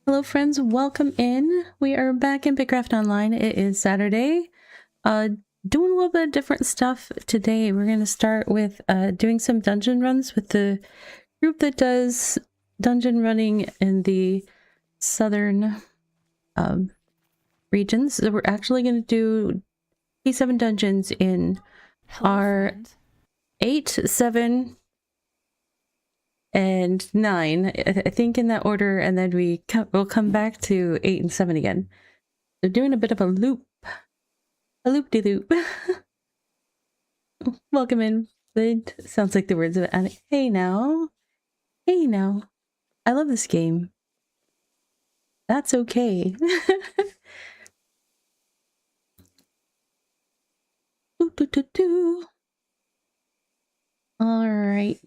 Hello friends, welcome in. We are back in BitCraft Online. It is Saturday. Doing a little bit of different stuff today. We're going to start with doing some dungeon runs with the group that does dungeon running in the southern regions. So we're actually going to do P7 dungeons in our friend. 8, 7, and 9. I think in that order, and then we'll come back to 8 and 7 again. They're doing a bit of a loop. A loop-de-loop. Welcome in. It sounds like the words of it. Hey now. Hey now. I love this game. That's okay. All right.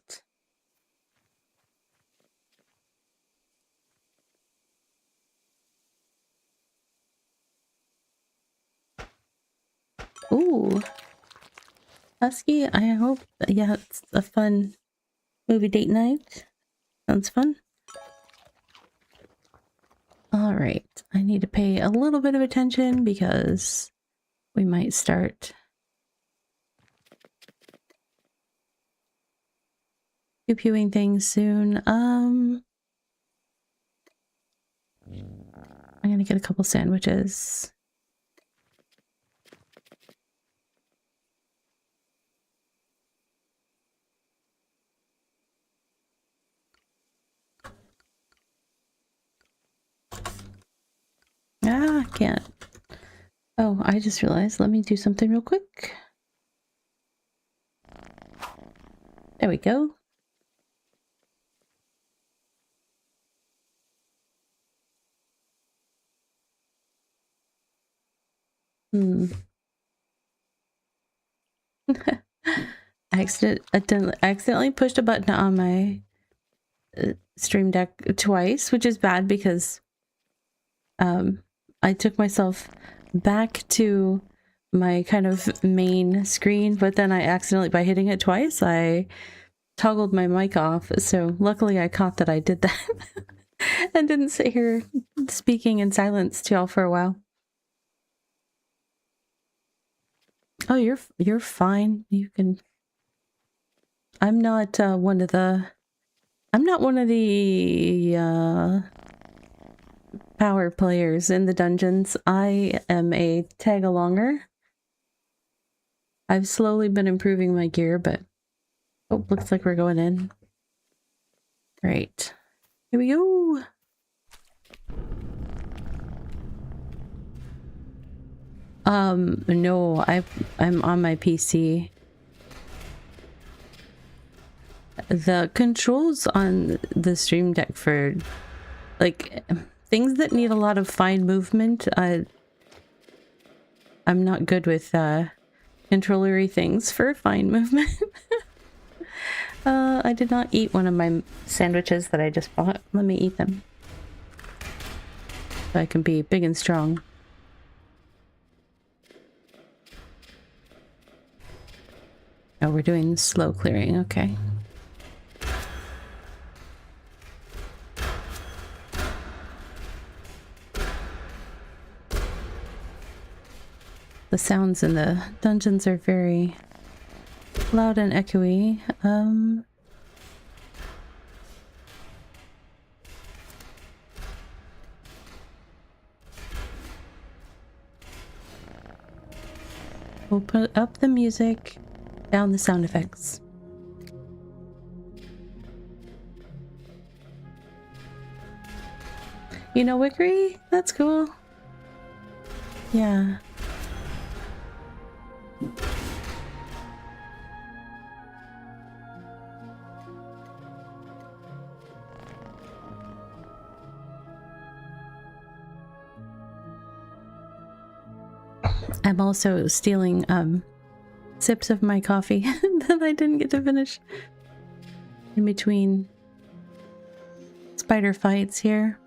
Ooh. Husky, I hope. Yeah, it's a fun movie date night. Sounds fun. All right. I need to pay a little bit of attention because we might start pew-pewing things soon. I'm gonna get a couple sandwiches. Ah, I can't. Oh, I just realized. Let me do something real quick. There we go. I accidentally pushed a button on my stream deck twice, which is bad because I took myself back to my kind of main screen, but then I accidentally, by hitting it twice, I toggled my mic off. So luckily I caught that I did that and didn't sit here speaking in silence to y'all for a while. Oh, you're fine. You can. I'm not one of the power players in the dungeons. I am a tag-alonger. I've slowly been improving my gear, but oh, looks like we're going in. Right. Here we go. No, I'm on my PC. The controls on the stream deck for like things that need a lot of fine movement, I'm not good with controllery things for fine movement. I did not eat one of my sandwiches that I just bought. Let me eat them so I can be big and strong. Oh, we're doing slow clearing. Okay. The sounds in the dungeons are very loud and echoey. We'll put up the music, down the sound effects. You know Wickery? That's cool. Yeah. I'm also stealing sips of my coffee that I didn't get to finish in between spider fights here.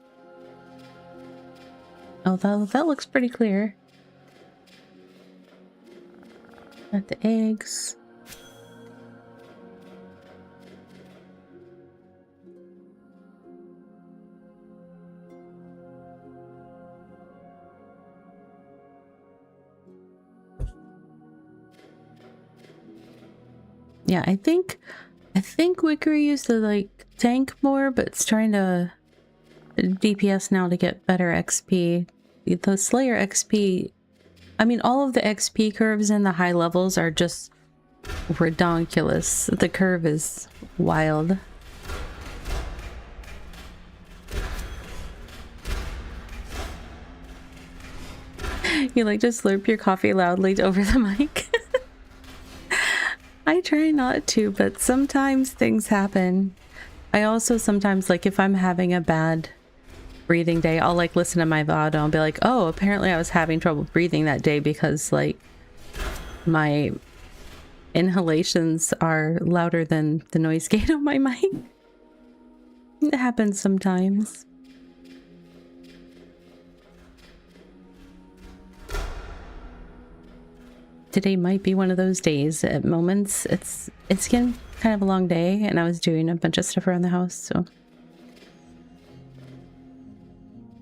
Oh, that looks pretty clear. Got the eggs. Yeah, I think Wickery used to like tank more, but it's trying to DPS now to get better XP. The Slayer XP, I mean, all of the XP curves in the high levels are just redonkulous. The curve is wild. You like just slurp your coffee loudly over the mic. I try not to, but sometimes things happen. I also sometimes, like, if I'm having a bad breathing day, I'll like listen to my VOD and I'll be like, oh, apparently I was having trouble breathing that day because like my inhalations are louder than the noise gate on my mic. It happens sometimes. Today might be one of those days. At moments it's been kind of a long day and I was doing a bunch of stuff around the house, so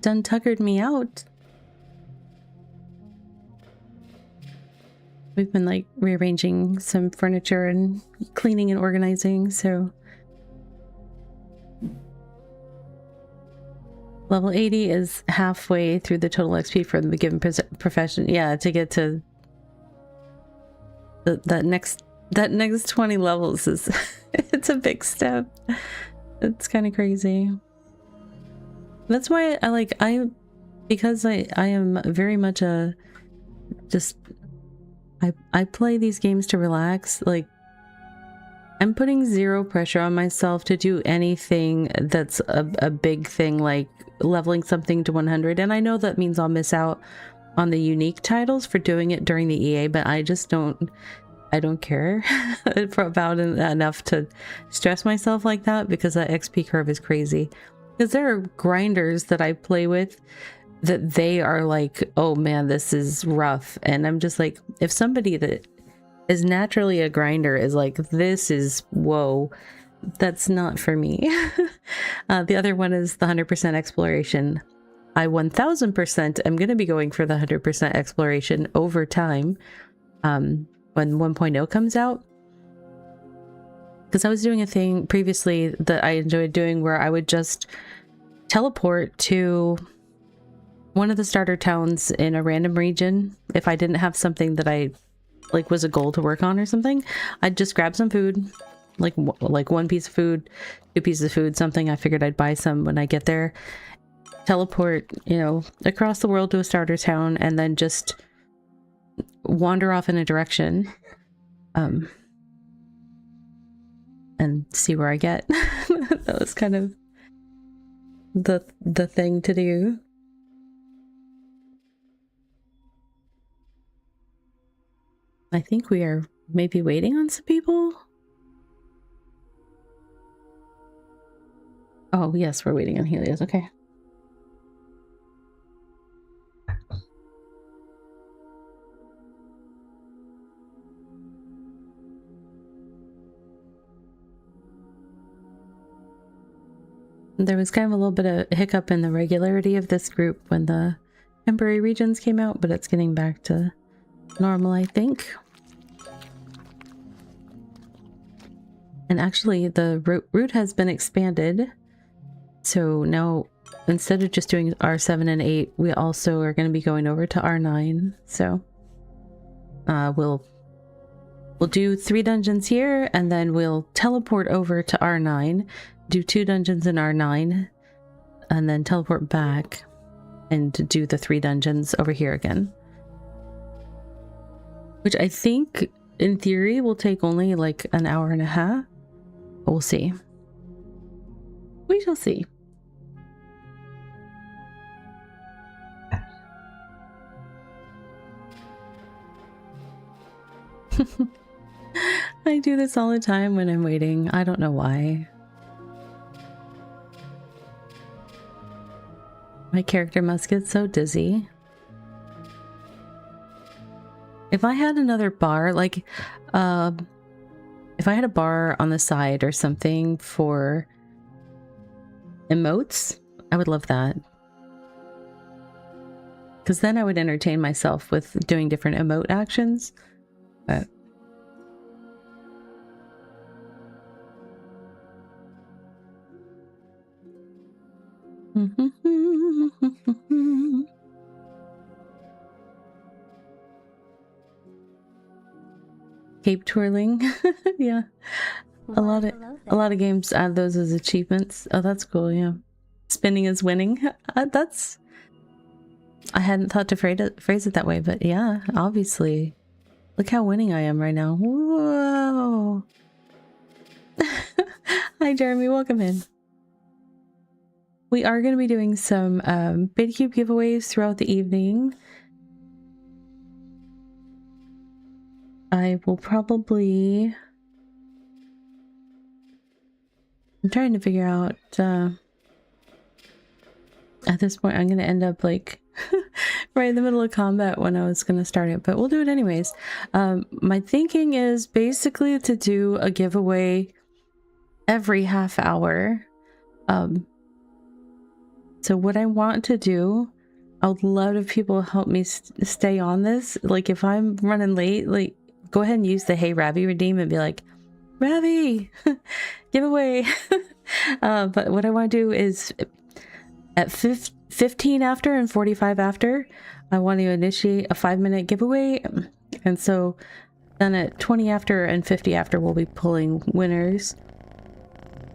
done tuckered me out. We've been like rearranging some furniture and cleaning and organizing, so level 80 is halfway through the total XP for the given profession. Yeah, to get to that next 20 levels is it's a big step. It's kind of crazy. That's why because I am very much a I play these games to relax. Like, I'm putting zero pressure on myself to do anything that's a big thing, like leveling something to 100. And I know that means I'll miss out on the unique titles for doing it during the EA, but I don't care about it enough to stress myself like that, because that XP curve is crazy. Because there are grinders that I play with that they are like, oh man, this is rough. And I'm just like, if somebody that is naturally a grinder is like, this is, whoa, that's not for me. The other one is the 100% exploration. I 1000% am going to be going for the 100% exploration over time when 1.0 comes out. Because I was doing a thing previously that I enjoyed doing where I would just teleport to one of the starter towns in a random region. If I didn't have something that I like was a goal to work on or something, I'd just grab some food, like one piece of food, 2 pieces of food, something. I figured I'd buy some when I get there, teleport, you know, across the world to a starter town, and then just wander off in a direction. And see where I get. That was kind of the thing to do. I think we are maybe waiting on some people. Oh yes, we're waiting on Helios. Okay. There was kind of a little bit of hiccup in the regularity of this group when the temporary regions came out, but it's getting back to normal, I think. And actually, the route has been expanded. So now, instead of just doing R7 and 8, we also are going to be going over to R9. So we'll do 3 dungeons here, and then we'll teleport over to R9, do 2 dungeons in R9, and then teleport back and do the 3 dungeons over here again. Which I think, in theory, will take only like an hour and a half. But we'll see. We shall see. I do this all the time when I'm waiting. I don't know why. My character must get so dizzy. If I had another bar, like, if I had a bar on the side or something for emotes, I would love that. Because then I would entertain myself with doing different emote actions. But Cape twirling. Yeah. A lot of games add those as achievements. Oh, that's cool, yeah. Spinning is winning. That's... I hadn't thought to phrase it that way, but yeah, obviously. Look how winning I am right now. Whoa! Hi, Jeremy. Welcome in. We are going to be doing some BitCube giveaways throughout the evening. I will probably... I'm trying to figure out... at this point, I'm going to end up like right in the middle of combat when I was going to start it, but we'll do it anyways. My thinking is basically to do a giveaway every half hour. So what I want to do, I would love if people help me stay on this. Like if I'm running late, like go ahead and use the Hey Ravi redeem and be like, Ravi, giveaway. But what I want to do is at 15 after and 45 after, I want to initiate a 5-minute giveaway. And so then at 20 after and 50 after, we'll be pulling winners.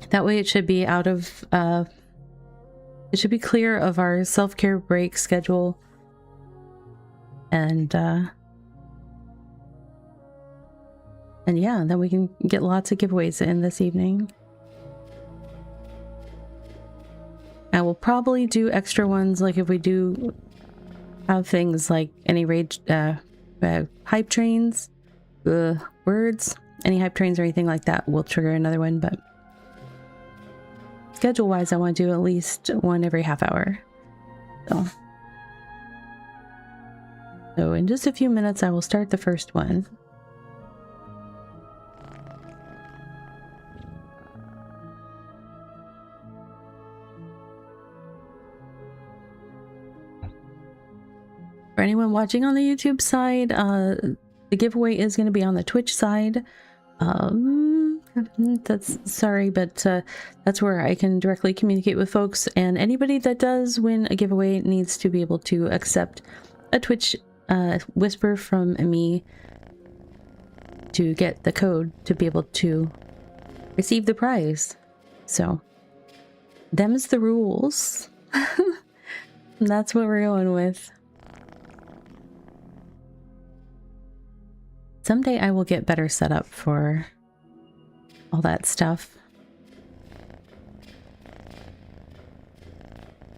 That way it should be out of, it should be clear of our self-care break schedule. And yeah, then we can get lots of giveaways in this evening. I will probably do extra ones, like if we do have things like any rage, hype trains, words, any hype trains or anything like that, we'll trigger another one. But schedule-wise, I want to do at least one every half hour. So in just a few minutes, I will start the first one. For anyone watching on the YouTube side, the giveaway is going to be on the Twitch side. That's sorry, but that's where I can directly communicate with folks. And anybody that does win a giveaway needs to be able to accept a Twitch whisper from me to get the code to be able to receive the prize. So, them's the rules. That's what we're going with. Someday I will get better set up for all that stuff.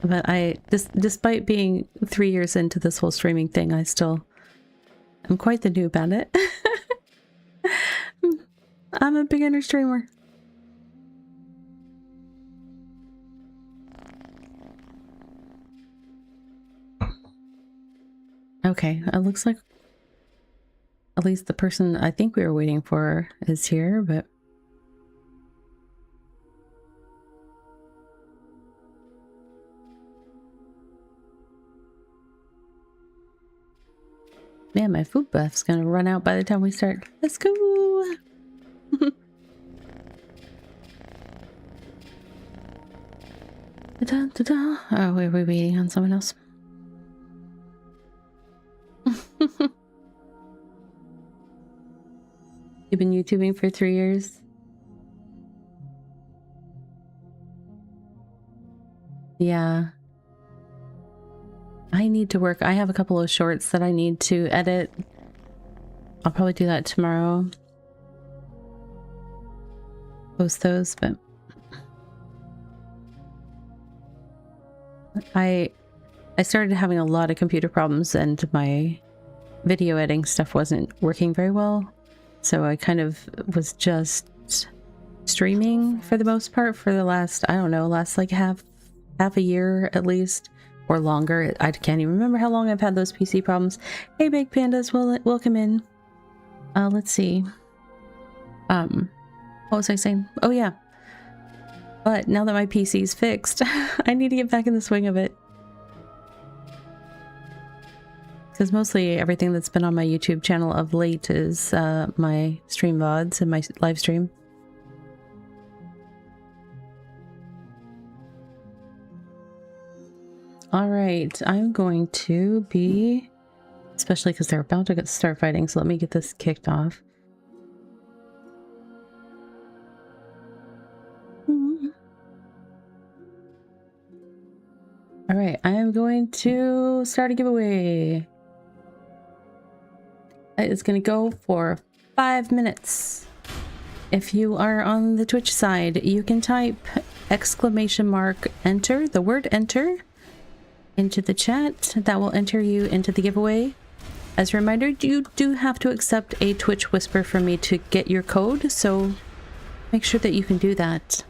But despite being 3 years into this whole streaming thing, I'm quite the noob at it. I'm a beginner streamer. Okay, it looks like at least the person I think we were waiting for is here, but... Man, my food buff's gonna run out by the time we start. Let's go! Da-da-da-da. Oh, wait, we're waiting on someone else. You've been YouTubing for 3 years? Yeah. I need to work. I have a couple of shorts that I need to edit. I'll probably do that tomorrow. Post those, but... I started having a lot of computer problems and my video editing stuff wasn't working very well. So I kind of was just streaming for the most part for the last, I don't know, like half a year at least, or longer. I can't even remember how long I've had those PC problems. Hey, Big Pandas, welcome in. Let's see. What was I saying? Oh yeah. But now that my PC's fixed, I need to get back in the swing of it. Because mostly everything that's been on my YouTube channel of late is my stream VODs and my live stream. All right, I'm going to be, especially because they're about to start fighting, so let me get this kicked off. All right, I am going to start a giveaway. It's going to go for 5 minutes. If you are on the Twitch side, you can type !enter, the word enter, into the chat. That will enter you into the giveaway. As a reminder, you do have to accept a Twitch whisper from me to get your code, so make sure that you can do that.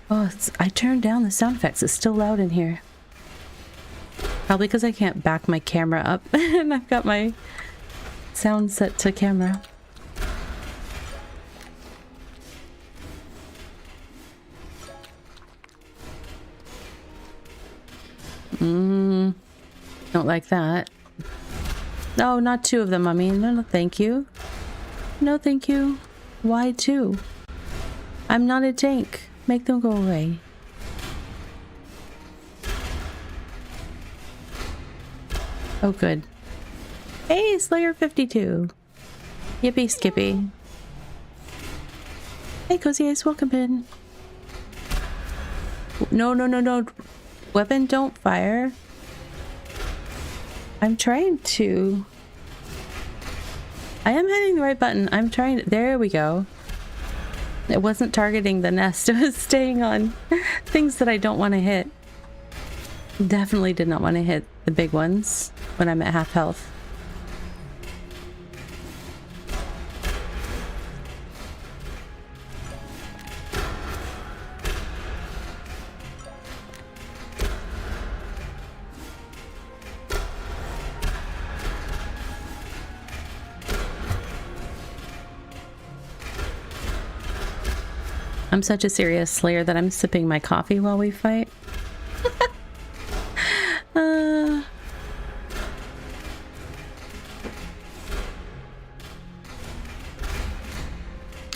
Oh, I turned down the sound effects. It's still loud in here. Probably because I can't back my camera up and I've got my sound set to camera. Don't like that. No, not 2 of them, I mean. No, thank you. No, thank you. Why 2? I'm not a tank. Make them go away. Oh, good. Hey, Slayer 52. Yippee Skippy. Hey, Cozy Ice, welcome in. No, no, no, no. Weapon, don't fire. I'm trying to. I am hitting the right button. I'm trying to. There we go. It wasn't targeting the nest. It was staying on things that I don't want to hit. Definitely did not want to hit the big ones when I'm at half health. I'm such a serious slayer that I'm sipping my coffee while we fight.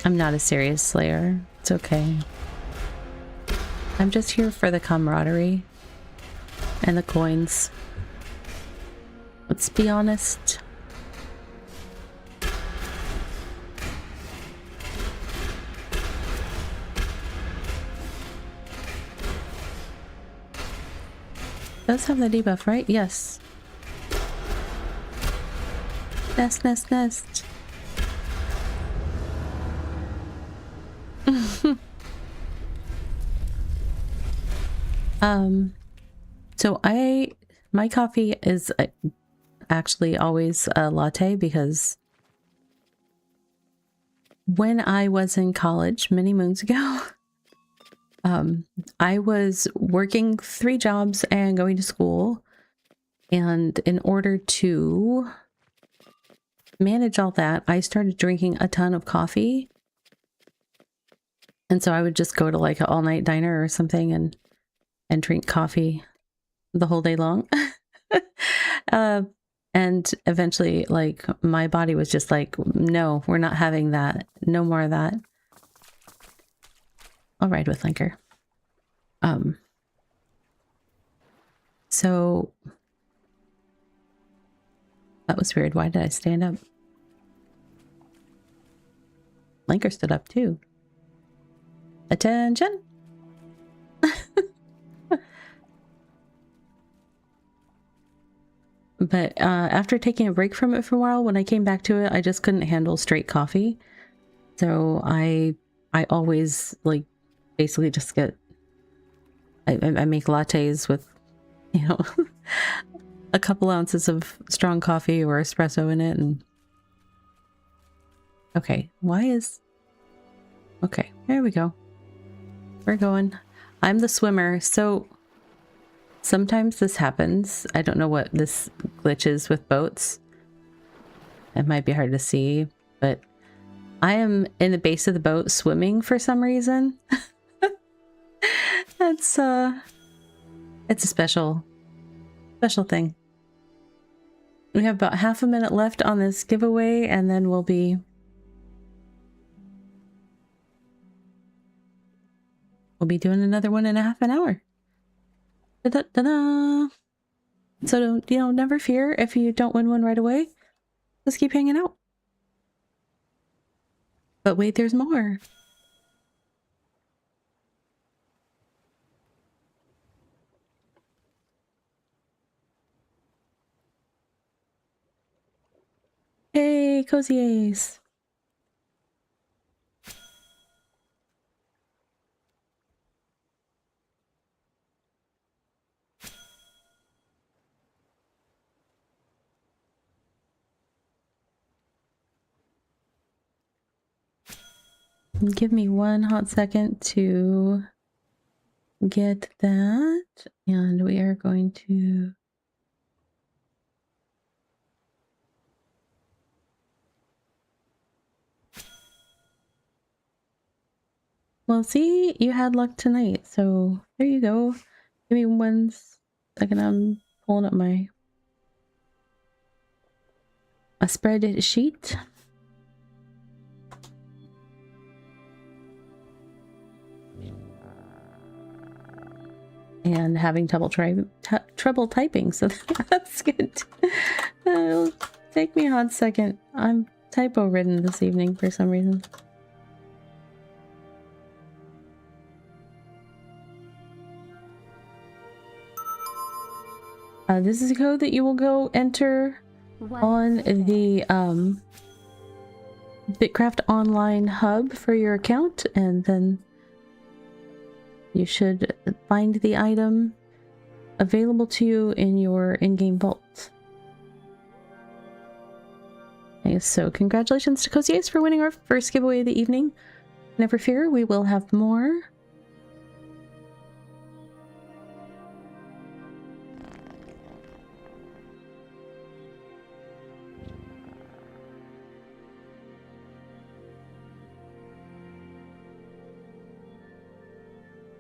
I'm not a serious slayer. It's okay. I'm just here for the camaraderie and the coins. Let's be honest. Does have the debuff, right? Yes. Nest, nest, nest. So my coffee is actually always a latte because when I was in college many moons ago, I was working 3 jobs and going to school. And in order to manage all that, I started drinking a ton of coffee. And so I would just go to like an all-night diner or something and drink coffee the whole day long. And eventually, like, my body was just like, no, we're not having that. No more of that. I'll ride with Linker. So that was weird. Why did I stand up? Linker stood up too. Attention! But after taking a break from it for a while, when I came back to it, I just couldn't handle straight coffee. So I always, like, basically just get... I make lattes with, you know, a couple ounces of strong coffee or espresso in it. And okay, why is... Okay, there we go. We're going. I'm the swimmer, so... Sometimes this happens. I don't know what this glitch is with boats. It might be hard to see, but I am in the base of the boat swimming for some reason. It's a special thing. We have about half a minute left on this giveaway, and then we'll be doing another one in a half an hour. Da-da-da-da. So, never fear if you don't win one right away. Just keep hanging out. But wait, there's more. Hey, Cozy Ace. Give me one hot second to get that. And we are going to... Well, see, you had luck tonight, so there you go. Give me 1 second, I'm pulling up my spread sheet. And having trouble typing, so that's good. It'll take me a hot second. I'm typo-ridden this evening for some reason. This is a code that you will go enter on the BitCraft online hub for your account, and then you should find the item available to you in your in-game vault. So congratulations to Cozy Ace for winning our first giveaway of the evening. Never fear, we will have more.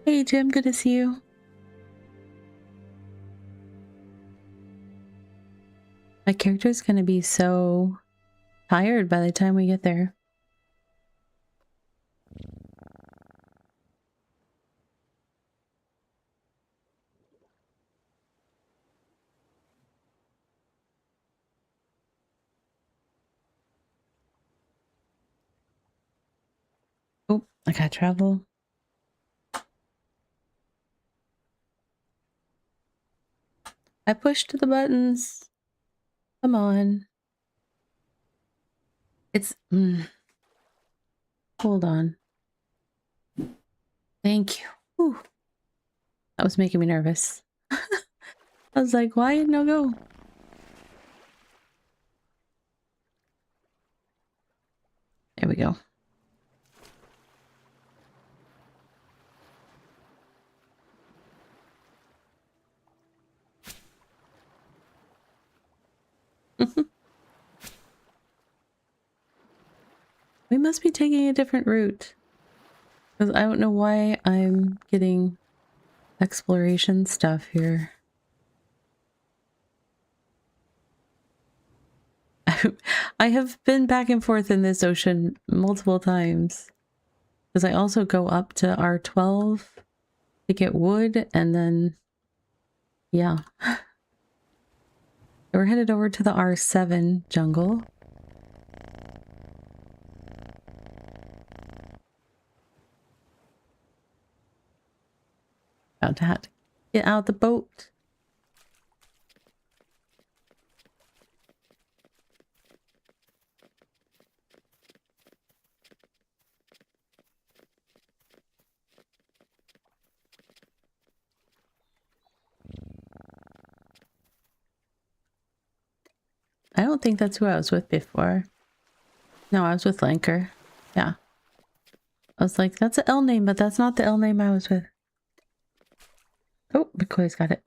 Hey Jim, good to see you. My character is going to be so tired by the time we get there. Oh, I gotta travel. I pushed the buttons. Come on. It's... Hold on. Thank you. Whew. That was making me nervous. I was like, why no go? There we go. We must be taking a different route. Because I don't know why I'm getting exploration stuff here. I have been back and forth in this ocean multiple times. Because I also go up to R12 to get wood, and then... Yeah. We're headed over to the R7 jungle. About to have to get out the boat. I don't think that's who I was with before. No, I was with Lanker. Yeah. I was like, that's an L name, but that's not the L name I was with. Oh, McCoy's got it.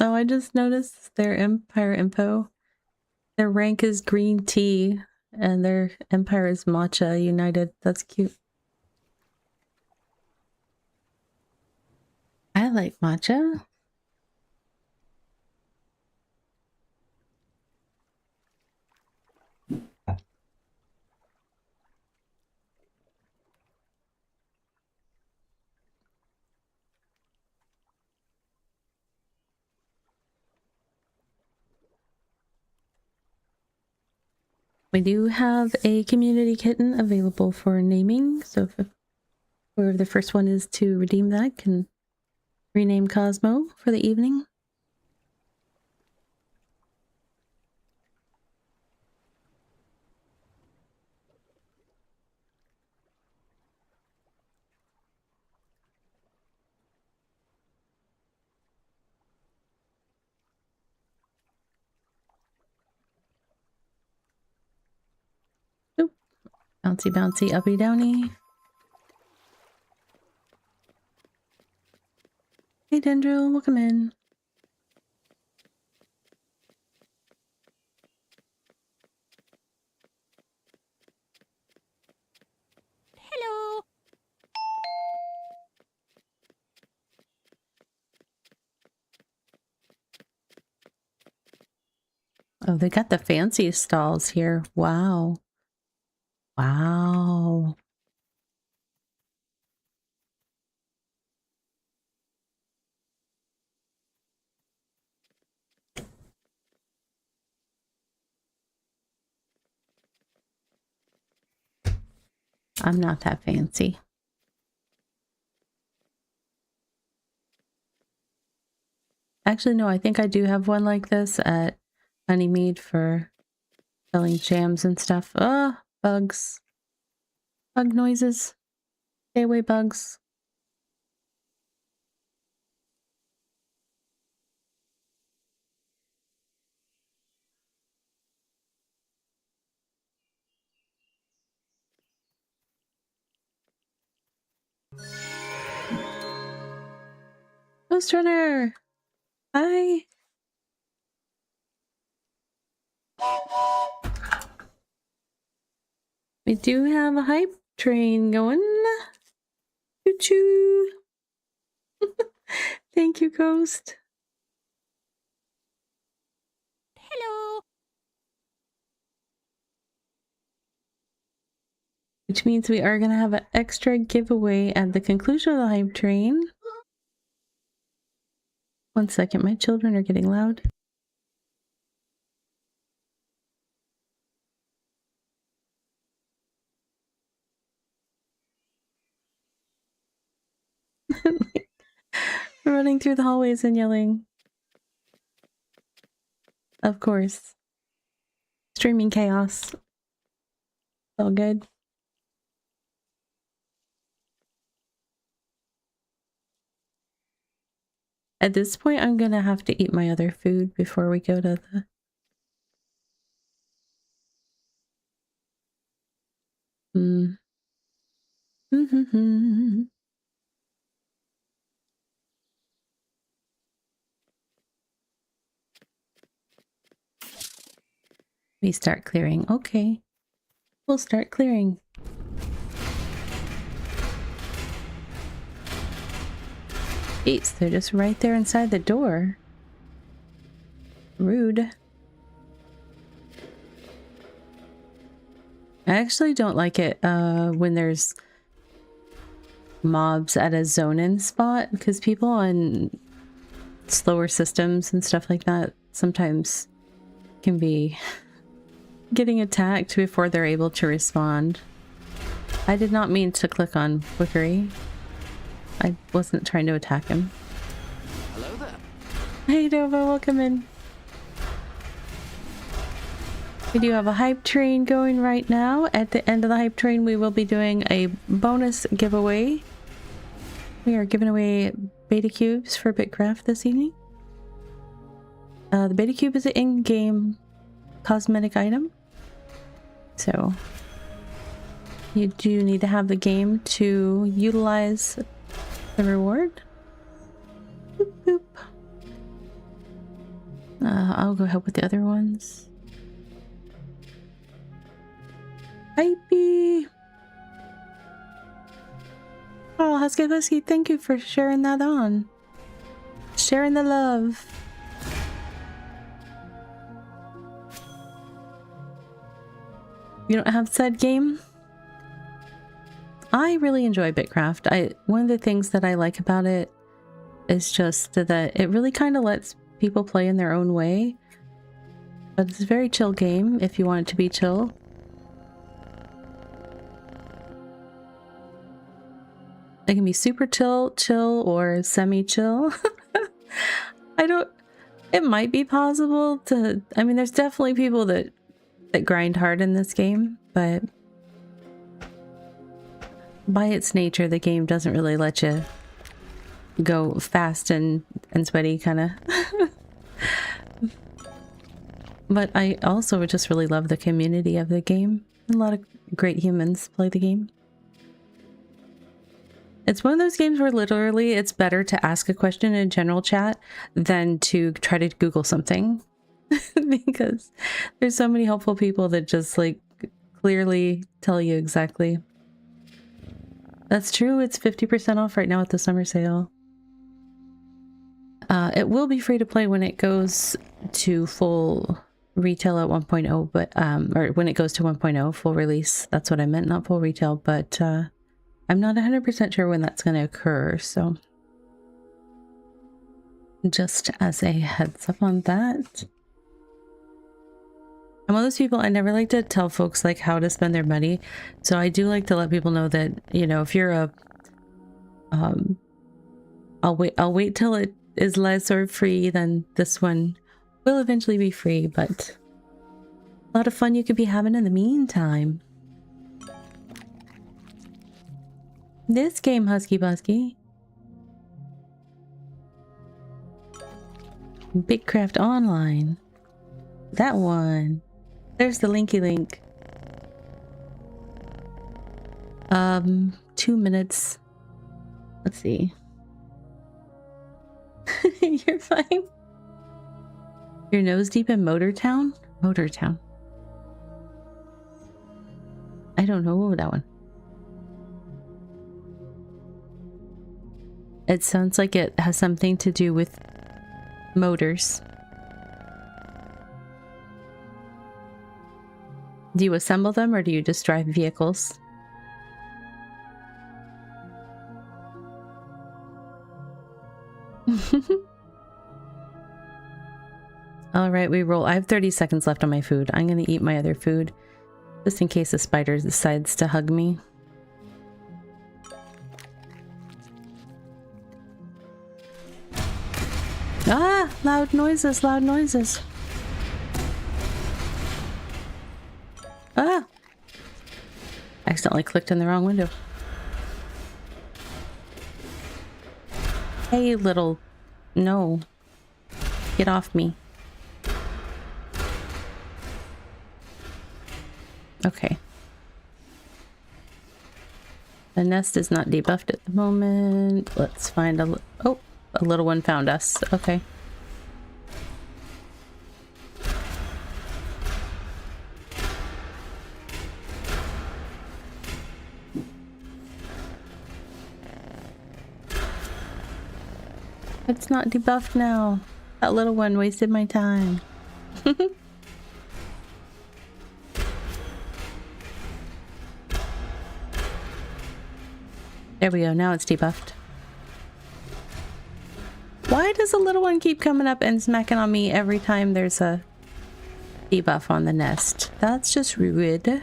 Oh, I just noticed their Empire info. Their rank is green tea, and their Empire is matcha united. That's cute. I like matcha. We do have a community kitten available for naming, so if whoever the first one is to redeem that can rename Cosmo for the evening. Oop. Bouncy, bouncy, uppy, downy. Hey, Dendril, welcome in. Hello. Oh, they got the fanciest stalls here. Wow. Wow. I'm not that fancy. Actually, no, I think I do have one like this at Honeymead for selling jams and stuff. Ah, bugs. Bug noises. Stay away, bugs. Ghost Runner! Hi! We do have a hype train going. Choo-choo! Thank you, Ghost. Hello. Which means we are going to have an extra giveaway at the conclusion of the hype train. One second, my children are getting loud. Running through the hallways and yelling. Of course. Streaming chaos. All good. At this point, I'm gonna have to eat my other food before we go to the... We start clearing. Okay. We'll start clearing. Jeez, they're just right there inside the door. Rude. I actually don't like it when there's mobs at a zone-in spot, because people on slower systems and stuff like that sometimes can be getting attacked before they're able to respond. I did not mean to click on Wickery. I wasn't trying to attack him. Hello there. Hey Nova, welcome in. We do have a hype train going right now. At the end of the hype train, we will be doing a bonus giveaway. We are giving away beta cubes for BitCraft this evening. The beta cube is an in-game cosmetic item. So you do need to have the game to utilize the reward. Boop, boop. I'll go help with the other ones. Hypey! Oh, Husky, thank you for sharing that on. Sharing the love. You don't have said game? I really enjoy BitCraft. One of the things that I like about it is just that it really kind of lets people play in their own way. But it's a very chill game if you want it to be chill. It can be super chill, or semi-chill. It might be possible to, I mean, there's definitely people that grind hard in this game, but by its nature, the game doesn't really let you go fast and sweaty, kind of. But I also just really love the community of the game. A lot of great humans play the game. It's one of those games where literally it's better to ask a question in a general chat than to try to Google something. Because there's so many helpful people that just like clearly tell you exactly. That's true. It's 50% off right now at the summer sale. It will be free to play when it goes to full retail at 1.0, but or when it goes to 1.0 full release. That's what I meant, not full retail, but I'm not 100% sure when that's going to occur, so just as a heads up on that. I'm one of those people, I never like to tell folks like how to spend their money, so I do like to let people know that, you know, if you're a I'll wait till it is less or free, then this one will eventually be free, but a lot of fun you could be having in the meantime. This game, Husky Busky. BitCraft Online. That one. There's the linky link. 2 minutes. Let's see. You're fine. Your nose deep in Motortown? Motortown. I don't know that one. It sounds like it has something to do with motors. Do you assemble them or do you just drive vehicles? All right, we roll. I have 30 seconds left on my food. I'm going to eat my other food just in case the spider decides to hug me. Ah, loud noises, loud noises. Ah, accidentally clicked in the wrong window. Hey, little... No. Get off me. Okay. The nest is not debuffed at the moment. Let's find a... Oh, a little one found us. Okay. It's not debuffed now. That little one wasted my time. There we go. Now it's debuffed. Why does the little one keep coming up and smacking on me every time there's a debuff on the nest? That's just rude.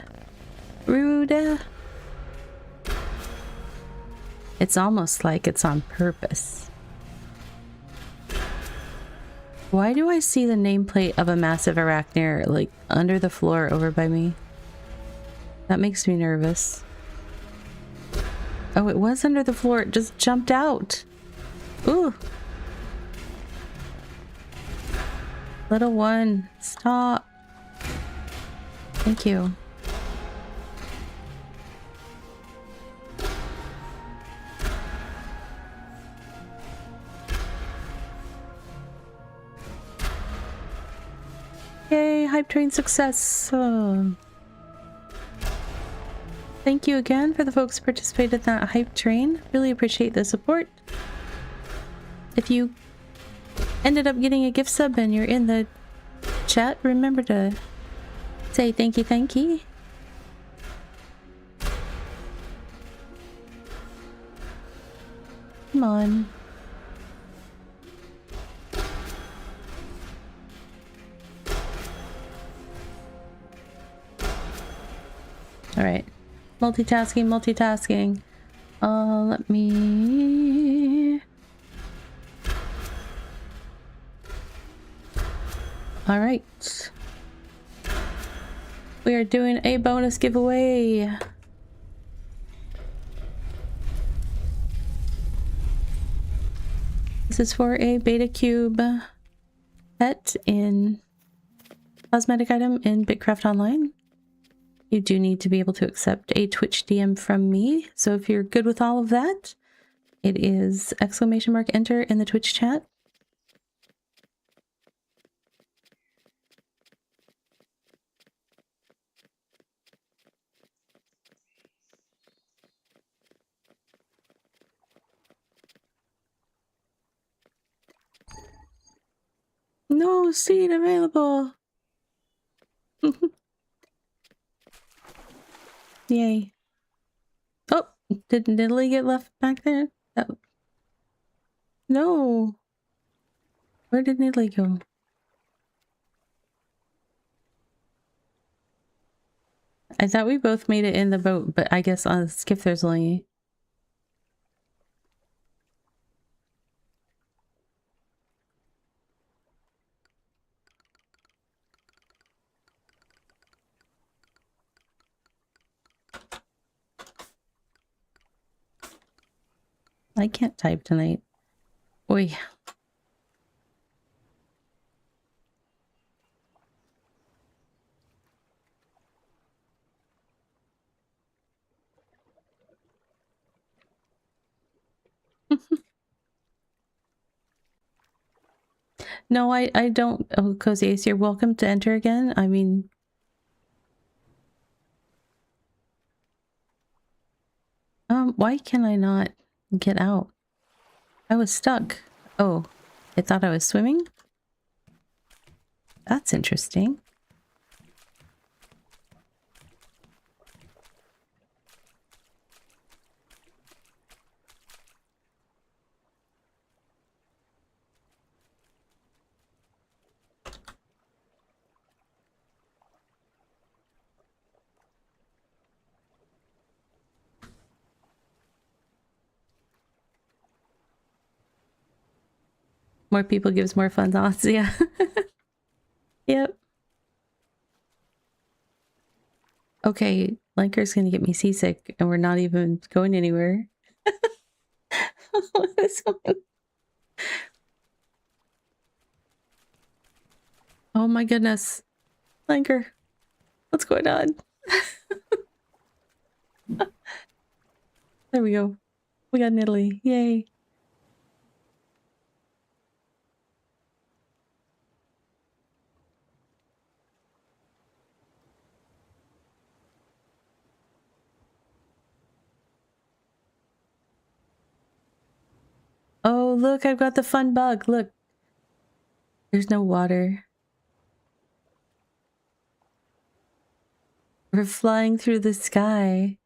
Rude. It's almost like it's on purpose. Why do I see the nameplate of a massive arachnid like under the floor over by me? That makes me nervous. Oh, it was under the floor. It just jumped out. Ooh. Little one, stop. Thank you. Yay, hype train success. Thank you again for the folks who participated in that hype train. Really appreciate the support. If you ended up getting a gift sub and you're in the chat, remember to say thank you, thank you. Come on. All right. Multitasking, multitasking. Let me... All right. We are doing a bonus giveaway. This is for a beta cube pet in cosmetic item in BitCraft Online. You do need to be able to accept a Twitch DM from me. So if you're good with all of that, it is !enter in the Twitch chat. No seed available. Yay. Oh, did Nidalee get left back there? Oh. No. Where did Nidalee go? I thought we both made it in the boat, but I guess on Skiff there's only... I can't type tonight. Oi. No, I don't. Oh, Cozy Ace, you're welcome to enter again. I mean... why can I not get out? I was stuck. Oh, I thought I was swimming? That's interesting. More people gives more fun thoughts, yeah. Yep. Okay, Lanker's gonna get me seasick and we're not even going anywhere. What is going- Oh my goodness. Lanker, what's going on? There we go. We got Nidalee. Yay. Oh, look, I've got the fun bug. Look. There's no water. We're flying through the sky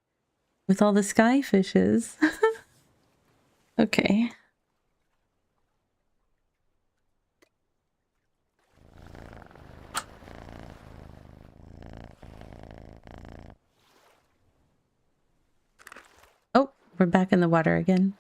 with all the sky fishes. Okay. Oh, we're back in the water again.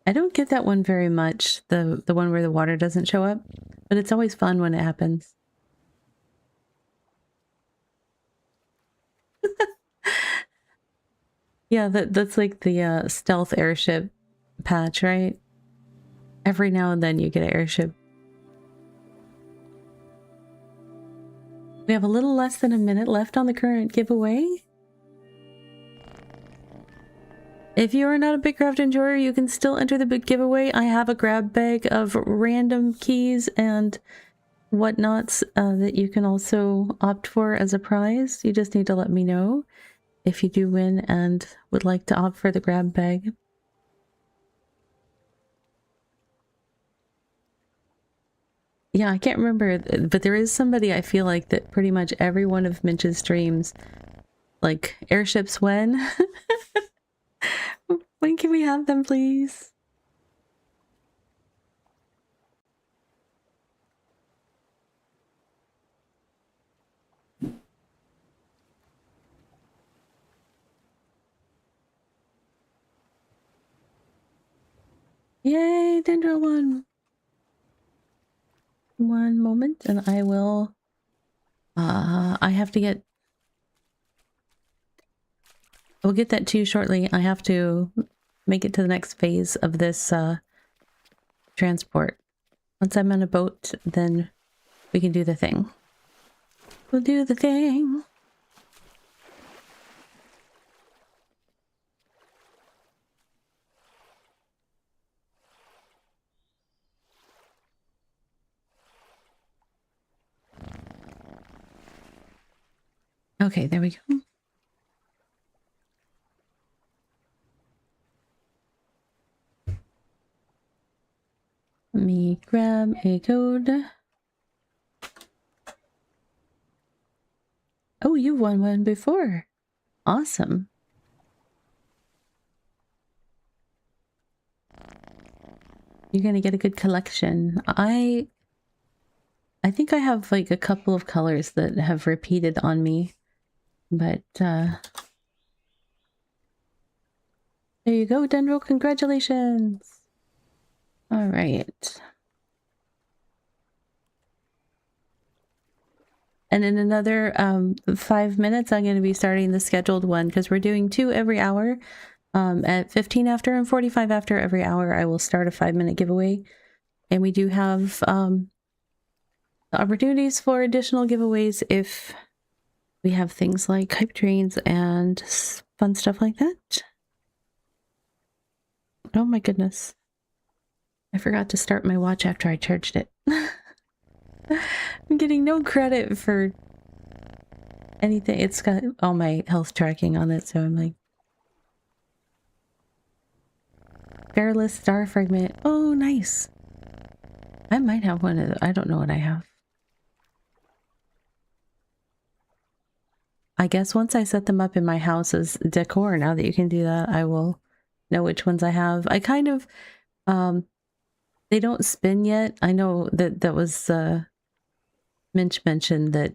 I don't get that one very much, the one where the water doesn't show up, but it's always fun when it happens. Yeah, that's like the stealth airship patch, right? Every now and then you get an airship. We have a little less than a minute left on the current giveaway. If you are not a BitCraft enjoyer, you can still enter the big giveaway. I have a grab bag of random keys and whatnots that you can also opt for as a prize. You just need to let me know if you do win and would like to opt for the grab bag. Yeah, I can't remember, but there is somebody I feel like that pretty much every one of Minch's streams, like, airships when? When can we have them, please? Yay, Dendro won. One moment, and I will... I have to get... We'll get that to you shortly. I have to make it to the next phase of this transport. Once I'm on a boat, then we can do the thing. We'll do the thing. Okay, there we go. Let me grab a code. Oh, you won one before. Awesome. You're gonna get a good collection. I think I have like a couple of colors that have repeated on me, but there you go, Dendro. Congratulations. All right. And in another 5 minutes, I'm going to be starting the scheduled one because we're doing 2 every hour. At 15 after and 45 after every hour, I will start a 5-minute giveaway. And we do have opportunities for additional giveaways if we have things like hype trains and fun stuff like that. Oh my goodness. I forgot to start my watch after I charged it. I'm getting no credit for anything. It's got all my health tracking on it, so I'm like... Fearless Star Fragment. Oh, nice. I might have one of those. I don't know what I have. I guess once I set them up in my house as decor, now that you can do that, I will know which ones I have. I kind of... they don't spin yet. I know that was... Minch mentioned that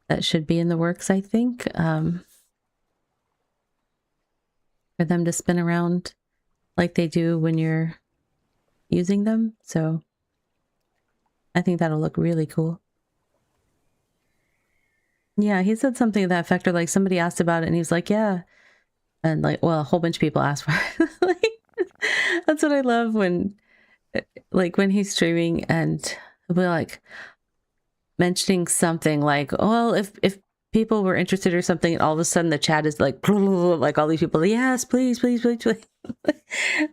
that should be in the works, I think. For them to spin around like they do when you're using them. So I think that'll look really cool. Yeah, he said something to that effect, or like somebody asked about it and he was like, yeah. And like, well, a whole bunch of people asked for it. Like, that's what I love when, like, when he's streaming and he'll be like mentioning something like, oh, well, if people were interested or something, and all of a sudden the chat is like all these people, yes, please, please, please, please.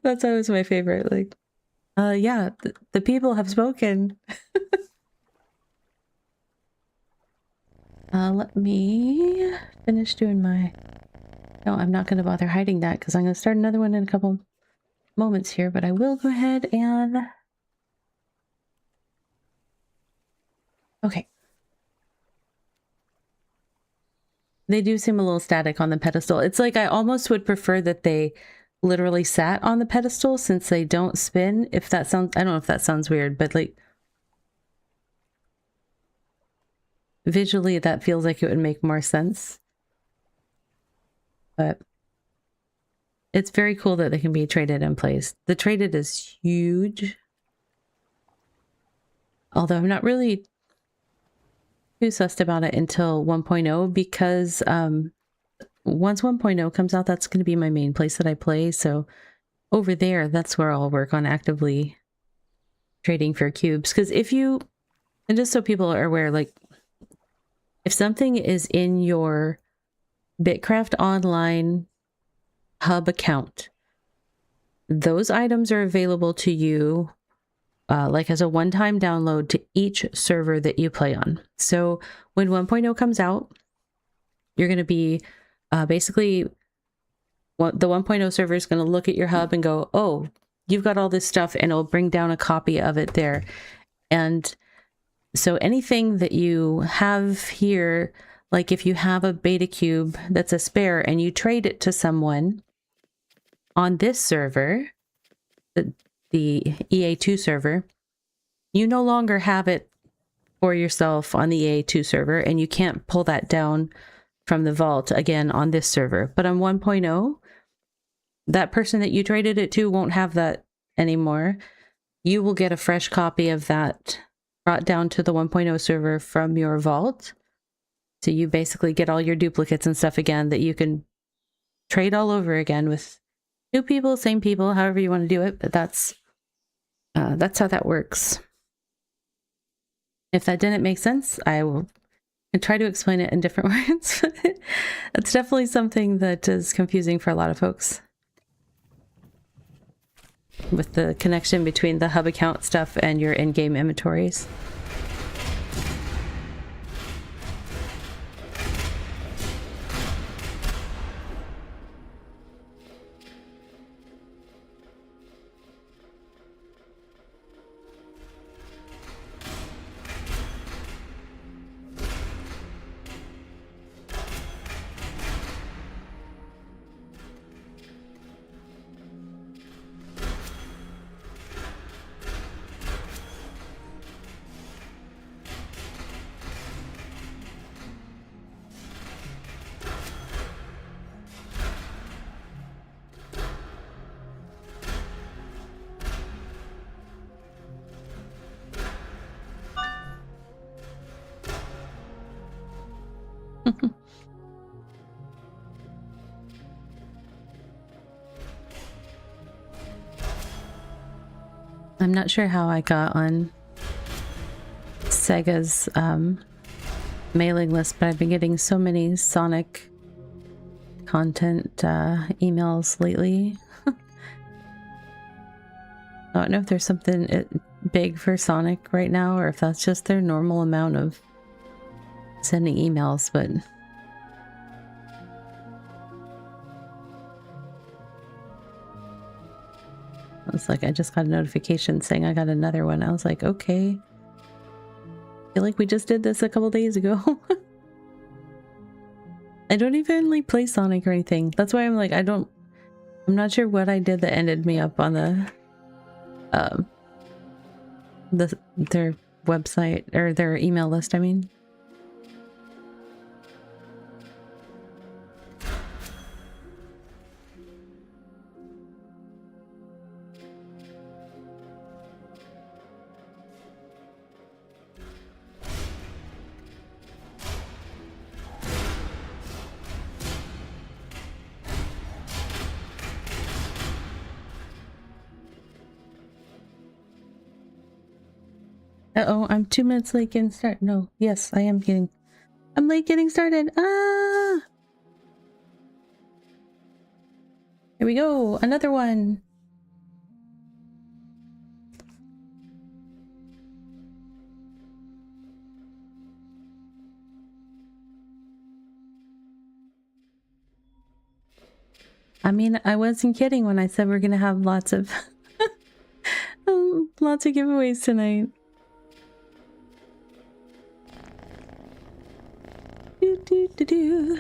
That's always my favorite. Like, yeah, the people have spoken. Let me finish doing my... No, I'm not going to bother hiding that because I'm going to start another one in a couple moments here, but I will go ahead and... Okay. They do seem a little static on the pedestal. It's like I almost would prefer that they literally sat on the pedestal since they don't spin. If that sounds... I don't know if that sounds weird, but like... Visually, that feels like it would make more sense. But it's very cool that they can be traded in place. The traded is huge. Although I'm not really too sussed about it until 1.0 because once 1.0 comes out, that's going to be my main place that I play. So over there, that's where I'll work on actively trading for cubes. Because if you, and just so people are aware, like if something is in your BitCraft Online hub account, those items are available to you like as a one-time download to each server that you play on. So when 1.0 comes out, you're going to be basically the 1.0 server is going to look at your hub and go, oh, you've got all this stuff, and it'll bring down a copy of it there. And so anything that you have here, like if you have a beta cube that's a spare and you trade it to someone on this server, the EA2 server, you no longer have it for yourself on the EA2 server, and you can't pull that down from the vault again on this server. But on 1.0, that person that you traded it to won't have that anymore. You will get a fresh copy of that brought down to the 1.0 server from your vault. So you basically get all your duplicates and stuff again that you can trade all over again with new people, same people, however you want to do it. But that's how that works. If that didn't make sense, I will try to explain it in different words. It's definitely something that is confusing for a lot of folks, with the connection between the hub account stuff and your in-game inventories. I'm not sure how I got on Sega's mailing list, but I've been getting so many Sonic content emails lately. I don't know if there's something big for Sonic right now, or if that's just their normal amount of sending emails, but it's like I just got a notification saying I got another one. I was like, okay. I feel like we just did this a couple days ago. I don't even like play Sonic or anything. That's why I'm like, I'm not sure what I did that ended me up on their website or their email list, I mean. Uh-oh, I'm 2 minutes late getting started. No, yes, I'm late getting started. Ah! Here we go, another one. I mean, I wasn't kidding when I said we're gonna have lots of lots of giveaways tonight. Do.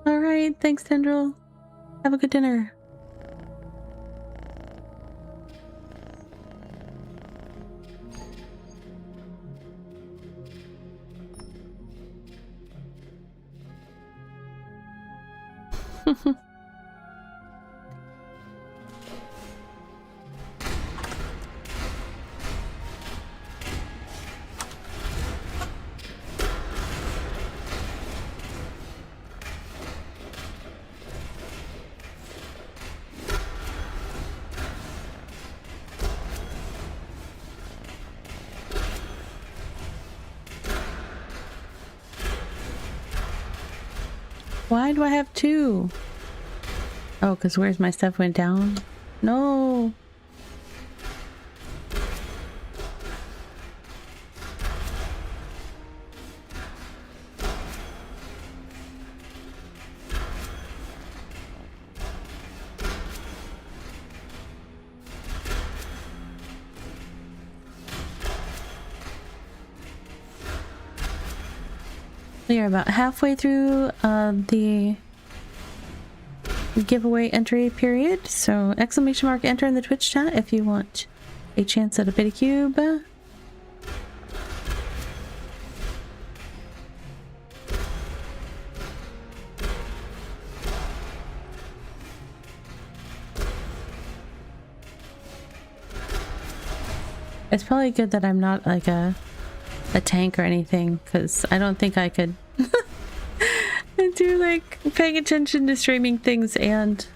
All right, thanks, Tendril. Have a good dinner. Why do I have two? Oh, because where's my stuff went down? No. We are about halfway through the giveaway entry period, so exclamation mark enter in the Twitch chat if you want a chance at a bitty cube. It's probably good that I'm not like a tank or anything, because I don't think I could do like paying attention to streaming things and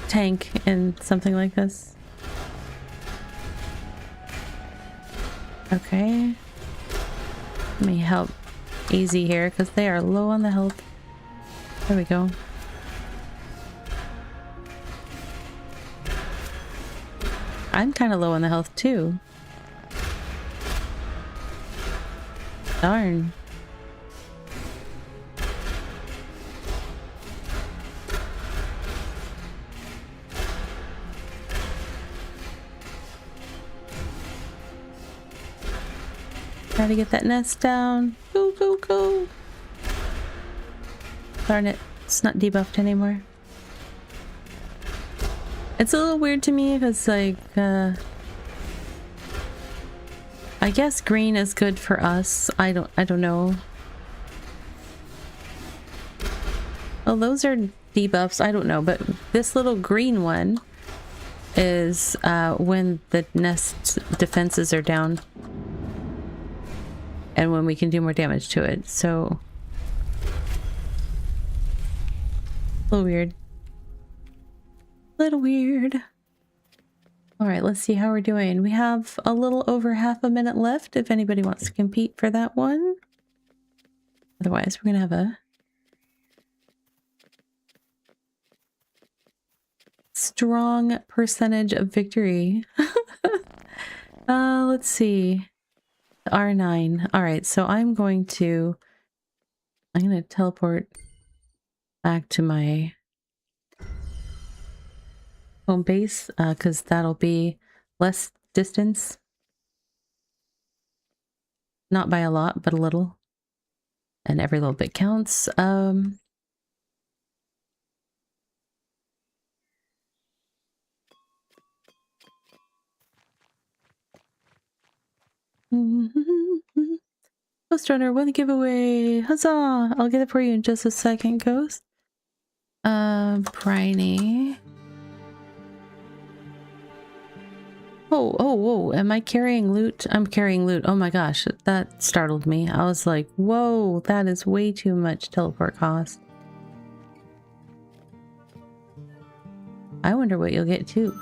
tank in something like this. Okay. Let me help Easy here because they are low on the health. There we go. I'm kind of low on the health too. Darn. Try to get that nest down. Go, go, go. Darn it. It's not debuffed anymore. It's a little weird to me because, like, I guess green is good for us. I don't know. Well, those are debuffs. I don't know, but this little green one is when the nest defenses are down. And when we can do more damage to it, so... a little weird. Little weird. Alright, let's see how we're doing. We have a little over half a minute left if anybody wants to compete for that one. Otherwise, we're gonna have a... strong percentage of victory. Let's see. R9. Alright, so I'm gonna teleport back to my home base, because that'll be less distance. Not by a lot, but a little. And every little bit counts. Ghost Runner, won the giveaway! Huzzah! I'll get it for you in just a second, Ghost. Briny. Oh, am I carrying loot? I'm carrying loot. Oh my gosh, that startled me. I was like, whoa, that is way too much teleport cost. I wonder what you'll get too.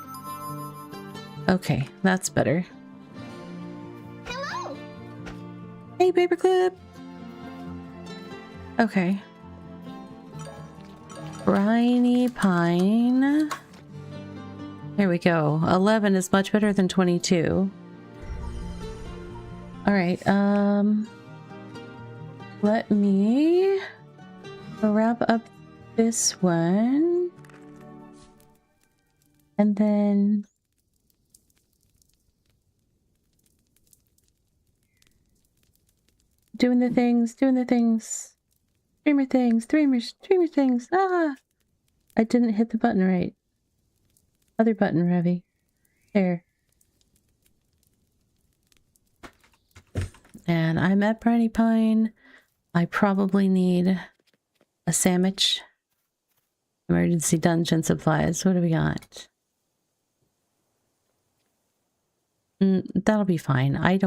Okay, that's better. Hello. Hey, Paperclip! Okay. Briny Pine. There we go. 11 is much better than 22. Alright, let me wrap up this one. And then... doing the things. Streamer things. Ah! I didn't hit the button right. Other button, Revy. There. And I'm at Briny Pine. I probably need a sandwich. Emergency dungeon supplies. What do we got? That'll be fine. I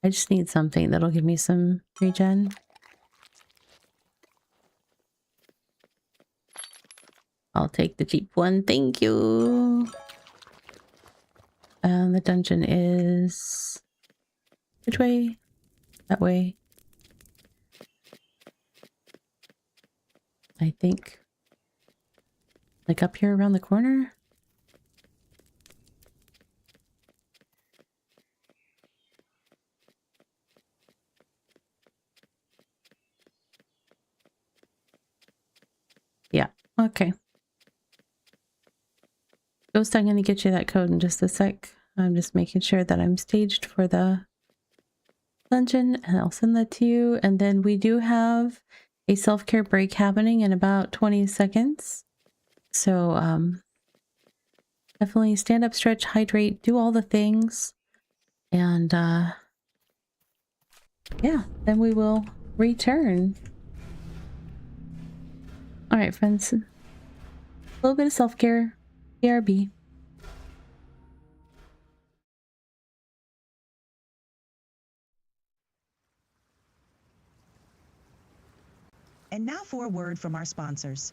just need something that'll give me some regen. I'll take the cheap one. Thank you. And the dungeon is... which way? That way. I think. Like up here around the corner? Yeah, okay. Ghost, I'm going to get you that code in just a sec. I'm just making sure that I'm staged for the dungeon, and I'll send that to you. And then we do have a self-care break happening in about 20 seconds. So definitely stand up, stretch, hydrate, do all the things. And yeah, then we will return. All right, friends. A little bit of self-care. BRB. And now for a word from our sponsors.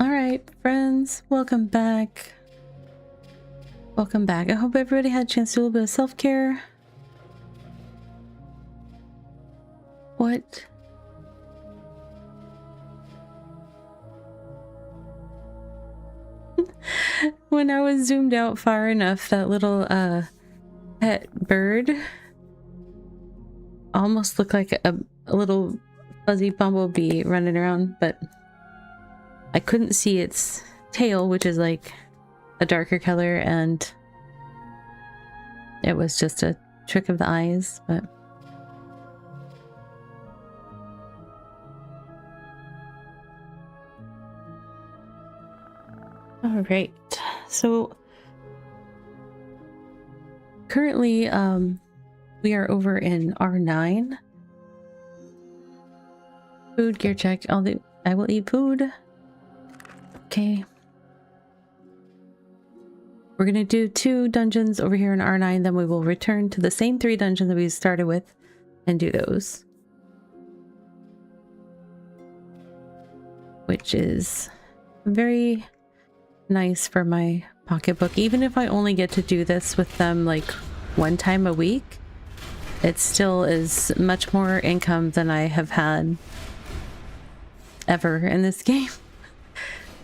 All right, friends, welcome back. Welcome back. I hope everybody had a chance to do a little bit of self-care. What? When I was zoomed out far enough, that little pet bird almost looked like a little fuzzy bumblebee running around, but I couldn't see its tail, which is like a darker color, and it was just a trick of the eyes, but all right. So currently we are over in R9. Food gear check. I will eat food. Okay. We're gonna do 2 dungeons over here in R9, then we will return to the same 3 dungeons that we started with and do those. Which is very nice for my pocketbook. Even if I only get to do this with them like one time a week, it still is much more income than I have had ever in this game.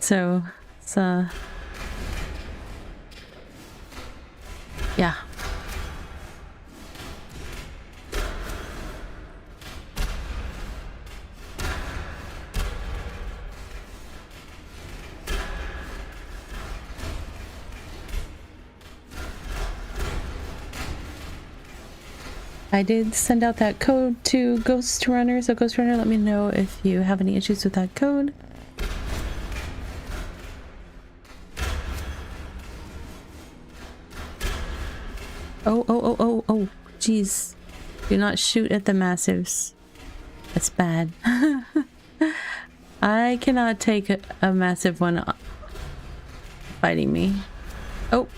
So it's yeah. I did send out that code to Ghost Runner, so Ghost Runner, let me know if you have any issues with that code. Oh, jeez. Do not shoot at the massives. That's bad. I cannot take a massive one fighting me. Oh.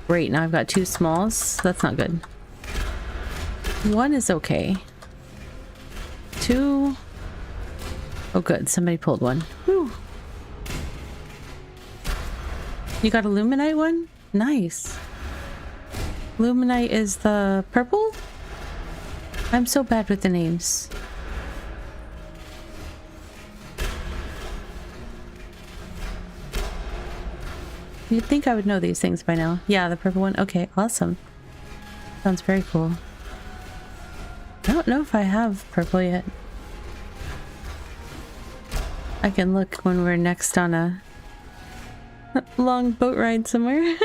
Great, now I've got two smalls. That's not good. One is okay. Two. Oh good, somebody pulled one. Whew. You got a Luminite one? Nice. Luminite is the purple? I'm so bad with the names. You'd think I would know these things by now. Yeah, the purple one. Okay, awesome. Sounds very cool. I don't know if I have purple yet. I can look when we're next on a long boat ride somewhere.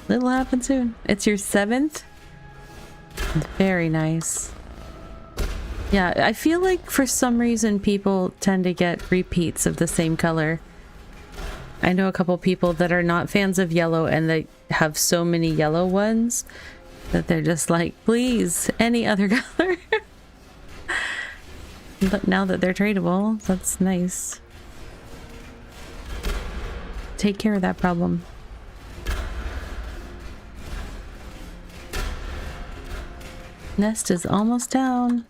It'll happen soon. It's your 7th? Very nice. Yeah, I feel like for some reason people tend to get repeats of the same color. I know a couple people that are not fans of yellow and they have so many yellow ones that they're just like, please, any other color. But now that they're tradable, that's nice. Take care of that problem. Nest is almost down.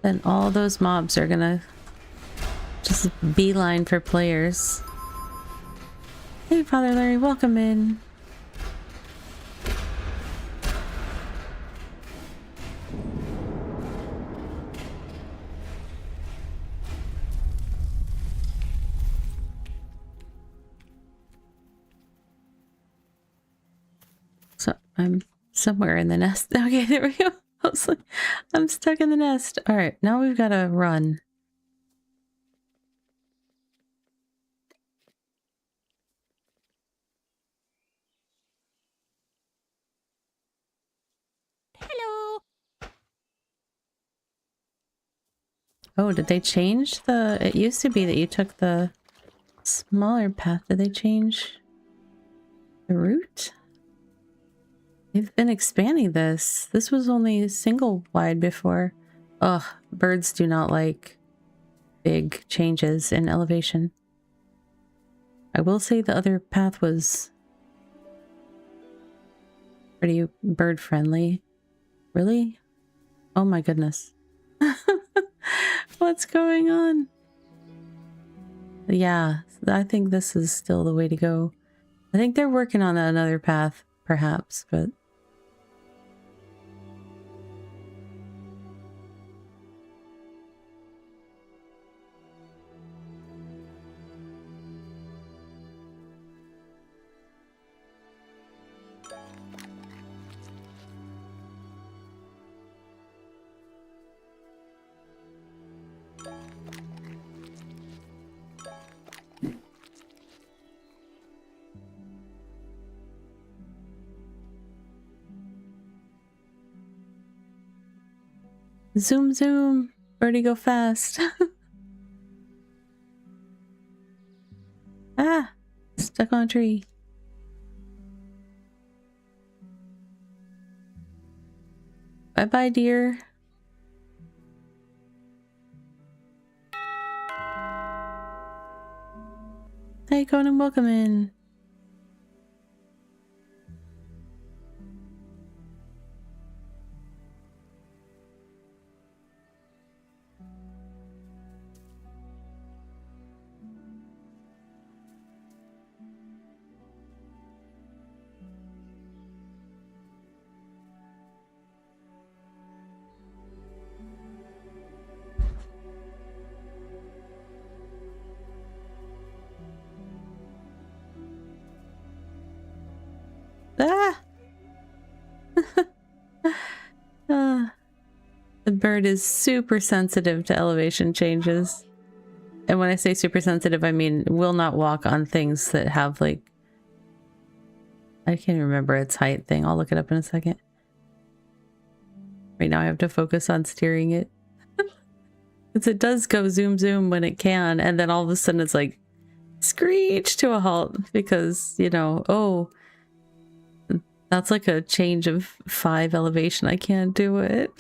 Then all those mobs are gonna just beeline for players. Hey, Father Larry, welcome in. So I'm somewhere in the nest. Okay, there we go. I'm stuck in the nest. All right, now we've got to run. Hello. Oh, did they change the... It used to be that you took the smaller path. Did they change the route? They've been expanding this. This was only single wide before. Ugh, birds do not like big changes in elevation. I will say the other path was pretty bird friendly. Really? Oh my goodness. What's going on? Yeah, I think this is still the way to go. I think they're working on another path, perhaps, but... Zoom, zoom. Birdie, go fast. Ah, stuck on a tree. Bye-bye, dear. Hey, Conan, welcome in. The bird is super sensitive to elevation changes. And when I say super sensitive, I mean will not walk on things that have like... I can't remember its height thing. I'll look it up in a second. Right now I have to focus on steering it. Because it does go zoom zoom when it can, and then all of a sudden it's like screech to a halt because, you know, oh, that's like a change of 5 elevation. I can't do it.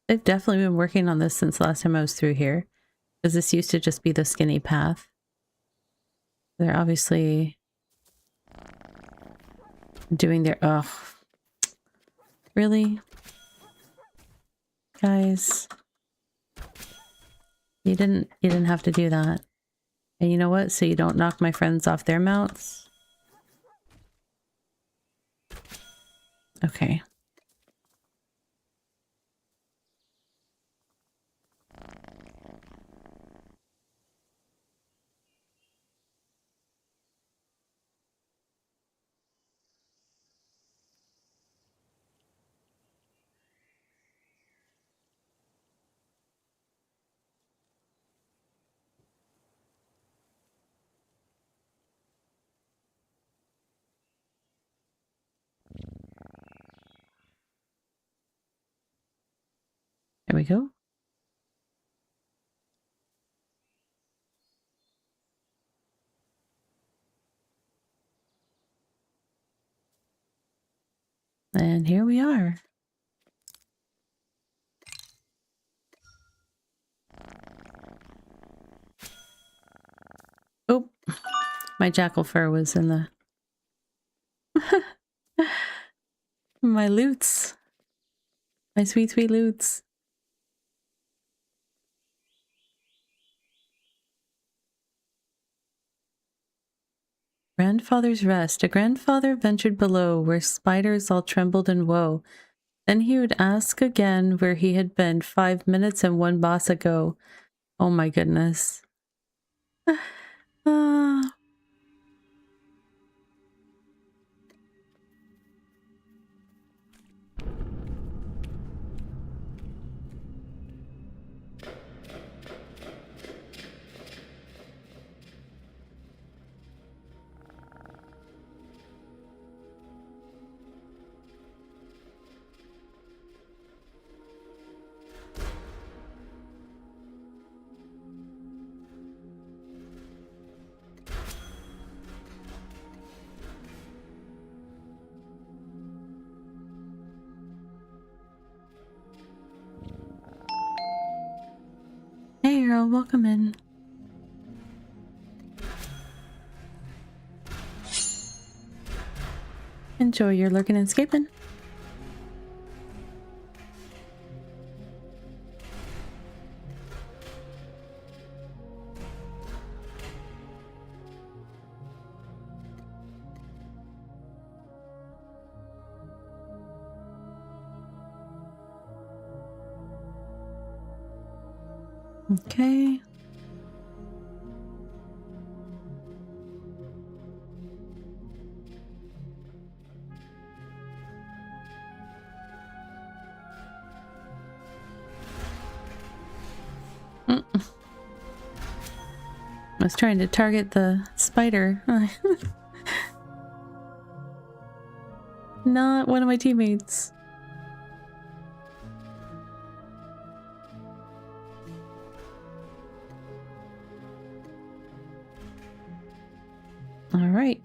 I've definitely been working on this since the last time I was through here. Because this used to just be the skinny path. They're obviously doing their... Ugh. Really? Guys. You didn't have to do that. And you know what? So you don't knock my friends off their mounts. Okay. There we go. And here we are. Oh, my jackal fur was in the... my loots. My sweet, sweet loots. Grandfather's rest. A grandfather ventured below, where spiders all trembled in woe. Then he would ask again where he had been 5 minutes and 1 boss ago. Oh my goodness. Ah. Hey girl, welcome in. Enjoy your lurking and escaping. Okay. I was trying to target the spider. Not one of my teammates. All right.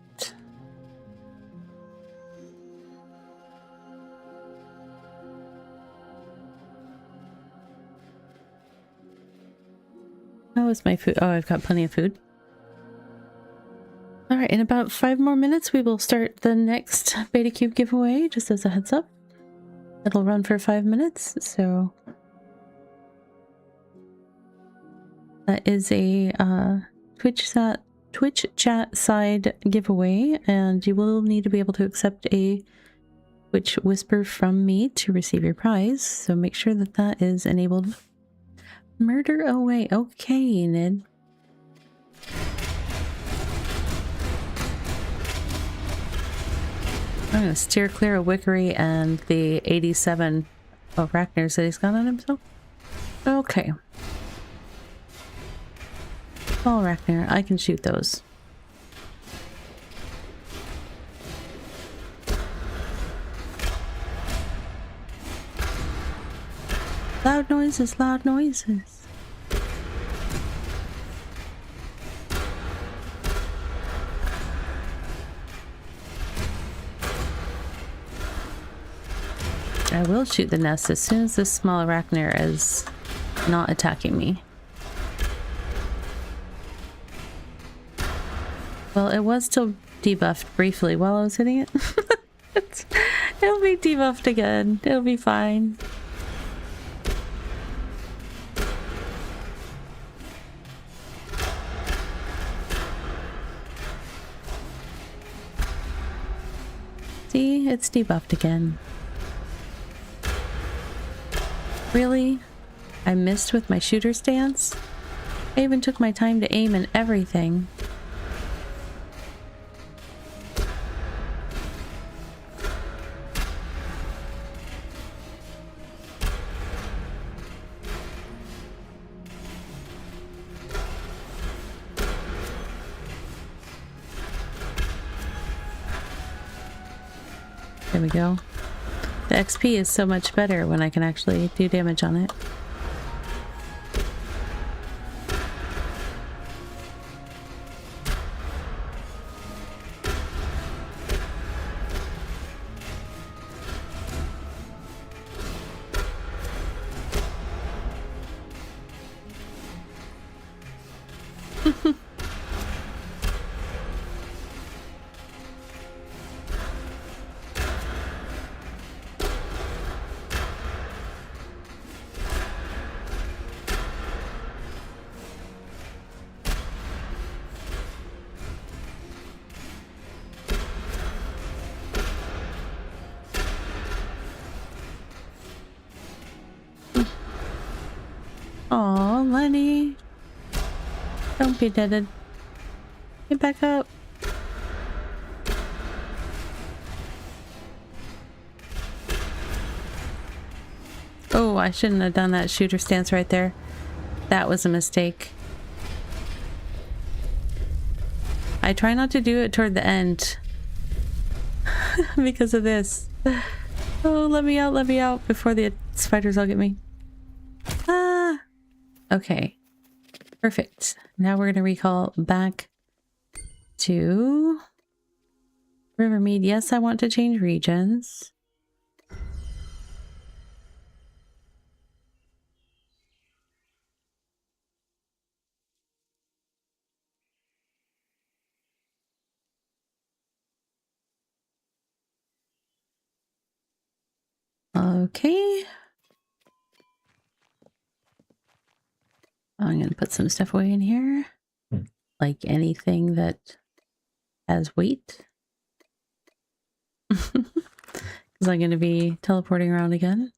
How is my food? Oh, I've got plenty of food. All right, in about 5 more minutes, we will start the next Beta Cube giveaway, just as a heads up. It'll run for 5 minutes, so... That is a Twitch chat side giveaway, and you will need to be able to accept a Twitch Whisper from me to receive your prize. So make sure that that is enabled. Murder away. Okay, Ned. I'm gonna steer clear of Wickery and the 87 Arachners that he's got on himself. Okay. All Arachner, I can shoot those. Loud noises, loud noises. I will shoot the nest as soon as this small arachner is not attacking me. Well, it was still debuffed briefly while I was hitting it. It'll be debuffed again. It'll be fine. See, it's debuffed again. Really? I missed with my shooter stance? I even took my time to aim and everything. There we go. The XP is so much better when I can actually do damage on it. Aw, Lenny. Don't be deaded. Get back up. Oh, I shouldn't have done that shooter stance right there. That was a mistake. I try not to do it toward the end. Because of this. Oh, let me out before the spiders all get me. Ah! Okay. Perfect. Now we're going to recall back to Rivermead. Yes, I want to change regions. Okay. I'm going to put some stuff away in here. Like anything that has weight. Because I'm going to be teleporting around again.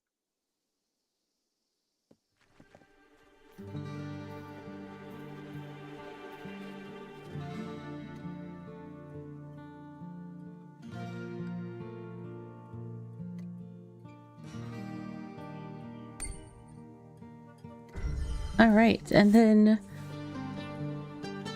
All right, and then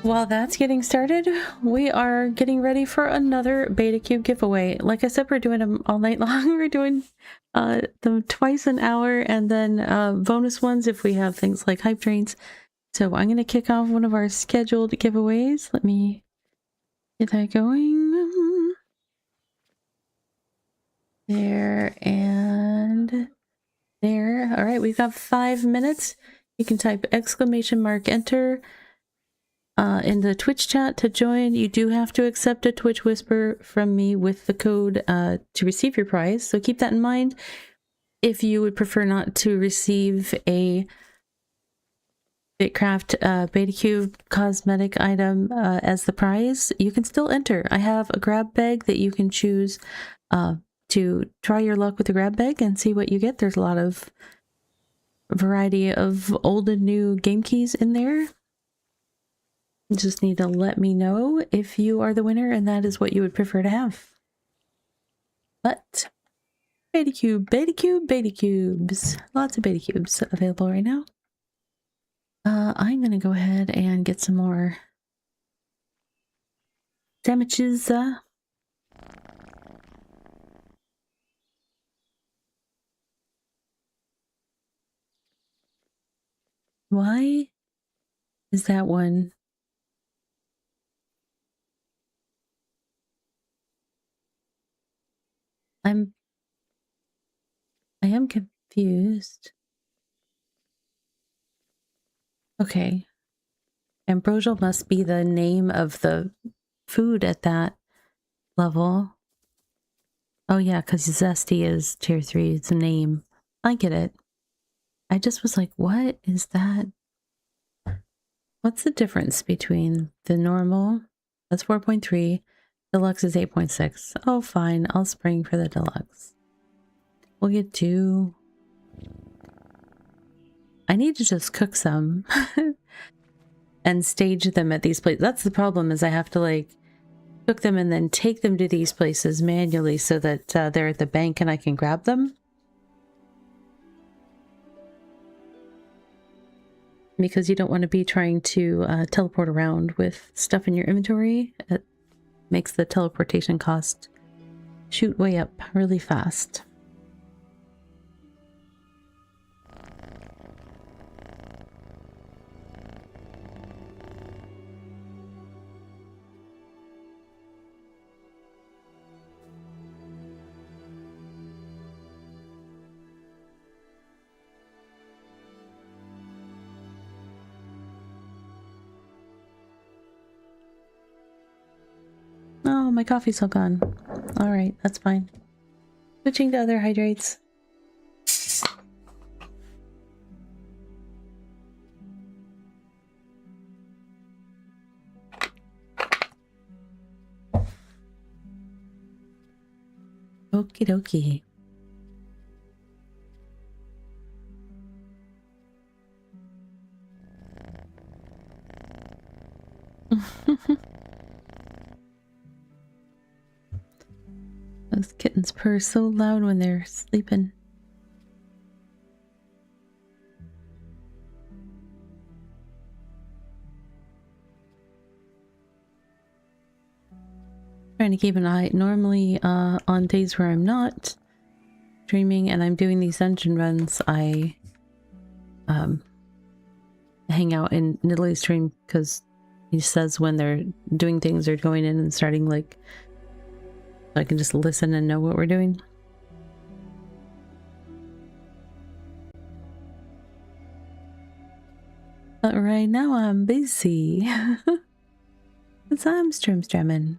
while that's getting started, we are getting ready for another Beta Cube giveaway. Like I said, we're doing them all night long. We're doing them twice an hour, and then bonus ones if we have things like hype trains. So I'm going to kick off one of our scheduled giveaways. Let me get that going. There and there. All right, we've got 5 minutes. You can type !enter in the Twitch chat to join. You do have to accept a Twitch Whisper from me with the code to receive your prize. So keep that in mind. If you would prefer not to receive a BitCraft Beta Cube cosmetic item as the prize, you can still enter. I have a grab bag that you can choose to try your luck with the grab bag and see what you get. There's a lot of variety of old and new game keys in there. You just need to let me know if you are the winner and that is what you would prefer to have. But beta cube, beta cube, beta cubes. Lots of beta cubes available right now. I'm gonna go ahead and get some more damages. Why is that one? I am confused. Okay. Ambrosial must be the name of the food at that level. Oh yeah, because Zesty is tier 3. It's a name. I get it. I just was like, what is that? What's the difference between the normal? That's 4.3. Deluxe is 8.6. Oh, fine. I'll spring for the deluxe. We'll get 2. I need to just cook some and stage them at these places. That's the problem, is I have to like cook them and then take them to these places manually so that they're at the bank and I can grab them. Because you don't want to be trying to teleport around with stuff in your inventory. It makes the teleportation cost shoot way up really fast. Oh, my coffee's all gone. Alright, that's fine. Switching to other hydrates. Okie dokie. Those kittens purr so loud when they're sleeping. Trying to keep an eye. Normally, on days where I'm not streaming and I'm doing these dungeon runs, I hang out in Nidalee's stream because he says when they're doing things or going in and starting, like, so I can just listen and know what we're doing. But right now I'm busy. Because I'm streaming.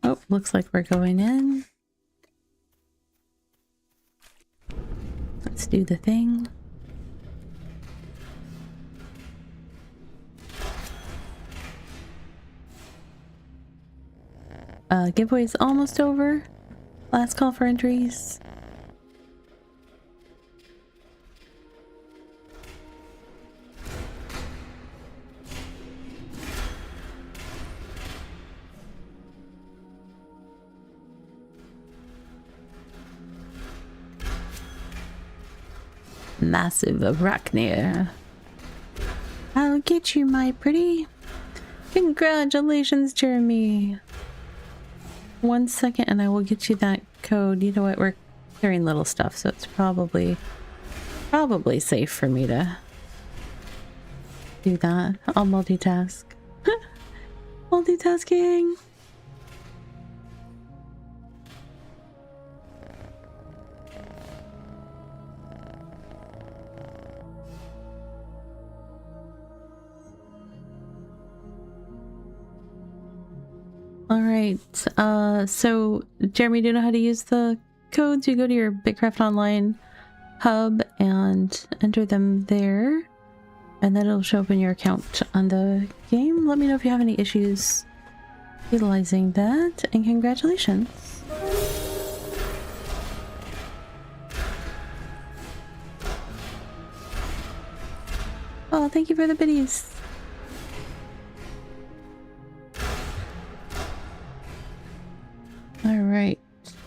Oh, looks like we're going in. Let's do the thing. Giveaway's almost over. Last call for entries. Massive Arachnia. I'll get you, my pretty. Congratulations, Jeremy. 1 second and I will get you that code. You know what? We're carrying little stuff, so it's probably safe for me to do that. I'll multitask. Multitasking. All right. So Jeremy, do you know how to use the codes? You go to your BitCraft Online hub and enter them there, and then it'll show up in your account on the game. Let me know if you have any issues utilizing that, and congratulations. Oh, thank you for the biddies. All right,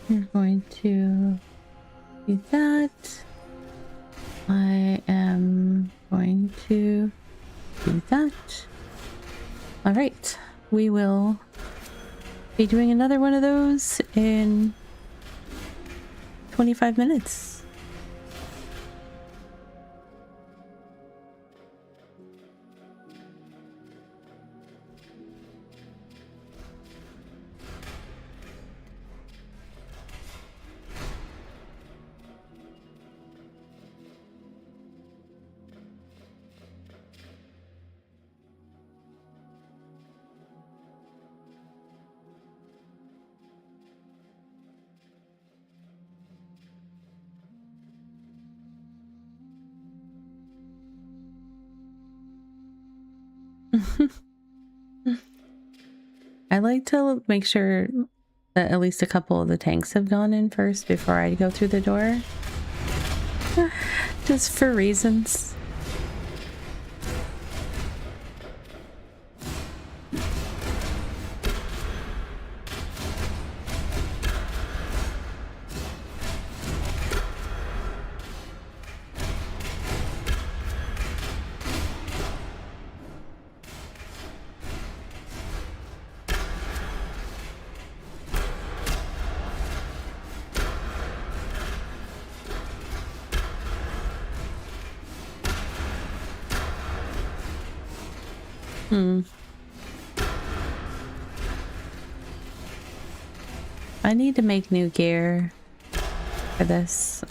you're going to do that. I am going to do that. All right, we will be doing another one of those in 25 minutes. I like to make sure that at least a couple of the tanks have gone in first before I go through the door. Just for reasons. I need to make new gear for this.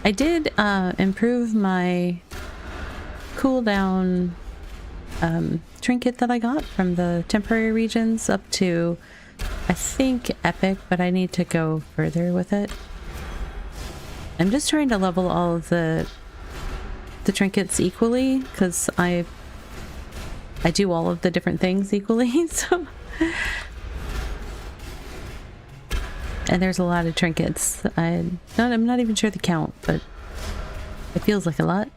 I did improve my cooldown trinket that I got from the temporary regions up to, I think, epic, but I need to go further with it. I'm just trying to level all of the trinkets equally, because I do all of the different things equally, so... And there's a lot of trinkets. I'm not even sure the count, but it feels like a lot.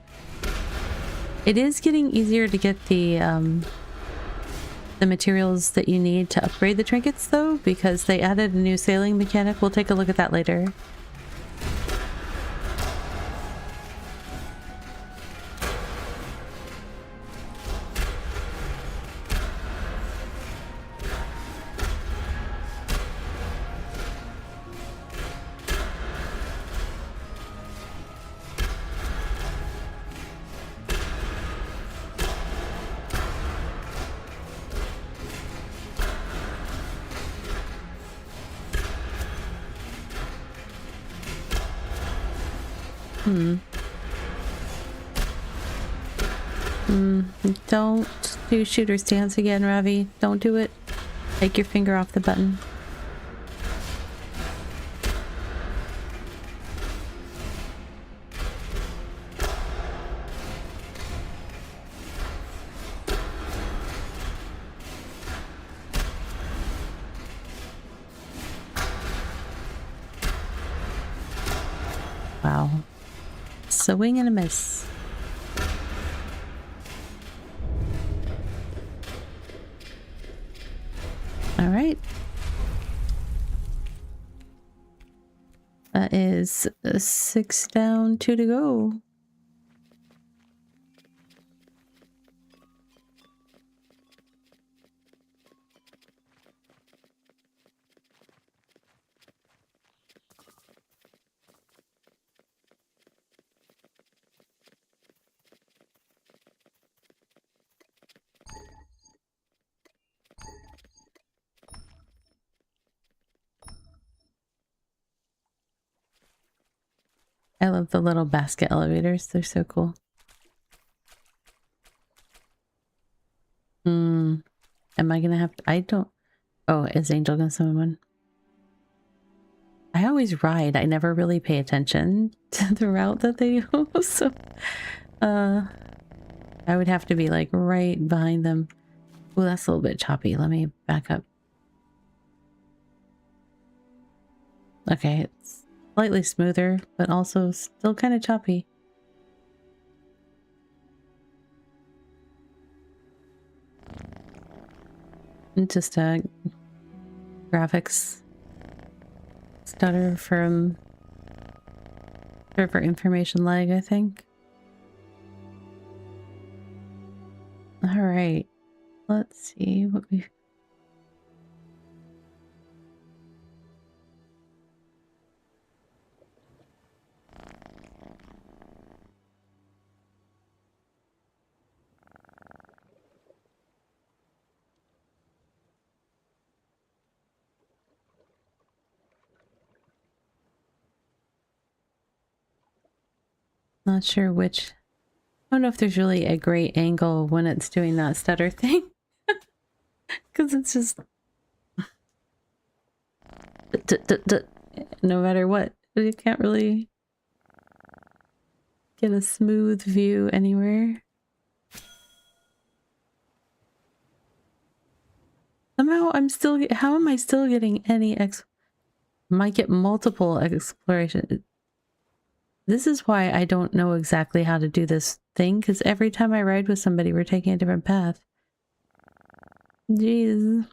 It is getting easier to get the materials that you need to upgrade the trinkets, though, because they added a new sailing mechanic. We'll take a look at that later. Don't do shooter stance again, Ravi. Don't do it. Take your finger off the button. Wow. Swing and a miss. All right. That is 6 down, 2 to go. I love the little basket elevators. They're so cool. Am I gonna have to... I don't... Oh, is Angel gonna summon one? I always ride. I never really pay attention to the route that they go. So, I would have to be like right behind them. Oh, that's a little bit choppy. Let me back up. Okay, it's slightly smoother, but also still kind of choppy. And just a graphics stutter from server information lag, I think. All right, let's see what we. Not sure which. I don't know if there's really a great angle when it's doing that stutter thing. Because it's just... no matter what. You can't really get a smooth view anywhere. Somehow I'm still... How am I still getting any might get multiple exploration. This is why I don't know exactly how to do this thing, because every time I ride with somebody, we're taking a different path. Jeez.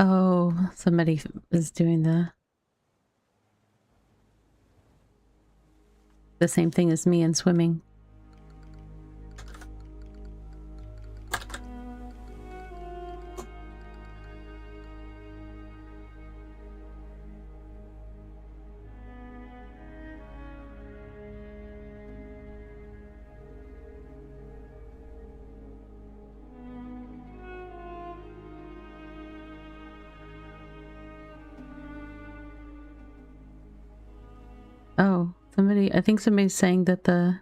Oh, somebody is doing the same thing as me in swimming. Oh, I think somebody's saying that the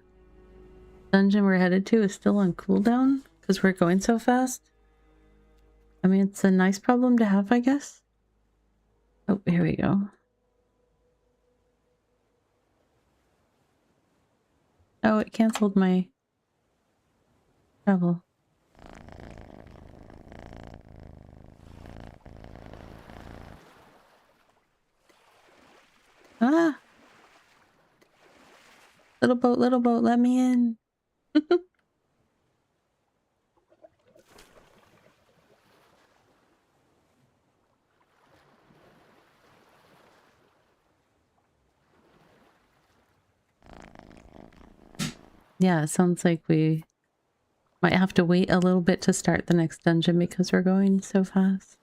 dungeon we're headed to is still on cooldown because we're going so fast. I mean, it's a nice problem to have, I guess. Oh, here we go. Oh, it canceled my travel. Ah! Little boat, let me in. Yeah, it sounds like we might have to wait a little bit to start the next dungeon because we're going so fast.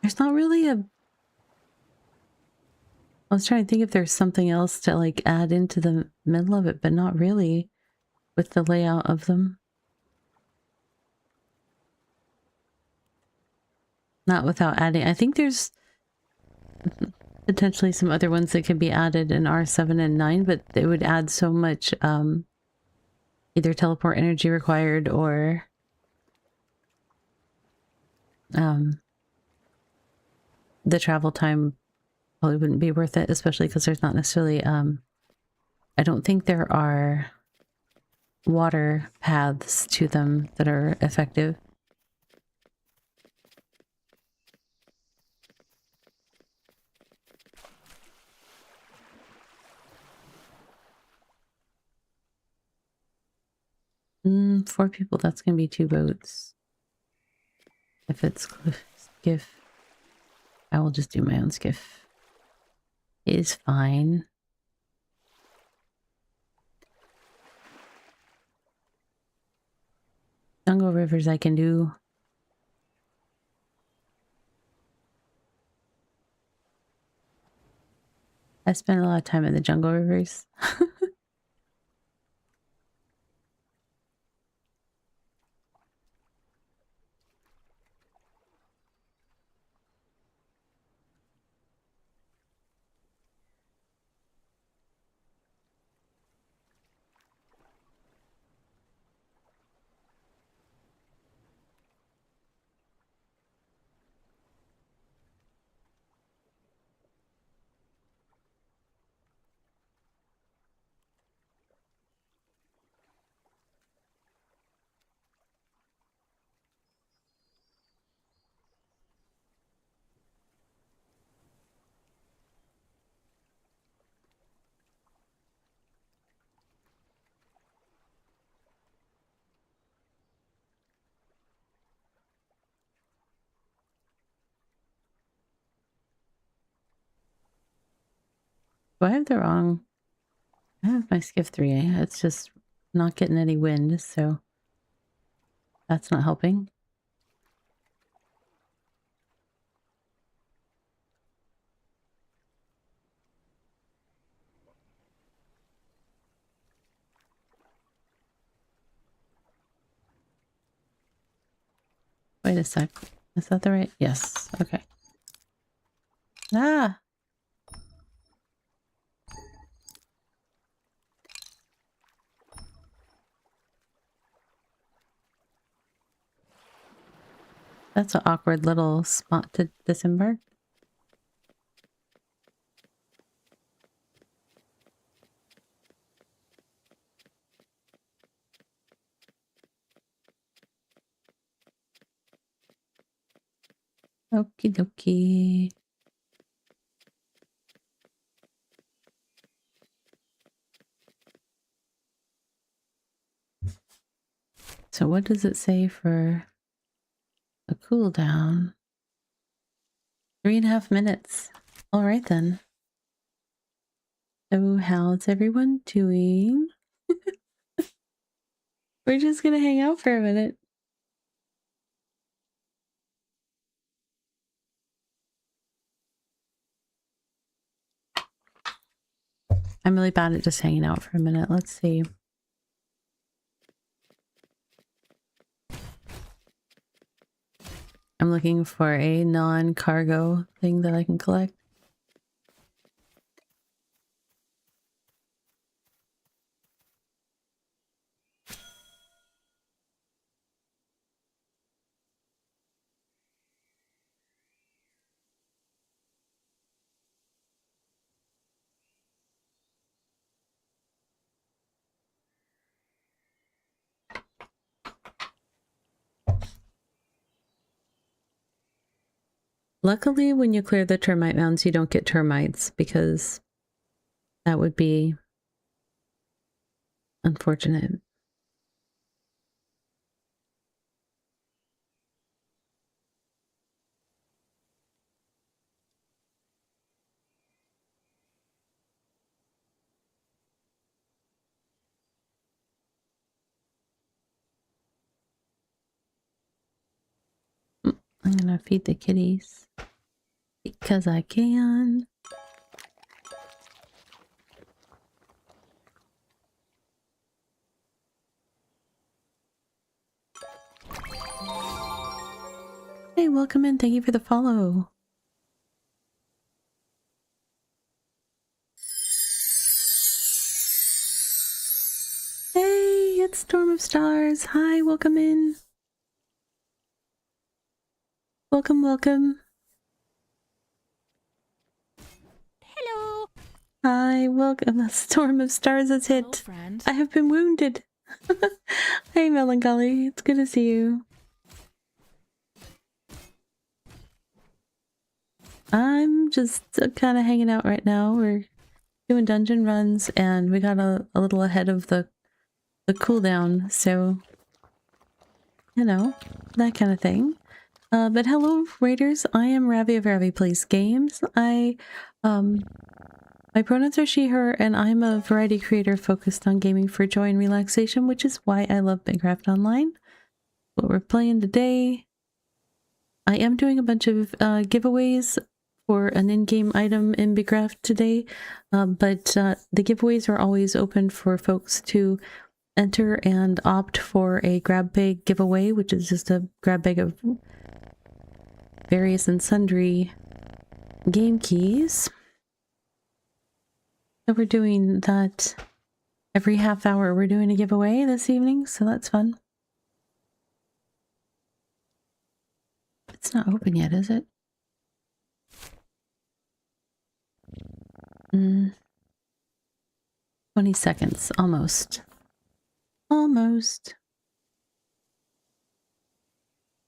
There's not really a... I was trying to think if there's something else to like add into the middle of it, but not really with the layout of them. Not without adding. I think there's potentially some other ones that could be added in R7 and 9, but they would add so much either teleport energy required or the travel time probably wouldn't be worth it, especially because there's not necessarily I don't think there are water paths to them that are effective. Mm, 4 people, that's gonna be 2 boats. If it's skiff, I will just do my own skiff. It is fine. Jungle rivers I can do. I spent a lot of time in the jungle rivers. Do I have the wrong? I have my skiff 3A. It's just not getting any wind, so that's not helping. Wait a sec. Is that the right? Yes. Okay. Ah! That's an awkward little spot to disembark. Okie dokie. So what does it say for a cooldown? 3.5 minutes. All right then. So how's everyone doing? We're just gonna hang out for a minute. I'm really bad at just hanging out for a minute. Let's see. I'm looking for a non-cargo thing that I can collect. Luckily, when you clear the termite mounds, you don't get termites because that would be unfortunate. I'm gonna feed the kitties because I can. Hey, welcome in. Thank you for the follow. Hey, it's Storm of Stars. Hi, welcome in. Welcome, welcome. Hello. Hi, welcome. A storm of stars has hit. Hello, friend. I have been wounded. Hey, Melancholy. It's good to see you. I'm just kind of hanging out right now. We're doing dungeon runs, and we got a little ahead of the cooldown, so you know, that kind of thing. But hello, Raiders. I am Ravi of Ravi Plays Games. My pronouns are she, her, and I'm a variety creator focused on gaming for joy and relaxation, which is why I love BitCraft Online. What we're playing today, I am doing a bunch of giveaways for an in-game item in BitCraft today, but the giveaways are always open for folks to enter and opt for a grab bag giveaway, which is just a grab bag of various and sundry game keys. So we're doing that every half hour. We're doing a giveaway this evening, so that's fun. It's not open yet, is it? 20 seconds, almost. Almost.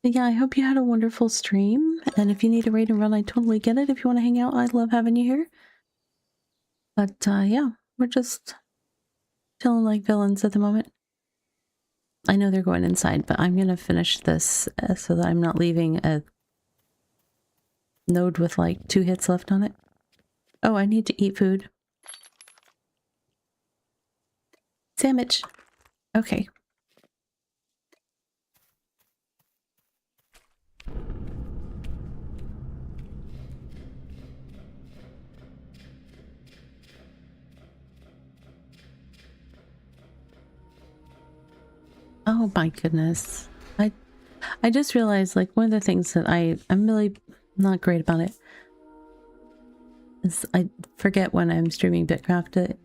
But yeah, I hope you had a wonderful stream, and if you need a raid and run, I totally get it. If you want to hang out, I love having you here. But yeah, we're just chilling like villains at the moment. I know they're going inside, but I'm gonna finish this so that I'm not leaving a node with like 2 hits left on it. Oh, I need to eat food. Sandwich. Okay. Oh my goodness. I just realized, like, one of the things that I'm really not great about it is I forget when I'm streaming BitCraft to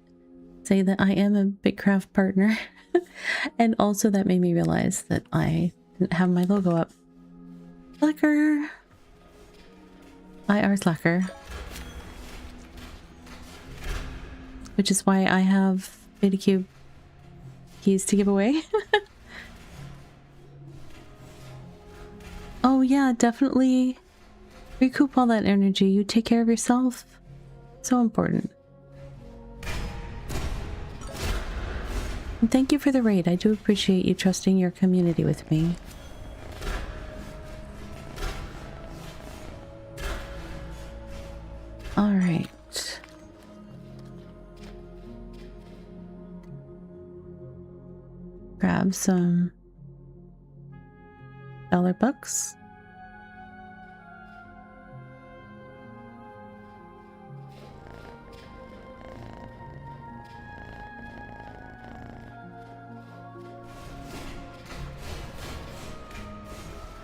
say that I am a BitCraft partner. And also that made me realize that I didn't have my logo up. Slacker. IR Slacker. Which is why I have BetaCube keys to give away. Oh yeah, definitely recoup all that energy. You take care of yourself. So important. And thank you for the raid. I do appreciate you trusting your community with me. All right. Grab some $1 bucks.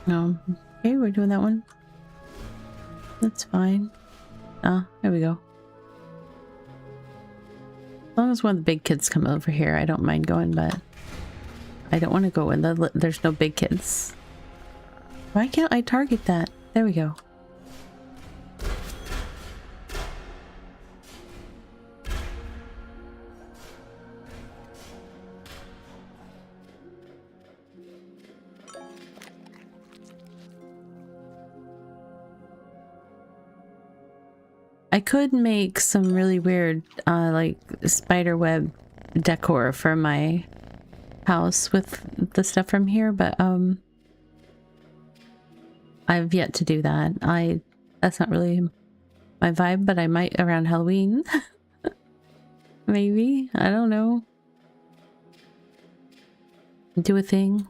No. Okay, we're doing that one. That's fine. Ah, there we go. As long as one of the big kids come over here, I don't mind going, but I don't want to go when there's no big kids. Why can't I target that? There we go. I could make some really weird, like, spider web decor for my house with the stuff from here, but, I've yet to do that. That's not really my vibe, but I might around Halloween. Maybe. I don't know. Do a thing.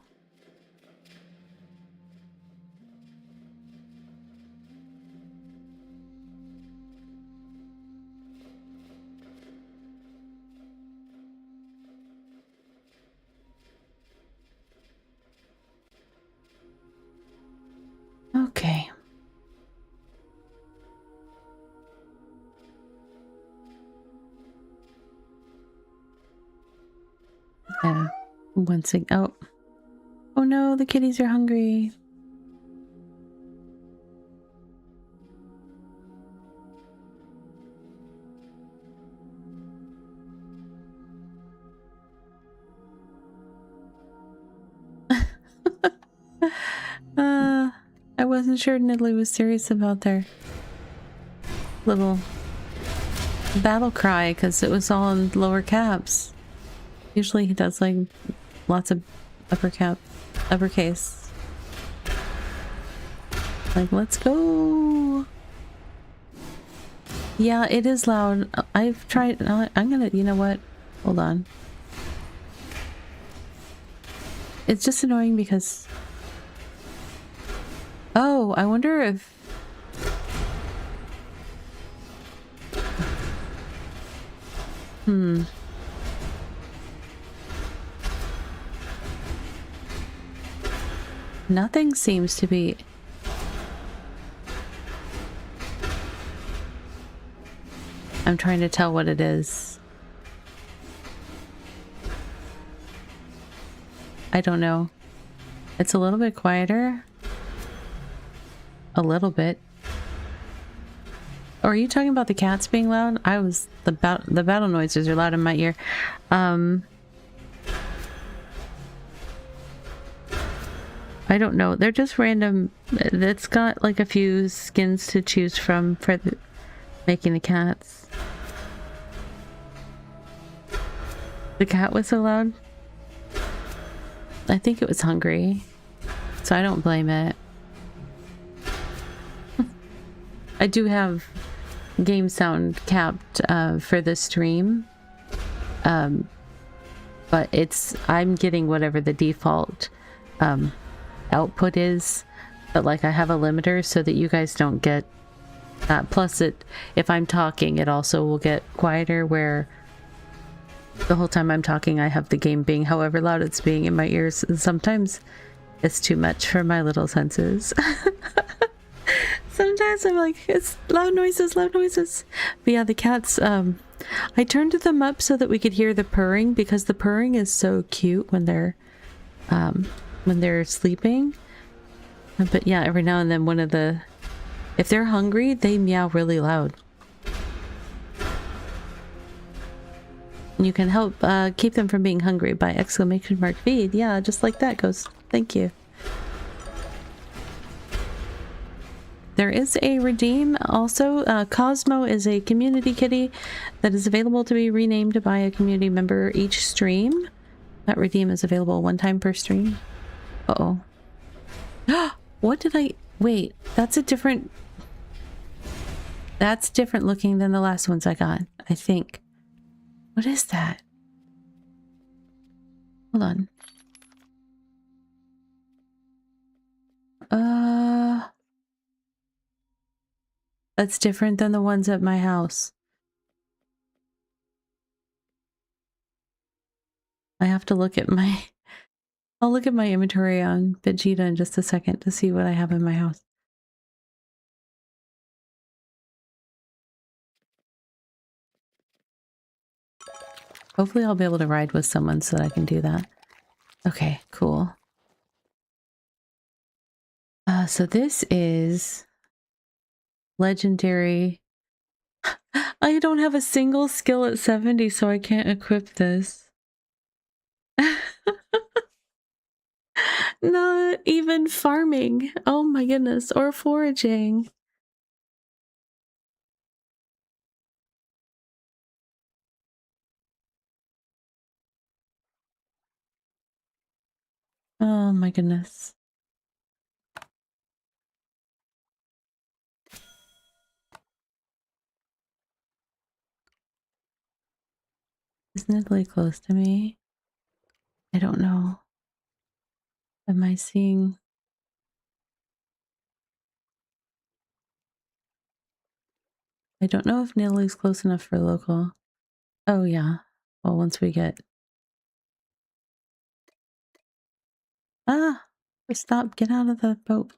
Okay. Once again. Oh. Oh no, the kitties are hungry. I wasn't sure Niddly was serious about their little battle cry because it was all in lower caps. Usually he does like lots of uppercase. Like, let's go. Yeah, it is loud. I've tried. I'm gonna, you know what? Hold on. It's just annoying because. Oh, I wonder if. Nothing seems to be. I'm trying to tell what it is. I don't know. It's a little bit quieter. A little bit. Or are you talking about the cats being loud? I was the battle noises are loud in my ear. I don't know. They're just random. It's got like a few skins to choose from for making the cats. The cat was so loud. I think it was hungry, so I don't blame it. I do have game sound capped for the stream, but I'm getting whatever the default output is, but like I have a limiter so that you guys don't get that. Plus if I'm talking, it also will get quieter, where the whole time I'm talking I have the game being however loud it's being in my ears, and sometimes it's too much for my little senses. Sometimes I'm like, it's loud noises, loud noises. But yeah, the cats, I turned them up so that we could hear the purring, because the purring is so cute when they're sleeping. But yeah, every now and then if they're hungry, they meow really loud. You can help keep them from being hungry by !feed. Yeah, just like that goes. Thank you. There is a redeem also. Cosmo is a community kitty that is available to be renamed by a community member each stream. That redeem is available one time per stream. Uh-oh. What did I... Wait, that's different looking than the last ones I got, I think. What is that? Hold on. That's different than the ones at my house. I have to look at my... I'll look at my inventory on Vegeta in just a second to see what I have in my house. Hopefully I'll be able to ride with someone so that I can do that. Okay, cool. So this is legendary. I don't have a single skill at 70, so I can't equip this. Not even farming. Oh my goodness. Or foraging. Oh my goodness. Isn't it like close to me? I don't know. Am I seeing... I don't know if Natalie's close enough for local. Oh yeah. Well, once we get... Ah! Stop. Get out of the boat.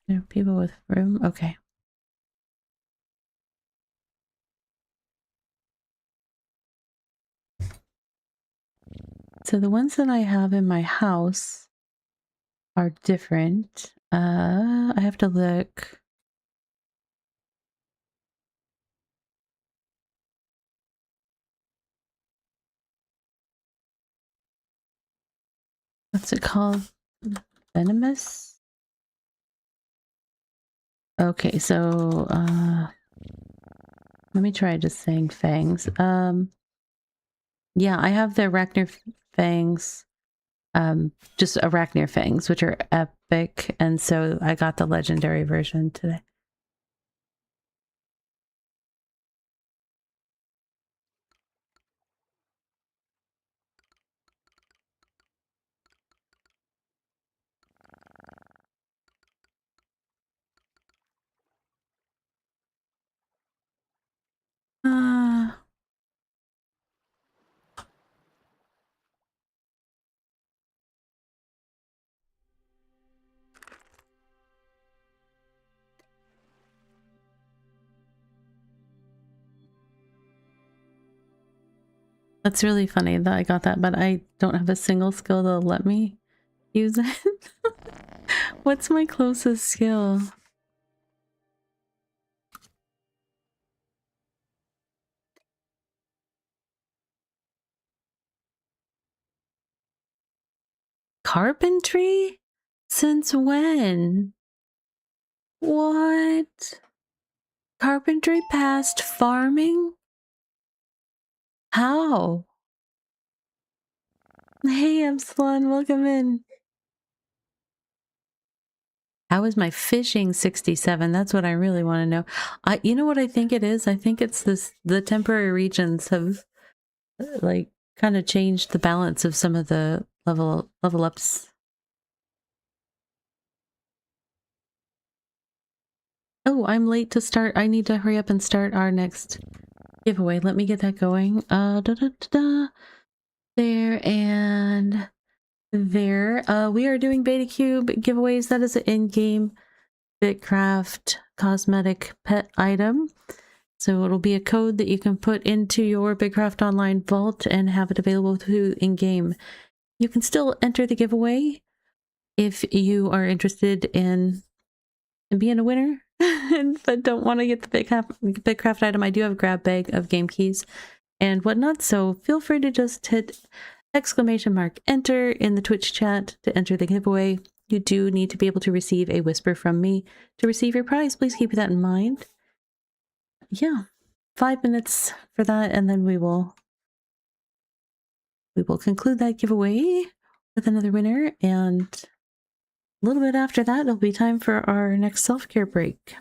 There are people with room? Okay. So the ones that I have in my house are different. I have to look. What's it called? Venomous? Okay, so let me try just saying fangs. Yeah, I have the Arachnir fangs. Just Arachnir fangs, which are epic, and so I got the legendary version today. Uh, that's really funny that I got that, but I don't have a single skill that'll let me use it. What's my closest skill? Carpentry? Since when? What? Carpentry past farming? How? Hey, Epsilon, welcome in. How is my fishing 67? That's what I really want to know. You know what I think it is? I think it's the temporary regions have like kind of changed the balance of some of the level ups. Oh, I'm late to start. I need to hurry up and start our next giveaway. Let me get that going. There and there. We are doing Beta Cube giveaways. That is an in-game BitCraft cosmetic pet item. So it'll be a code that you can put into your BitCraft Online vault and have it available to you in-game. You can still enter the giveaway if you are interested in being a winner, but don't want to get the BitCraft item. I do have a grab bag of game keys and whatnot, so feel free to just hit !enter in the Twitch chat to enter the giveaway. You do need to be able to receive a whisper from me to receive your prize. Please keep that in mind. Yeah, 5 minutes for that, and then we will conclude that giveaway with another winner, and a little bit after that it'll be time for our next self-care break.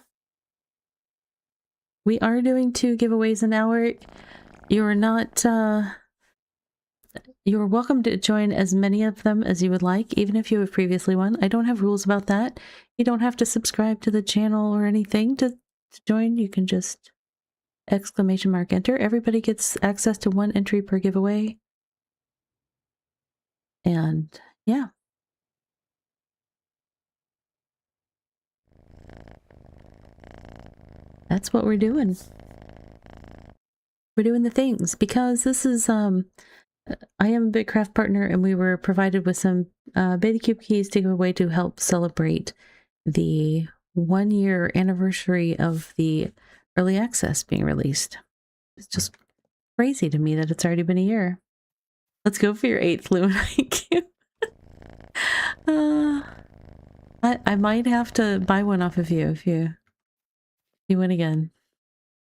We are doing 2 giveaways an hour. You're not you're welcome to join as many of them as you would like, even if you have previously won. I don't have rules about that. You don't have to subscribe to the channel or anything to join. You can just !enter. Everybody gets access to 1 entry per giveaway. And yeah. That's what we're doing. We're doing the things because this is I am a BitCraft partner, and we were provided with some BetaCube keys to give away to help celebrate the 1-year anniversary of the early access being released. It's just crazy to me that it's already been a year. Let's go for your 8th Lumen IQ. I might have to buy one off of you if you win again.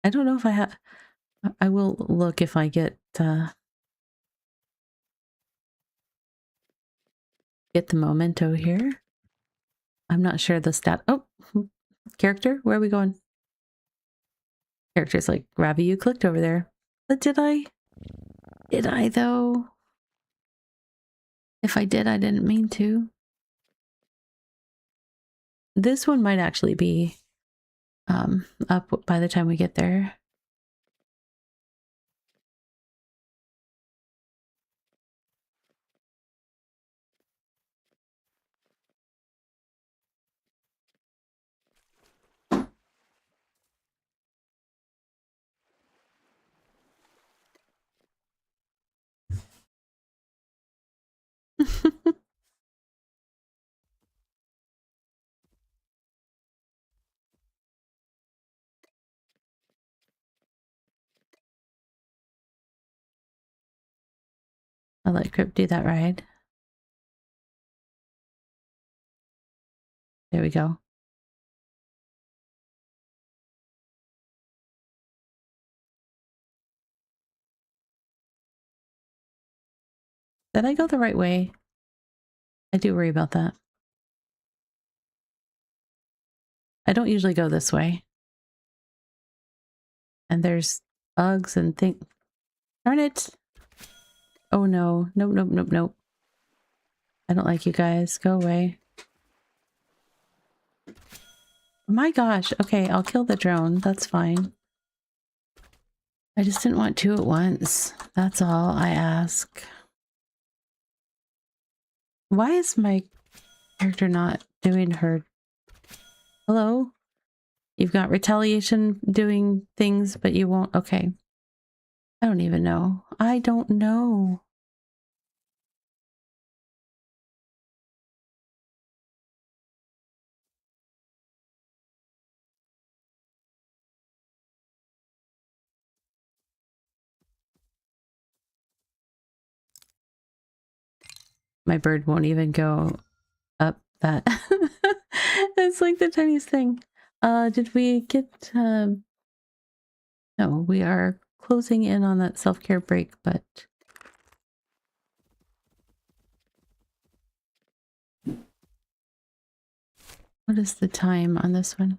I don't know if I have. I will look if I get the memento here. I'm not sure the stat. Oh, character, where are we going? Character's like, Ravi, you clicked over there. But did I? Did I though? If I did, I didn't mean to. This one might actually be up by the time we get there. I'll let Crypt do that ride. There we go. Did I go the right way? I do worry about that. I don't usually go this way. And there's bugs and things. Darn it! Oh no. Nope, nope, nope, nope. I don't like you guys. Go away. My gosh. Okay, I'll kill the drone. That's fine. I just didn't want two at once. That's all I ask. Why is my character not doing her... Hello? You've got retaliation doing things, but you won't... Okay. I don't even know. I don't know. My bird won't even go up that. It's like the tiniest thing. Did we get... No, we are closing in on that self-care break, but... What is the time on this one?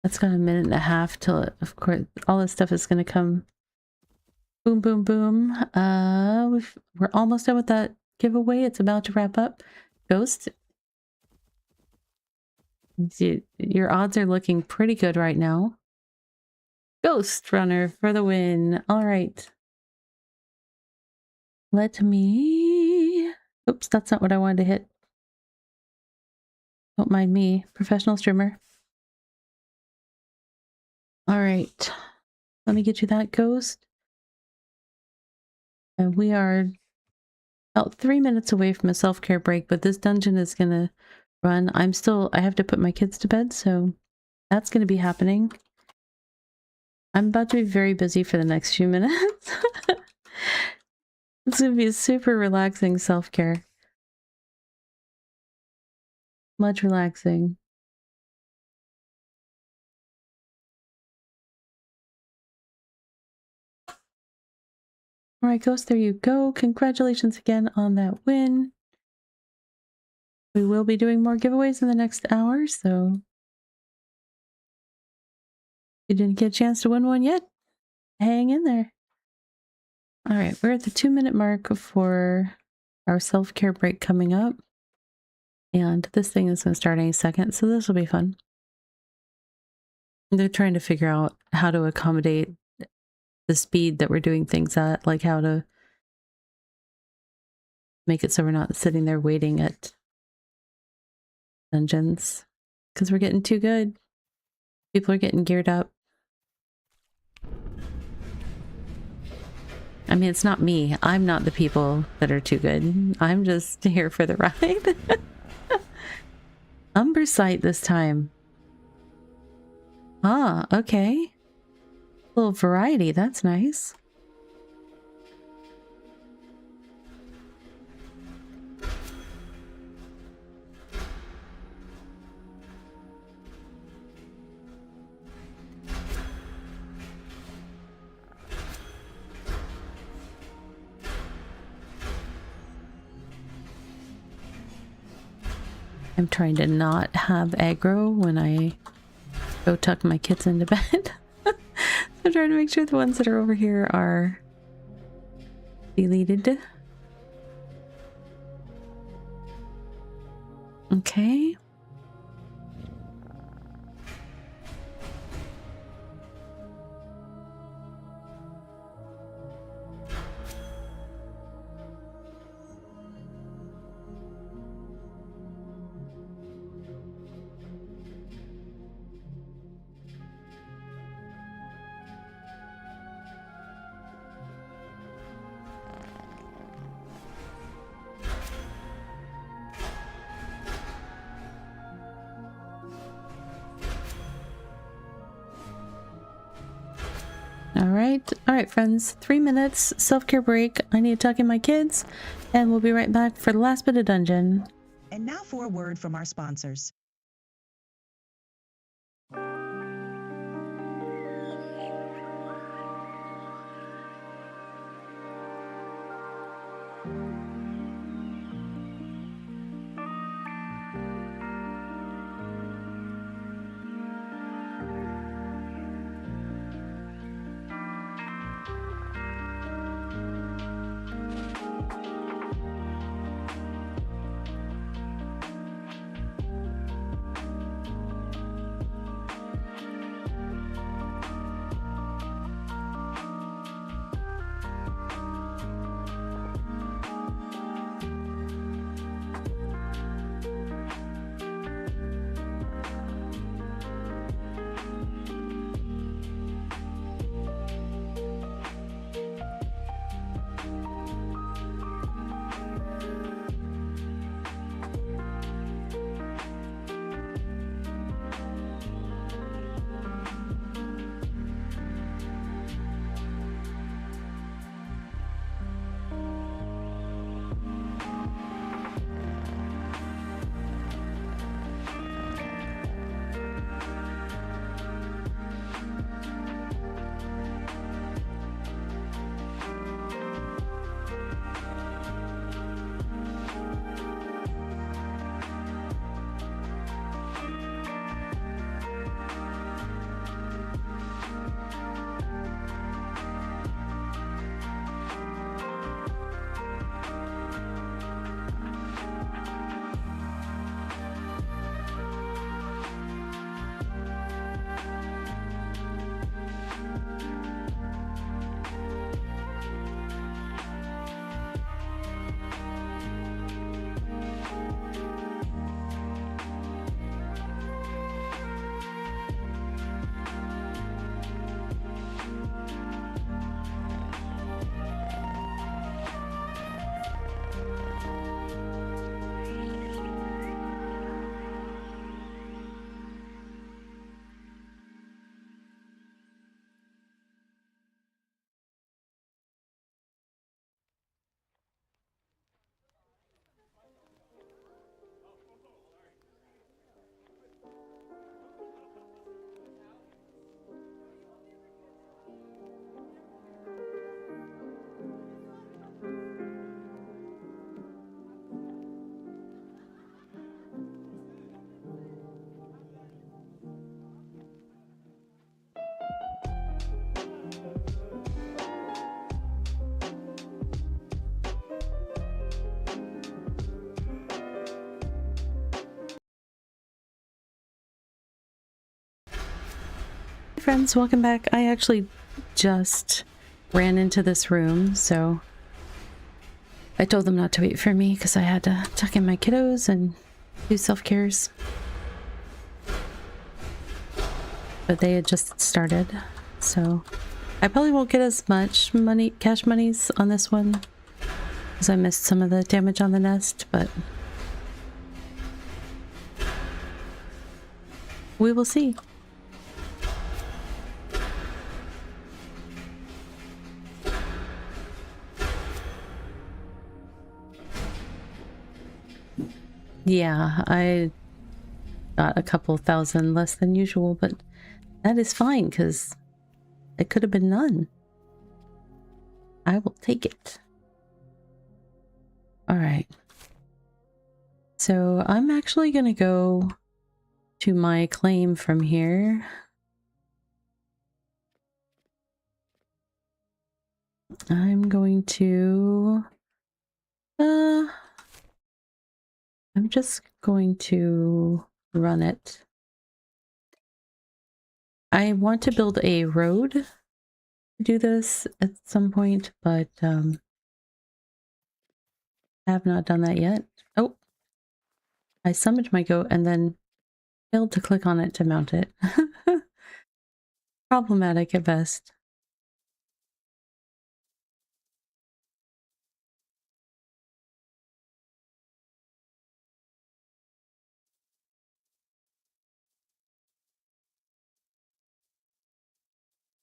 That's got a minute and a half till, of course, all this stuff is going to come. Boom, boom, boom. We're almost done with that giveaway. It's about to wrap up. Ghost, your odds are looking pretty good right now. Ghost Runner for the win. All right. Let me... Oops, that's not what I wanted to hit. Don't mind me. Professional streamer. All right. Let me get you that, Ghost. And we are about 3 minutes away from a self-care break, but this dungeon is going to run. I have to put my kids to bed, so that's going to be happening. I'm about to be very busy for the next few minutes. It's going to be a super relaxing self-care. Much relaxing. All right, Ghost, there you go. Congratulations again on that win. We will be doing more giveaways in the next hour, so if you didn't get a chance to win one yet, hang in there. All right, we're at the 2-minute mark for our self-care break coming up. And this thing is going to start any second, so this will be fun. They're trying to figure out how to accommodate the speed that we're doing things at, like how to make it so we're not sitting there waiting at dungeons, because we're getting too good. People are getting geared up. I mean, it's not me. I'm not the people that are too good. I'm just here for the ride. Umber sight this time. Ah, okay. A little variety, that's nice. I'm trying to not have aggro when I go tuck my kids into bed. So I'm trying to make sure the ones that are over here are deleted. Okay. All right, friends. 3 minutes self-care break. I need to tuck in my kids, and we'll be right back for the last bit of dungeon. And now for a word from our sponsors. Friends, welcome back. I actually just ran into this room, so I told them not to wait for me because I had to tuck in my kiddos and do self-cares. But they had just started, so I probably won't get as much money, cash monies on this one because I missed some of the damage on the nest, but we will see. Yeah, I got a couple thousand less than usual, but that is fine because it could have been none. I will take it. All right. So I'm actually going to go to my claim from here. I'm going to... I'm just going to run it. I want to build a road to do this at some point, but I have not done that yet. Oh, I summoned my goat and then failed to click on it to mount it. Problematic at best.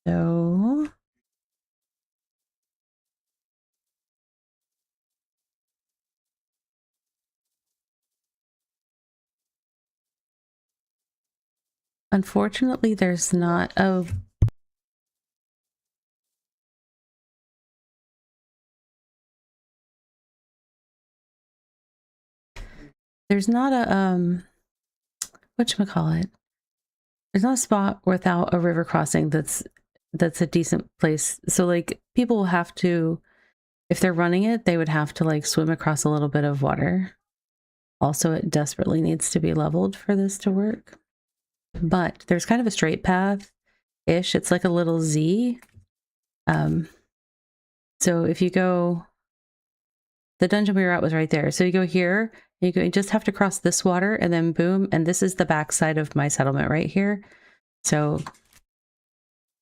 So Unfortunately, there's not a... There's not a, whatchamacallit? There's not a spot without a river crossing that's a decent place. So, like, people will have to, if they're running it, they would have to, like, swim across a little bit of water. Also, it desperately needs to be leveled for this to work. But there's kind of a straight path-ish. It's like a little Z. So if you go... The dungeon we were at was right there. So you go here, you just have to cross this water, and then boom, and this is the backside of my settlement right here. So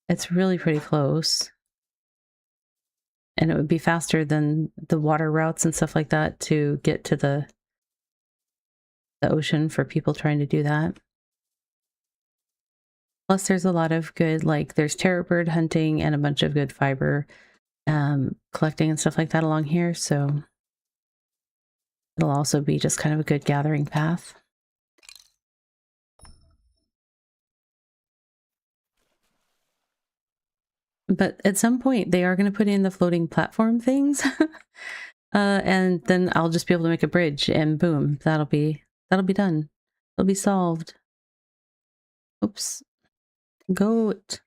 it's really pretty close. And it would be faster than the water routes and stuff like that to get to the ocean for people trying to do that. Plus there's a lot of good, like, there's terror bird hunting and a bunch of good fiber collecting and stuff like that along here, so it'll also be just kind of a good gathering path. But at some point, they are going to put in the floating platform things, and then I'll just be able to make a bridge, and boom, that'll be done. It'll be solved. Oops, goat.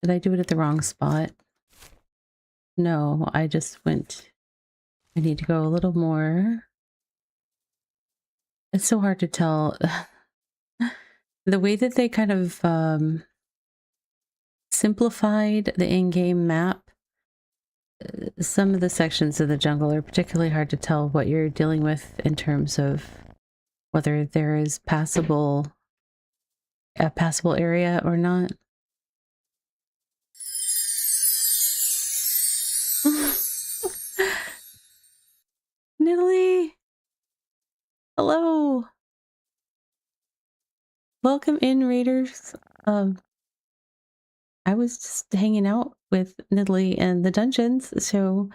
Did I do it at the wrong spot? No, I just went. I need to go a little more. It's so hard to tell. The way that they kind of simplified the in-game map, some of the sections of the jungle are particularly hard to tell what you're dealing with in terms of whether there is a passable area or not. Nidalee! Hello! Welcome in, raiders. I was just hanging out with Nidalee in the dungeons, so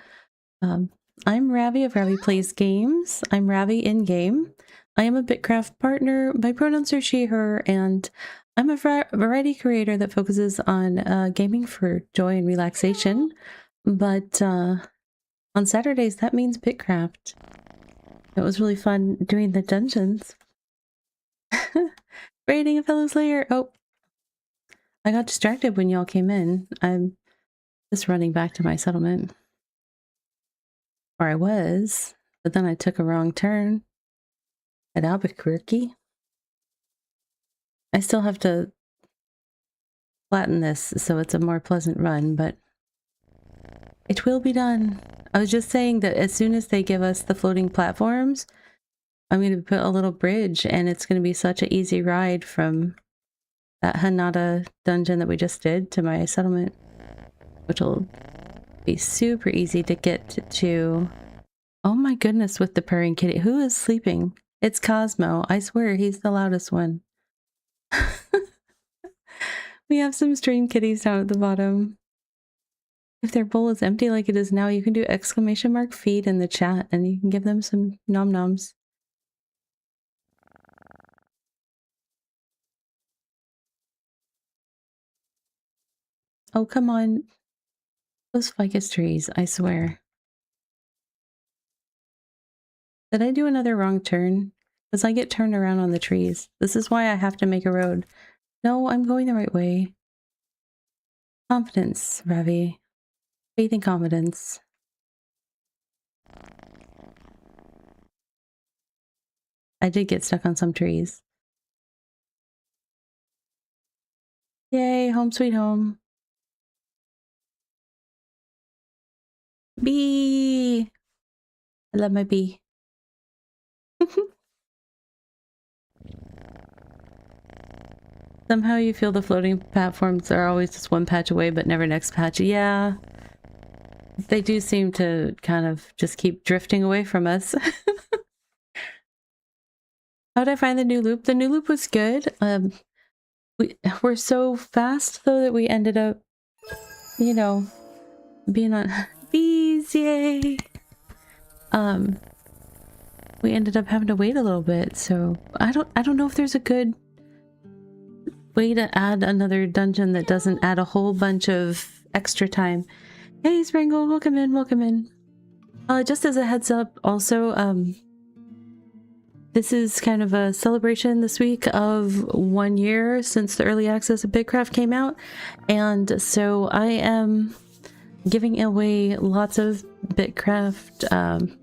I'm Ravi of Ravi Plays Games. I'm Ravi in game. I am a BitCraft partner. My pronouns are she, her, and I'm a variety creator that focuses on gaming for joy and relaxation. But on Saturdays, that means BitCraft. It was really fun doing the dungeons. Raiding a fellow slayer. Oh, I got distracted when y'all came in. I'm just running back to my settlement. Or I was, but then I took a wrong turn at Albuquerque. I still have to flatten this so it's a more pleasant run, but it will be done. I was just saying that as soon as they give us the floating platforms, I'm going to put a little bridge, and it's going to be such an easy ride from that Hanada dungeon that we just did to my settlement, which will be super easy to get to. Oh my goodness, with the purring kitty. Who is sleeping? It's Cosmo. I swear he's the loudest one. We have some stream kitties down at the bottom. If their bowl is empty like it is now, you can do !feed in the chat and you can give them some nom-noms. Oh, come on. Those ficus trees, I swear. Did I do another wrong turn? Because I get turned around on the trees. This is why I have to make a road. No, I'm going the right way. Confidence, Ravi. Faith and confidence. I did get stuck on some trees. Yay, home sweet home. Bee! I love my bee. Somehow you feel the floating platforms are always just one patch away, but never next patch. Yeah. They do seem to kind of just keep drifting away from us. How did I find the new loop? The new loop was good. We're so fast, though, that we ended up, you know, being on... bees, yay! We ended up having to wait a little bit, so I don't know if there's a good way to add another dungeon that doesn't add a whole bunch of extra time. Hey Springle, welcome in, welcome in. Just as a heads up, also, this is kind of a celebration this week of 1 year since the early access of BitCraft came out, and so I am giving away lots of BitCraft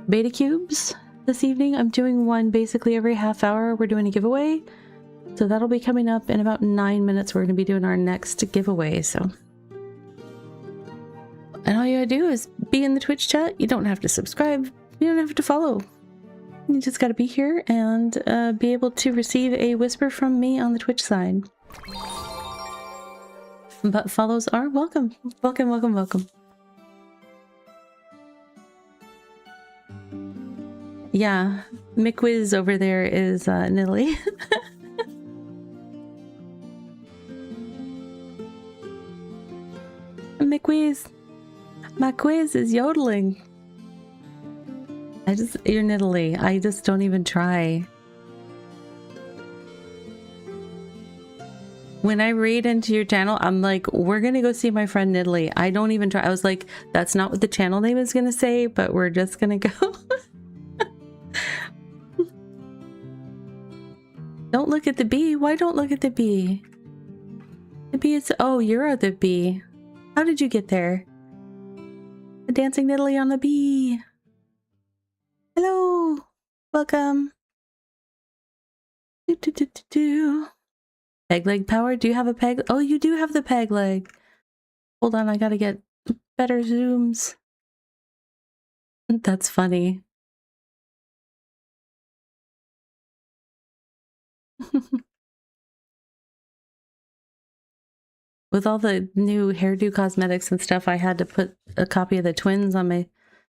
beta cubes this evening. I'm doing one basically every half hour. We're doing a giveaway, so that'll be coming up in about 9 minutes. We're going to be doing our next giveaway, so. And all you gotta do is be in the Twitch chat. You don't have to subscribe. You don't have to follow. You just gotta be here and be able to receive a whisper from me on the Twitch side. But follows are welcome. Welcome, welcome, welcome. Yeah, McWiz over there is Nilly. McWiz. My quiz is yodeling. You're Nidalee. I just don't even try. When I raid into your channel, I'm like, we're gonna go see my friend Nidalee. I don't even try. I was like, that's not what the channel name is gonna say, but we're just gonna go. Don't look at the bee. Why don't look at the bee? The bee is, oh, you're the bee. How did you get there? The dancing Nidalee on the bee. Hello. Welcome. Do, do, do, do, do. Peg leg power? Do you have a peg? Oh, you do have the peg leg. Hold on, I gotta get better zooms. That's funny. With all the new hairdo cosmetics and stuff, I had to put a copy of the twins on my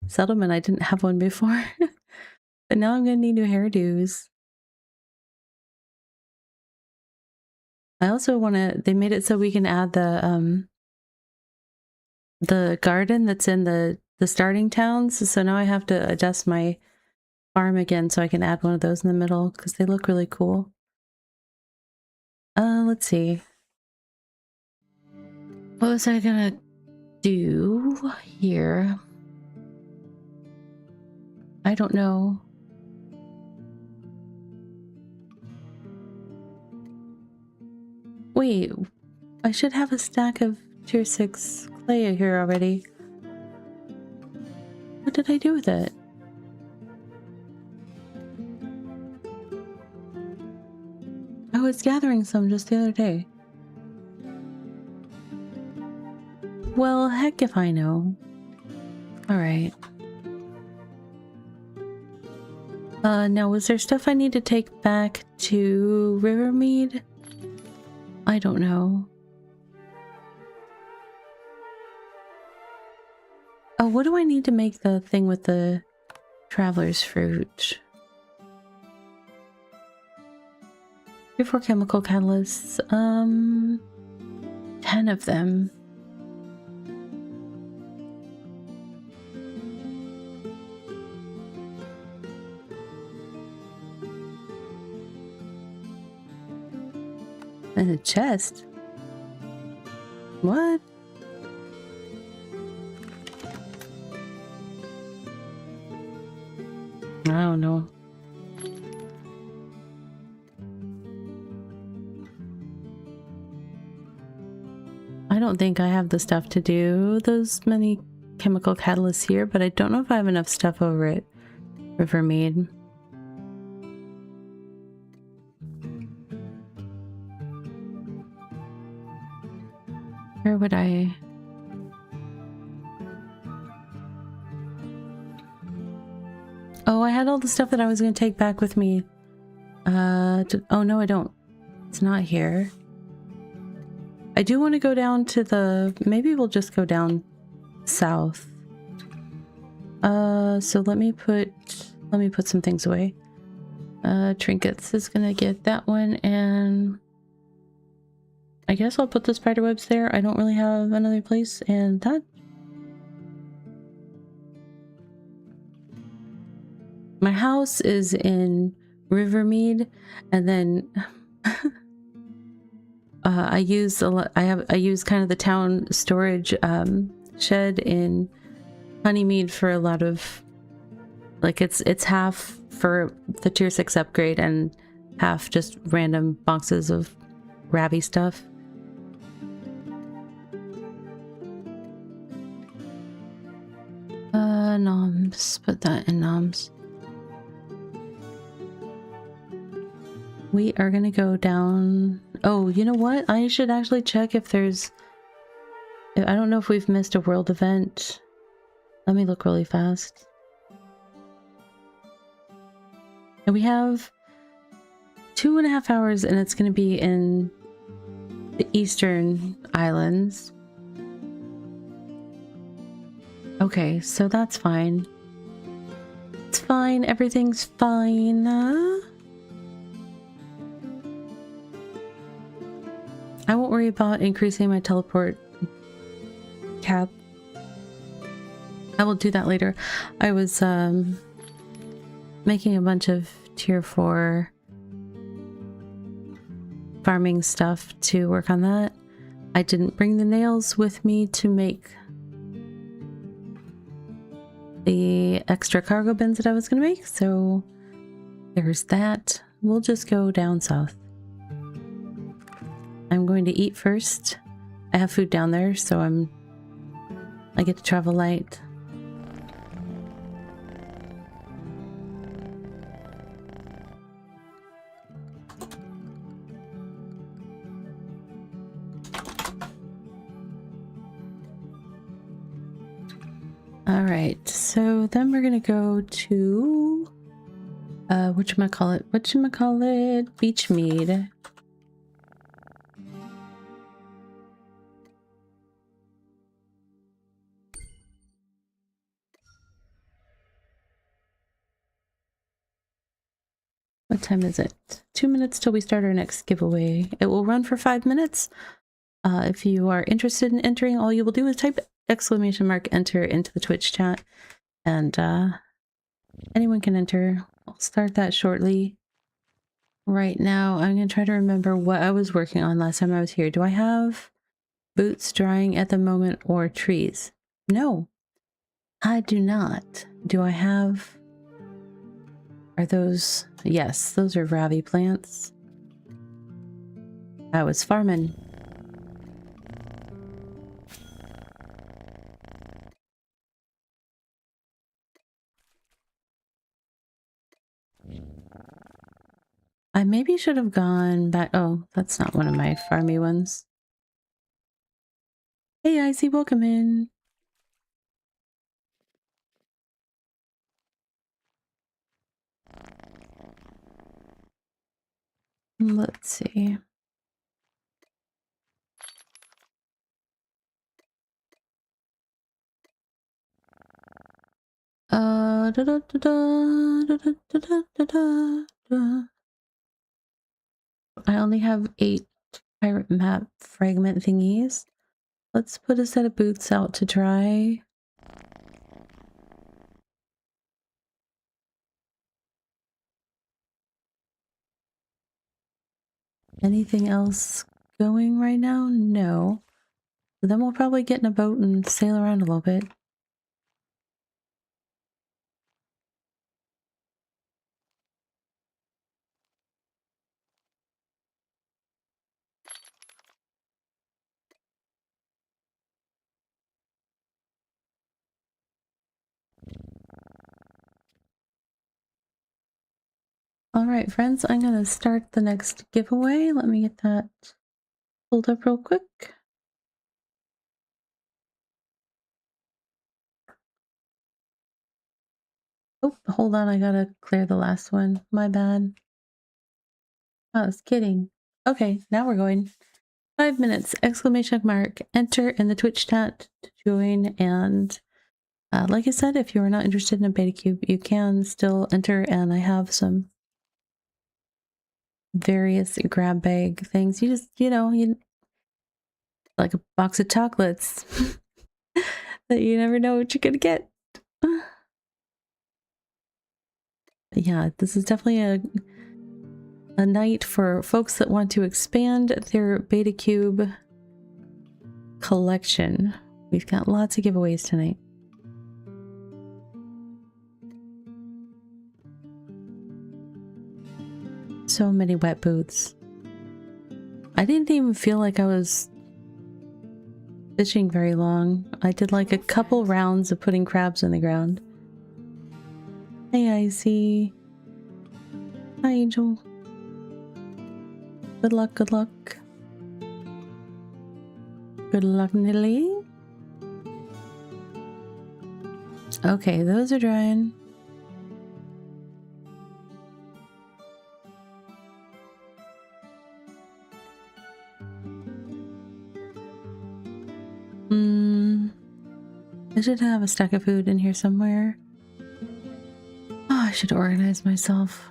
settlement. I didn't have one before. But now I'm gonna need new hairdos. I also wanna, they made it so we can add the garden that's in the starting towns. So now I have to adjust my farm again so I can add one of those in the middle because they look really cool. Let's see. What was I gonna do here? I don't know. Wait, I should have a stack of tier 6 clay here already. What did I do with it? I was gathering some just the other day. Well, heck if I know. Alright. Now was there stuff I need to take back to Rivermead? I don't know. Oh, what do I need to make the thing with the traveler's fruit? 3-4 chemical catalysts. 10 of them. And a chest? What? I don't know. I don't think I have the stuff to do those many chemical catalysts here, but I don't know if I have enough stuff over at Rivermead. Where would I... Oh, I had all the stuff that I was going to take back with me. Oh, no, I don't. It's not here. I do want to go down to the... Maybe we'll just go down south. So let me put some things away. Trinkets is going to get that one, and... I guess I'll put the spider webs there. I don't really have another place, and that My house is in Rivermead, and then I use a lot. I use kind of the town storage shed in Honeymead for a lot of, like, it's half for the tier 6 upgrade and half just random boxes of Ravi stuff. Noms, put that in noms. We are gonna go down. Oh, you know what? I should actually check if there's, I don't know if we've missed a world event. Let me look really fast. And we have 2.5 hours, and it's gonna be in the Eastern Islands. Okay, so that's fine. It's fine. Everything's fine. I won't worry about increasing my teleport cap. I will do that later. I was making a bunch of tier 4 farming stuff to work on that. I didn't bring the nails with me to make the extra cargo bins that I was going to make, so there's that. We'll just go down south. I'm going to eat first. I have food down there, so I get to travel light. All right, so then we're gonna go to whatchamacallit, Beachmead. What time is it? 2 minutes till we start our next giveaway. It will run for 5 minutes. If you are interested in entering, all you will do is type !enter into the Twitch chat, and anyone can enter. I'll start that shortly. Right now, I'm going to try to remember what I was working on last time I was here. Do I have boots drying at the moment or trees? No, I do not. Do I have... Are those... Yes, those are Ravi plants. I was farming. I maybe should have gone back. Oh, that's not one of my farmy ones. Hey, Icy, welcome in. Let's see. Da, da, da, da, da, da, da, da, da, da. I only have 8 pirate map fragment thingies. Let's put a set of boots out to dry. Anything else going right now? No. So then we'll probably get in a boat and sail around a little bit. All right, friends, I'm going to start the next giveaway. Let me get that pulled up real quick. Oh, hold on. I got to clear the last one. My bad. I was kidding. Okay, now we're going. 5 minutes, ! Enter in the Twitch chat to join. And like I said, if you are not interested in a beta cube, you can still enter. And I have some various grab bag things. You just, you like a box of chocolates that you never know what you're gonna get. yeah, this is definitely a night for folks that want to expand their Beta Cube collection. We've got lots of giveaways tonight. So many wet boots. I didn't even feel like I was fishing very long. I did like a couple rounds of putting crabs in the ground. Hey, Icy. Hi, Angel. Good luck, good luck. Good luck, Nilly. Okay, those are drying. I should have a stack of food in here somewhere. Oh, I should organize myself.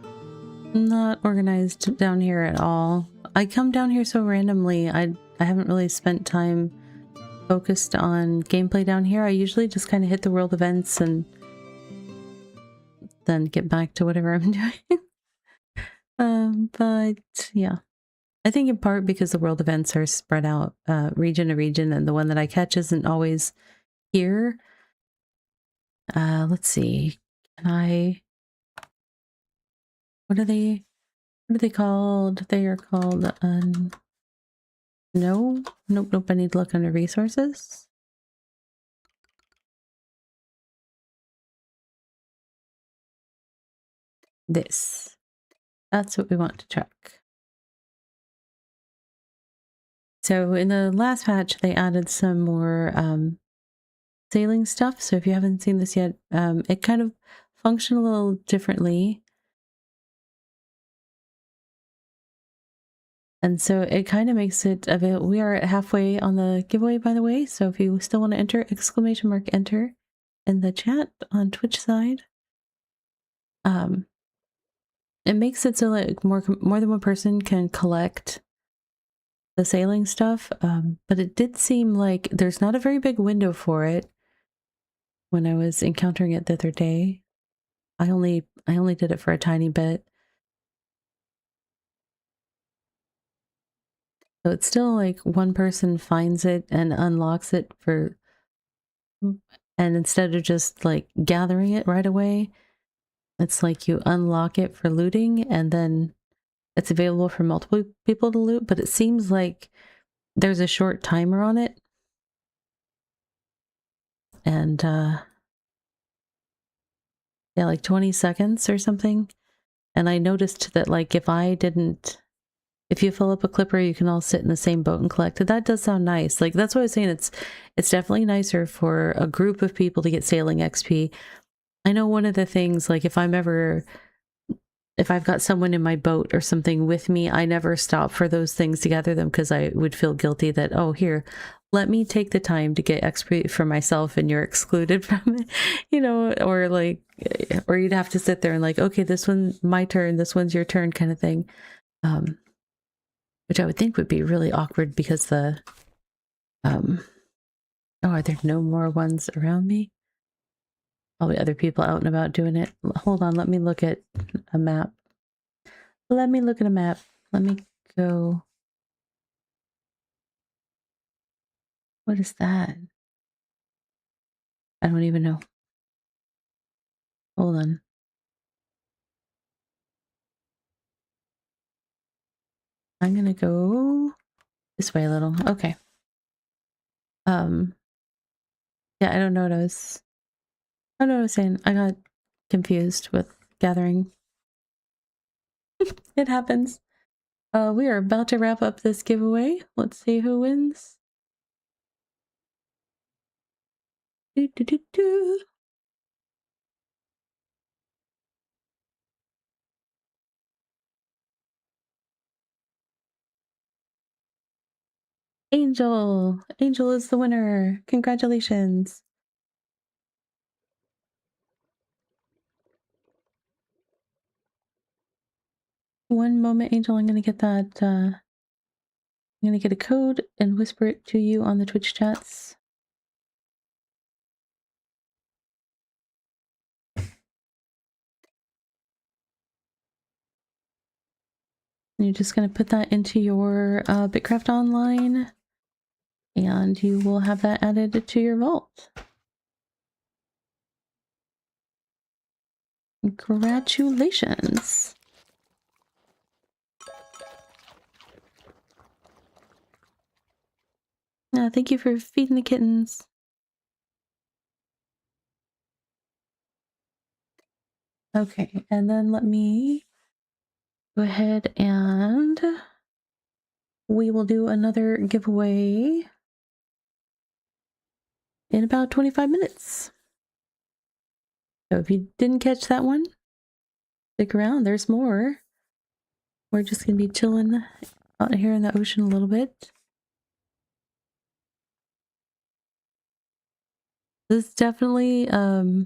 I'm not organized down here at all. I come down here so randomly. I haven't really spent time focused on gameplay down here. I usually just kind of hit the world events and then get back to whatever I'm doing. But yeah, I think in part because the world events are spread out region to region, and the one that I catch isn't always here. Let's see. Can I? What are they? What are they called? They are called. No, nope. I need to look under resources. This. That's what we want to track. So in the last patch, they added some more sailing stuff. So if you haven't seen this yet, it kind of functions a little differently. And so it kind of makes it available. We are at halfway on the giveaway, by the way. So if you still want to enter, !enter in the chat on Twitch side. It makes it so that more than one person can collect the sailing stuff. But it did seem like there's not a very big window for it when I was encountering it the other day. I only did it for a tiny bit. So it's still like one person finds it and unlocks it for, and instead of just like gathering it right away, it's like you unlock it for looting and then it's available for multiple people to loot. But it seems like there's a short timer on it. And yeah, like 20 seconds or something. And I noticed that like if you fill up a clipper, you can all sit in the same boat and collect it. That does sound nice. Like that's what I was saying. It's definitely nicer for a group of people to get sailing XP. I know one of the things, like if I've got someone in my boat or something with me, I never stop for those things to gather them because I would feel guilty that, oh, here, let me take the time to get XP for myself and you're excluded from it, or like, or you'd have to sit there and like, okay, this one's my turn, this one's your turn kind of thing. Which I would think would be really awkward because oh, are there no more ones around me? Probably other people out and about doing it. Hold on, let me look at a map. Let me look at a map. Let me go. What is that? I don't even know. Hold on. I'm gonna go this way a little. Okay. Yeah, I don't know what I was saying. I got confused with gathering. It happens. We are about to wrap up this giveaway. Let's see who wins. Do, do, do, do. Angel! Angel is the winner. Congratulations. One moment, Angel. I'm going to get that. I'm going to get a code and whisper it to you on the Twitch chats. You're just going to put that into your BitCraft Online, and you will have that added to your vault. Congratulations. Thank you for feeding the kittens. Okay, and then let me go ahead and we will do another giveaway in about 25 minutes. So if you didn't catch that one, stick around, there's more. We're just going to be chilling out here in the ocean a little bit. This definitely, I've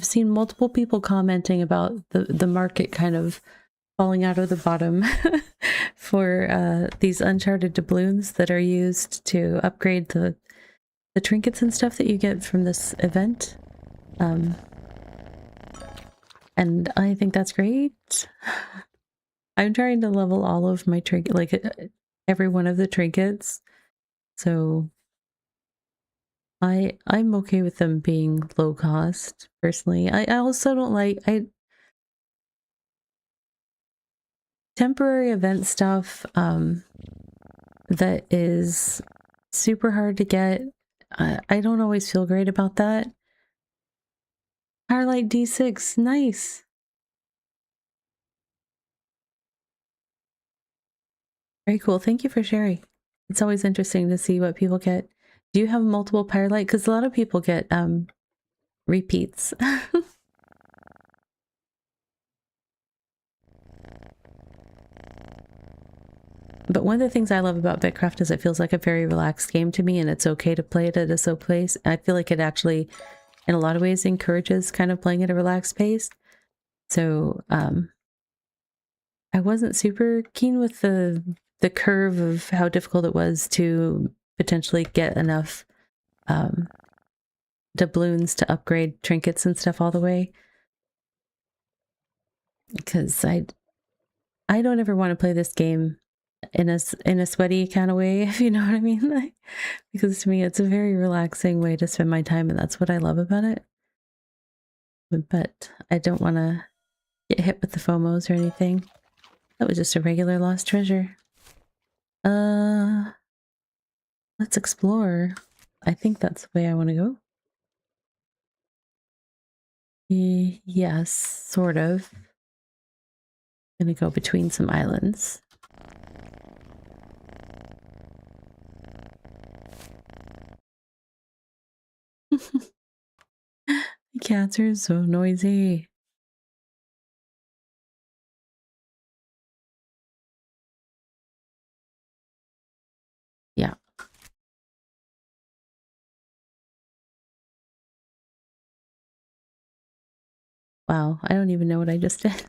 seen multiple people commenting about the market kind of falling out of the bottom for these uncharted doubloons that are used to upgrade the trinkets and stuff that you get from this event. And I think that's great. I'm trying to level all of my every one of the trinkets. So I'm okay with them being low cost, personally. I also don't like temporary event stuff that is super hard to get. I don't always feel great about that. Firelight D6, nice. Very cool. Thank you for sharing. It's always interesting to see what people get. Do you have multiple Firelight? Because a lot of people get repeats. But one of the things I love about BitCraft is it feels like a very relaxed game to me, and it's okay to play it at a slow pace. I feel like it actually, in a lot of ways, encourages kind of playing at a relaxed pace. So I wasn't super keen with the curve of how difficult it was to potentially get enough doubloons to upgrade trinkets and stuff all the way. Because I don't ever want to play this game in a sweaty kind of way, if you know what I mean. Like, because to me, it's a very relaxing way to spend my time, and that's what I love about it. But I don't want to get hit with the FOMOs or anything. That was just a regular lost treasure. Let's explore. I think that's the way I want to go. Yes, sort of. Gonna go between some islands. The cats are so noisy. Yeah. Wow, I don't even know what I just did.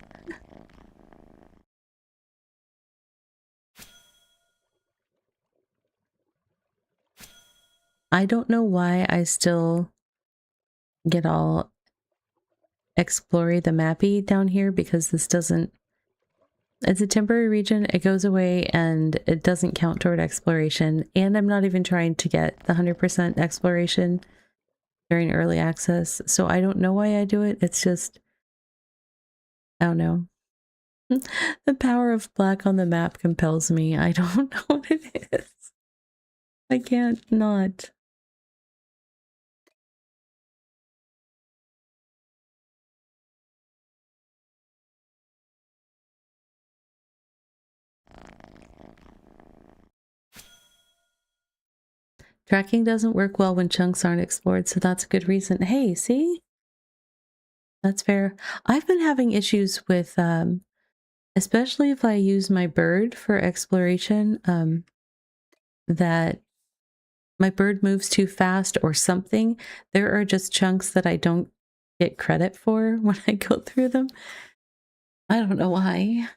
I don't know why I still get all explory the mappy down here, because this doesn't, it's a temporary region, it goes away and it doesn't count toward exploration, and I'm not even trying to get the 100% exploration during early access, so I don't know why I do it. It's just, I don't know. The power of black on the map compels me. I don't know what it is. I can't not. Tracking doesn't work well when chunks aren't explored, so that's a good reason. Hey, see? That's fair. I've been having issues with, especially if I use my bird for exploration, that my bird moves too fast or something. There are just chunks that I don't get credit for when I go through them. I don't know why.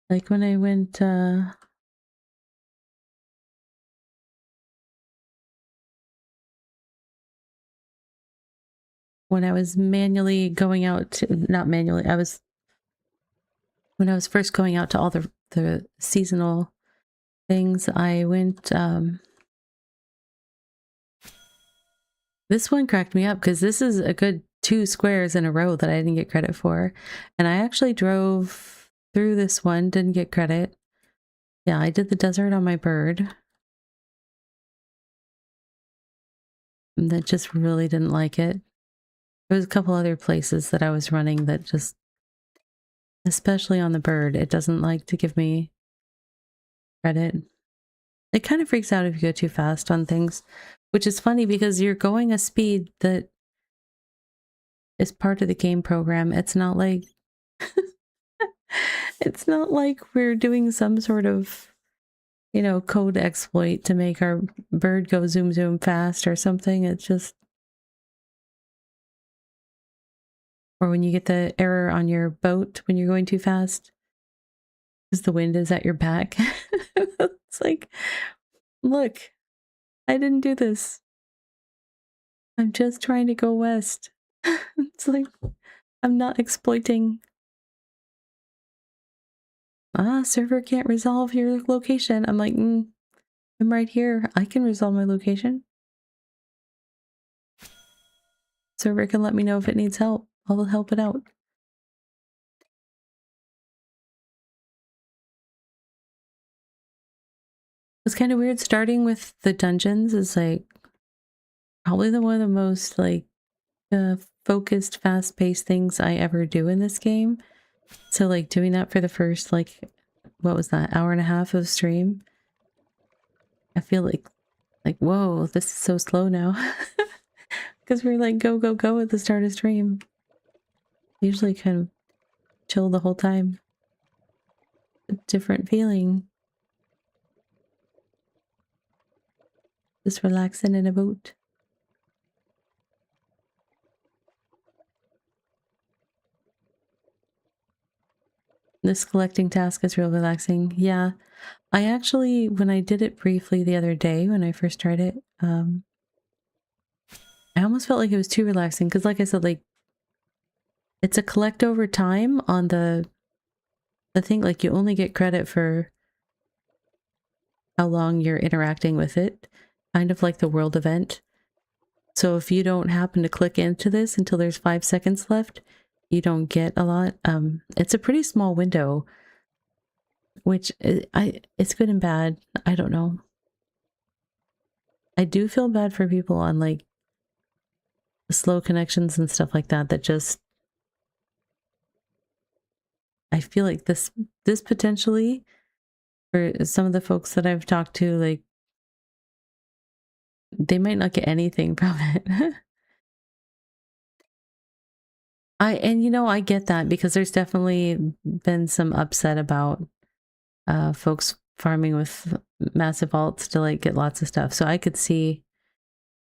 Like when I went, when I was manually going out to, not manually, when I was first going out to all the seasonal things, I went, this one cracked me up because this is a good 2 squares in a row that I didn't get credit for. And I actually drove through this one, didn't get credit. Yeah, I did the desert on my bird. And that just really didn't like it. There was a couple other places that I was running that just, especially on the bird, it doesn't like to give me credit. It kind of freaks out if you go too fast on things, which is funny because you're going a speed that is part of the game program. It's not like it's not like we're doing some sort of, you know, code exploit to make our bird go zoom zoom fast or something. It's just, or when you get the error on your boat when you're going too fast because the wind is at your back. It's like, look, I didn't do this. I'm just trying to go west. It's like, I'm not exploiting. Server can't resolve your location. I'm like, I'm right here. I can resolve my location. Server can let me know if it needs help. I'll help it out. It's kind of weird. Starting with the dungeons is like probably one of the most like focused, fast-paced things I ever do in this game. So like doing that for the first like, what was that, hour and a half of stream? I feel like whoa, this is so slow now. Because we're like go go go at the start of stream. Usually kind of chill the whole time. A different feeling. Just relaxing in a boat. This collecting task is real relaxing. Yeah. I actually, when I did it briefly the other day, when I first tried it, I almost felt like it was too relaxing. Because like I said, like, it's a collect over time on the thing. Like, you only get credit for how long you're interacting with it. Kind of like the world event. So if you don't happen to click into this until there's 5 seconds left, you don't get a lot. It's a pretty small window, which it's good and bad. I don't know. I do feel bad for people on like slow connections and stuff like that just, I feel like this potentially for some of the folks that I've talked to, like they might not get anything from it. And you know, I get that because there's definitely been some upset about folks farming with massive alts to like get lots of stuff. So I could see,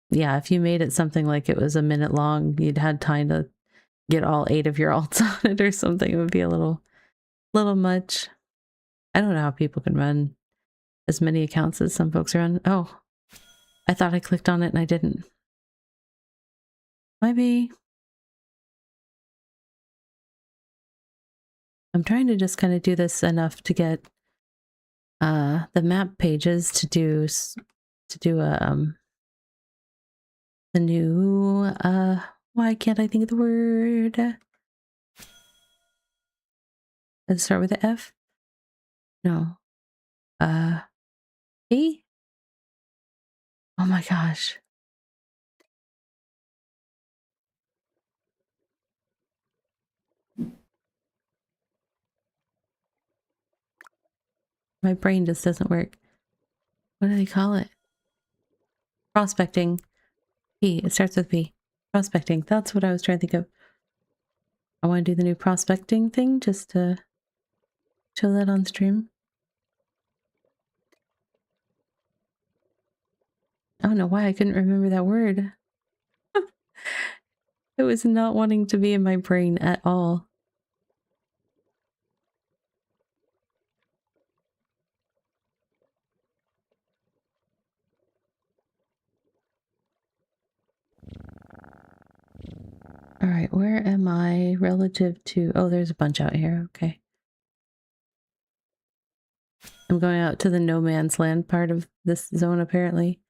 yeah, if you made it something like it was a minute long, you'd had time to get all 8 of your alts on it or something. It would be a little much. I don't know how people can run as many accounts as some folks run. Oh, I thought I clicked on it and I didn't. Maybe. I'm trying to just kind of do this enough to get the map pages to do a the new why can't I think of the word? Does it start with an F? No. B? Oh my gosh. My brain just doesn't work. What do they call it? Prospecting. P. It starts with P. Prospecting. That's what I was trying to think of. I want to do the new prospecting thing just to show that on stream. I don't know why I couldn't remember that word. It was not wanting to be in my brain at all. All right, where am I relative to... Oh, there's a bunch out here. Okay. I'm going out to the no man's land part of this zone, apparently.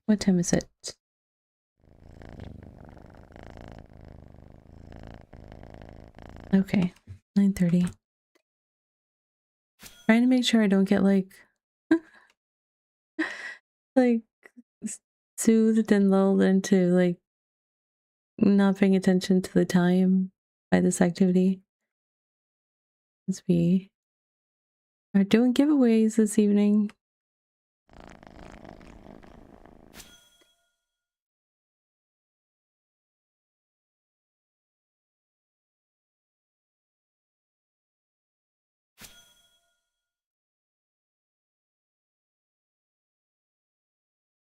What time is it? Okay, 9:30. Trying to make sure I don't get like like soothed and lulled into like not paying attention to the time by this activity. As we are doing giveaways this evening.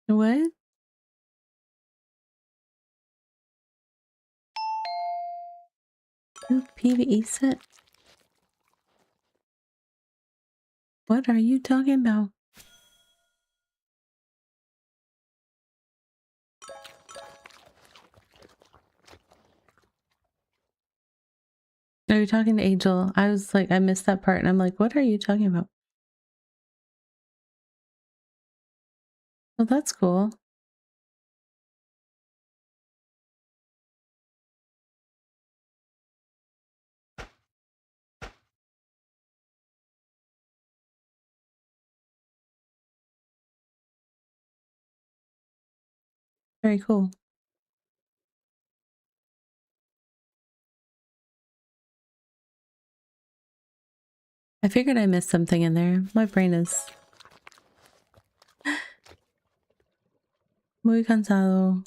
What? New PvE set? What are you talking about? Are you talking to Angel? I was like, I missed that part and I'm like, what are you talking about? Well, that's cool. Very cool. I figured I missed something in there. My brain is muy cansado.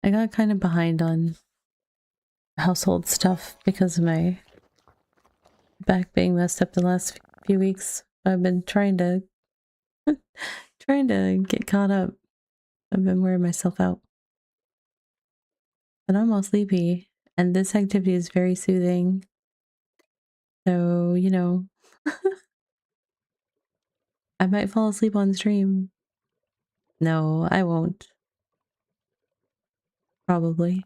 I got kind of behind on household stuff because of my back being messed up the last few weeks. I've been trying to get caught up. I've been wearing myself out. But I'm all sleepy and this activity is very soothing. So, you know, I might fall asleep on stream. No, I won't. Probably.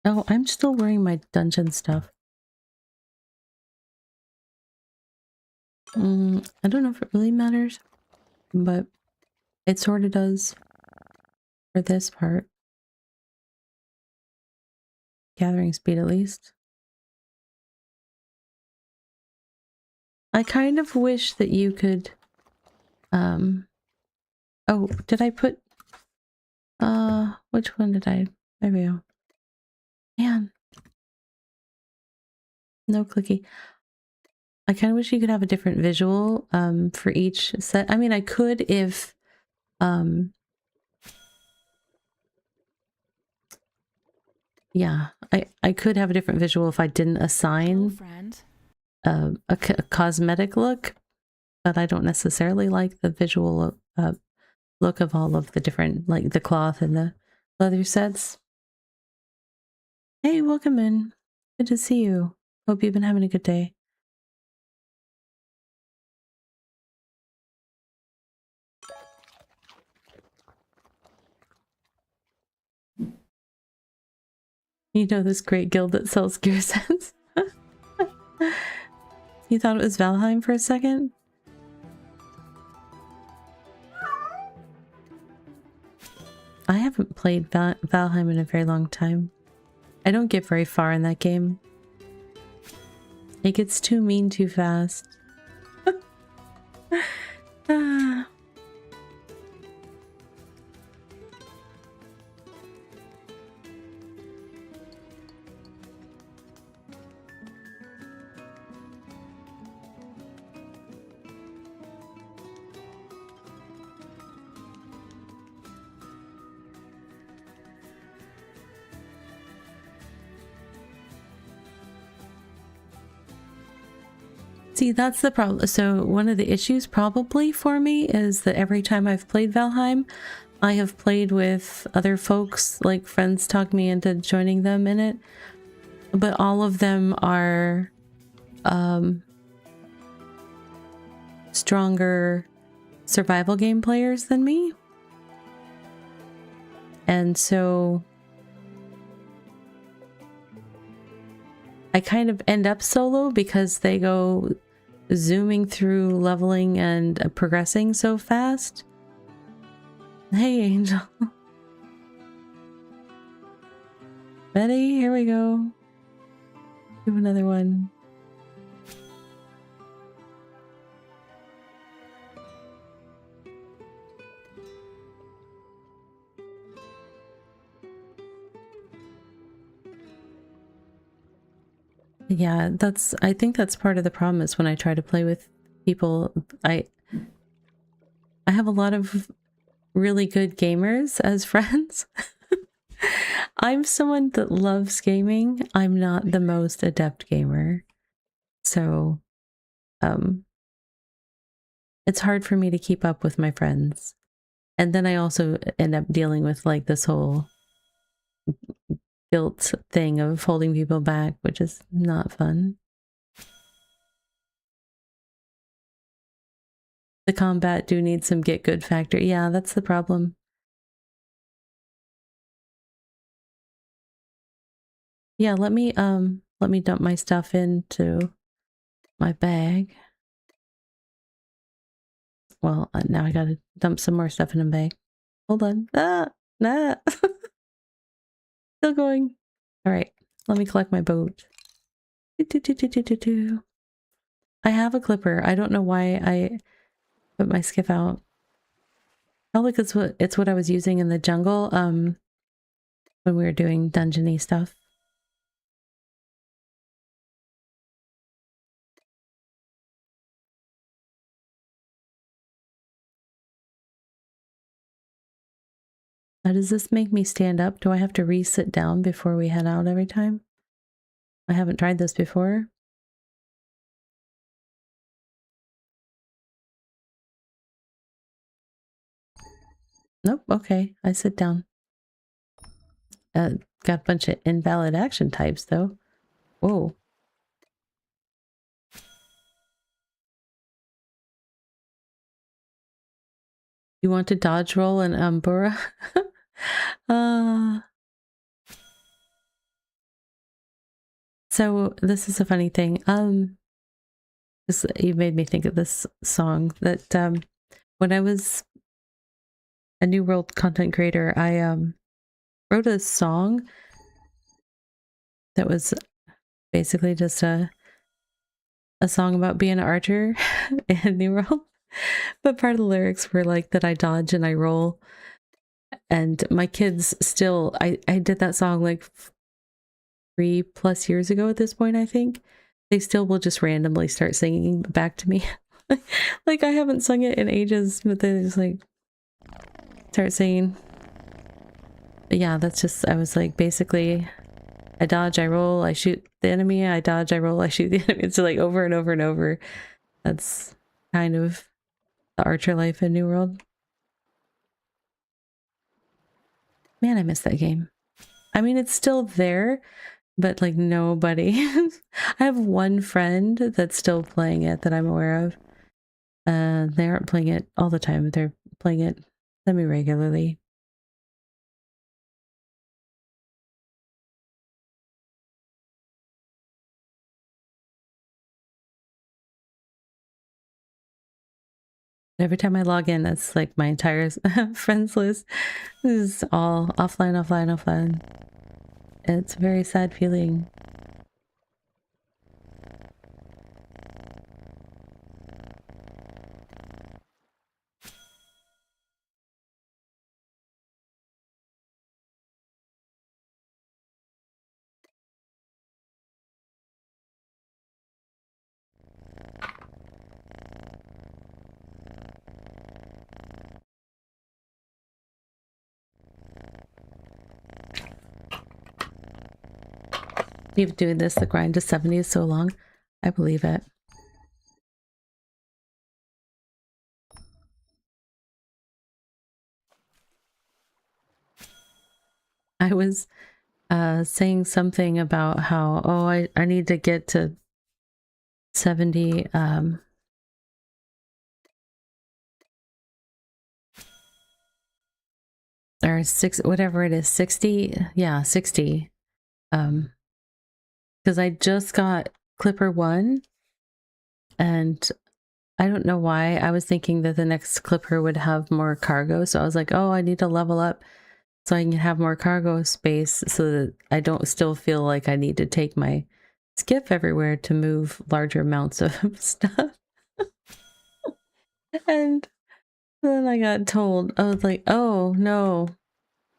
Oh, I'm still wearing my dungeon stuff. I don't know if it really matters, but it sort of does for this part. Gathering speed, at least. I kind of wish that you could, oh, did I put, which one did I, there we go. Man. No clicky. I kind of wish you could have a different visual, for each set. I mean, I could if, yeah, I could have a different visual if I didn't assign a cosmetic look, but I don't necessarily like the visual look of all of the different, like the cloth and the leather sets. Hey, welcome in. Good to see you. Hope you've been having a good day. You know this great guild that sells gear sets? You thought it was Valheim for a second? I haven't played Valheim in a very long time. I don't get very far in that game. It gets too mean too fast. Ah. See, that's the problem. So one of the issues probably for me is that every time I've played Valheim, I have played with other folks, like friends talk me into joining them in it. But all of them are stronger survival game players than me. And so I kind of end up solo because they go zooming through leveling and progressing so fast. Hey, Angel. Betty, here we go. Do another one. Yeah, I think that's part of the problem is when I try to play with people, I have a lot of really good gamers as friends. I'm someone that loves gaming. I'm not the most adept gamer. So, it's hard for me to keep up with my friends. And then I also end up dealing with like this whole guilt thing of holding people back, which is not fun. The combat do need some get good factor. Yeah, that's the problem. Yeah, let me dump my stuff into my bag. Well, now I gotta dump some more stuff in a bag. Hold on. Ah, nah. Still going. All right, let me collect my boat. I have a clipper. I don't know why I put my skiff out. Probably because it's what I was using in the jungle when we were doing dungeony stuff. Now, does this make me stand up? Do I have to re-sit down before we head out every time? I haven't tried this before. Nope, okay, I sit down. Got a bunch of invalid action types, though. Whoa. You want to dodge roll an Umbura? So this is a funny thing. You made me think of this song that when I was a New World content creator, I wrote a song that was basically just a song about being an archer in New World. But part of the lyrics were like that I dodge and I roll. And my kids still, I did that song like 3+ years ago at this point, I think. They still will just randomly start singing back to me. Like I haven't sung it in ages, but they just like start singing. But yeah, that's just, I was like, basically, I dodge, I roll, I shoot the enemy, I dodge, I roll, I shoot the enemy. It's like over and over and over. That's kind of the archer life in New World. Man, I miss that game. I mean, it's still there, but like nobody. I have one friend that's still playing it that I'm aware of. They aren't playing it all the time, but they're playing it semi-regularly. Every time I log in, that's like my entire friends list. This is all offline, offline, offline. It's a very sad feeling. You've doing this, the grind to 70 is so long. I believe it. I was saying something about how, oh, I need to get to 70 or 6, whatever it is, 60. Yeah, 60. Because I just got Clipper 1 and I don't know why. I was thinking that the next Clipper would have more cargo. So I was like, oh, I need to level up so I can have more cargo space so that I don't still feel like I need to take my skiff everywhere to move larger amounts of stuff. And then I got told, I was like, oh no,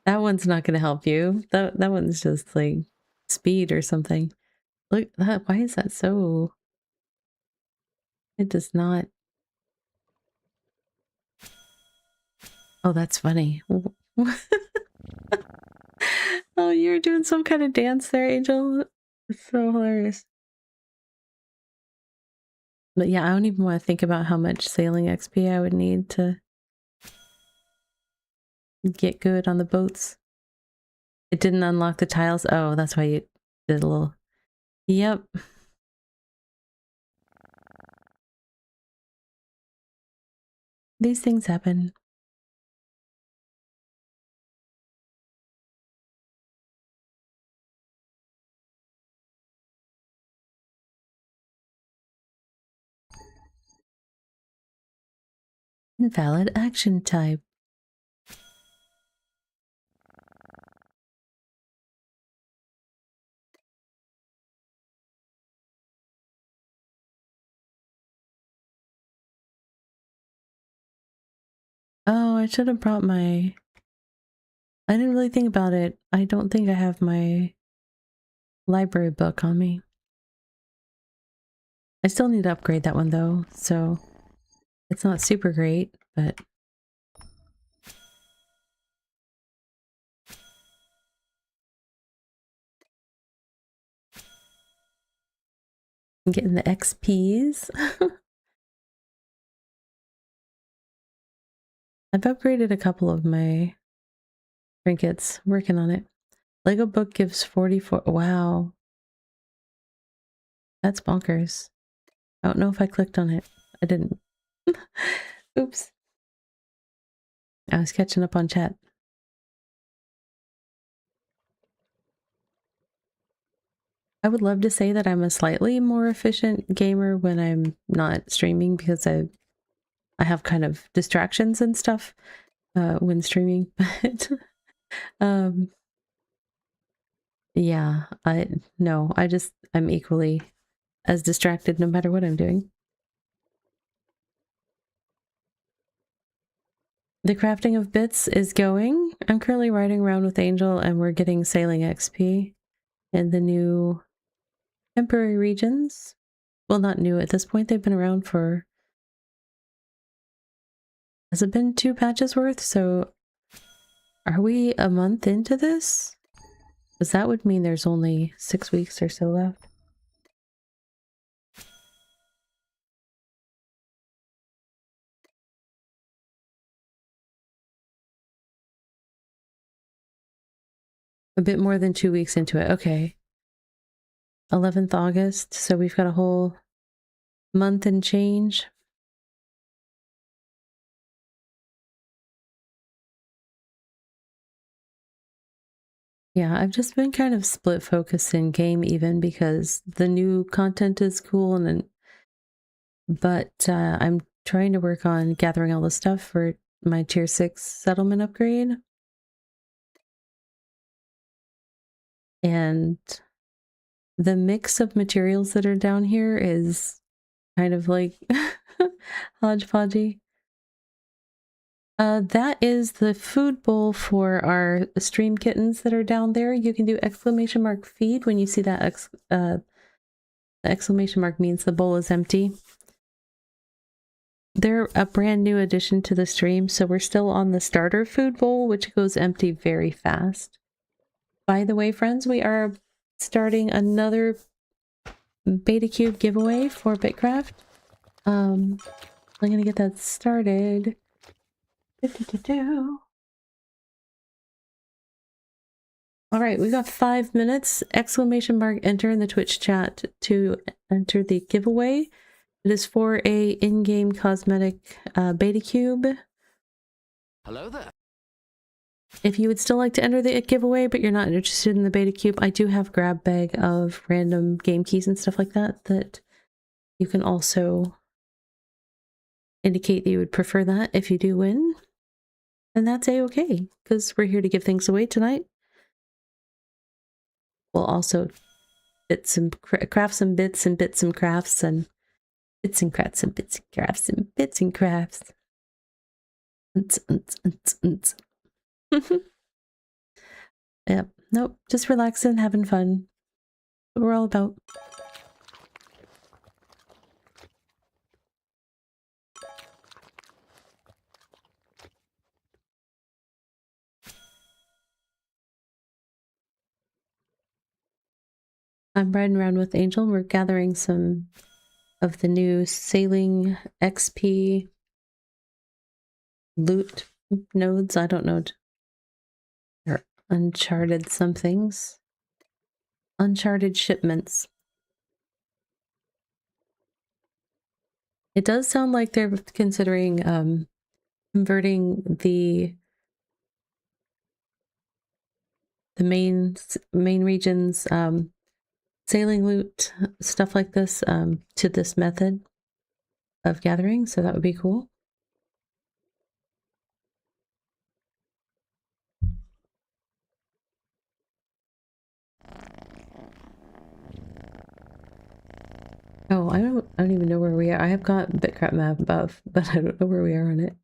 that one's not going to help you. That one's just like speed or something. Look, that, why is that so? It does not. Oh, that's funny. Oh, you're doing some kind of dance there, Angel. It's so hilarious. But yeah, I don't even want to think about how much sailing XP I would need to get good on the boats. It didn't unlock the tiles. Oh, that's why you did a little. Yep. These things happen. Invalid action type. Oh, I should have brought my... I didn't really think about it. I don't think I have my library book on me. I still need to upgrade that one though, so it's not super great, but... I'm getting the XPs. I've upgraded a couple of my trinkets, working on it. Lego book gives 44. Wow. That's bonkers. I don't know if I clicked on it. I didn't. Oops. I was catching up on chat. I would love to say that I'm a slightly more efficient gamer when I'm not streaming because I have kind of distractions and stuff when streaming, but yeah, I'm equally as distracted no matter what I'm doing. The crafting of bits is going. I'm currently riding around with Angel and we're getting sailing XP in the new temporary regions. Well, not new at this point. They've been around for... Has it been 2 patches worth? So are we a month into this? Because that would mean there's only 6 weeks or so left. A bit more than 2 weeks into it. Okay. 11th August. So we've got a whole month and change. Yeah, I've just been kind of split focus in game even because the new content is cool but I'm trying to work on gathering all the stuff for my tier 6 settlement upgrade. And the mix of materials that are down here is kind of like hodgepodgey. That is the food bowl for our stream kittens that are down there. You can do exclamation mark feed when you see that the exclamation mark means the bowl is empty. They're a brand new addition to the stream, so we're still on the starter food bowl, which goes empty very fast. By the way, friends, we are starting another Beta Cube giveaway for BitCraft. I'm gonna get that started. All right, we got 5 minutes. Exclamation mark enter in the Twitch chat to enter the giveaway. It is for a in-game cosmetic Beta Cube. Hello there. If you would still like to enter the giveaway, but you're not interested in the Beta Cube, I do have grab bag of random game keys and stuff like that that you can also indicate that you would prefer that if you do win. And that's a-okay, because we're here to give things away tonight. We'll also craft some bits and bits and crafts and bits and crafts and bits and crafts and bits and crafts. Yep. Nope. Just relaxing, having fun. That's what we're all about. I'm riding around with Angel. We're gathering some of the new sailing XP loot nodes. I don't know. They're uncharted somethings. Uncharted shipments. It does sound like they're considering converting the main region's sailing loot, stuff like this, to this method of gathering, so that would be cool. Oh, I don't even know where we are. I have got BitCraft map above, but I don't know where we are on it.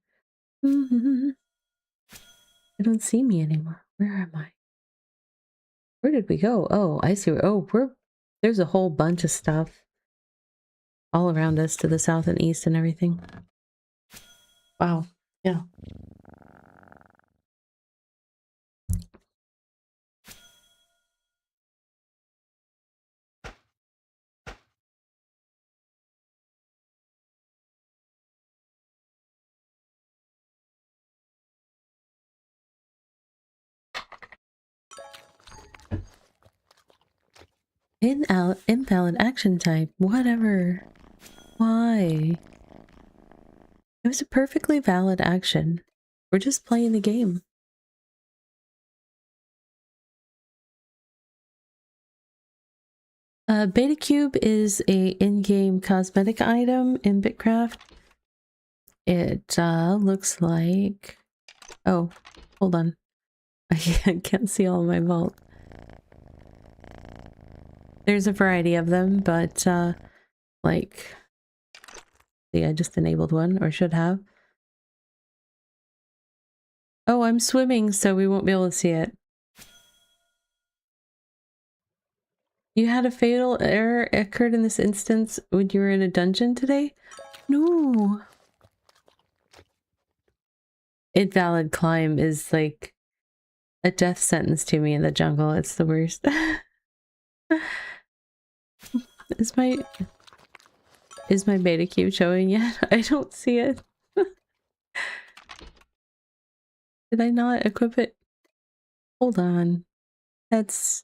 I don't see me anymore. Where am I? Where did we go? Oh, I see. There's a whole bunch of stuff all around us to the south and east and everything. Wow. Yeah. Invalid action type. Whatever. Why? It was a perfectly valid action. We're just playing the game. Beta Cube is a in-game cosmetic item in BitCraft. It looks like... Oh, hold on. I can't see all of my vault. There's a variety of them, but like... See, I just enabled one, or should have. Oh, I'm swimming, so we won't be able to see it. You had a fatal error occurred in this instance when you were in a dungeon today? No. Invalid climb is like a death sentence to me in the jungle. It's the worst. Is my beta cube showing yet? I don't see it. Did I not equip it? Hold on. That's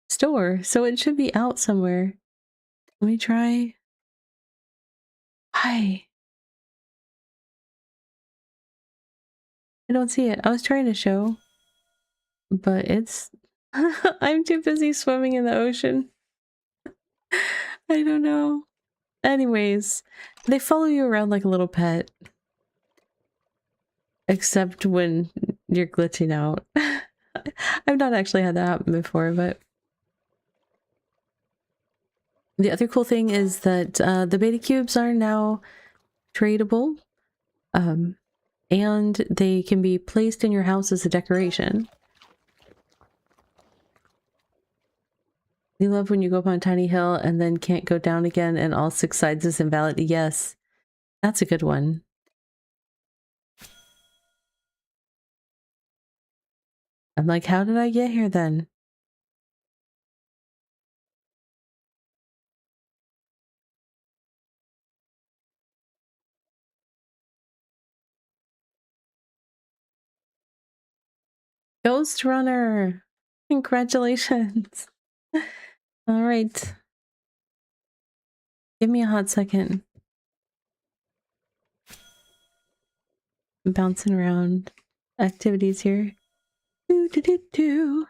store. So it should be out somewhere. Let me try. Hi. I don't see it. I was trying to show, but it's I'm too busy swimming in the ocean. I don't know. Anyways, they follow you around like a little pet. Except when you're glitching out. I've not actually had that happen before, but... The other cool thing is that the beta cubes are now tradable. And they can be placed in your house as a decoration. You love when you go up on a tiny hill and then can't go down again and all 6 sides is invalid. Yes, that's a good one. I'm like, how did I get here then? Ghost Runner! Congratulations! Alright. Give me a hot second. I'm bouncing around activities here. Do do do do.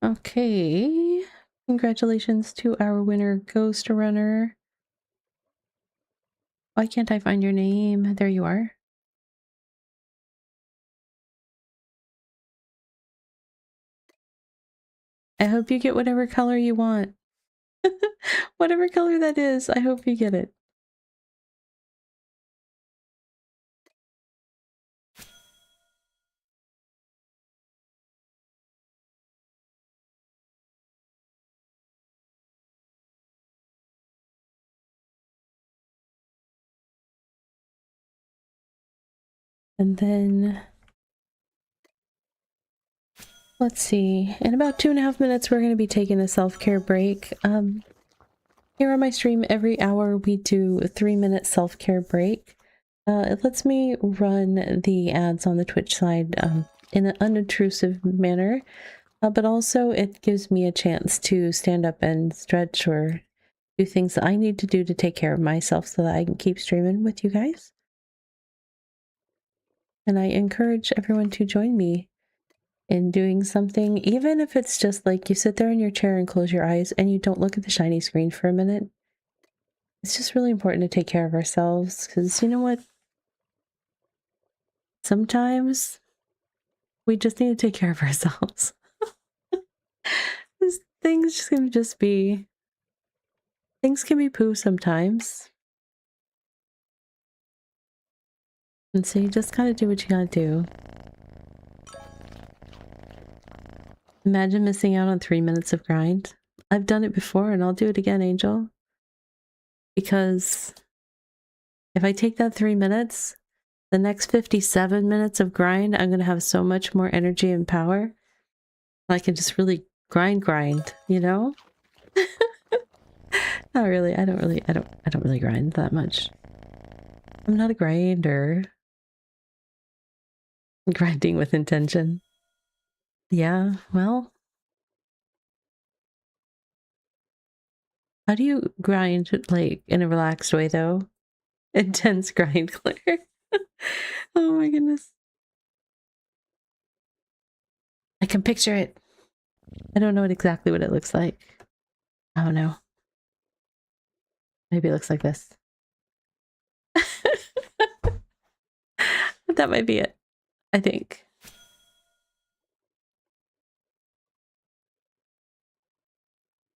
Okay. Congratulations to our winner, Ghost Runner. Why can't I find your name? There you are. I hope you get whatever color you want. Whatever color that is, I hope you get it. And then... let's see. In about 2.5 minutes, we're going to be taking a self-care break. Here on my stream, every hour we do a 3-minute self-care break. It lets me run the ads on the Twitch side in an unobtrusive manner, but also it gives me a chance to stand up and stretch or do things that I need to do to take care of myself so that I can keep streaming with you guys. And I encourage everyone to join me in doing something, even if it's just like you sit there in your chair and close your eyes and you don't look at the shiny screen for a minute. It's just really important to take care of ourselves, because you know what? Sometimes we just need to take care of ourselves. Things just can just be... things can be poo sometimes. And so you just gotta do what you gotta do. Imagine missing out on 3 minutes of grind. I've done it before and I'll do it again, Angel. Because if I take that 3 minutes, the next 57 minutes of grind, I'm gonna have so much more energy and power. I can just really grind, you know? Not really. I don't really grind that much. I'm not a grinder. Grinding with intention. Yeah, well. How do you grind, like, in a relaxed way, though? Intense grind, Claire. Oh my goodness. I can picture it. I don't know exactly what it looks like. I don't know. Maybe it looks like this. That might be it, I think.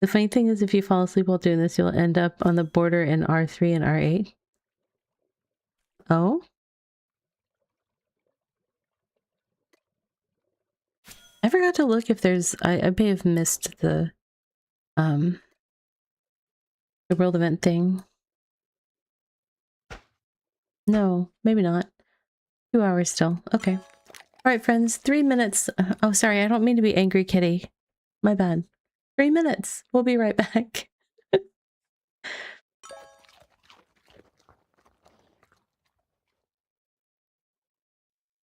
The funny thing is, if you fall asleep while doing this, you'll end up on the border in R3 and R8. Oh? I forgot to look if there's... I may have missed the world event thing. No, maybe not. 2 hours still. Okay. Alright, friends. 3 minutes. Oh, sorry. I don't mean to be angry, kitty. My bad. 3 minutes. We'll be right back.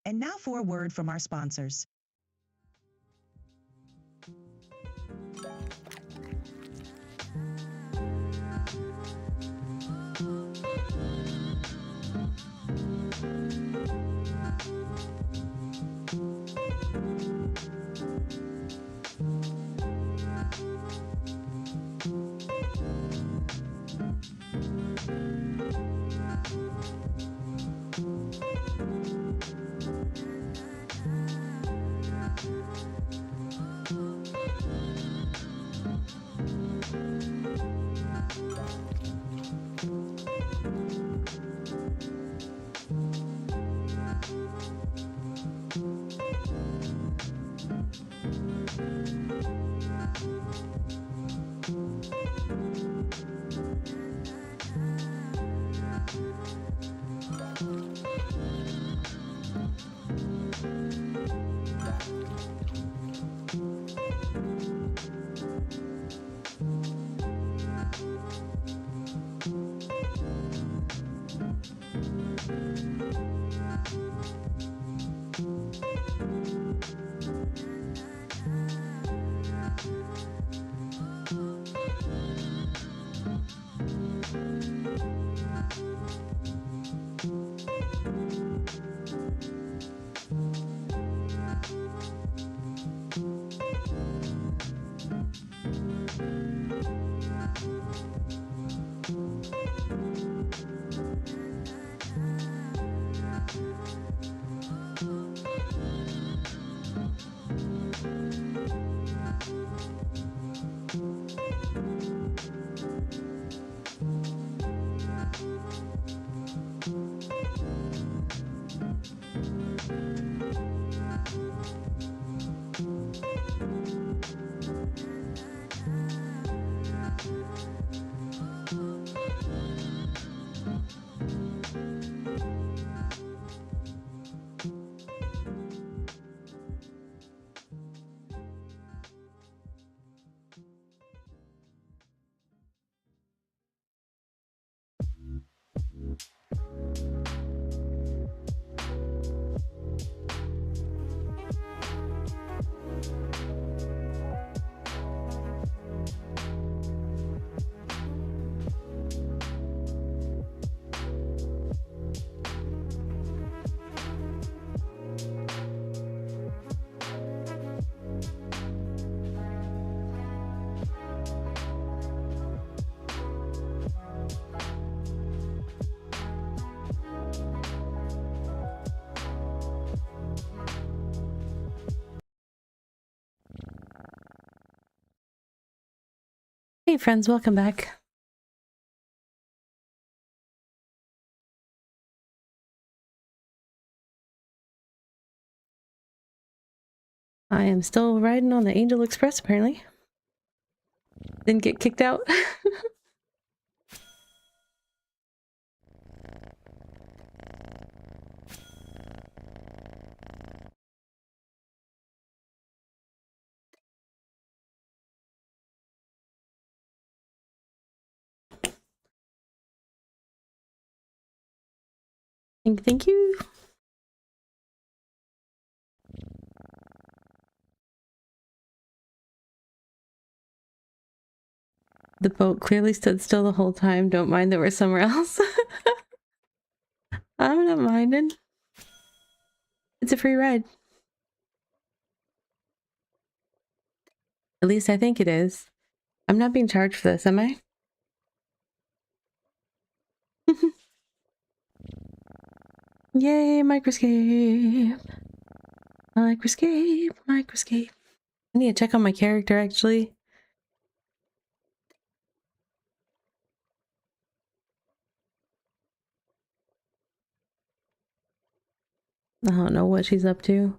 And now for a word from our sponsors. Hey friends, welcome back. I am still riding on the Angel Express, apparently. Didn't get kicked out. Thank you. The boat clearly stood still the whole time. Don't mind that we're somewhere else. I'm not minding. It's a free ride. At least I think it is. I'm not being charged for this, am I? Yay, microscape. Microscape, microscape. I need to check on my character, actually. I don't know what she's up to.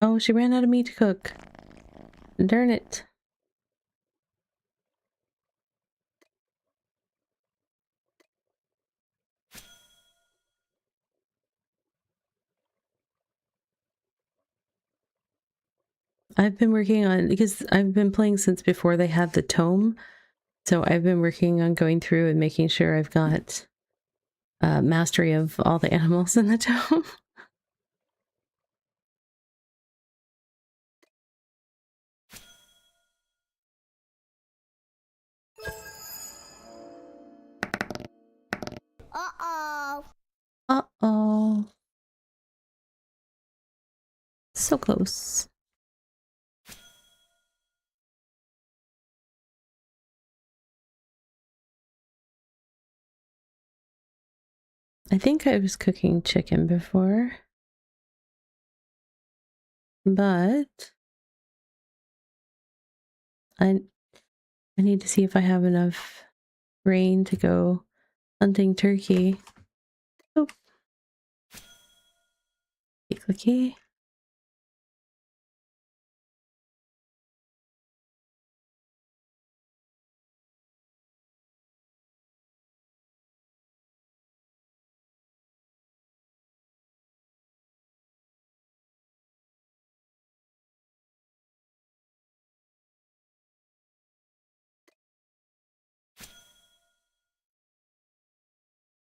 Oh, she ran out of meat to cook. Darn it. I've been working on, because I've been playing since before they had the tome. So I've been working on going through and making sure I've got mastery of all the animals in the tome. Uh-oh. Uh-oh. So close. I think I was cooking chicken before. But I need to see if I have enough rain to go hunting turkey. Oh. Clicky.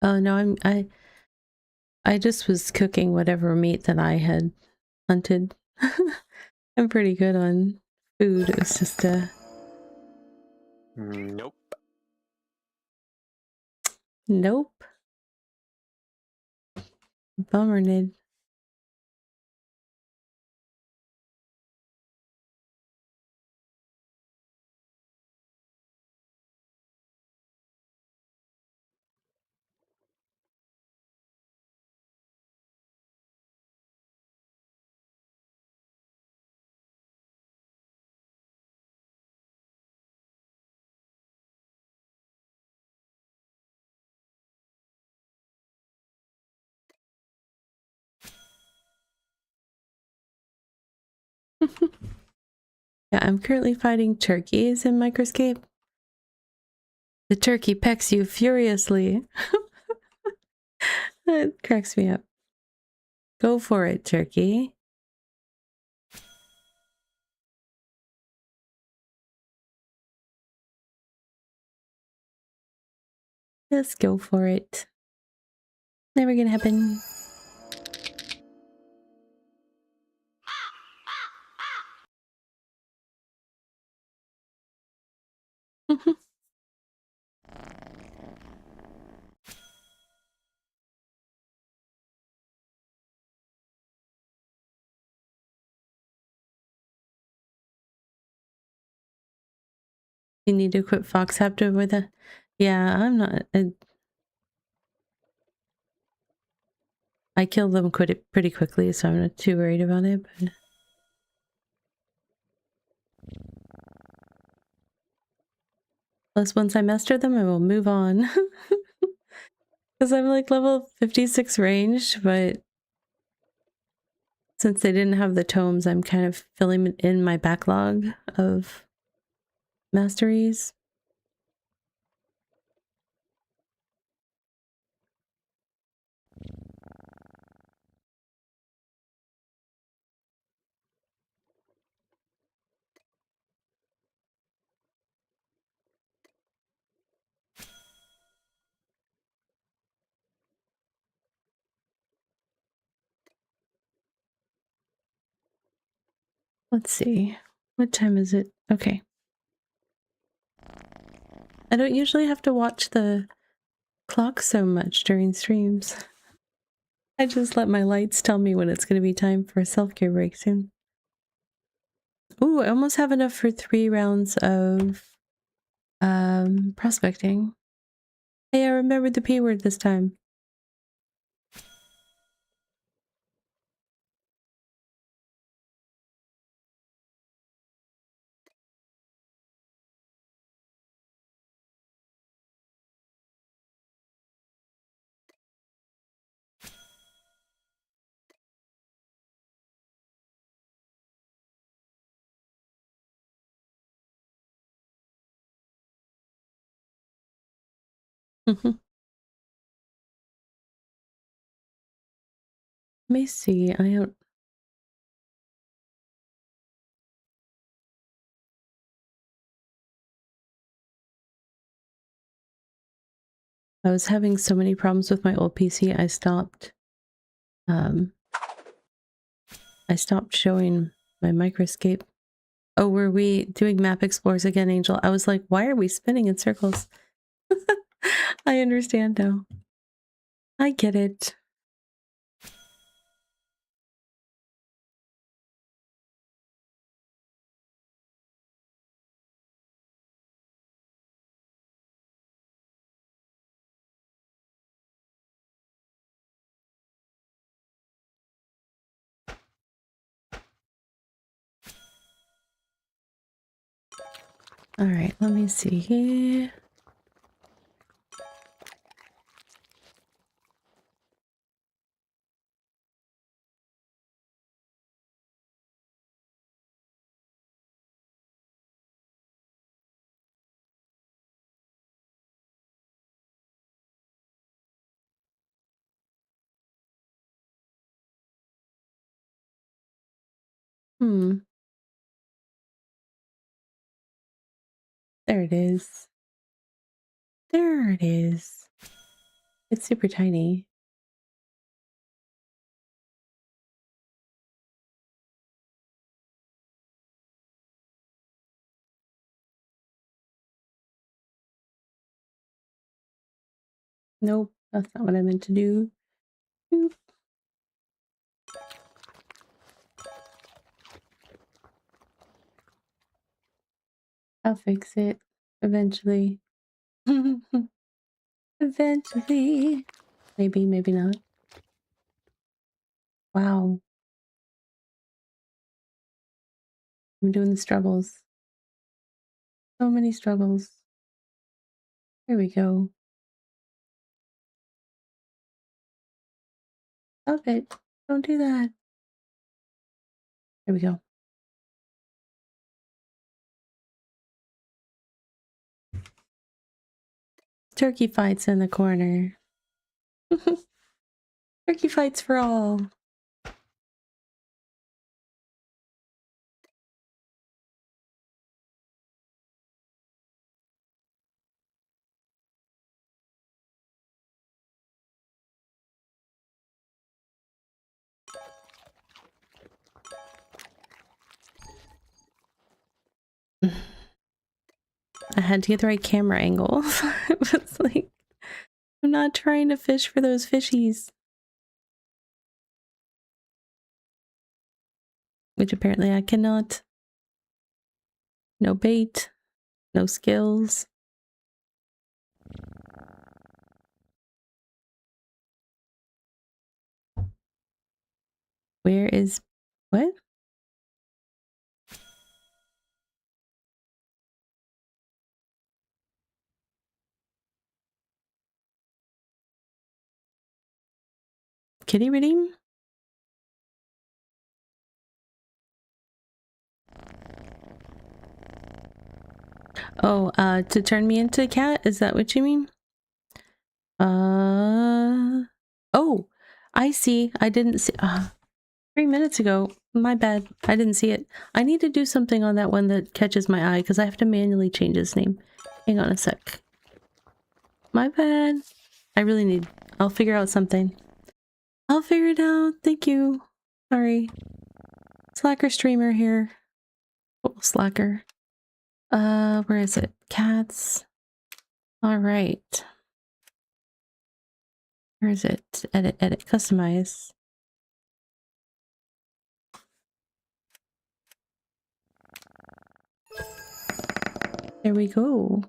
Oh no, I just was cooking whatever meat that I had hunted. I'm pretty good on food. It was just Nope. nope. Bummer, Nid. Yeah, I'm currently fighting turkeys in Microscape. The turkey pecks you furiously. It cracks me up. Go for it, turkey. Just go for it. Never gonna happen. You need to equip Fox Haptor with a... Yeah, I'm not... I kill them pretty quickly, so I'm not too worried about it, but... Plus, once I master them, I will move on. Because I'm like level 56 range, but since they didn't have the tomes, I'm kind of filling in my backlog of masteries. Let's see. What time is it? Okay. I don't usually have to watch the clock so much during streams. I just let my lights tell me when it's going to be time for a self-care break soon. Ooh, I almost have enough for 3 rounds of prospecting. Hey, I remembered the P word this time. Let me see. I was having so many problems with my old PC. I stopped showing my microscape. Oh, were we doing map explorers again, Angel? I was like, why are we spinning in circles? I understand now. I get it. All right, let me see here. There it is. There it is. It's super tiny. Nope, that's not what I meant to do. Boop. I'll fix it eventually. Eventually. Maybe, maybe not. Wow. I'm doing the struggles. So many struggles. There we go. Stop it. Don't do that. There we go. Turkey fights in the corner. Turkey fights for all. I had to get the right camera angle. It was like, I'm not trying to fish for those fishies. Which apparently I cannot. No bait. No skills. Where is... What? kitty redeem? Oh, to turn me into a cat? Is that what you mean? Oh, I see. I didn't see. 3 minutes ago. My bad. I didn't see it. I need to do something on that one that catches my eye because I have to manually change his name. Hang on a sec. My bad. I really need... I'll figure out something. I'll figure it out. Thank you. Sorry. Slacker streamer here. Oh, slacker. Where is it? Cats. All right. Where is it? Edit, edit, customize. There we go.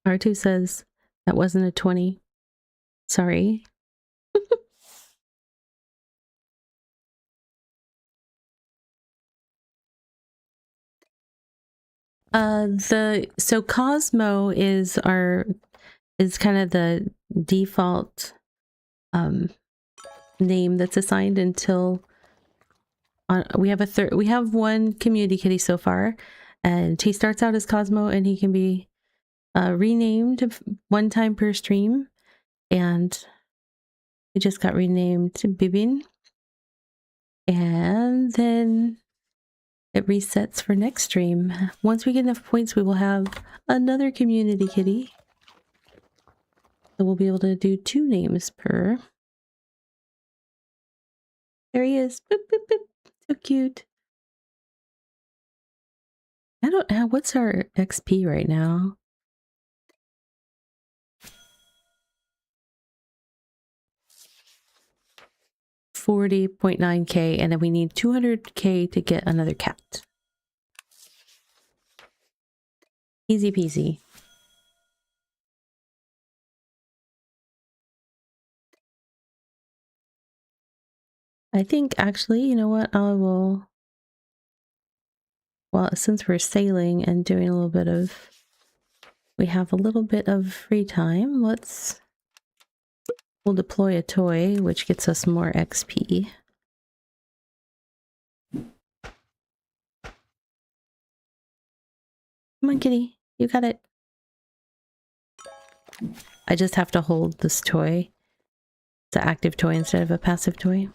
R2 says that wasn't a 20. Sorry. So Cosmo is kind of the default name that's assigned until we have one community kitty so far, and he starts out as Cosmo, and he can be renamed one time per stream, and he just got renamed to Bibin, and then it resets for next stream. Once we get enough points, we will have another community kitty. So we'll be able to do 2 names per. There he is. Boop, boop, boop. So cute. I don't know. What's our XP right now? $40.9K, and then we need 200K to get another cat. Easy peasy. I think actually, you know what? I will... Well, since we're sailing and doing a little bit of... We have a little bit of free time. We'll deploy a toy, which gets us more XP. Come on, kitty. You got it. I just have to hold this toy. It's an active toy instead of a passive toy.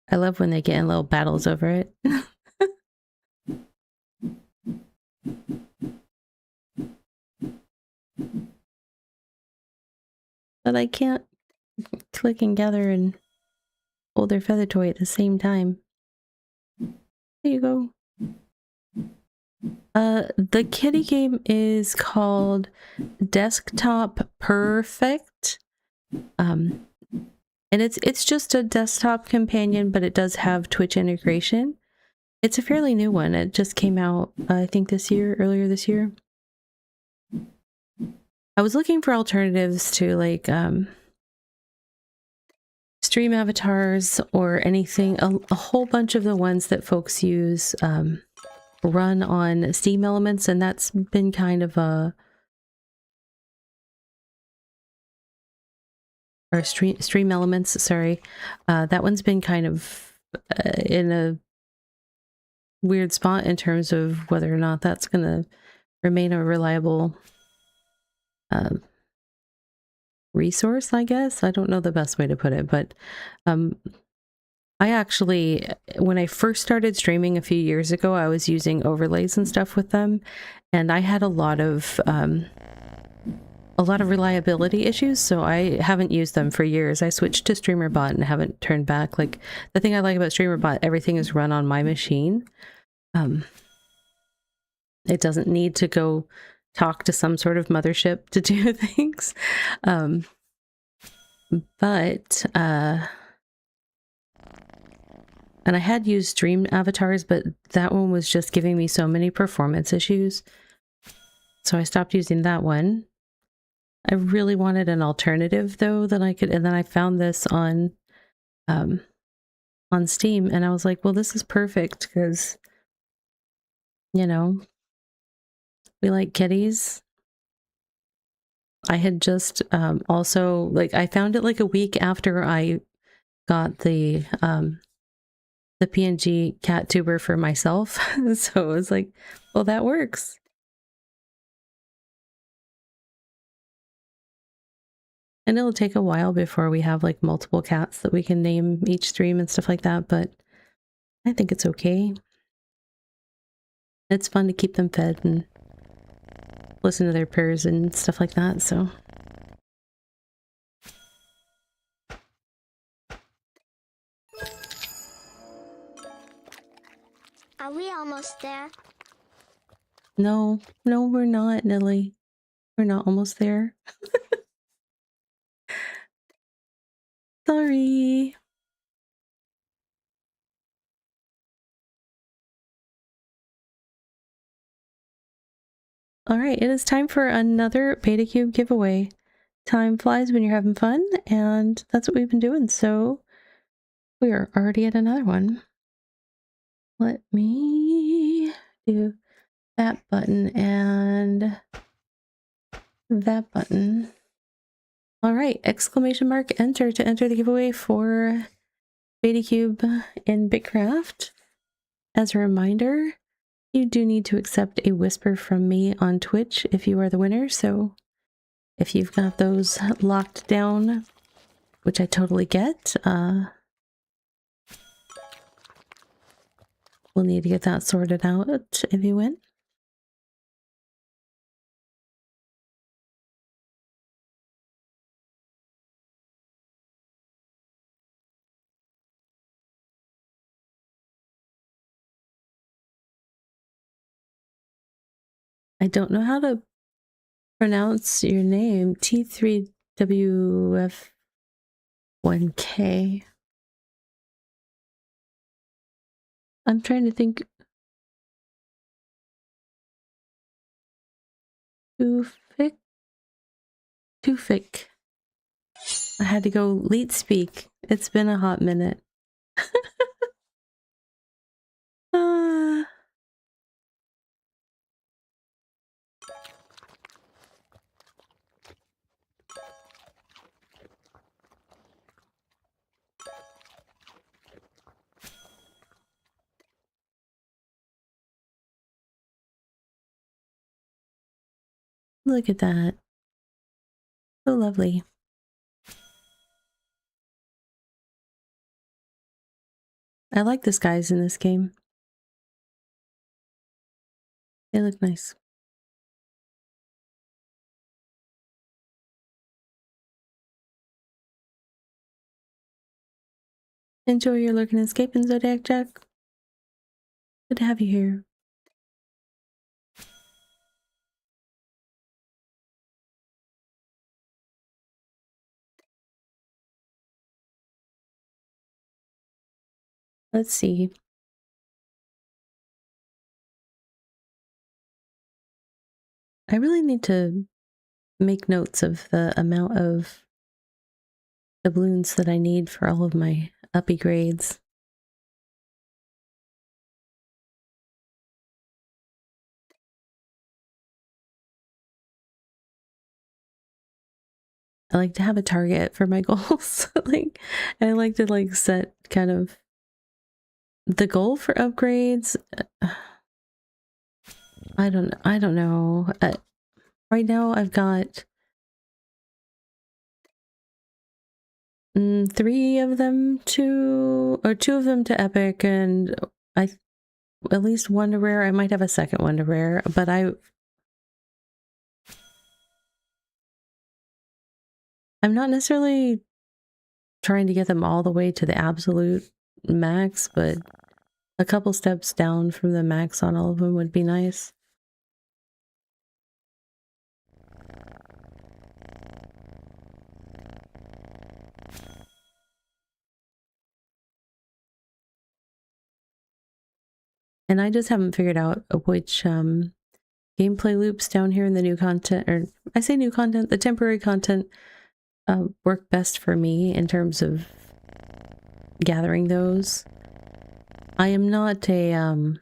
I love when they get in little battles over it. But I can't click and gather and hold their feather toy at the same time. There you go. The kitty game is called Desktop Perfect. And it's just a desktop companion, but it does have Twitch integration. It's a fairly new one. It just came out, I think earlier this year. I was looking for alternatives to like stream avatars or anything. A whole bunch of the ones that folks use run on Steam Elements, and that's been kind of a... Or Stream Elements, sorry. That one's been kind of in a weird spot in terms of whether or not that's going to remain a reliable resource, I guess. I don't know the best way to put it, but I actually, when I first started streaming a few years ago, I was using overlays and stuff with them, and I had a lot of reliability issues, so I haven't used them for years. I switched to StreamerBot and haven't turned back. Like, the thing I like about StreamerBot, everything is run on my machine. It doesn't need to go talk to some sort of mothership to do things. And I had used Stream Avatars, but that one was just giving me so many performance issues. So I stopped using that one. I really wanted an alternative though that I could, and then I found this on on Steam, and I was like, well, this is perfect because, you know, we like kitties. I had just also, like, I found it like a week after I got the PNG cat tuber for myself. So it was like, well, that works. And it'll take a while before we have like multiple cats that we can name each stream and stuff like that, but I think it's okay. It's fun to keep them fed and listen to their purrs and stuff like that, so. Are we almost there? No, we're not, Nelly. We're not almost there. Sorry. All right, it is time for another BetaCube giveaway. Time flies when you're having fun, and that's what we've been doing. So we are already at another one. Let me do that button and that button. All right, exclamation mark enter to enter the giveaway for BetaCube in BitCraft. As a reminder, you do need to accept a whisper from me on Twitch if you are the winner. So if you've got those locked down, which I totally get, we'll need to get that sorted out if you win. I don't know how to pronounce your name. T3WF1K. I'm trying to think. Tufik. I had to go leet speak. It's been a hot minute. Ah. Look at that. So lovely. I like the skies in this game. They look nice. Enjoy your lurking and escaping, Zodiac Jack. Good to have you here. Let's see. I really need to make notes of the amount of doubloons that I need for all of my uppy grades. I like to have a target for my goals. Like, I like to like set kind of the goal for upgrades. I don't know. Right now I've got 3 of them to, or 2 of them to epic, and at least 1 to rare. I might have a second one to rare, but I'm not necessarily trying to get them all the way to the absolute max, but a couple steps down from the max on all of them would be nice. And I just haven't figured out which gameplay loops down here in the new content, or I say new content, the temporary content, work best for me in terms of gathering those. I am not a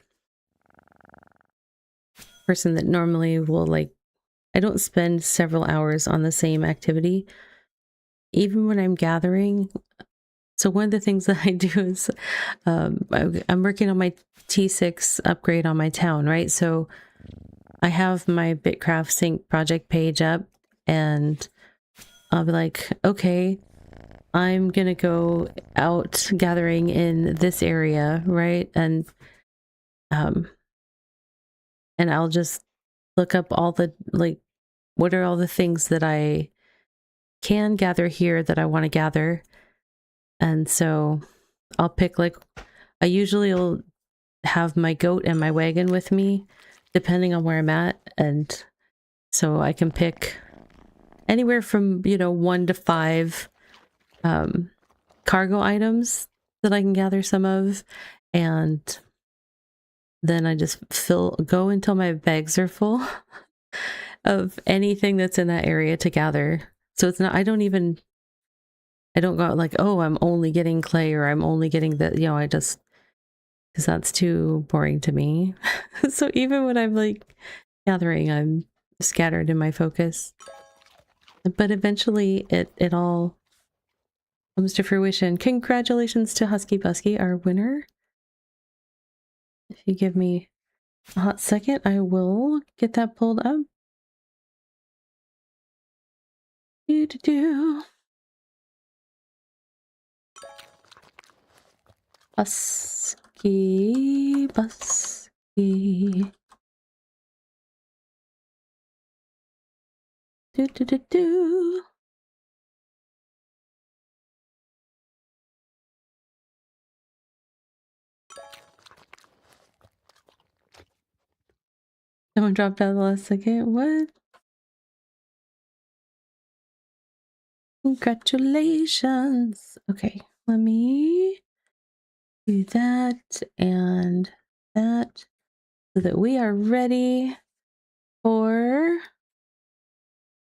person that normally will like, I don't spend several hours on the same activity, even when I'm gathering. So one of the things that I do is I'm working on my T6 upgrade on my town, right? So I have my BitCraft sync project page up and I'll be like, okay, I'm going to go out gathering in this area, right? Um, and I'll just look up all the, like, what are all the things that I can gather here that I want to gather. And so I'll pick, like, I usually will have my goat and my wagon with me, depending on where I'm at. And so I can pick anywhere from, 1 to 5 cargo items that I can gather some of. And then I just go until my bags are full of anything that's in that area to gather. So it's not, I don't go out like, oh, I'm only getting clay or I'm only getting that, I just, because that's too boring to me. So even when I'm like gathering, I'm scattered in my focus. But eventually it all comes to fruition. Congratulations to Husky Busky, our winner. If you give me a hot second, I will get that pulled up. Do do do. Busky, Busky. Do do do do. Someone dropped out the last second. What? Congratulations. Okay, let me do that and that so that we are ready for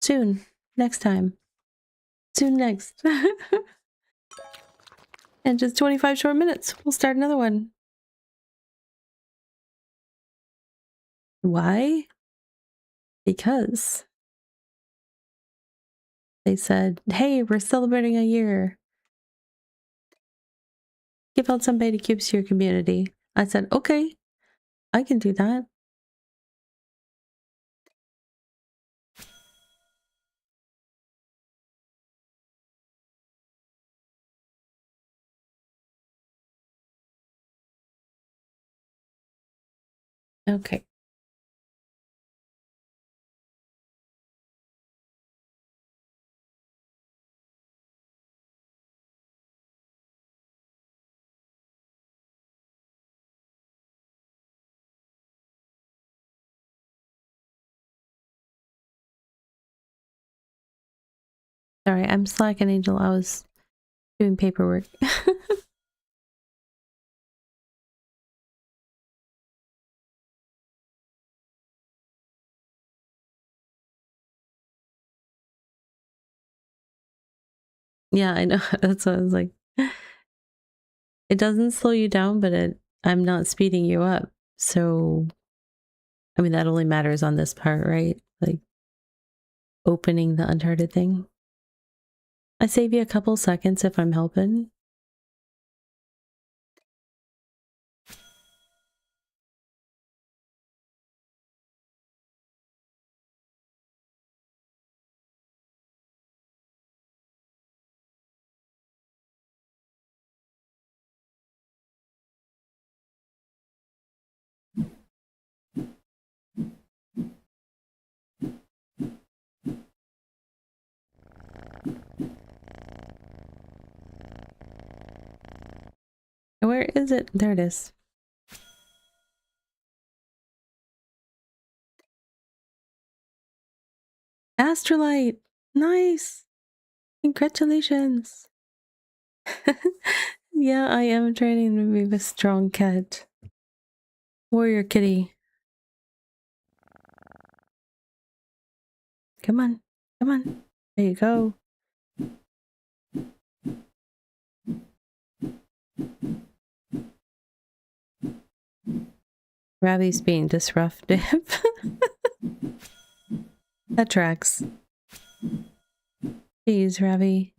soon. Next time. Soon next. And just 25 short minutes. We'll start another one. Why? Because they said, hey, we're celebrating a year. Give out some beta cubes to your community. I said, okay, I can do that. Okay. Sorry, I'm slacking, Angel. I was doing paperwork. Yeah, I know. That's what I was like. It doesn't slow you down, but I'm not speeding you up. So, I mean, that only matters on this part, right? Like opening the Uncharted thing. I save you a couple seconds if I'm helping. Where is it? There it is. Astrolite! Nice! Congratulations! Yeah, I am training to be a strong cat. Warrior kitty. Come on. Come on. There you go. Ravi's being disruptive. That tracks. Jeez, Ravi.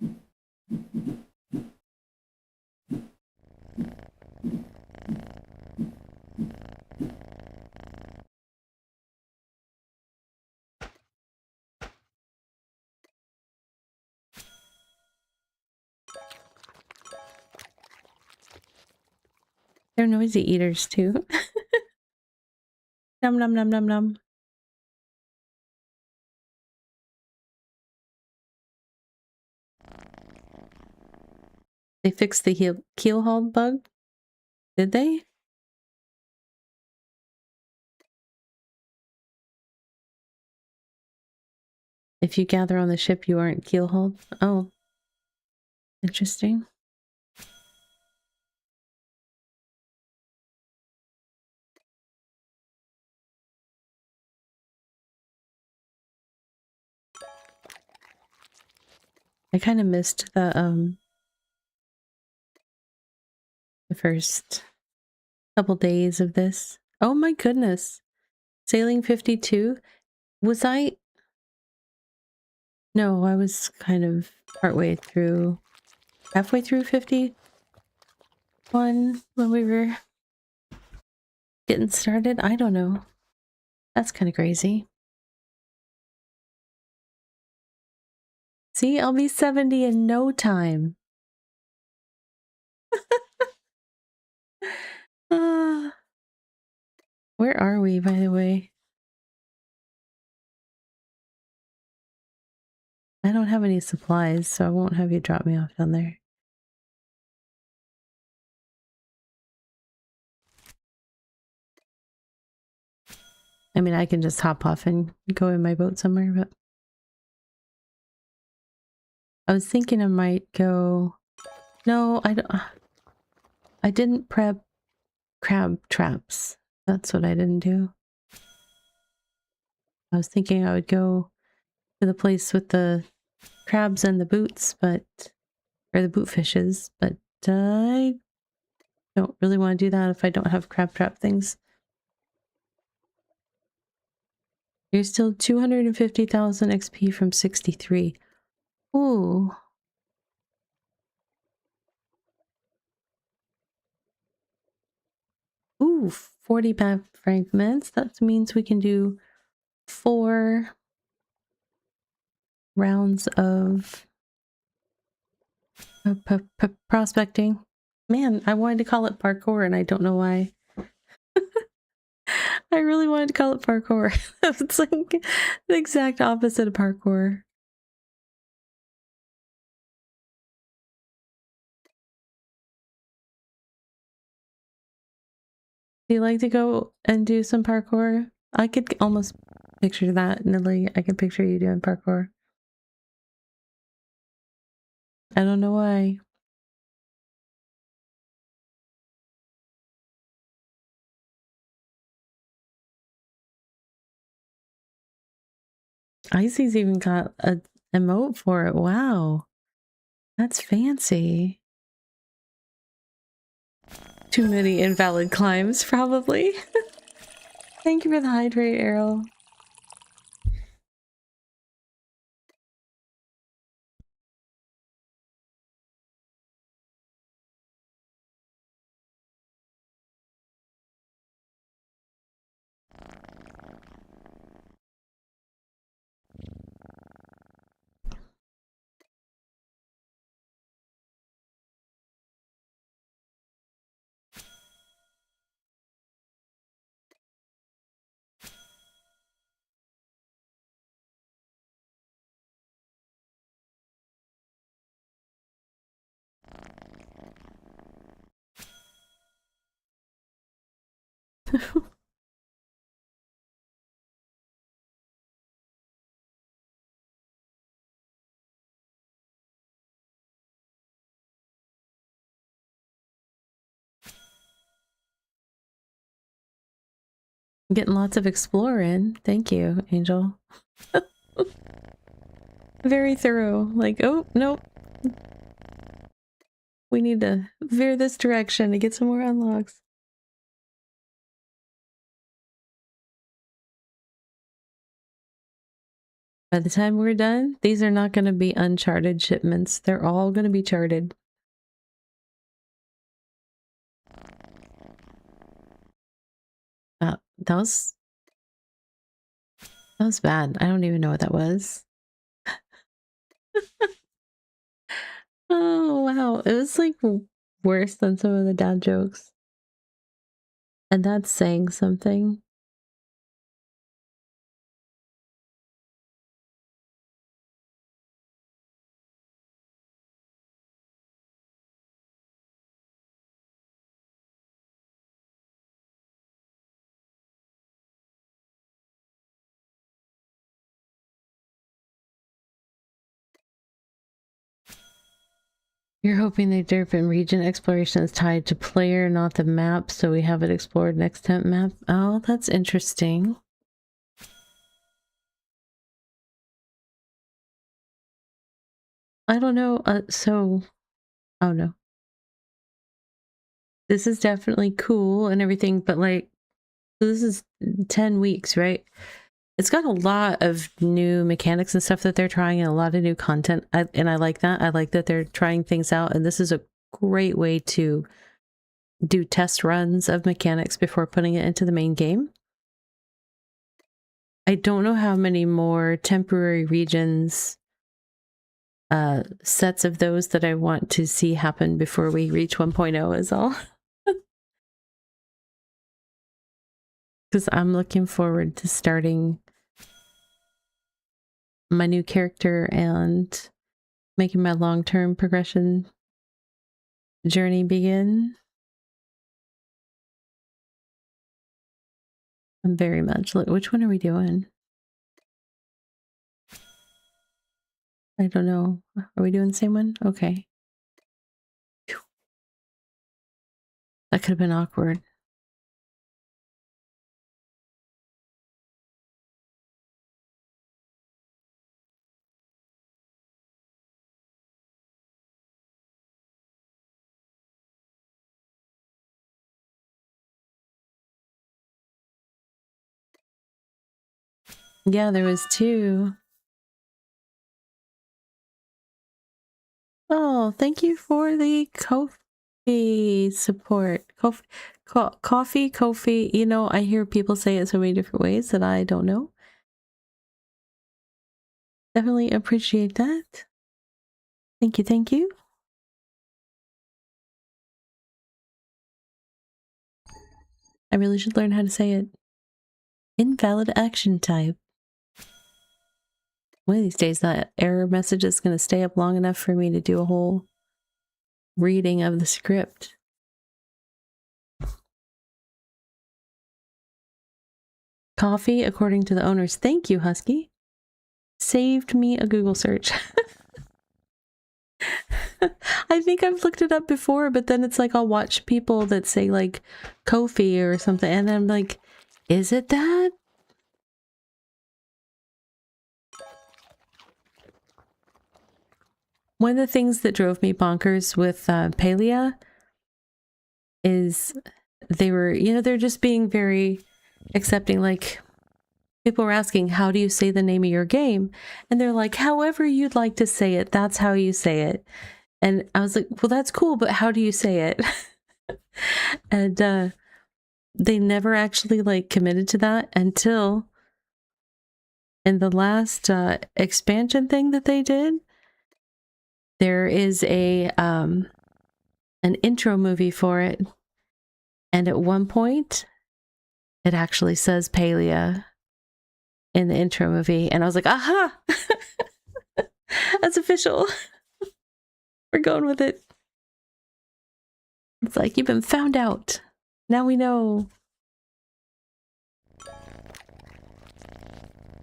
They're noisy eaters too. Num num num num num. They fixed the keelhaul bug? Did they? If you gather on the ship, you aren't keelhauled? Oh. Interesting. I kind of missed the first couple days of this. Oh my goodness. Sailing 52? Was I? No, I was kind of halfway through 51 when we were getting started. I don't know. That's kind of crazy. See, I'll be 70 in no time. Where are we, by the way? I don't have any supplies, so I won't have you drop me off down there. I mean, I can just hop off and go in my boat somewhere, but I was thinking I might go. No, I didn't prep crab traps. That's what I didn't do. I was thinking I would go to the place with the crabs and the boots, or the boot fishes, but I don't really want to do that if I don't have crab trap things. You're still 250,000 XP from 63. Ooh. Ooh, 40 map fragments. That means we can do 4 rounds of prospecting. Man, I wanted to call it parkour and I don't know why. I really wanted to call it parkour. It's like the exact opposite of parkour. Do you like to go and do some parkour? I could almost picture that, Nilly. I could picture you doing parkour. I don't know why. Icy's even got a emote for it. Wow. That's fancy. Too many invalid climbs, probably. Thank you for the hydrate, Errol. I'm getting lots of explore in. Thank you, Angel. Very thorough. Like, oh, nope. We need to veer this direction to get some more unlocks. By the time we're done, these are not going to be uncharted shipments. They're all going to be charted. That was bad. I don't even know what that was. Oh, wow. It was like worse than some of the dad jokes. And that's saying something. You're hoping the Durban region exploration is tied to player, not the map, so we have it explored next temp map. Oh, that's interesting. I don't know. Oh no. This is definitely cool and everything, but like, this is 10 weeks, right? It's got a lot of new mechanics and stuff that they're trying and a lot of new content. And I like that. I like that they're trying things out. And this is a great way to do test runs of mechanics before putting it into the main game. I don't know how many more temporary regions, sets of those that I want to see happen before we reach 1.0 is all. Because I'm looking forward to starting my new character and making my long-term progression journey begin. I'm very much like, which one are we doing? I don't know. Are we doing the same one? Okay. Phew. That could have been awkward. Yeah, there was two. Oh, thank you for the Ko-fi support. Coffee. You know, I hear people say it so many different ways that I don't know. Definitely appreciate that. Thank you, thank you. I really should learn how to say it. Invalid action type. One of these days, that error message is going to stay up long enough for me to do a whole reading of the script. Coffee, according to the owners. Thank you, Husky. Saved me a Google search. I think I've looked it up before, but then it's like I'll watch people that say like Kofi or something, and I'm like, is it that? One of the things that drove me bonkers with Palia is they were, you know, they're just being very accepting. Like, people were asking, how do you say the name of your game? And they're like, however you'd like to say it, that's how you say it. And I was like, well, that's cool, but how do you say it? And they never actually like committed to that until in the last expansion thing that they did. There is an intro movie for it, and at one point it actually says Palia in the intro movie, and I was like, aha. That's official. We're going with it. It's like, you've been found out. Now we know.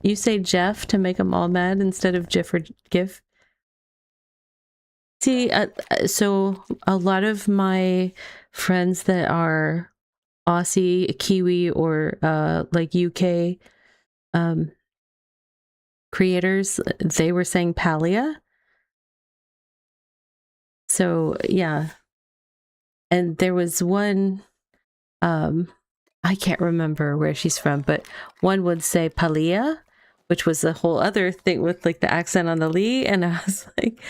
You say Jeff to make them all mad instead of Jiff or GIF. See, so a lot of my friends that are Aussie, Kiwi, or like UK creators, they were saying Palia. So yeah. And there was one, I can't remember where she's from, but one would say Palia, which was a whole other thing with like the accent on the Lee. And I was like,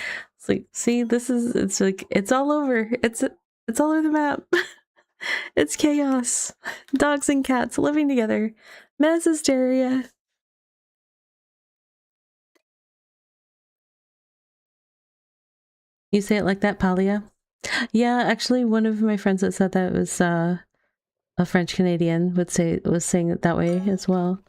see, it's like, it's all over. It's all over the map. It's chaos. Dogs and cats living together. Mass hysteria. You say it like that, Palia? Yeah, actually, one of my friends that said that was a French Canadian was saying it that way as well.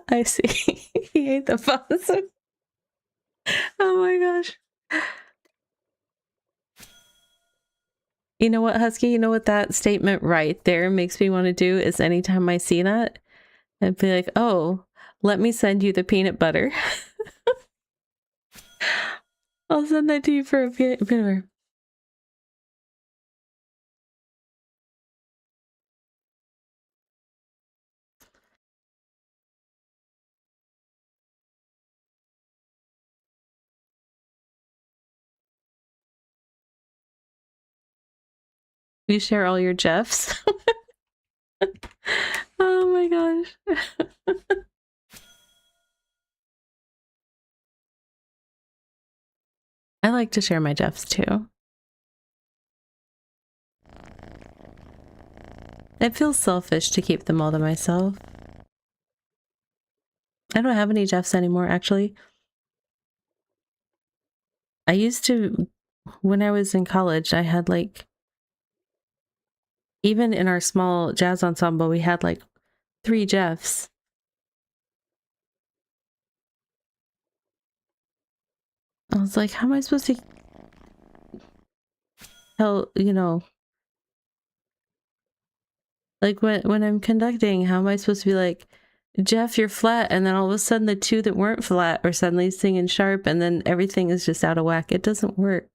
I see. He ate the possum. Oh my gosh. You know what, Husky? You know what that statement right there makes me want to do is anytime I see that, I'd be like, oh, let me send you the peanut butter. I'll send that to you for a peanut butter. You share all your Jeffs. Oh my gosh. I like to share my Jeffs too. It feels selfish to keep them all to myself. I don't have any Jeffs anymore, actually. I used to, when I was in college, I had like, even in our small jazz ensemble, we had like 3 Jeffs. I was like, how am I supposed to tell, like when I'm conducting, how am I supposed to be like, Jeff, you're flat, and then all of a sudden the 2 that weren't flat are suddenly singing sharp, and then everything is just out of whack. It doesn't work.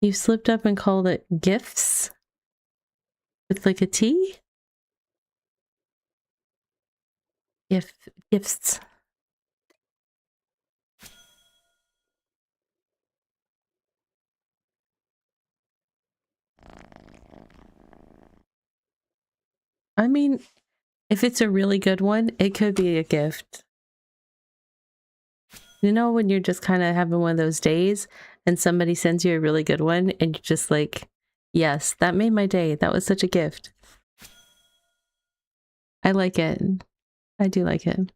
You slipped up and called it gifts with like a T? Gifts. I mean, if it's a really good one, it could be a gift. You know, when you're just kind of having one of those days and somebody sends you a really good one and you're just like, yes, that made my day. That was such a gift. I like it. I do like it.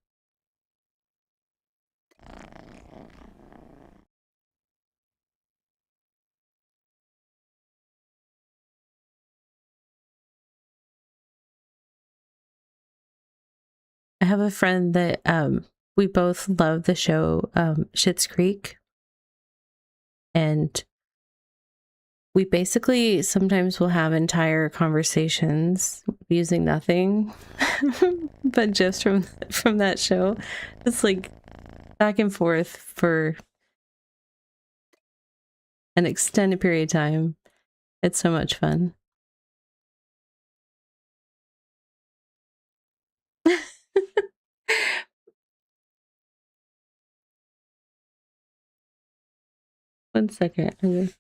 I have a friend that we both love the show Schitt's Creek. And we basically sometimes will have entire conversations using nothing but just from that show. It's like back and forth for an extended period of time. It's so much fun. One second.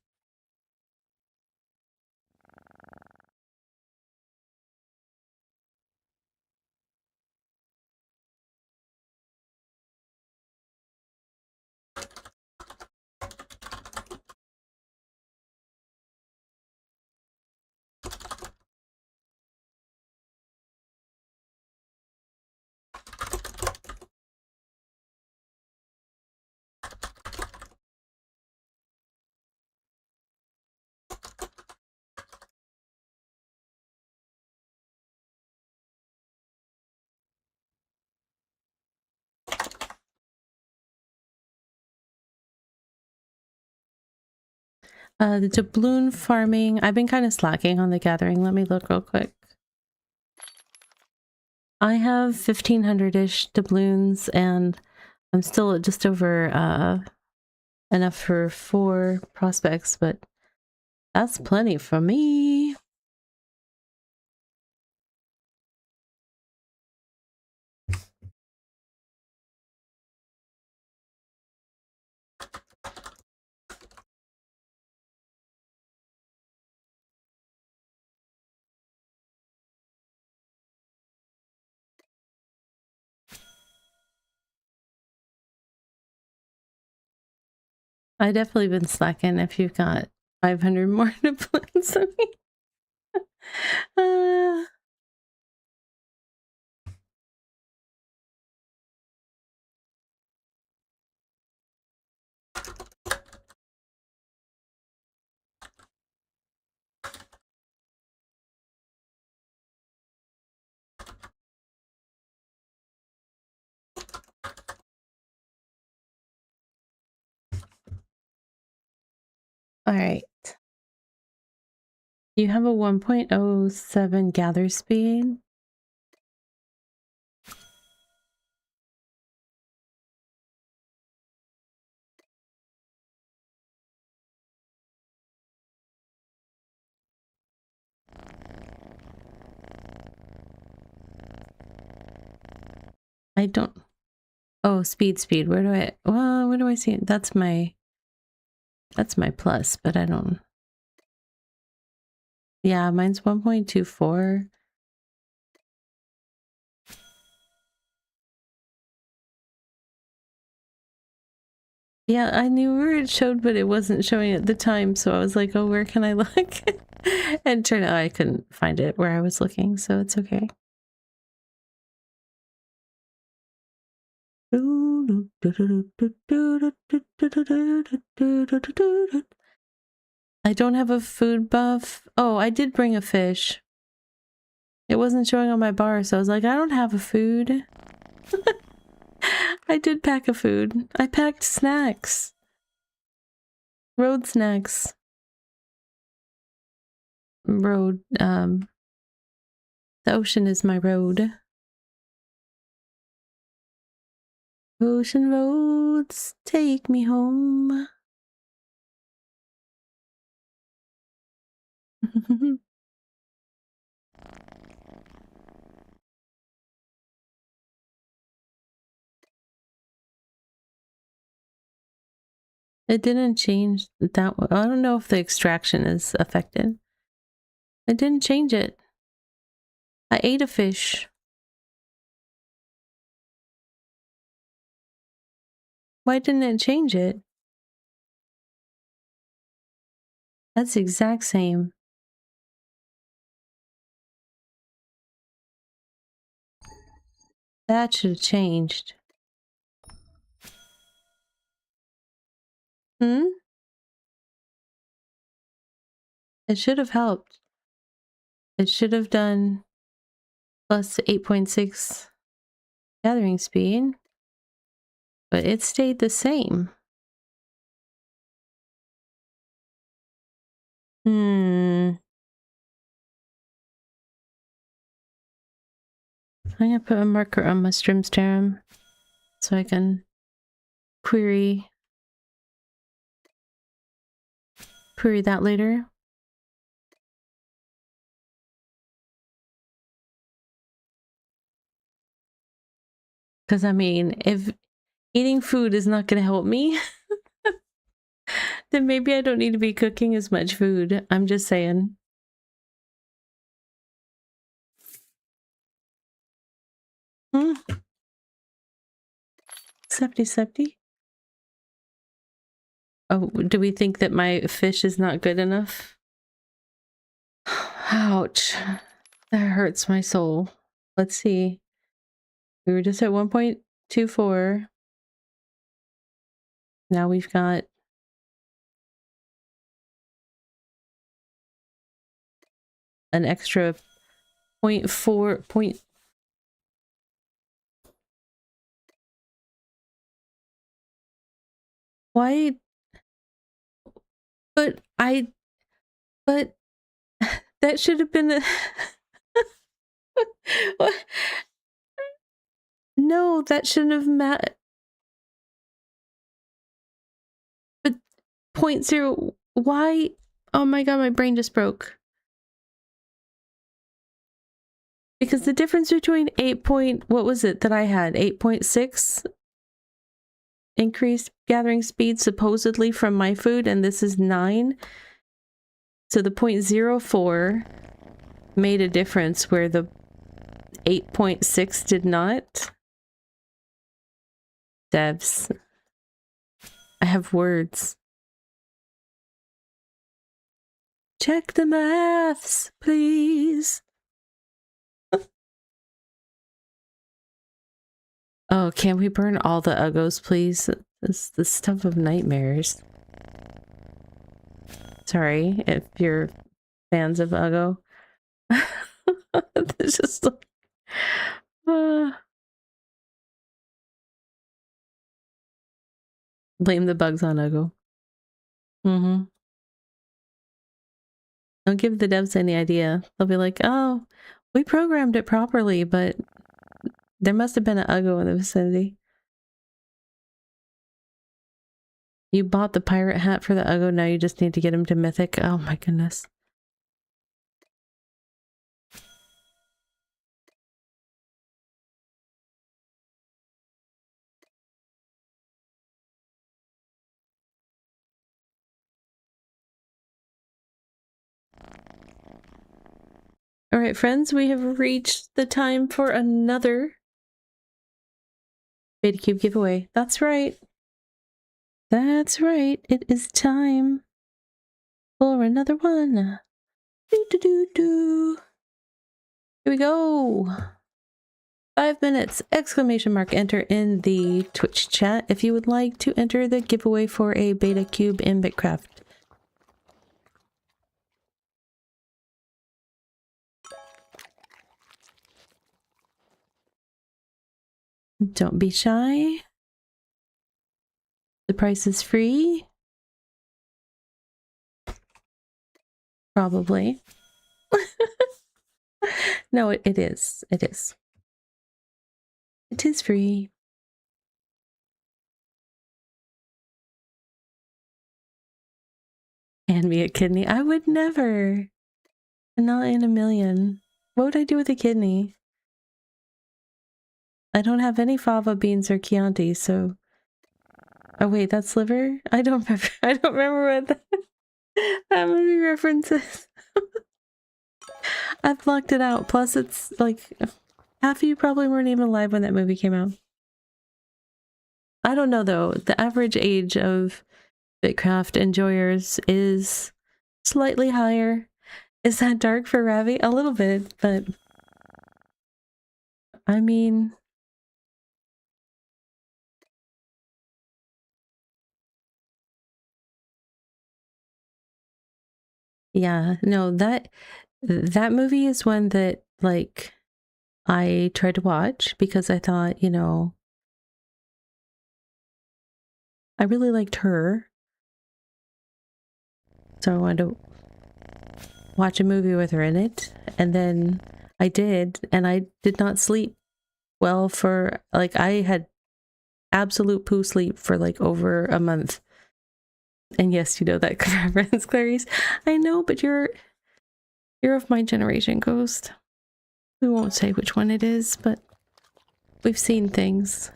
The doubloon farming. I've been kind of slacking on the gathering. Let me look real quick. I have 1,500-ish doubloons, and I'm still at just over enough for 4 prospects, but that's plenty for me. I definitely been slacking if you've got 500 more doubloons than me. All right. You have a 1.07 gather speed. I don't. Oh, speed. Where do I? Well, where do I see it? That's my plus, but I don't. Yeah, mine's 1.24. Yeah, I knew where it showed, but it wasn't showing at the time. So I was like, oh, where can I look? And it turned out I couldn't find it where I was looking, so it's okay. I don't have a food buff. Oh, I did bring a fish. It wasn't showing on my bar, so I was like, I don't have a food. I did pack a food. I packed snacks. Road snacks. Road, the ocean is my road. Ocean roads, take me home. It didn't change that. I don't know if the extraction is affected. It didn't change it. I ate a fish. Why didn't it change it? That's the exact same. That should have changed. Hmm? It should have helped. It should have done plus 8.6 gathering speed, but it stayed the same. I'm gonna put a marker on my Strimstarum so I can query that later. Because I mean, if eating food is not gonna help me, then maybe I don't need to be cooking as much food. I'm just saying. Septi. Oh, do we think that my fish is not good enough? Ouch. That hurts my soul. Let's see. We were just at 1.24. Now we've got an extra 0.4 point. Why But that should have been What? No, that shouldn't have but point zero, why? Oh my god, my brain just broke. Because the difference between what was it that I had? 8.6 increased gathering speed supposedly from my food, and this is 9. So the 0.04 made a difference where the 8.6 did not. Devs. I have words. Check the maths, please. Oh, can we burn all the Uggos, please? This the stuff of nightmares. Sorry if you're fans of Uggo. It's just like, blame the bugs on Uggo. Don't give the devs any idea. They'll be like, oh, we programmed it properly, but there must have been an Uggo in the vicinity. You bought the pirate hat for the Uggo, now you just need to get him to Mythic. Oh my goodness. Alright, friends, we have reached the time for another BitCube giveaway. That's right. That's right. It is time for another one. Do. Here we go. 5 minutes! Exclamation mark. Enter in the Twitch chat if you would like to enter the giveaway for a beta cube in BitCraft. Don't be shy. The price is free. Probably. No, it is. It is. It is free. Hand me a kidney. I would never. Not in a million. What would I do with a kidney? I don't have any fava beans or Chianti, so... Oh wait, that's liver? I don't remember. I don't remember what that movie references. I've blocked it out. Plus, it's like half of you probably weren't even alive when that movie came out. I don't know though. The average age of BitCraft enjoyers is slightly higher. Is that dark for Ravi? A little bit, but I mean, yeah, no, that movie is one that like I tried to watch because I thought, you know, I really liked her. So I wanted to watch a movie with her in it. And then I did, and I did not sleep well for, like, I had absolute poo sleep for like over a month. And yes, you know that reference, Clarice. I know, but you're of my generation, Ghost. We won't say which one it is, but we've seen things.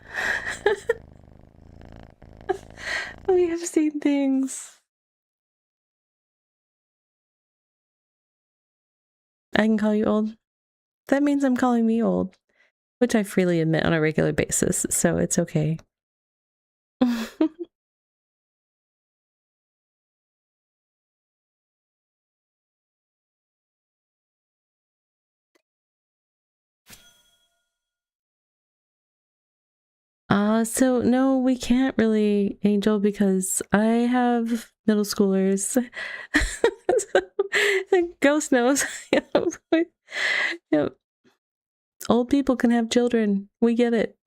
We have seen things. I can call you old. That means I'm calling me old, which I freely admit on a regular basis, so it's okay. So no, we can't really, Angel, because I have middle schoolers. Ghost knows. Yep. Old people can have children. We get it.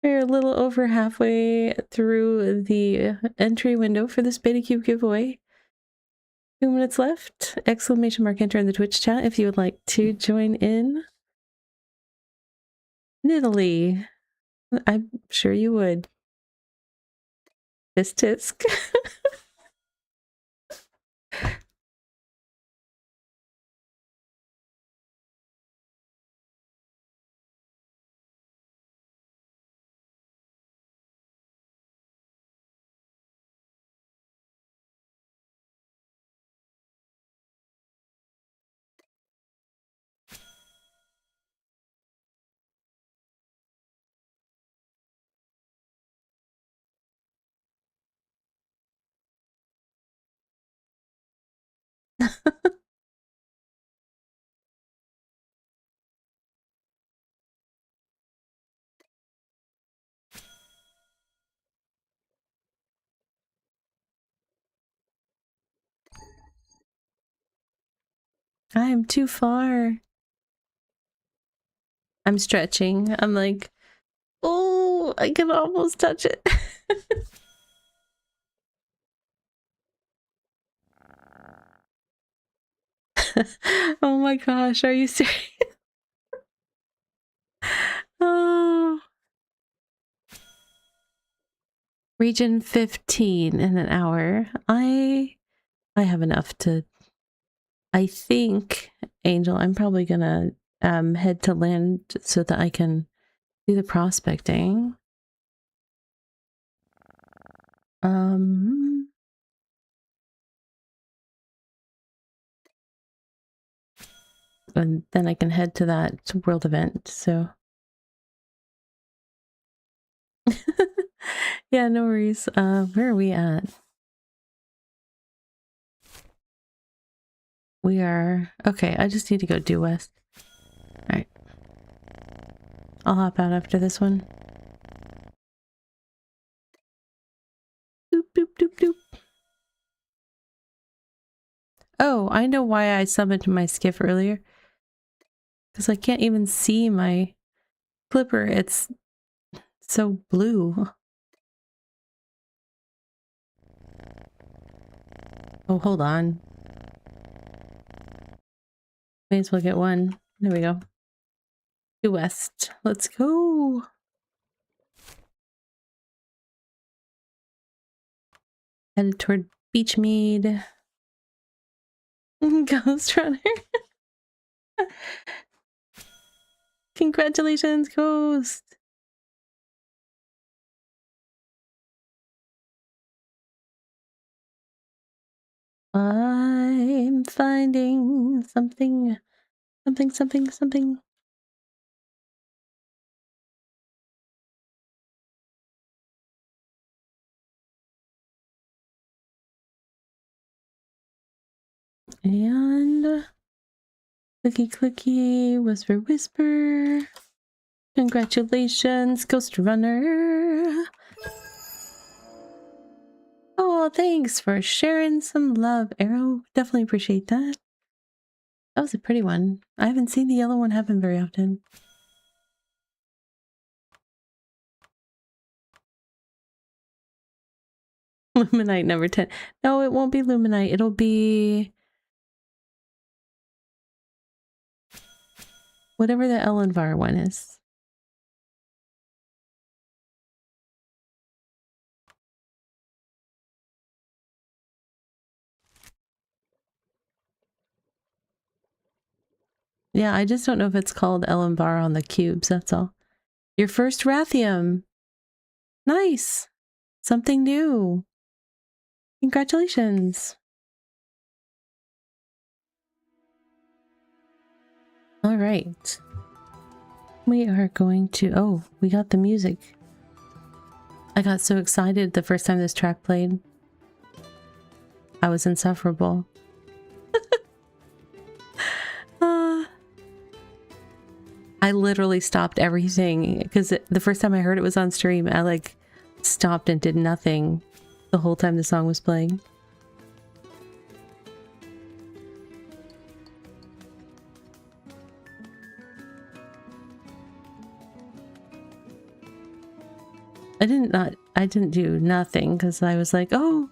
We're a little over halfway through the entry window for this Beta Cube giveaway. 2 minutes left. Exclamation mark enter in the Twitch chat if you would like to join in. Italy. I'm sure you would. Tisk tisk. I'm too far. I'm stretching. I'm like, oh, I can almost touch it. Oh my gosh, are you serious? Oh. Region 15 in an hour. I have enough to, I think, Angel, I'm probably gonna head to land so that I can do the prospecting. And then I can head to that world event, so. Yeah, no worries. Where are we at? We are... Okay, I just need to go due west. Alright. I'll hop out after this one. Doop, doop, doop, doop. Oh, I know why I summoned my skiff earlier. Because I can't even see my clipper. It's so blue. Oh, hold on. May as well get one. There we go. Due west. Let's go. Headed toward Beachmead. Ghost Runner. Congratulations, Ghost. I'm finding something. Something. And clicky clicky, whisper whisper. Congratulations, Ghost Runner. Oh, thanks for sharing some love, Arrow. Definitely appreciate that. That was a pretty one. I haven't seen the yellow one happen very often. Luminite number 10. No, it won't be Luminite. It'll be... whatever the Ellenvar one is. Yeah, I just don't know if it's called Ellenvar on the cubes, that's all. Your first Rathium! Nice! Something new! Congratulations! Alright. We are going to... oh, we got the music. I got so excited the first time this track played. I was insufferable. I literally stopped everything because the first time I heard it was on stream. I like stopped and did nothing the whole time the song was playing. I didn't do nothing because I was like, oh,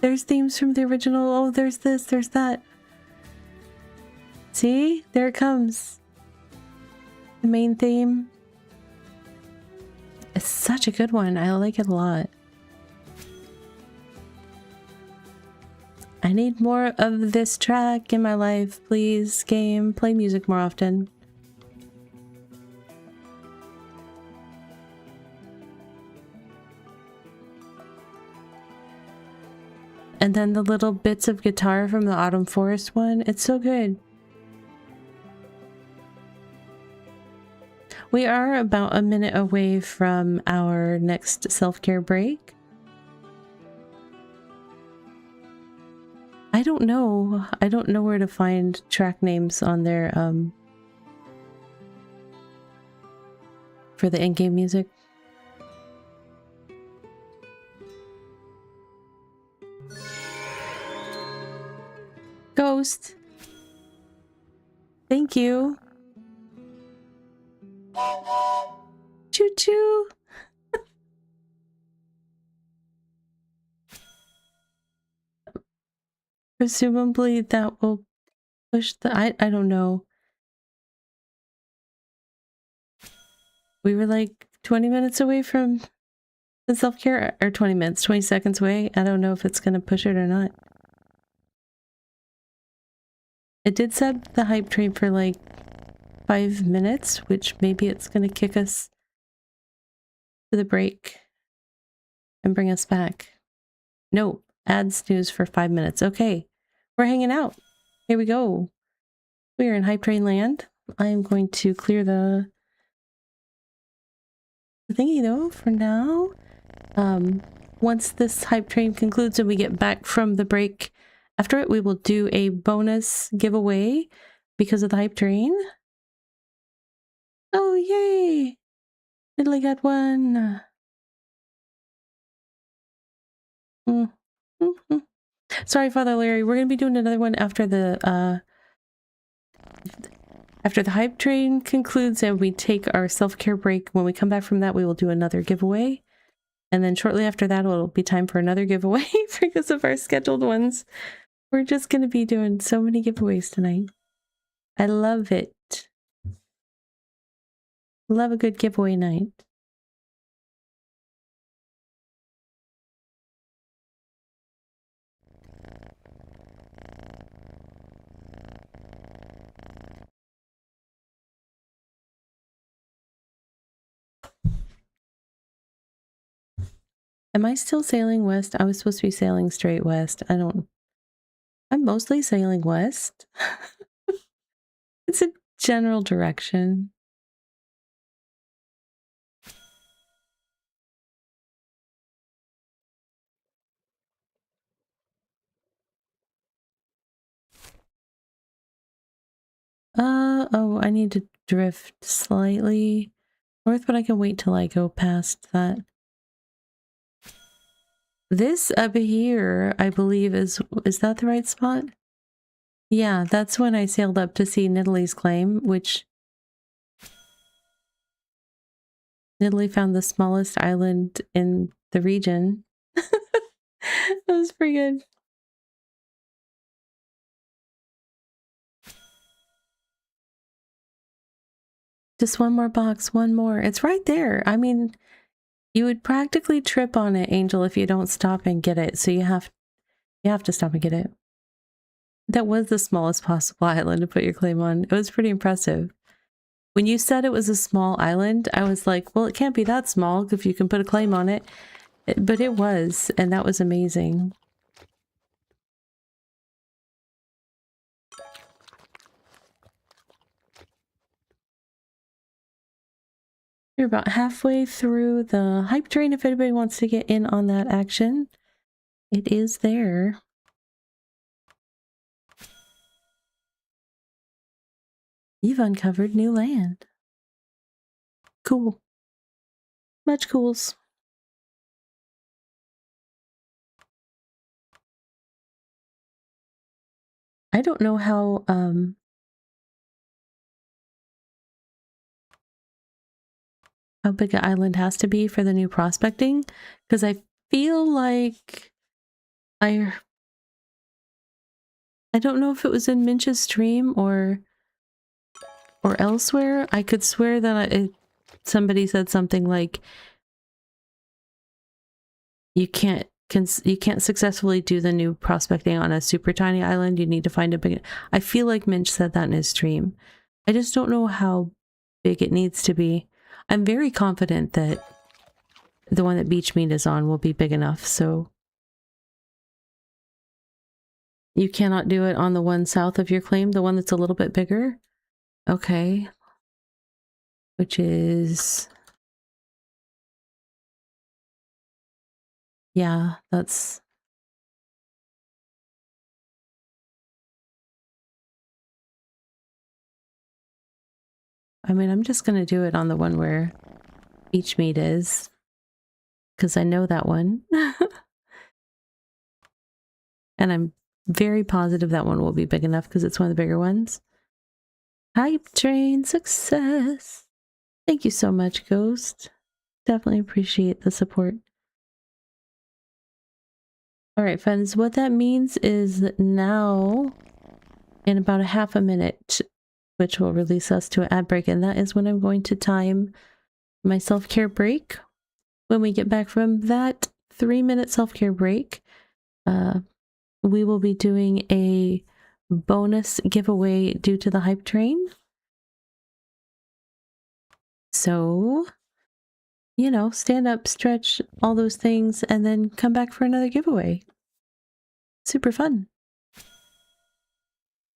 there's themes from the original. Oh, there's this, there's that. See? There it comes. The main theme. It's such a good one. I like it a lot. I need more of this track in my life. Please, game, play music more often. And then the little bits of guitar from the Autumn Forest one. It's so good. We are about a minute away from our next self-care break. I don't know. I don't know where to find track names on their for the in-game music. Ghost. Thank you. Choo choo. Presumably that will push the I don't know. We were like 20 minutes away from the self-care, or 20 minutes, 20 seconds away. I don't know if it's gonna push it or not. It did set the hype train for like 5 minutes, which maybe it's gonna kick us to the break and bring us back. No, add snooze for 5 minutes. Okay, we're hanging out. Here we go. We are in hype train land. I am going to clear the thingy though for now. Once this hype train concludes and we get back from the break after it, we will do a bonus giveaway because of the hype train. Oh, yay! Italy got one. Sorry, Father Larry. We're gonna be doing another one after the hype train concludes and we take our self-care break. When we come back from that, we will do another giveaway. And then shortly after that, it'll be time for another giveaway because of our scheduled ones. We're just going to be doing so many giveaways tonight. I love it. Love a good giveaway night. Am I still sailing west? I was supposed to be sailing straight west. I'm mostly sailing west. It's a general direction. Oh, I need to drift slightly north, but I can wait till I go past that. This up here, I believe, is that the right spot? Yeah, that's when I sailed up to see Nidalee's claim, which Nidalee found the smallest island in the region. That was pretty good. Just one more box, one more. It's right there. I mean, you would practically trip on it, Angel, if you don't stop and get it. So you have to stop and get it. That was the smallest possible island to put your claim on. It was pretty impressive. When you said it was a small island, I was like, well, it can't be that small if you can put a claim on it. But it was, and that was amazing. You're about halfway through the hype train if anybody wants to get in on that action. It is there. You've uncovered new land. Cool. Much cools. I don't know how, how big an island has to be for the new prospecting, because I feel like I don't know if it was in Minch's stream or elsewhere. I could swear that somebody said something like you can't successfully do the new prospecting on a super tiny island. You need to find a big. I feel like Minch said that in his stream. I just don't know how big it needs to be. I'm very confident that the one that Beachmeat is on will be big enough, so you cannot do it on the one south of your claim, the one that's a little bit bigger? Okay. Which is... yeah, that's... I mean, I'm just gonna do it on the one where Beachmeat is, because I know that one. And I'm very positive that one will be big enough because it's one of the bigger ones. Hype train success! Thank you so much, Ghost. Definitely appreciate the support. Alright, friends, what that means is that now, in about a half a minute, which will release us to an ad break, and that is when I'm going to time my self-care break. When we get back from that 3-minute self-care break, we will be doing a bonus giveaway due to the hype train. So, you know, stand up, stretch, all those things, and then come back for another giveaway. Super fun.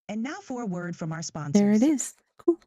And now for a word from our sponsors. There it is. Cool.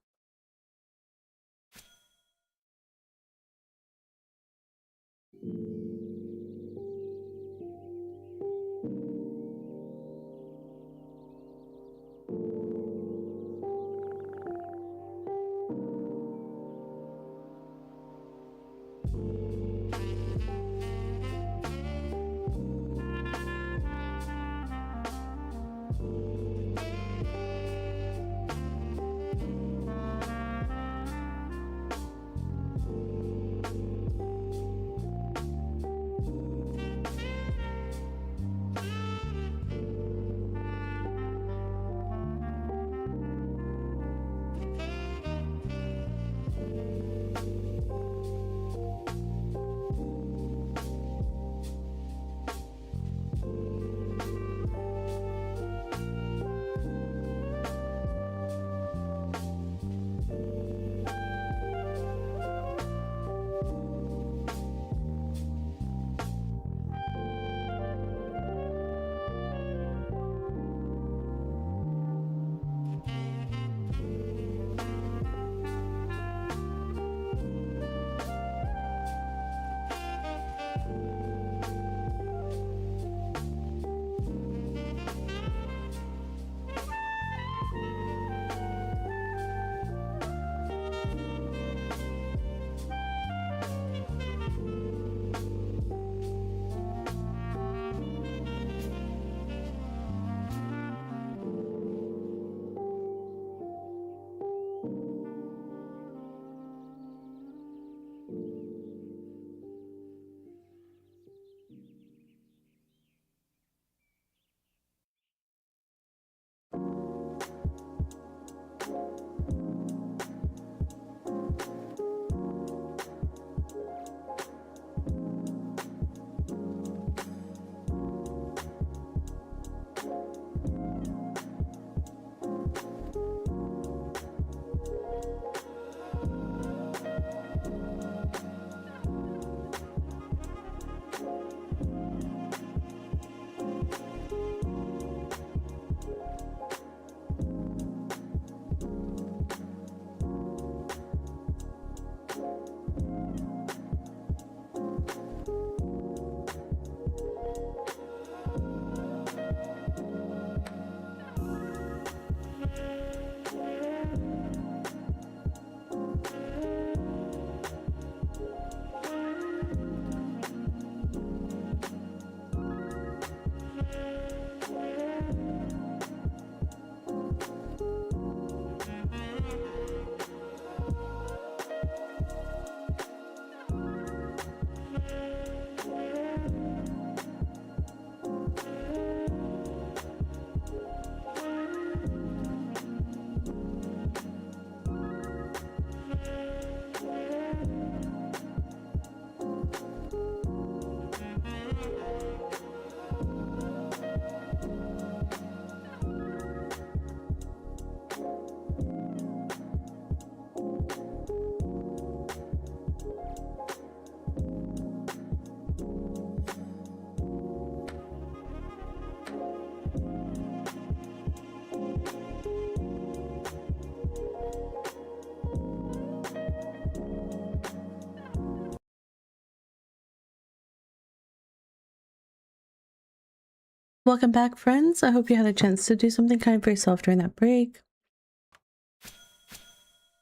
Welcome back, friends. I hope you had a chance to do something kind for yourself during that break.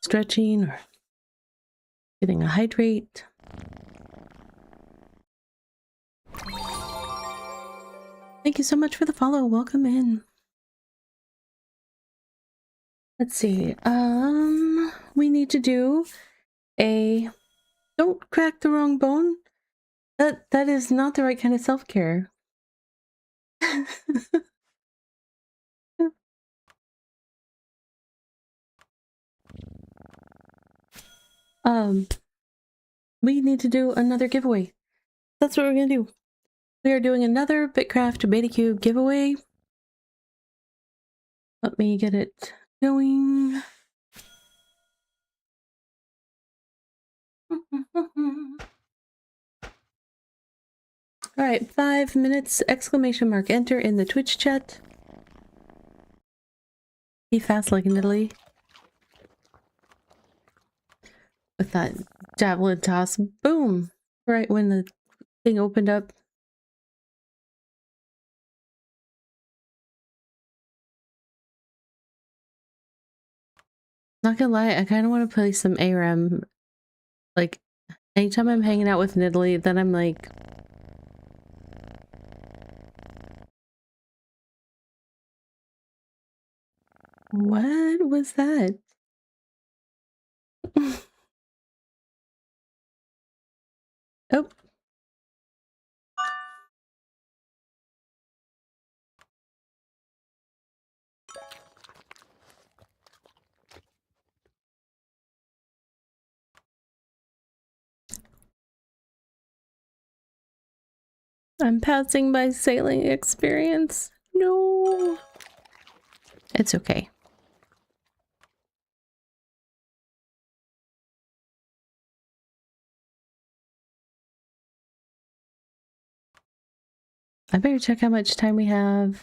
Stretching or getting a hydrate. Thank you so much for the follow. Welcome in. Let's see. We need to do a don't crack the wrong bone. That is not the right kind of self-care. We need to do another giveaway. That's what we're gonna do. We are doing another BitCraft Beta Cube giveaway. Let me get it going. Alright, 5 minutes, exclamation mark, enter in the Twitch chat. Be fast like in Italy. With that javelin toss, boom! Right when the thing opened up. Not gonna lie, I kind of want to play some ARAM. Like, anytime I'm hanging out with Nidalee, then I'm like... What was that? Oh. I'm passing my sailing experience. No. It's okay. I better check how much time we have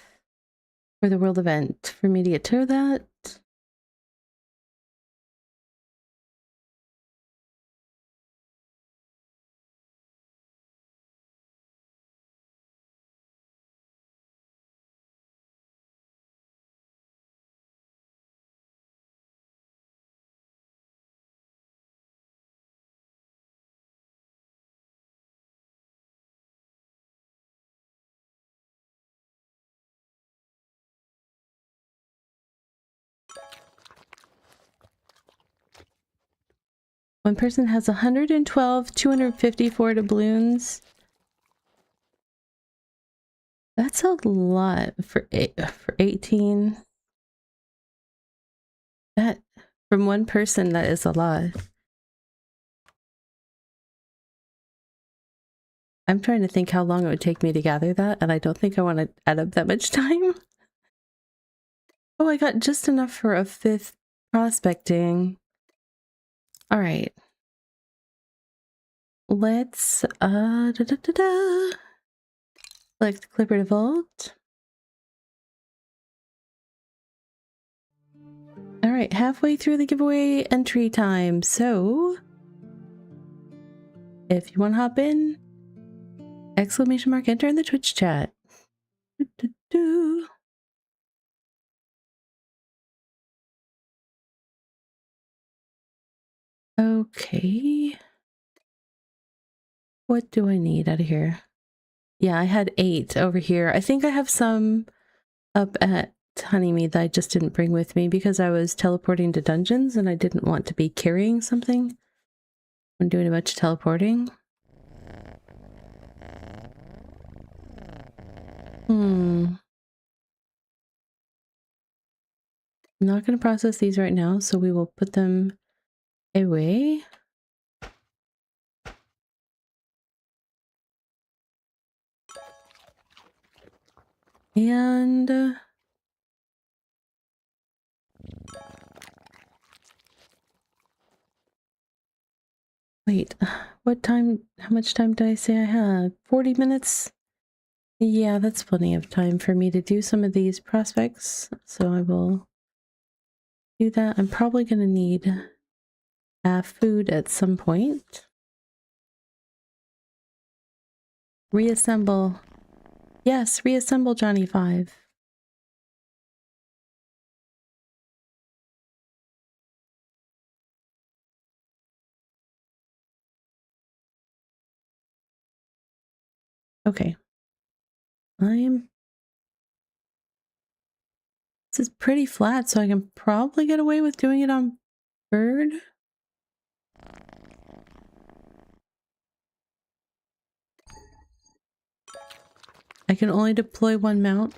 for the world event for me to get to that. One person has 112, 254 doubloons. That's a lot for 18. That from one person, that is a lot. I'm trying to think how long it would take me to gather that, and I don't think I want to add up that much time. Oh, I got just enough for a 5th prospecting. All right. Let's select Clipper to Vault. All right, halfway through the giveaway entry time. So if you want to hop in, exclamation mark, enter in the Twitch chat. Okay. What do I need out of here? Yeah, I had 8 over here. I think I have some up at Honeymead that I just didn't bring with me because I was teleporting to dungeons and I didn't want to be carrying something. I'm doing a bunch of teleporting. I'm not going to process these right now, so we will put them away. And wait, what time, how much time did I say I had? 40 minutes? Yeah, that's plenty of time for me to do some of these prospects, so I will do that. I'm probably going to need food at some point. Reassemble. Yes, reassemble Johnny 5. Okay. This is pretty flat, so I can probably get away with doing it on bird. I can only deploy one mount.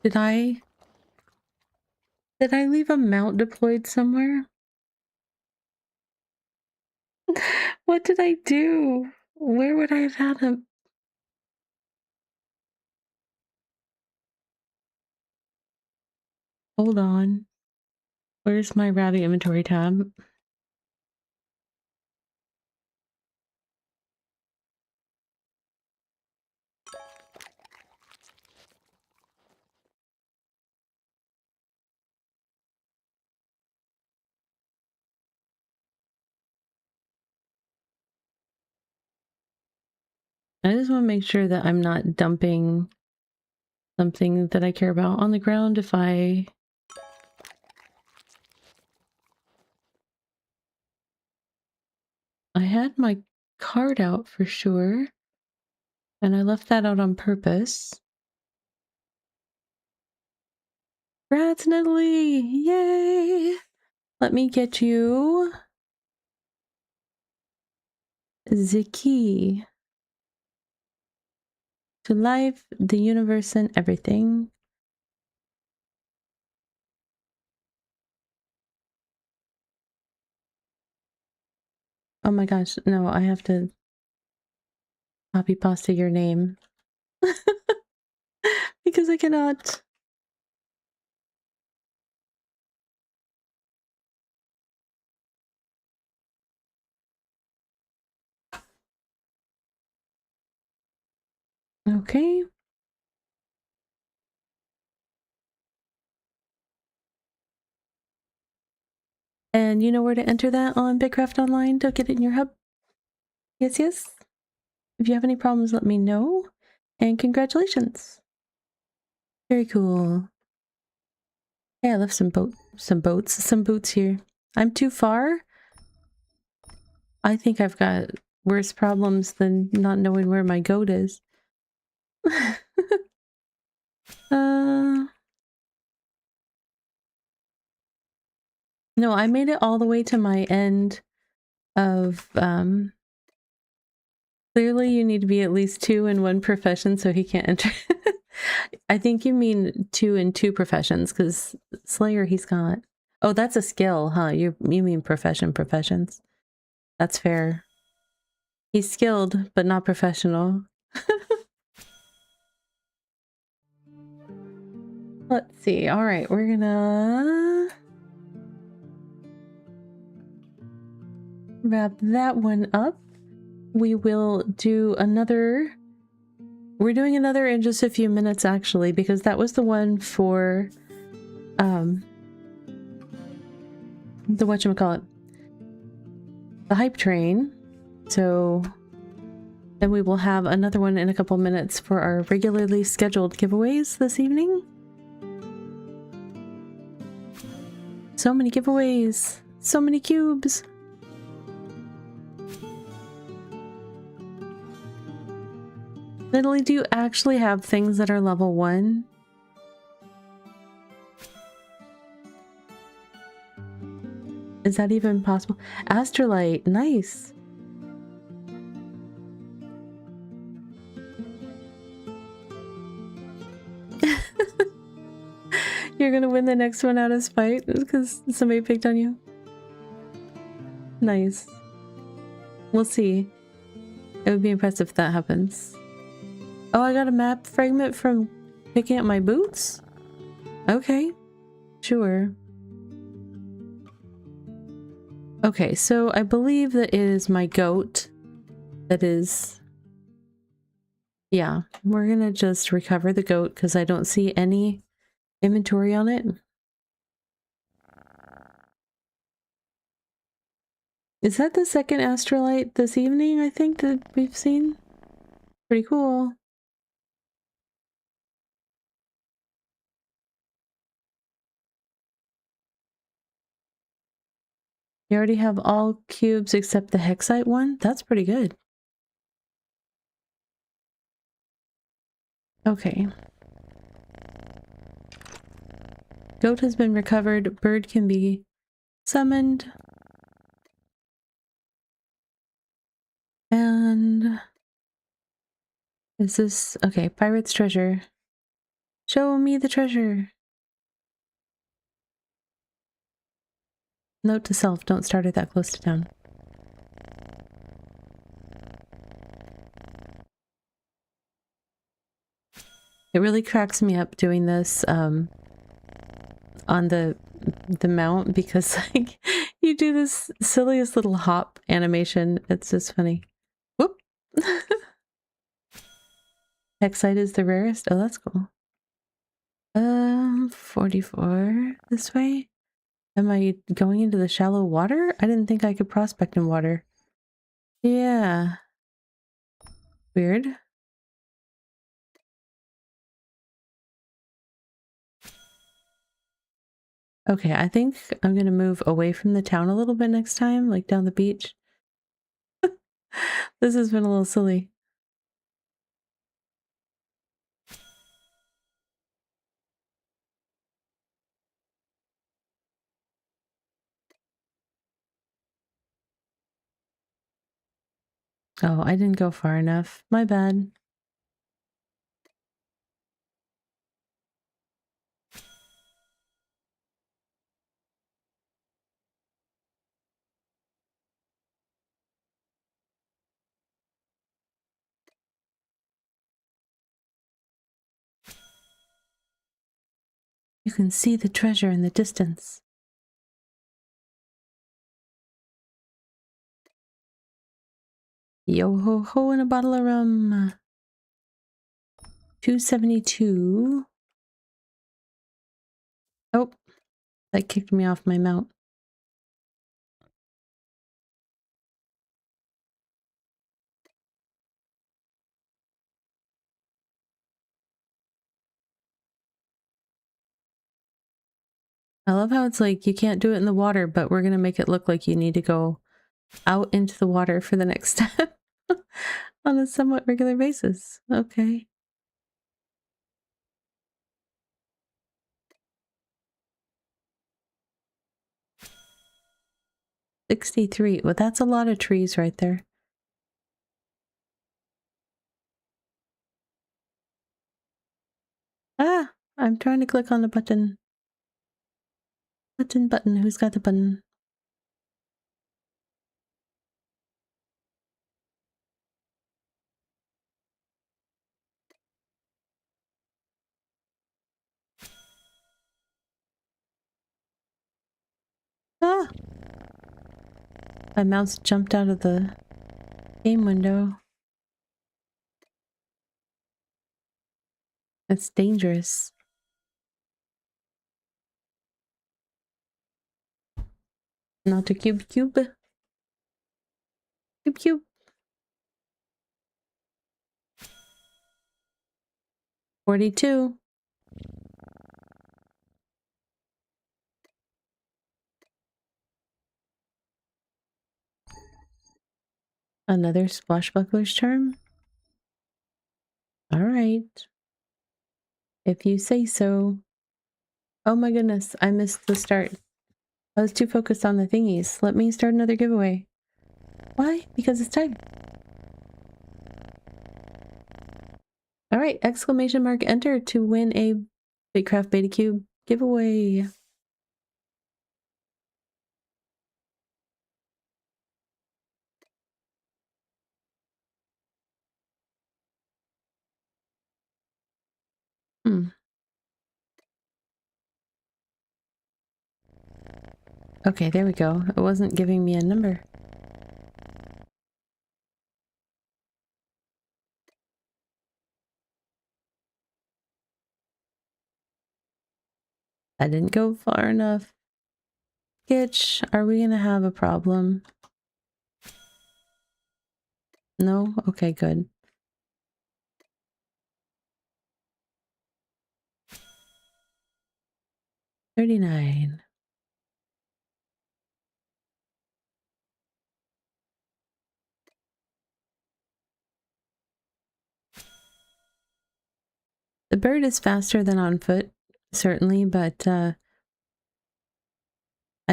Did I leave a mount deployed somewhere? What did I do? Where would I have had him? Hold on. Where's my routing inventory tab? I just want to make sure that I'm not dumping something that I care about on the ground if I had my card out for sure, and I left that out on purpose. Congrats, Natalie! Yay! Let me get you the key to life, the universe, and everything. Oh my gosh, no, I have to copy pasta your name. Because I cannot. Okay. And you know where to enter that on BitCraft Online to get it in your hub? Yes, yes. If you have any problems, let me know. And congratulations. Very cool. Hey, I left some boots here. I'm too far. I think I've got worse problems than not knowing where my goat is. No, I made it all the way to my end of, clearly you need to be at least 2 in one profession so he can't enter. I think you mean 2 in 2 professions, because Slayer he's got... Oh, that's a skill, huh? You mean professions. That's fair. He's skilled, but not professional. Let's see. All right, we're gonna wrap that one up. We will do another... We're doing another in just a few minutes, actually, because that was the one for, the whatchamacallit, the hype train. So then we will have another one in a couple minutes for our regularly scheduled giveaways this evening. So many giveaways, so many cubes. Natalie, do you actually have things that are level 1? Is that even possible? Astrolite, nice. You're gonna win the next one out of spite because somebody picked on you? Nice. We'll see. It would be impressive if that happens. Oh, I got a map fragment from picking up my boots? Okay. Sure. Okay, so I believe that it is my goat that is... Yeah, we're gonna just recover the goat because I don't see any inventory on it. Is that the second astrolite this evening, I think, that we've seen? Pretty cool. You already have all cubes except the hexite one? That's pretty good. Okay. Goat has been recovered. Bird can be summoned. And... is this... okay, pirate's treasure. Show me the treasure. Note to self, don't start it that close to town. It really cracks me up doing this on the mount because like you do this silliest little hop animation. It's just funny. Whoop! Hexite is the rarest. Oh, that's cool. 44 this way. Am I going into the shallow water? I didn't think I could prospect in water. Yeah. Weird. Okay, I think I'm gonna move away from the town a little bit next time, like down the beach. This has been a little silly. Oh, I didn't go far enough. My bad. You can see the treasure in the distance. Yo ho ho and a bottle of rum. 272. Oh, that kicked me off my mount. I love how it's like you can't do it in the water, but we're gonna make it look like you need to go out into the water for the next step on a somewhat regular basis. Okay. $63. Well, that's a lot of trees right there. Ah, I'm trying to click on the button. Button. Who's got the button? Ah! My mouse jumped out of the game window. It's dangerous. Not a cube. Cube. 42. Another swashbuckler's charm? Alright. If you say so. Oh my goodness, I missed the start. I was too focused on the thingies. Let me start another giveaway. Why? Because it's time. Alright, exclamation mark enter to win a BitCraft Beta Cube giveaway. Okay, there we go. It wasn't giving me a number. I didn't go far enough. Skitch, are we gonna have a problem? No? Okay, good. $39. The bird is faster than on foot, certainly, but I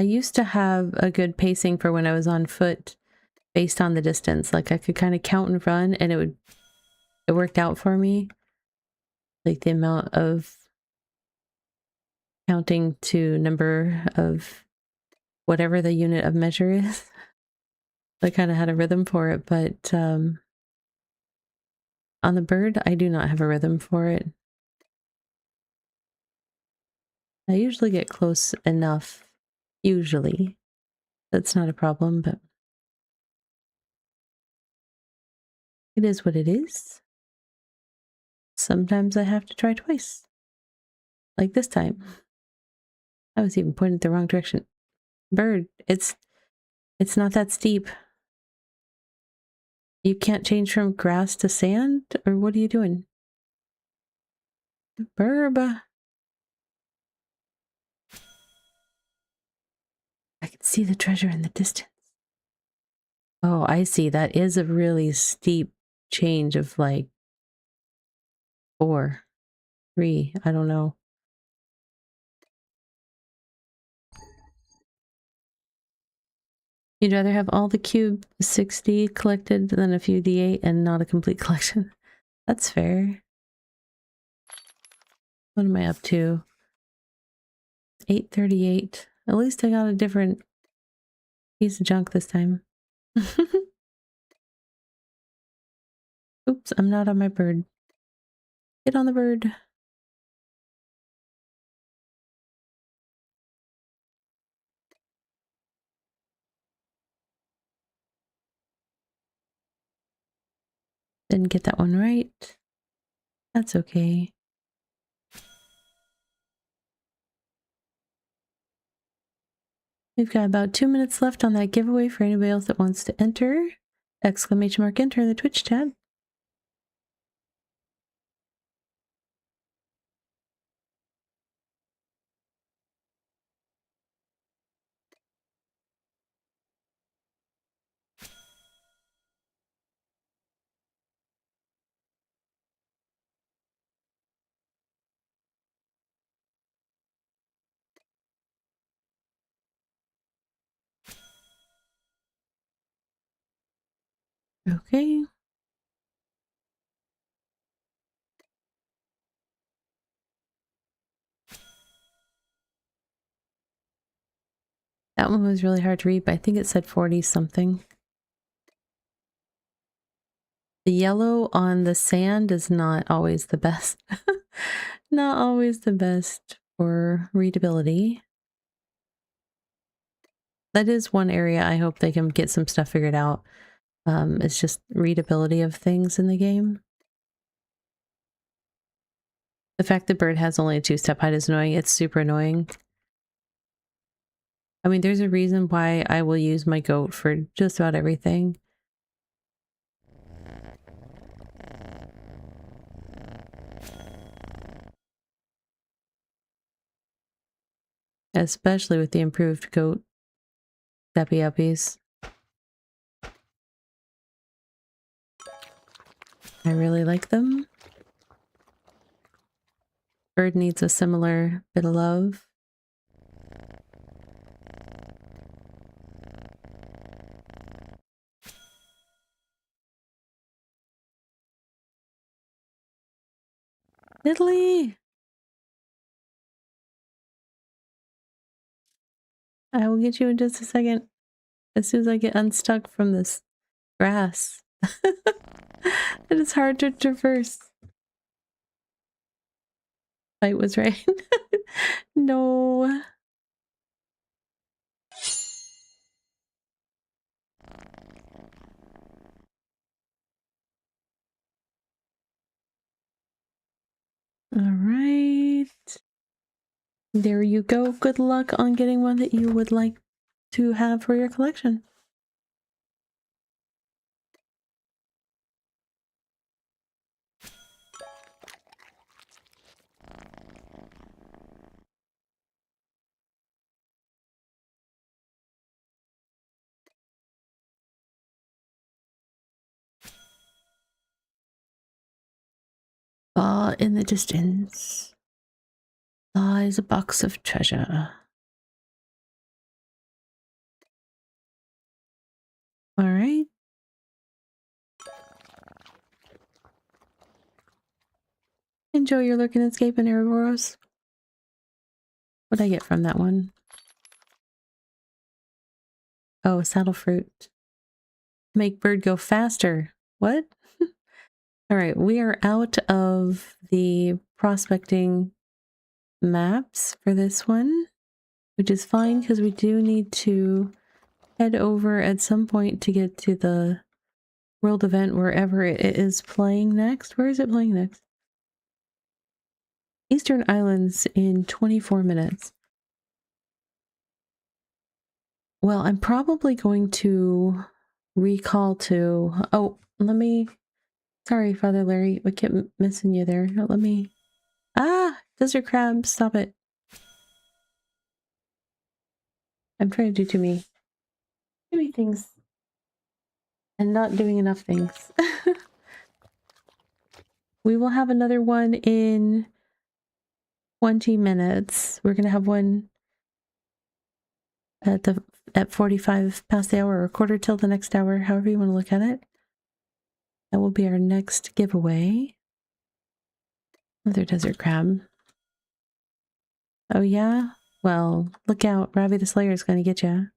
used to have a good pacing for when I was on foot based on the distance. Like I could kind of count and run and it worked out for me. Like the amount of counting to number of whatever the unit of measure is. I kind of had a rhythm for it, but on the bird, I do not have a rhythm for it. I usually get close enough. Usually. That's not a problem, but it is what it is. Sometimes I have to try twice. Like this time. I was even pointed the wrong direction. Bird, it's not that steep. You can't change from grass to sand? Or what are you doing? Burb. I can see the treasure in the distance. Oh, I see. That is a really steep change of like 4, 3, I don't know. You'd rather have all the cube 60 collected than a few D8 and not a complete collection. That's fair. What am I up to? 838. At least I got a different piece of junk this time. Oops, I'm not on my bird. Get on the bird. Didn't get that one right. That's okay. We've got about 2 minutes left on that giveaway for anybody else that wants to enter. Exclamation mark enter in the Twitch chat. Okay. That one was really hard to read, but I think it said 40 something. The yellow on the sand is not always the best. Not always the best for readability. That is one area I hope they can get some stuff figured out. It's just readability of things in the game. The fact that bird has only a 2-step height is annoying. It's super annoying. I mean, there's a reason why I will use my goat for just about everything. Especially with the improved goat steppy uppies. I really like them. Bird needs a similar bit of love. Italy! I will get you in just a second. As soon as I get unstuck from this grass. It is hard to traverse. Fight was right. No. All right. There you go. Good luck on getting one that you would like to have for your collection. In the distance lies a box of treasure. All right. Enjoy your lurking escape in Ouroboros. What'd I get from that one? Oh, saddle fruit. Make bird go faster. What? All right, we are out of the prospecting maps for this one, which is fine because we do need to head over at some point to get to the world event wherever it is playing next. Where is it playing next? Eastern Islands in 24 minutes. Well, I'm probably going to recall to... Oh, let me... Sorry, Father Larry, we kept missing you there. Let me... Ah! Desert crab, stop it. I'm trying to do too many things. And not doing enough things. We will have another one in 20 minutes. We're gonna have one at 45 past the hour or quarter till the next hour, however you want to look at it. That will be our next giveaway. Another desert crab. Oh yeah? Well, look out. Ravi the Slayer is going to get you.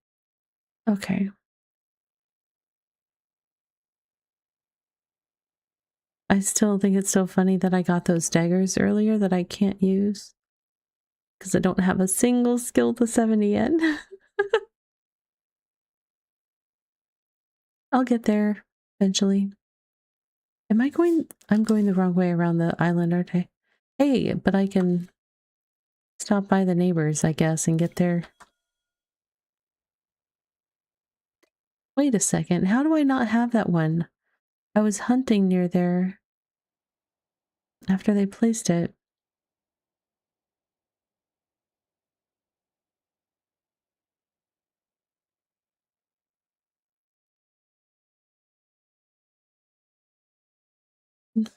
Okay. I still think it's so funny that I got those daggers earlier that I can't use. Because I don't have a single skill to 70 yet. I'll get there eventually. Am I going? I'm going the wrong way around the island, aren't I? Hey, but I can stop by the neighbors, I guess, and get there. Wait a second. How do I not have that one? I was hunting near there after they placed it.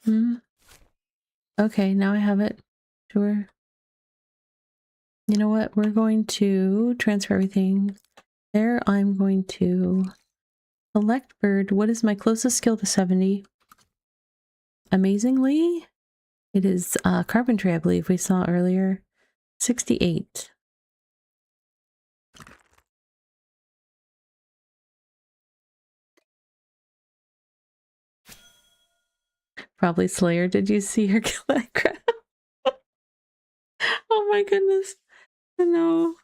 Hmm. Okay, now I have it. Sure. You know what? We're going to transfer everything there. I'm going to select bird. What is my closest skill to 70? Amazingly, it is carpentry, I believe we saw earlier. 68. Probably Slayer. Did you see her kill that crab? Oh my goodness. No.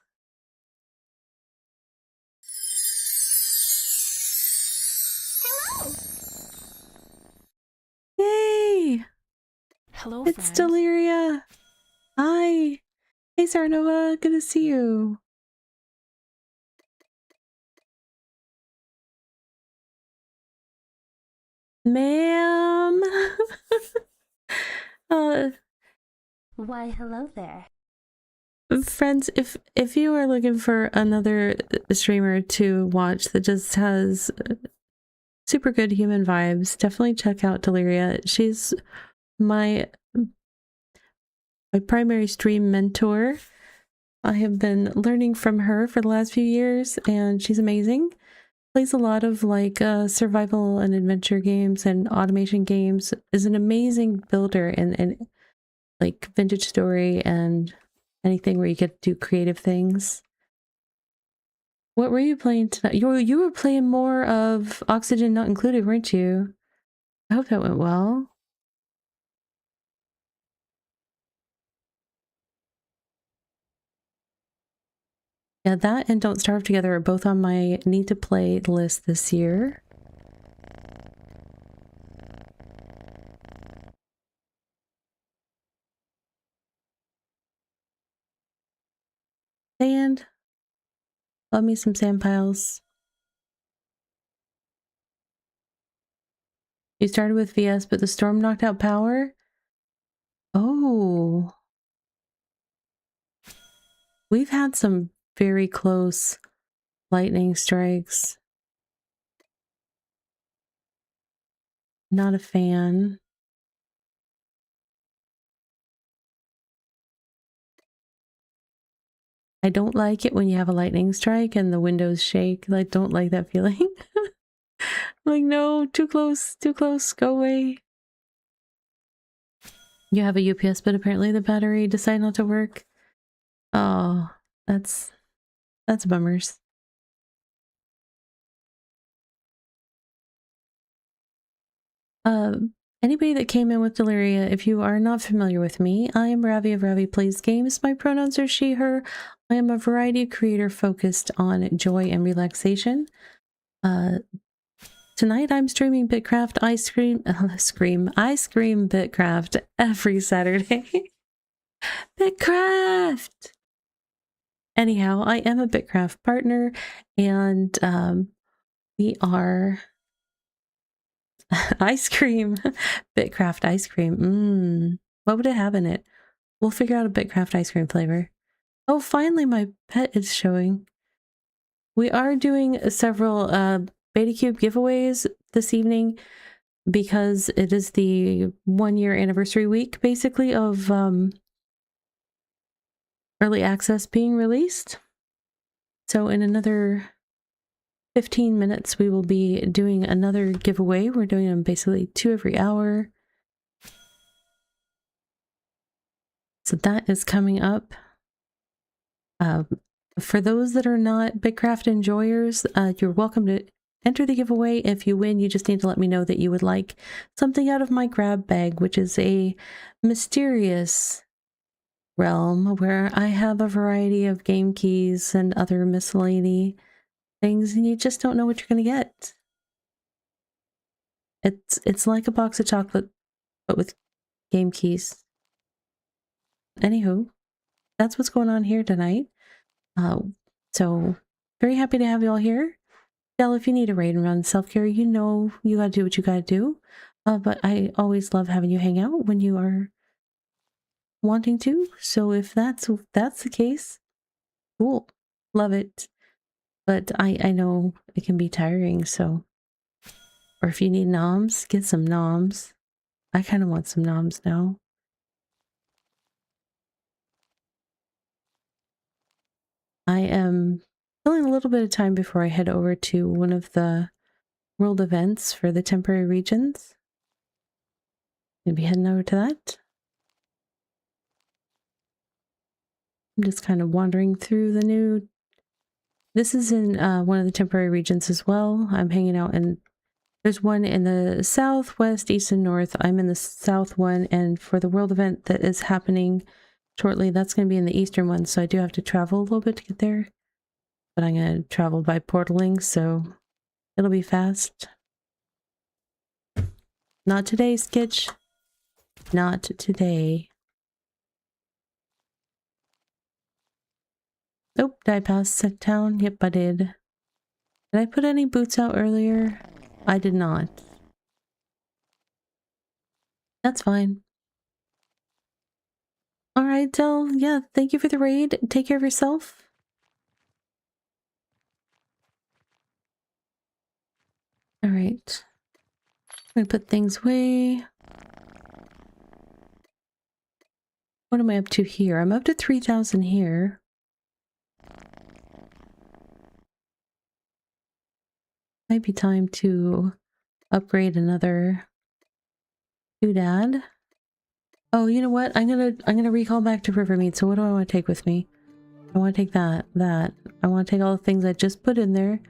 Yay! Hello, It's friends. Deliria. Hi. Hey, Sarnova. Good to see you. Ma'am. Why, hello there. Friends, if you are looking for another streamer to watch that just has super good human vibes, definitely check out Deliria. She's my primary stream mentor. I have been learning from her for the last few years, and she's amazing. Plays a lot of like survival and adventure games and automation games. Is an amazing builder and like vintage story and anything where you get to do creative things. What were you playing tonight? You were playing more of Oxygen Not Included, weren't you? I hope that went well. Yeah, that and Don't Starve Together are both on my need to play list this year. Sand. Love me some sand piles. You started with VS, but the storm knocked out power? Oh. We've had some very close lightning strikes. Not a fan. I don't like it when you have a lightning strike and the windows shake. I don't like that feeling. Like, no, too close, go away. You have a UPS, but apparently the battery decided not to work. Oh, that's bummers. Anybody that came in with Deliria, if you are not familiar with me, I am Ravi of Ravi Plays Games. My pronouns are she, her. I am a variety creator focused on joy and relaxation. Tonight I'm streaming BitCraft. I scream BitCraft every Saturday. BitCraft! Anyhow, I am a BitCraft partner, and we are ice cream. BitCraft ice cream. What would it have in it? We'll figure out a BitCraft ice cream flavor. Oh, finally my pet is showing. We are doing several BetaCube giveaways this evening because it is the 1-year anniversary week, basically, of early access being released. So in another 15 minutes, we will be doing another giveaway. We're doing them basically 2 every hour. So that is coming up. For those that are not BitCraft enjoyers, you're welcome to enter the giveaway. If you win, you just need to let me know that you would like something out of my grab bag, which is a mysterious realm where I have a variety of game keys and other miscellany things, and you just don't know what you're going to get. It's like a box of chocolate, but with game keys. Anywho, that's what's going on here tonight. So very happy to have you all here. Del, if you need a raid and run self-care, you know you gotta do what you gotta do. But I always love having you hang out when you are wanting to. So if that's the case, cool. Love it. But I know it can be tiring, so. Or if you need noms, get some noms. I kind of want some noms now. I am filling a little bit of time before I head over to one of the world events for the temporary regions. Maybe heading over to that. I'm just kind of wandering through the new. This is in one of the temporary regions as well. I'm hanging out in. There's one in the south, west, east, and north. I'm in the south one, and for the world event that is happening shortly, that's going to be in the eastern one, so I do have to travel a little bit to get there. But I'm going to travel by portaling, so it'll be fast. Not today, Skitch. Not today. Nope, did I pass Set Town? Yep, I did. Did I put any boots out earlier? I did not. That's fine. Alright, Del. Yeah, thank you for the raid. Take care of yourself. Alright. I'm gonna put things away. What am I up to here? I'm up to 3,000 here. Might be time to upgrade another doodad. Oh, you know what? I'm gonna recall back to Rivermead. So what do I want to take with me? I want to take that. I want to take all the things I just put in there.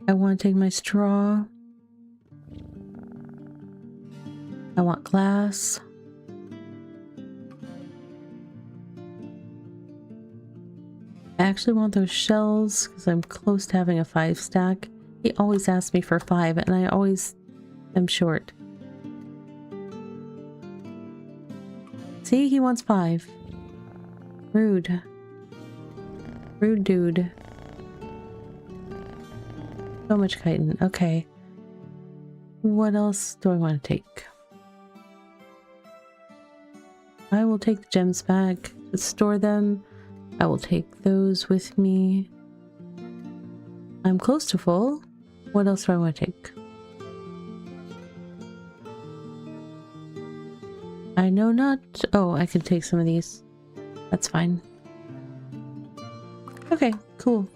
I want to take my straw. I want glass. I actually want those shells because I'm close to having a 5 stack. He always asks me for 5 and I always am short. See, he wants 5. Rude. Rude dude. So much chitin. Okay. What else do I want to take? I will take the gems back to store them. I will take those with me. I'm close to full. What else do I want to take? I know not. Oh, I can take some of these. That's fine. Okay, cool.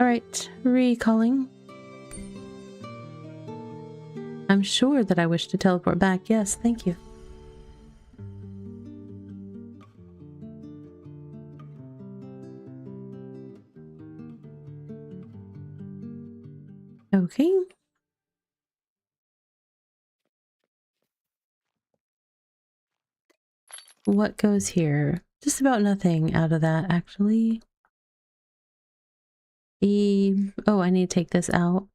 Alright, recalling. I'm sure that I wish to teleport back. Yes, thank you. Okay. What goes here? Just about nothing out of that, actually. Oh, I need to take this out.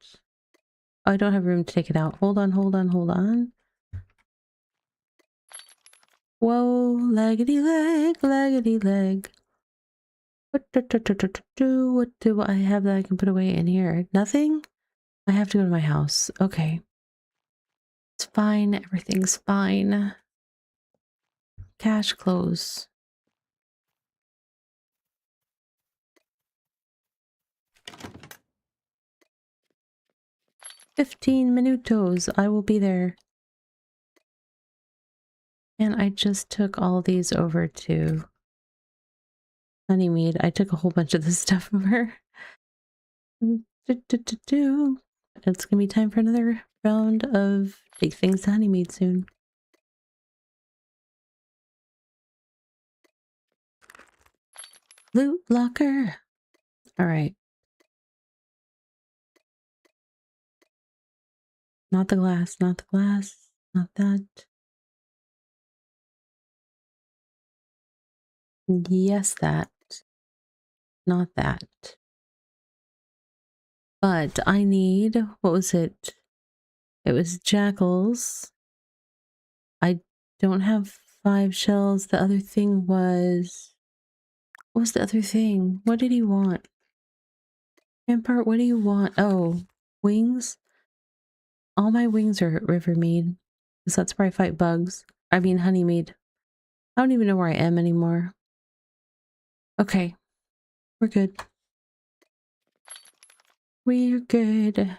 Oh, I don't have room to take it out. Hold on, hold on, hold on. Whoa, laggity leg, laggity leg. What do I have that I can put away in here? Nothing? I have to go to my house. Okay. It's fine. Everything's fine. Cash close. "15 minutos. I will be there." And I just took all these over to Honeymead. I took a whole bunch of this stuff over. It's gonna be time for another round of Take Things to Honeymead soon. Loot locker. All right. Not the glass, not the glass, not that. Yes, that. Not that. But I need, what was it? It was jackals. I don't have 5 shells. The other thing was, what was the other thing? What did he want? Rampart, what do you want? Oh, wings? All my wings are at Rivermead. Because that's where I fight bugs. I mean Honeymead. I don't even know where I am anymore. Okay. We're good. We're good.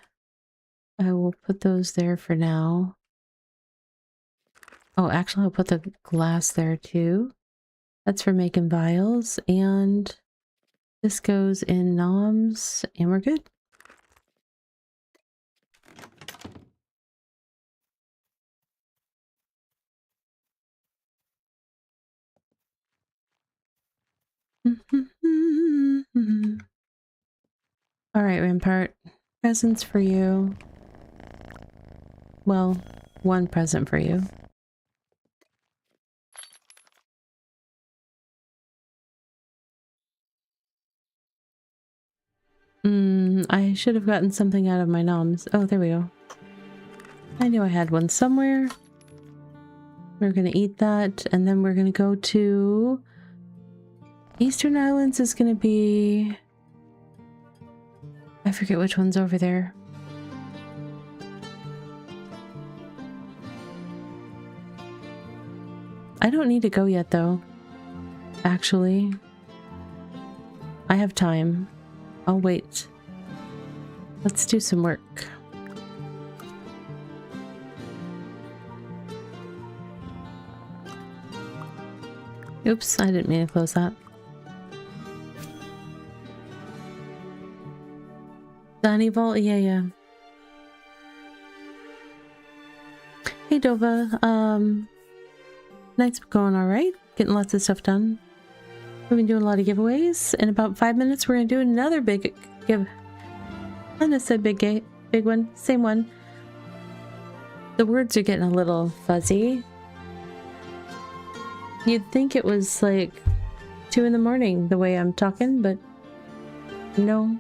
I will put those there for now. Oh, actually, I'll put the glass there too. That's for making vials. And this goes in noms. And we're good. All right, Rampart. Presents for you. Well, one present for you. I should have gotten something out of my noms. Oh, there we go. I knew I had one somewhere. We're gonna eat that, and then we're gonna go to... Eastern Islands is gonna be... I forget which one's over there. I don't need to go yet, though. Actually. I have time. I'll wait. Let's do some work. Oops, I didn't mean to close that. The honey vault? Yeah. Hey, Dova. Night's going alright. Getting lots of stuff done. We've been doing a lot of giveaways. In about 5 minutes, we're gonna do another big give. I just said big one. Same one. The words are getting a little fuzzy. You'd think it was like 2 in the morning the way I'm talking, but no.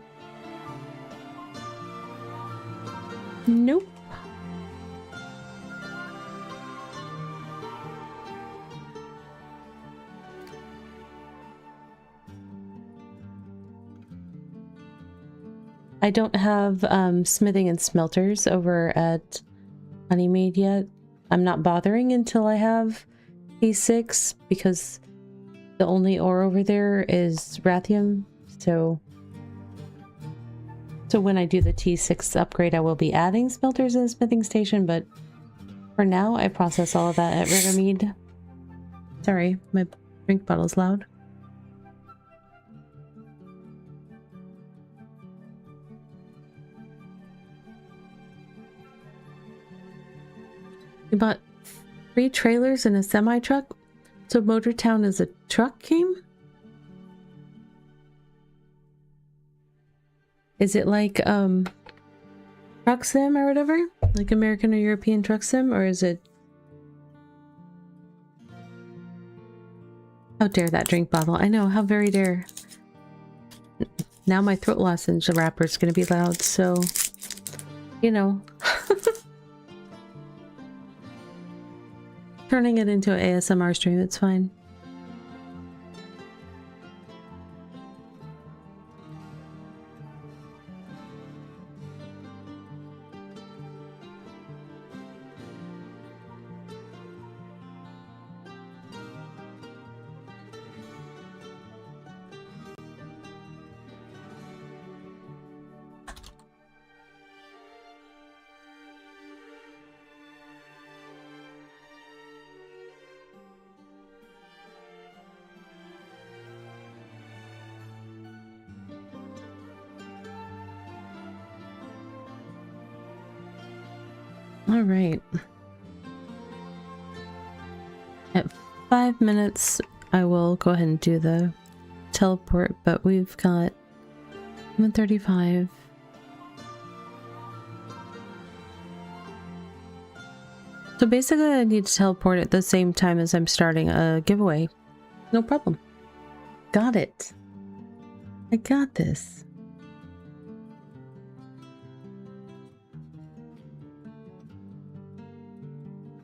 Nope. I don't have smithing and smelters over at Honeymead yet. I'm not bothering until I have T6 because the only ore over there is Rathium. So when I do the T6 upgrade, I will be adding smelters and a smithing station, but For now, I process all of that at Rivermead. Sorry, my drink bottle's loud. We bought 3 trailers and a semi-truck. So Motortown is a truck game? Is it like Truck Sim or whatever? Like American or European Truck Sim? Or is it... How dare that drink bottle? I know, how very dare. Now my throat lozenge wrapper is going to be loud, so... You know. Turning it into an ASMR stream, it's fine. All right. At 5 minutes, I will go ahead and do the teleport, but we've got 1:35. So basically, I need to teleport at the same time as I'm starting a giveaway. No problem. Got it. I got this.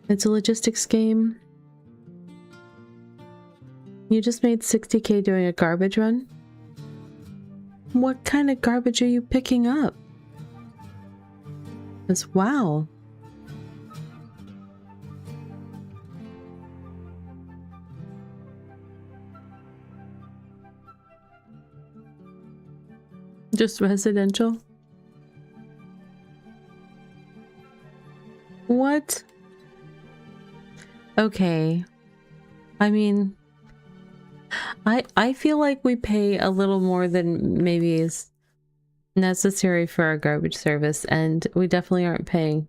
It's a logistics game. You just made 60k doing a garbage run? What kind of garbage are you picking up? Because wow. Just residential? What? Okay. I mean, I feel like we pay a little more than maybe is necessary for our garbage service, and we definitely aren't paying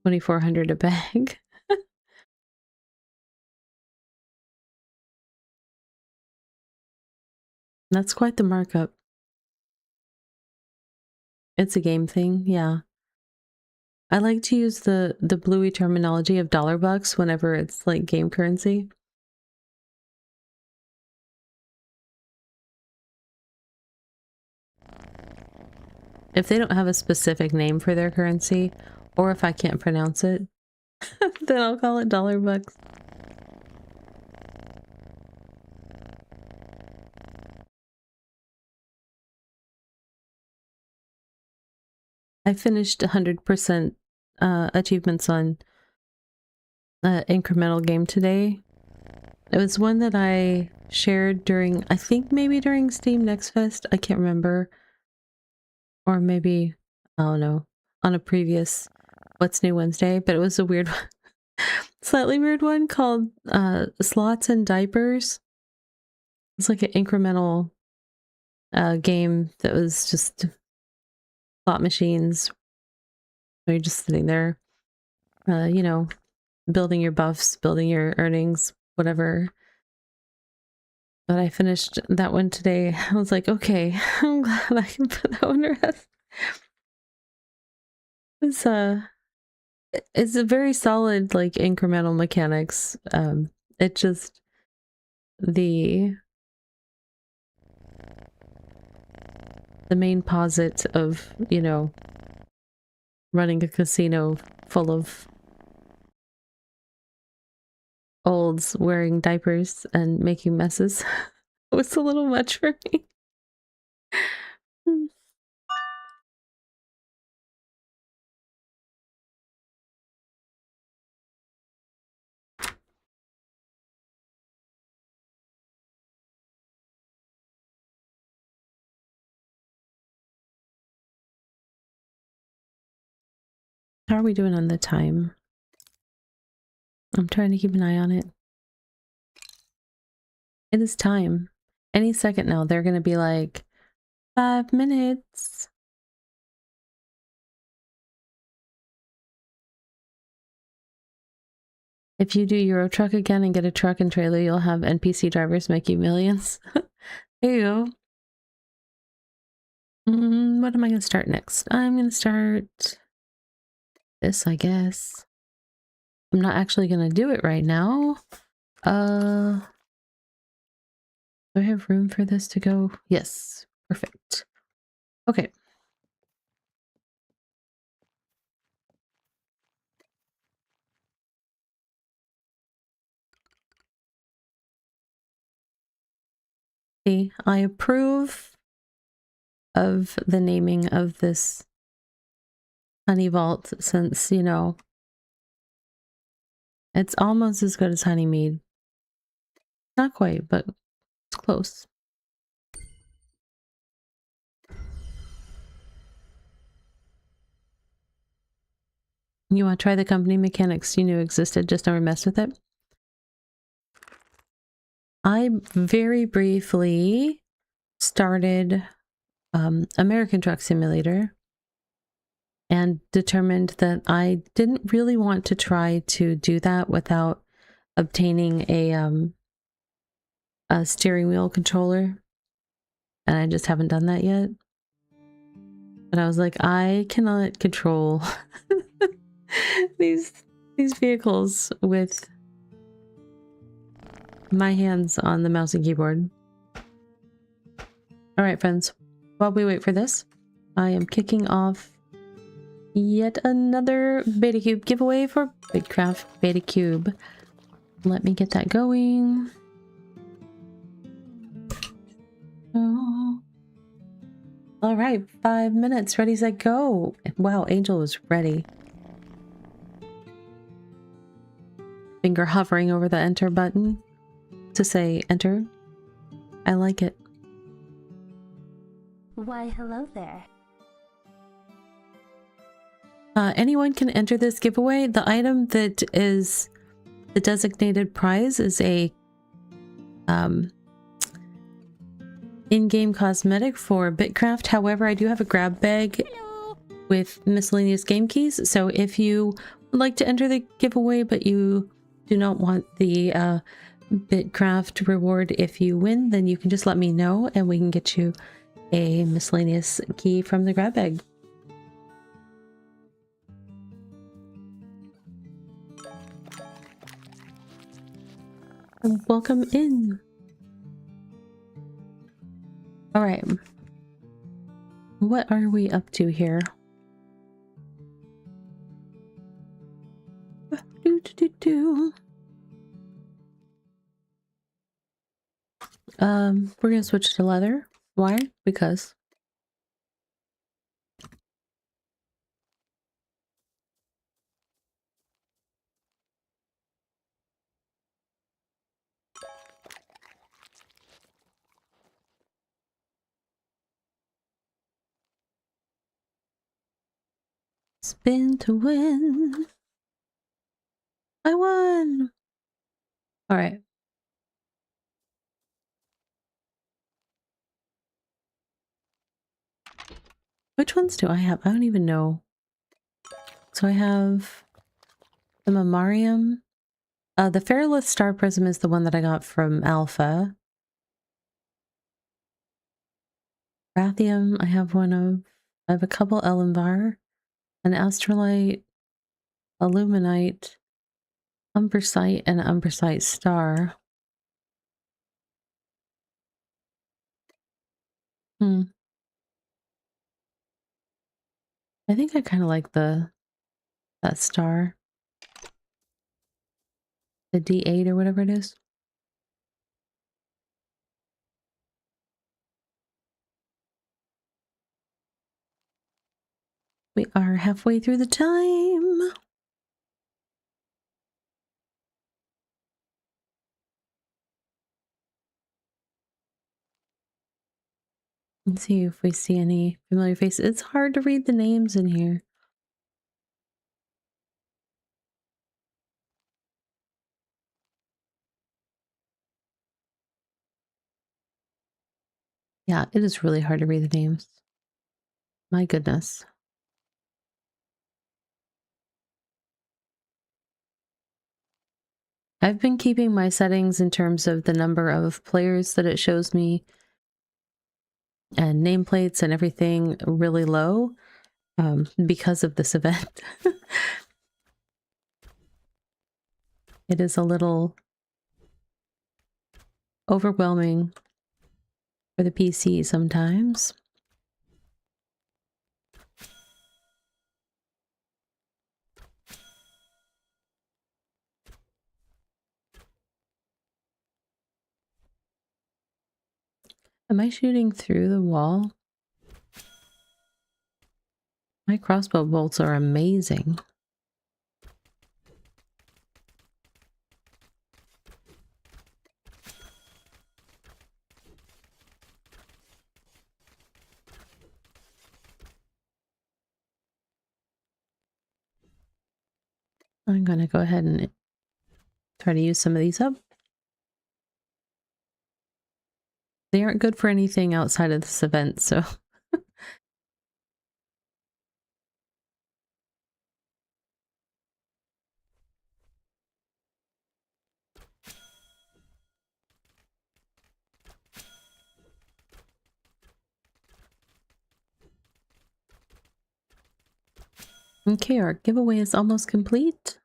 2,400 a bag. That's quite the markup. It's a game thing, yeah. I like to use the bluey terminology of dollar bucks whenever it's like game currency. If they don't have a specific name for their currency, or if I can't pronounce it, then I'll call it dollar bucks. I finished 100% achievements on incremental game today. It was one that I shared during, I think maybe during Steam Next Fest, I can't remember. Or maybe, I don't know, on a previous What's New Wednesday, but it was a weird one, slightly weird one called Slots and Diapers. It's like an incremental game that was just slot machines where you're just sitting there, you know, building your buffs, building your earnings, whatever. But I finished that one today. I was like, okay, I'm glad I can put that one to rest. It's it's a very solid like incremental mechanics. It just the main posit of, you know, running a casino full of olds wearing diapers and making messes was a little much for me. How are we doing on the time? I'm trying to keep an eye on it. It is time. Any second now, they're going to be like, 5 minutes. If you do Euro Truck again and get a truck and trailer, you'll have NPC drivers make you millions. There you go. What am I going to start next? I'm going to start this, I guess. I'm not actually going to do it right now. Do I have room for this to go? Yes. Perfect. Okay. See, I approve of the naming of this honey vault since, you know, it's almost as good as honey mead. Not quite, but it's close. You want to try the company mechanics you knew existed, just never messed with it? I very briefly started American Truck Simulator and determined that I didn't really want to try to do that without obtaining a steering wheel controller. And I just haven't done that yet. But I was like, I cannot control these vehicles with my hands on the mouse and keyboard. All right, friends. While we wait for this, I am kicking off yet another Beta Cube giveaway for BitCraft Beta Cube. Let me get that going. Oh. All right, 5 minutes. Ready, set, go. Wow, Angel was ready. Finger hovering over the enter button to say enter. I like it. Why, hello there. Anyone can enter this giveaway. The item that is the designated prize is a in-game cosmetic for BitCraft. However, I do have a grab bag with miscellaneous game keys. So if you would like to enter the giveaway, but you do not want the BitCraft reward if you win, then you can just let me know and we can get you a miscellaneous key from the grab bag. Welcome in. All right. What are we up to here? We're gonna switch to leather. Why? Because spin to win. I won. All right. Which ones do I have? I don't even know. So I have the Mammarium. The Feralith Star Prism is the one that I got from Alpha. Rathium, I have one of. I have a couple Elenvar, an Astrolite, Illuminite, Umbersite, and an Umbersite Star. I think I kind of like that star. The D8 or whatever it is. We are halfway through the time. Let's see if we see any familiar faces. It's hard to read the names in here. Yeah, it is really hard to read the names. My goodness. I've been keeping my settings in terms of the number of players that it shows me and nameplates and everything really low because of this event. It is a little overwhelming for the PC sometimes. Am I shooting through the wall? My crossbow bolts are amazing. I'm gonna go ahead and try to use some of these up. They aren't good for anything outside of this event, so... Okay, our giveaway is almost complete.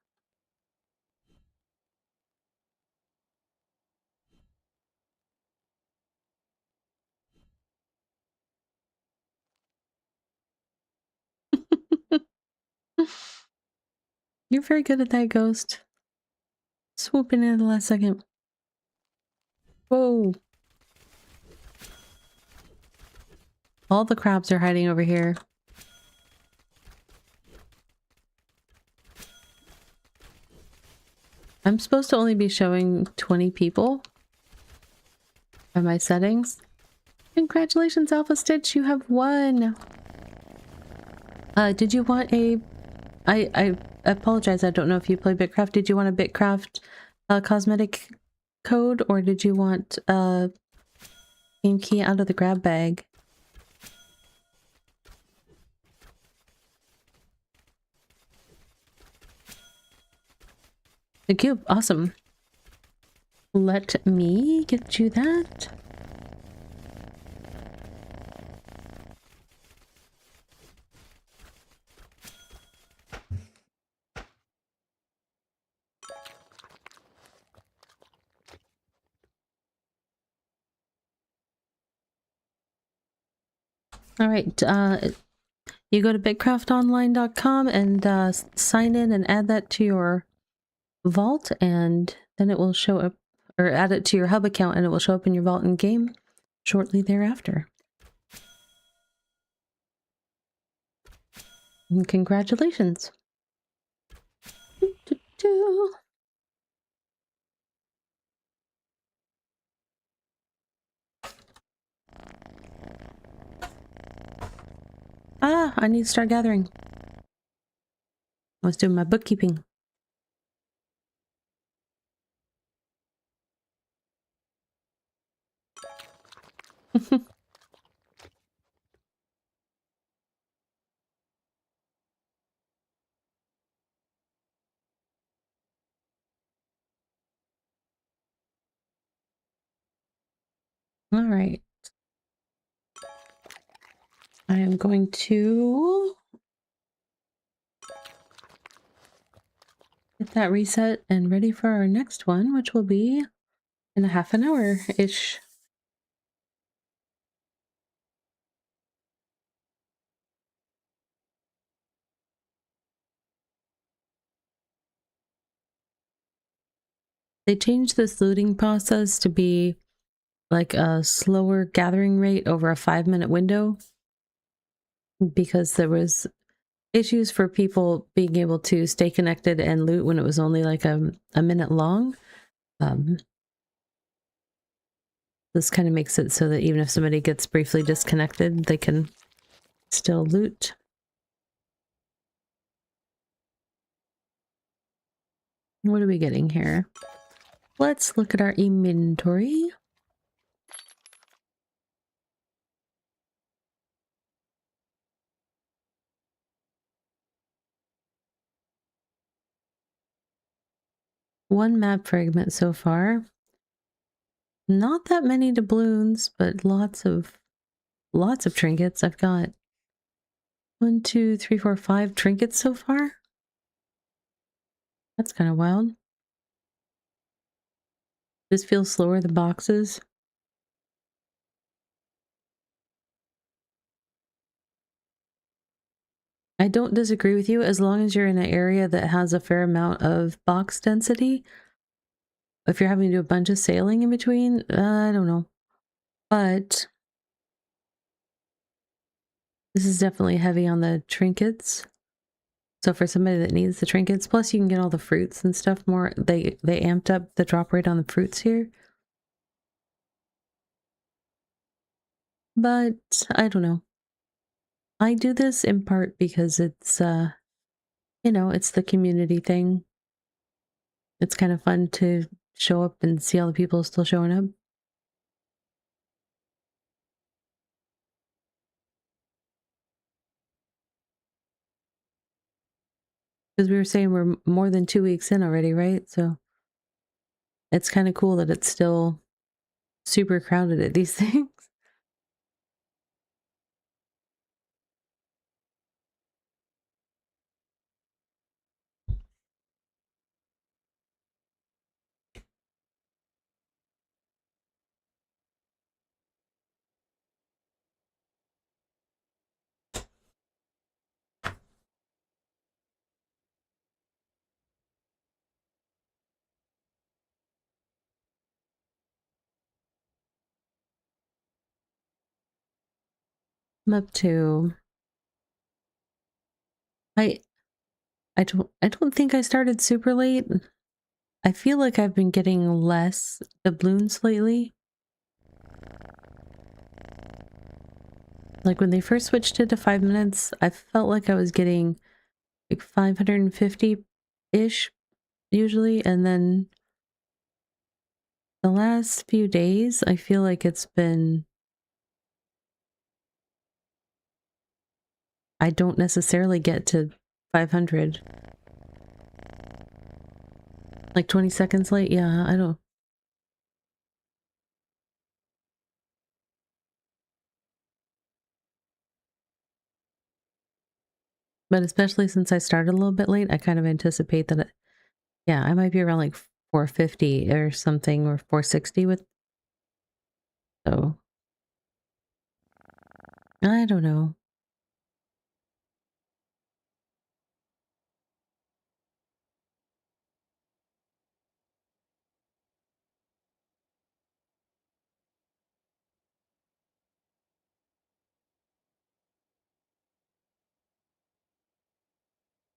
You're very good at that, Ghost. Swooping in at the last second. Whoa. All the crabs are hiding over here. I'm supposed to only be showing 20 people by my settings. Congratulations, Alpha Stitch, you have won! Did you want a... I apologize, I don't know if you play BitCraft. Did you want a BitCraft cosmetic code, or did you want a game key out of the grab bag? The cube, awesome. Let me get you that. All right, you go to bitcraftonline.com and sign in and add that to your vault, and then it will show up, or add it to your hub account, and it will show up in your vault in game shortly thereafter. And congratulations. Ah, I need to start gathering. I was doing my bookkeeping. All right. I am going to get that reset and ready for our next one, which will be in a half an hour-ish. They changed this looting process to be like a slower gathering rate over a 5-minute window because there was issues for people being able to stay connected and loot when it was only like a minute long. This kind of makes it so that even if somebody gets briefly disconnected, they can still loot. What are we getting here? Let's look at our inventory. One map fragment so far. Not that many doubloons, but lots of trinkets. I've got 1, 2, 3, 4, 5 trinkets so far. That's kind of wild. This feels slower than boxes. I don't disagree with you as long as you're in an area that has a fair amount of box density. If you're having to do a bunch of sailing in between, I don't know. But this is definitely heavy on the trinkets. So for somebody that needs the trinkets, plus you can get all the fruits and stuff more. They amped up the drop rate on the fruits here. But I don't know. I do this in part because it's you know, it's the community thing. It's kind of fun to show up and see all the people still showing up. Because we were saying we're more than 2 weeks in already, right? So it's kind of cool that it's still super crowded at these things. I'm up to I I don't think I started super late. I feel like I've been getting less doubloons lately. Like when they first switched it to 5 minutes, I felt like I was getting like 550-ish usually, and then the last few days, I feel like it's been I don't necessarily get to 500. Like 20 seconds late? Yeah, I don't. But especially since I started a little bit late, I kind of anticipate that, yeah, I might be around like 450 or something, or 460 with, so I don't know.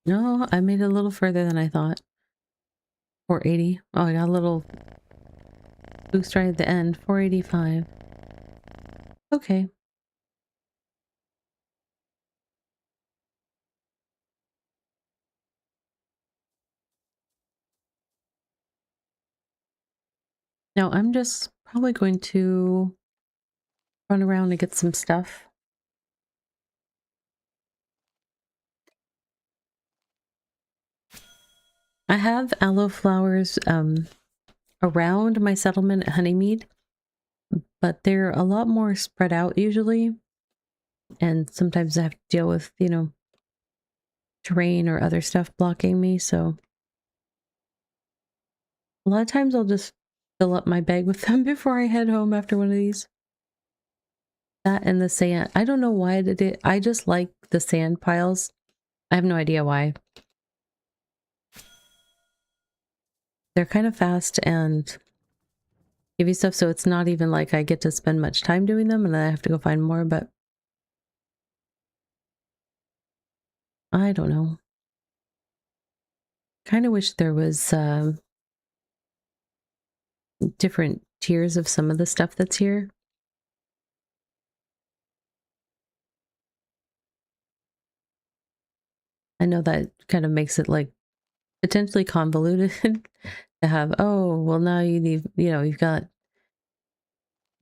No, I made it a little further than I thought. 480. Oh, I got a little boost right at the end. 485. Okay. Now I'm just probably going to run around and get some stuff. I have aloe flowers around my settlement at Honeymead, but they're a lot more spread out usually. And sometimes I have to deal with, you know, terrain or other stuff blocking me. So a lot of times I'll just fill up my bag with them before I head home after one of these. That and the sand. I don't know why I did it. I just like the sand piles. I have no idea why. They're kind of fast and give you stuff, so it's not even like I get to spend much time doing them and then I have to go find more, but I don't know. Kind of wish there was different tiers of some of the stuff that's here. I know that kind of makes it like potentially convoluted to have, oh, well, now you need, you know, you've got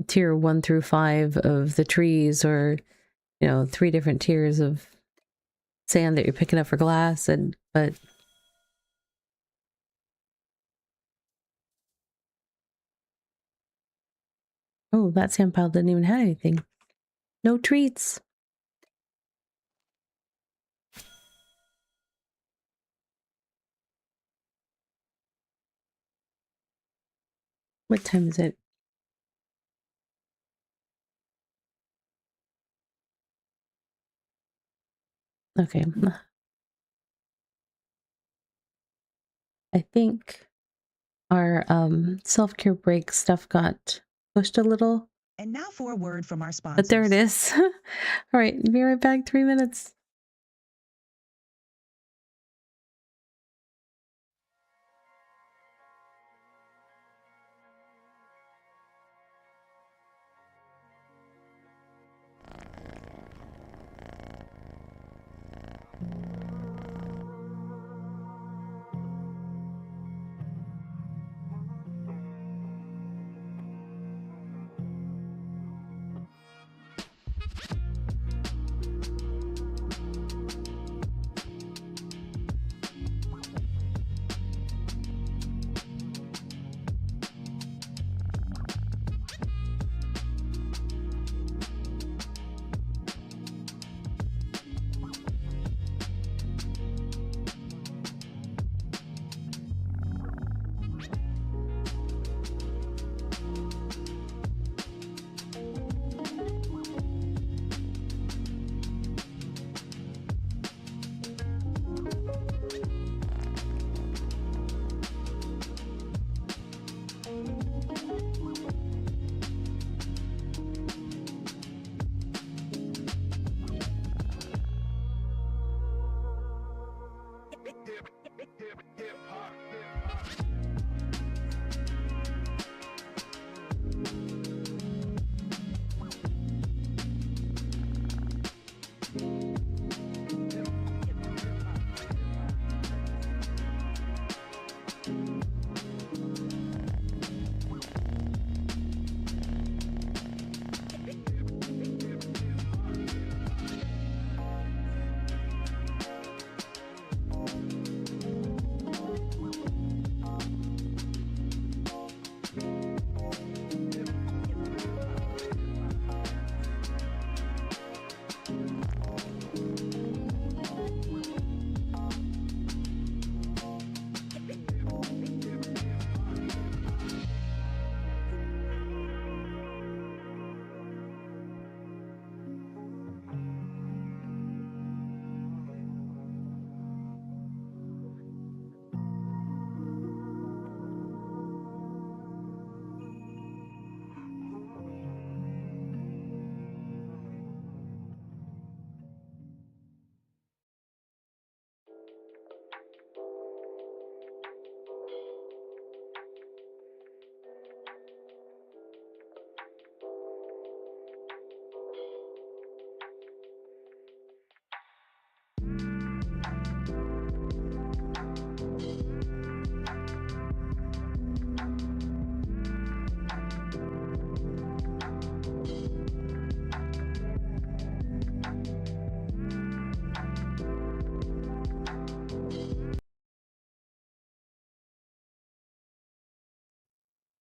tier 1 through 5 of the trees, or, you know, 3 different tiers of sand that you're picking up for glass. And, but Oh, that sand pile didn't even have anything. No treats. What time is it? Okay. I think our self-care break stuff got pushed a little, And now for a word from our sponsors. but there it is. All right, be right back. 3 minutes.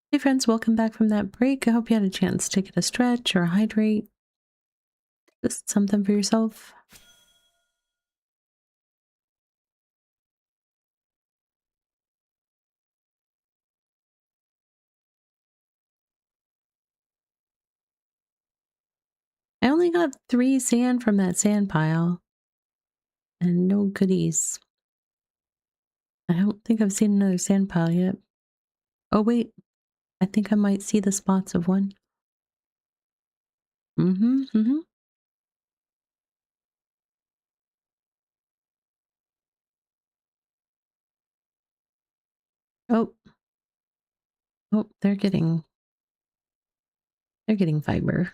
Hey friends, welcome back from that break. I hope you had a chance to get a stretch or hydrate. Just something for yourself. I only got 3 sand from that sand pile. And no goodies. I don't think I've seen another sand pile yet. Oh wait, I think I might see the spots of one. Mm-hmm. Oh, oh, they're getting fiber.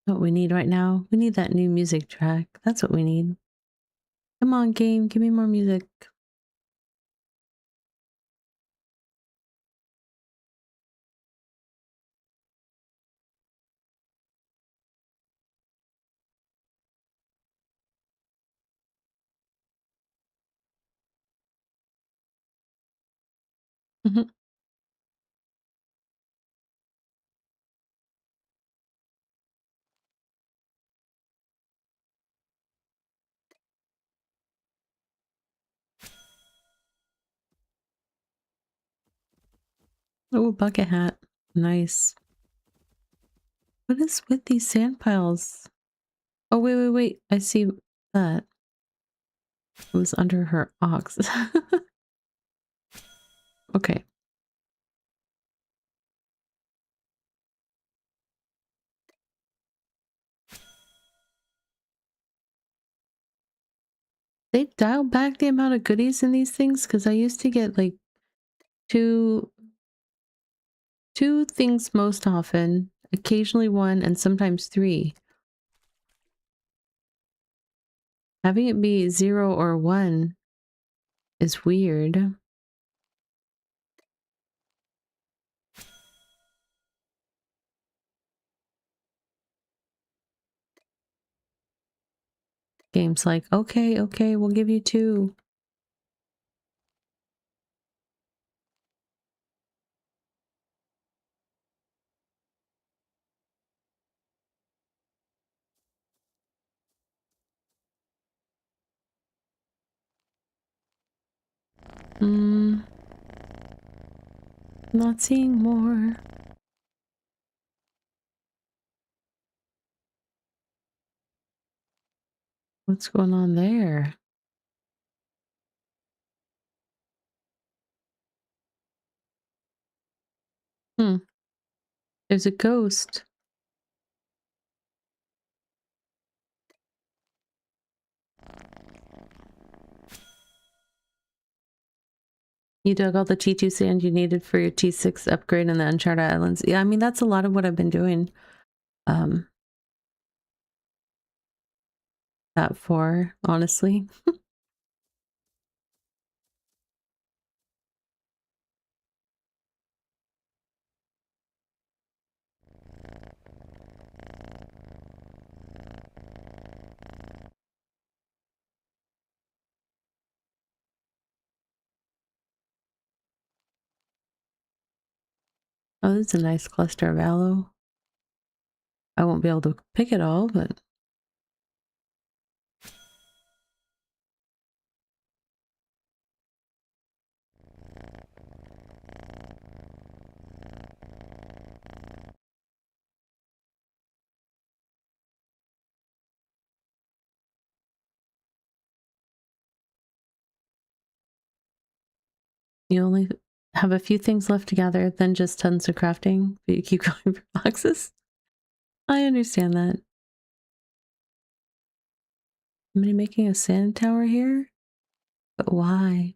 What we need right now, we need that new music track. That's what we need. Come on, game, give me more music. Mhm. Oh, bucket hat. Nice. What is with these sand piles? Oh, wait, wait, wait. I see that. It was under her ox. Okay. They dialed back the amount of goodies in these things because I used to get like two two things most often, occasionally one, and sometimes three. Having it be 0 or 1 is weird. Game's like, okay, okay, we'll give you 2. Hmm, not seeing more. What's going on there? Hmm, there's a ghost. You dug all the T2 sand you needed for your T6 upgrade in the Uncharted Islands. Yeah, I mean, that's a lot of what I've been doing. Um, that for, honestly. Oh, this is a nice cluster of aloe. I won't be able to pick it all, but you only have a few things left to gather, then just tons of crafting, but you keep going for boxes. I understand that. Somebody making a sand tower here? But why?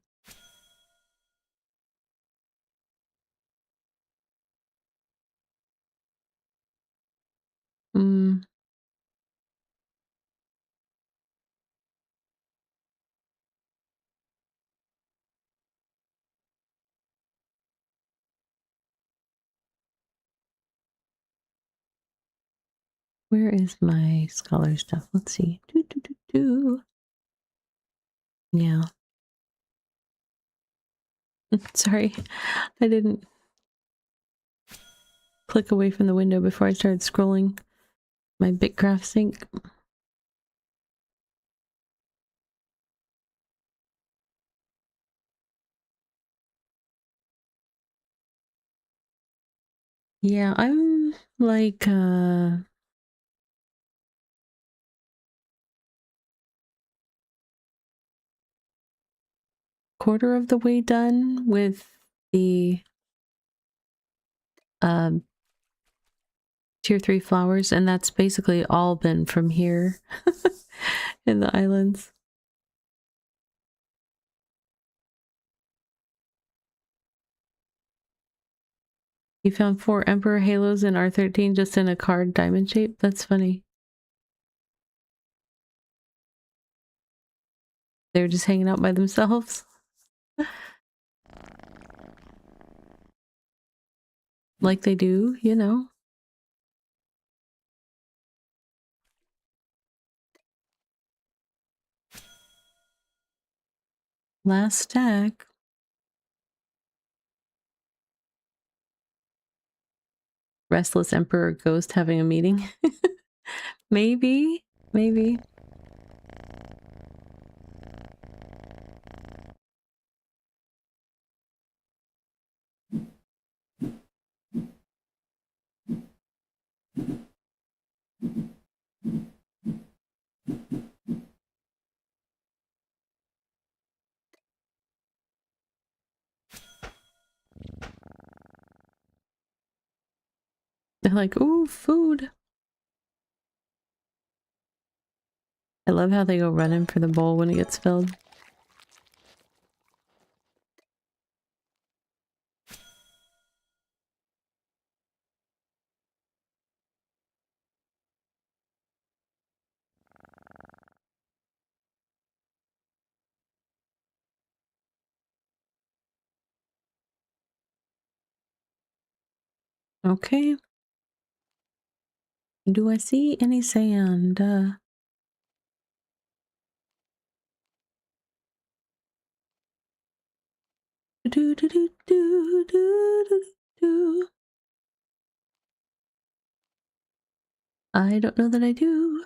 Hmm. Where is my scholar stuff? Let's see. Doo, doo, doo, doo. Yeah. Sorry. I didn't click away from the window before I started scrolling my BitCraft sync. Yeah, I'm like quarter of the way done with the um tier 3 flowers, and that's basically all been from here in the islands. You found 4 Emperor Halos in R13 just in a card diamond shape? That's funny. They were just hanging out by themselves. Like they do, you know. Last stack. restless emperor ghost having a meeting. Maybe, maybe. They're like, ooh, food. I love how they go running for the bowl when it gets filled. Okay. Do I see any sand? Do, do, do, do, do, do, do. I don't know that I do.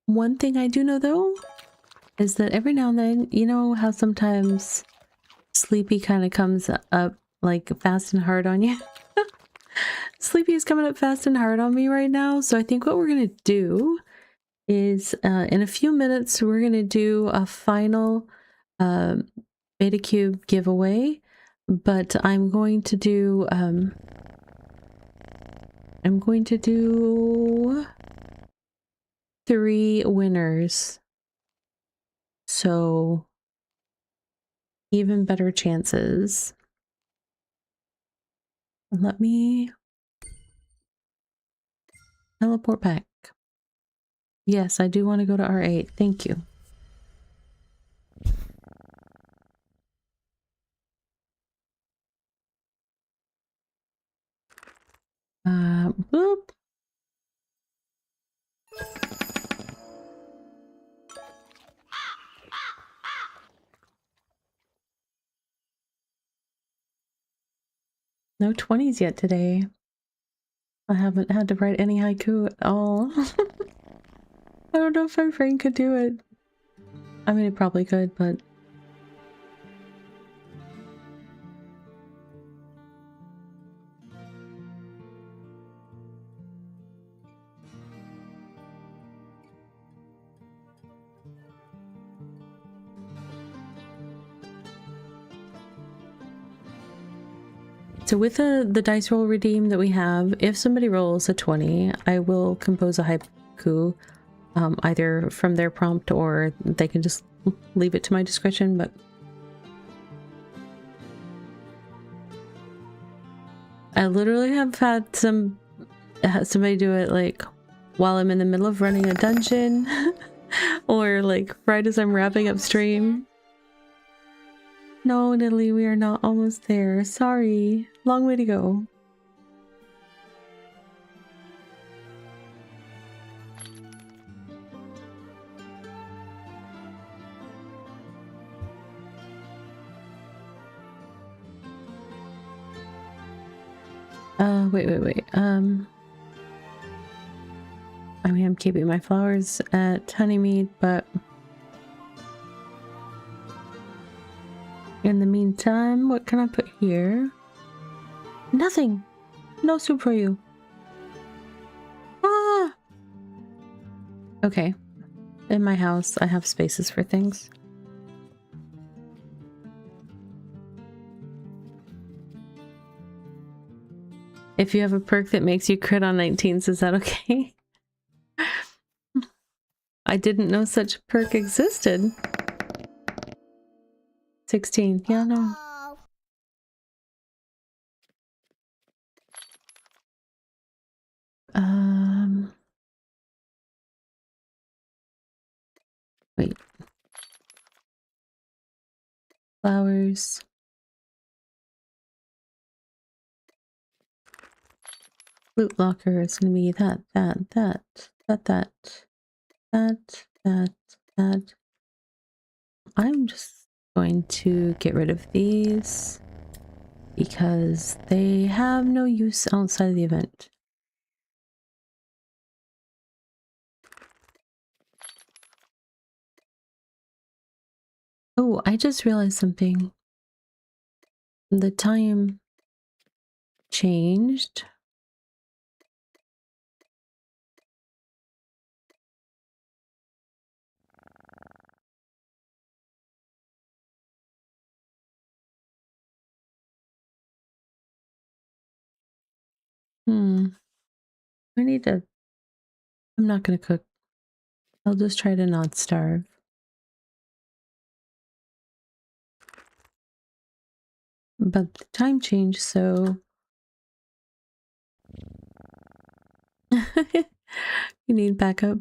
One thing I do know though is that every now and then, you know how sometimes Sleepy kind of comes up like fast and hard on you? Sleepy is coming up fast and hard on me right now, so I think what we're gonna do is in a few minutes we're gonna do a final Beta Cube giveaway, but I'm going to do 3 winners, so even better chances. Let me teleport back. Yes, I do want to go to R8. Thank you. Boop. No 20s yet today. I haven't had to write any haiku at all. I don't know if my brain could do it. I mean, it probably could, but... So with the dice roll redeem that we have, if somebody rolls a 20, I will compose a haiku, either from their prompt or they can just leave it to my discretion, but... I literally have had somebody do it like while I'm in the middle of running a dungeon or like right as I'm wrapping up stream. No, Natalie, we are not almost there. Sorry. Long way to go. Wait. I mean, I'm keeping my flowers at Honeymead, but in the meantime, what can I put here? Nothing. No soup for you. Ah! Okay. In my house, I have spaces for things. If you have a perk that makes you crit on 19s, is that okay? I didn't know such a perk existed. 16. Yeah, no. Wait. Flowers. Loot locker is gonna be that. I'm just going to get rid of these because they have no use outside of the event. Oh, I just realized something. The time changed. I need to... I'm not gonna cook. I'll just try to not starve. But the time changed, so... You need backup.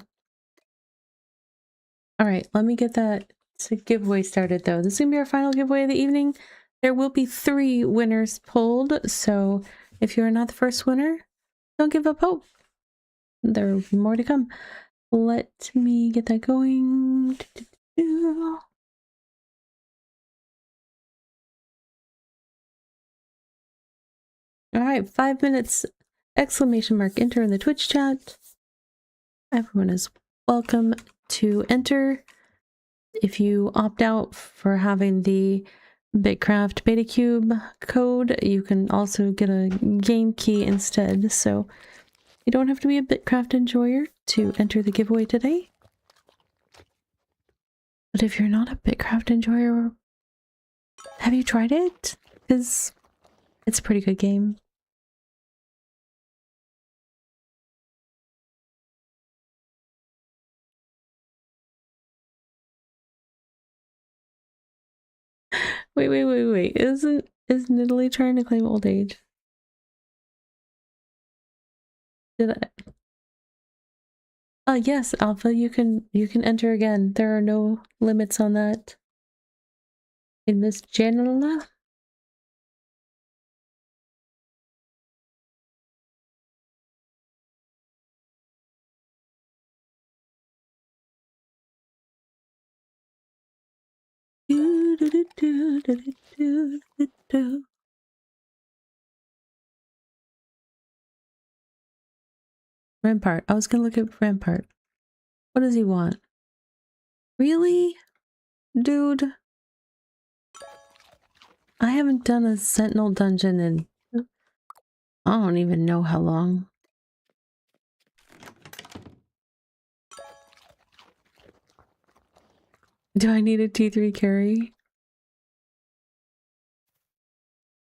Alright, let me get that giveaway started though. This is gonna be our final giveaway of the evening. There will be 3 winners pulled, so if you're not the first winner, don't give up hope. There will be more to come. Let me get that going. Alright, 5 minutes! Exclamation mark enter in the Twitch chat. Everyone is welcome to enter. If you opt out for having the BitCraft BetaCube code, you can also get a game key instead. So you don't have to be a BitCraft enjoyer to enter the giveaway today. But if you're not a BitCraft enjoyer, have you tried it? Because it's a pretty good game. Wait. Isn't Italy trying to claim old age? Did I? Yes, Alpha, you can enter again. There are no limits on that. In this channel. Rampart. I was gonna look at Rampart. What does he want? Really? Dude. I haven't done a Sentinel dungeon in... I don't even know how long. Do I need a T3 carry?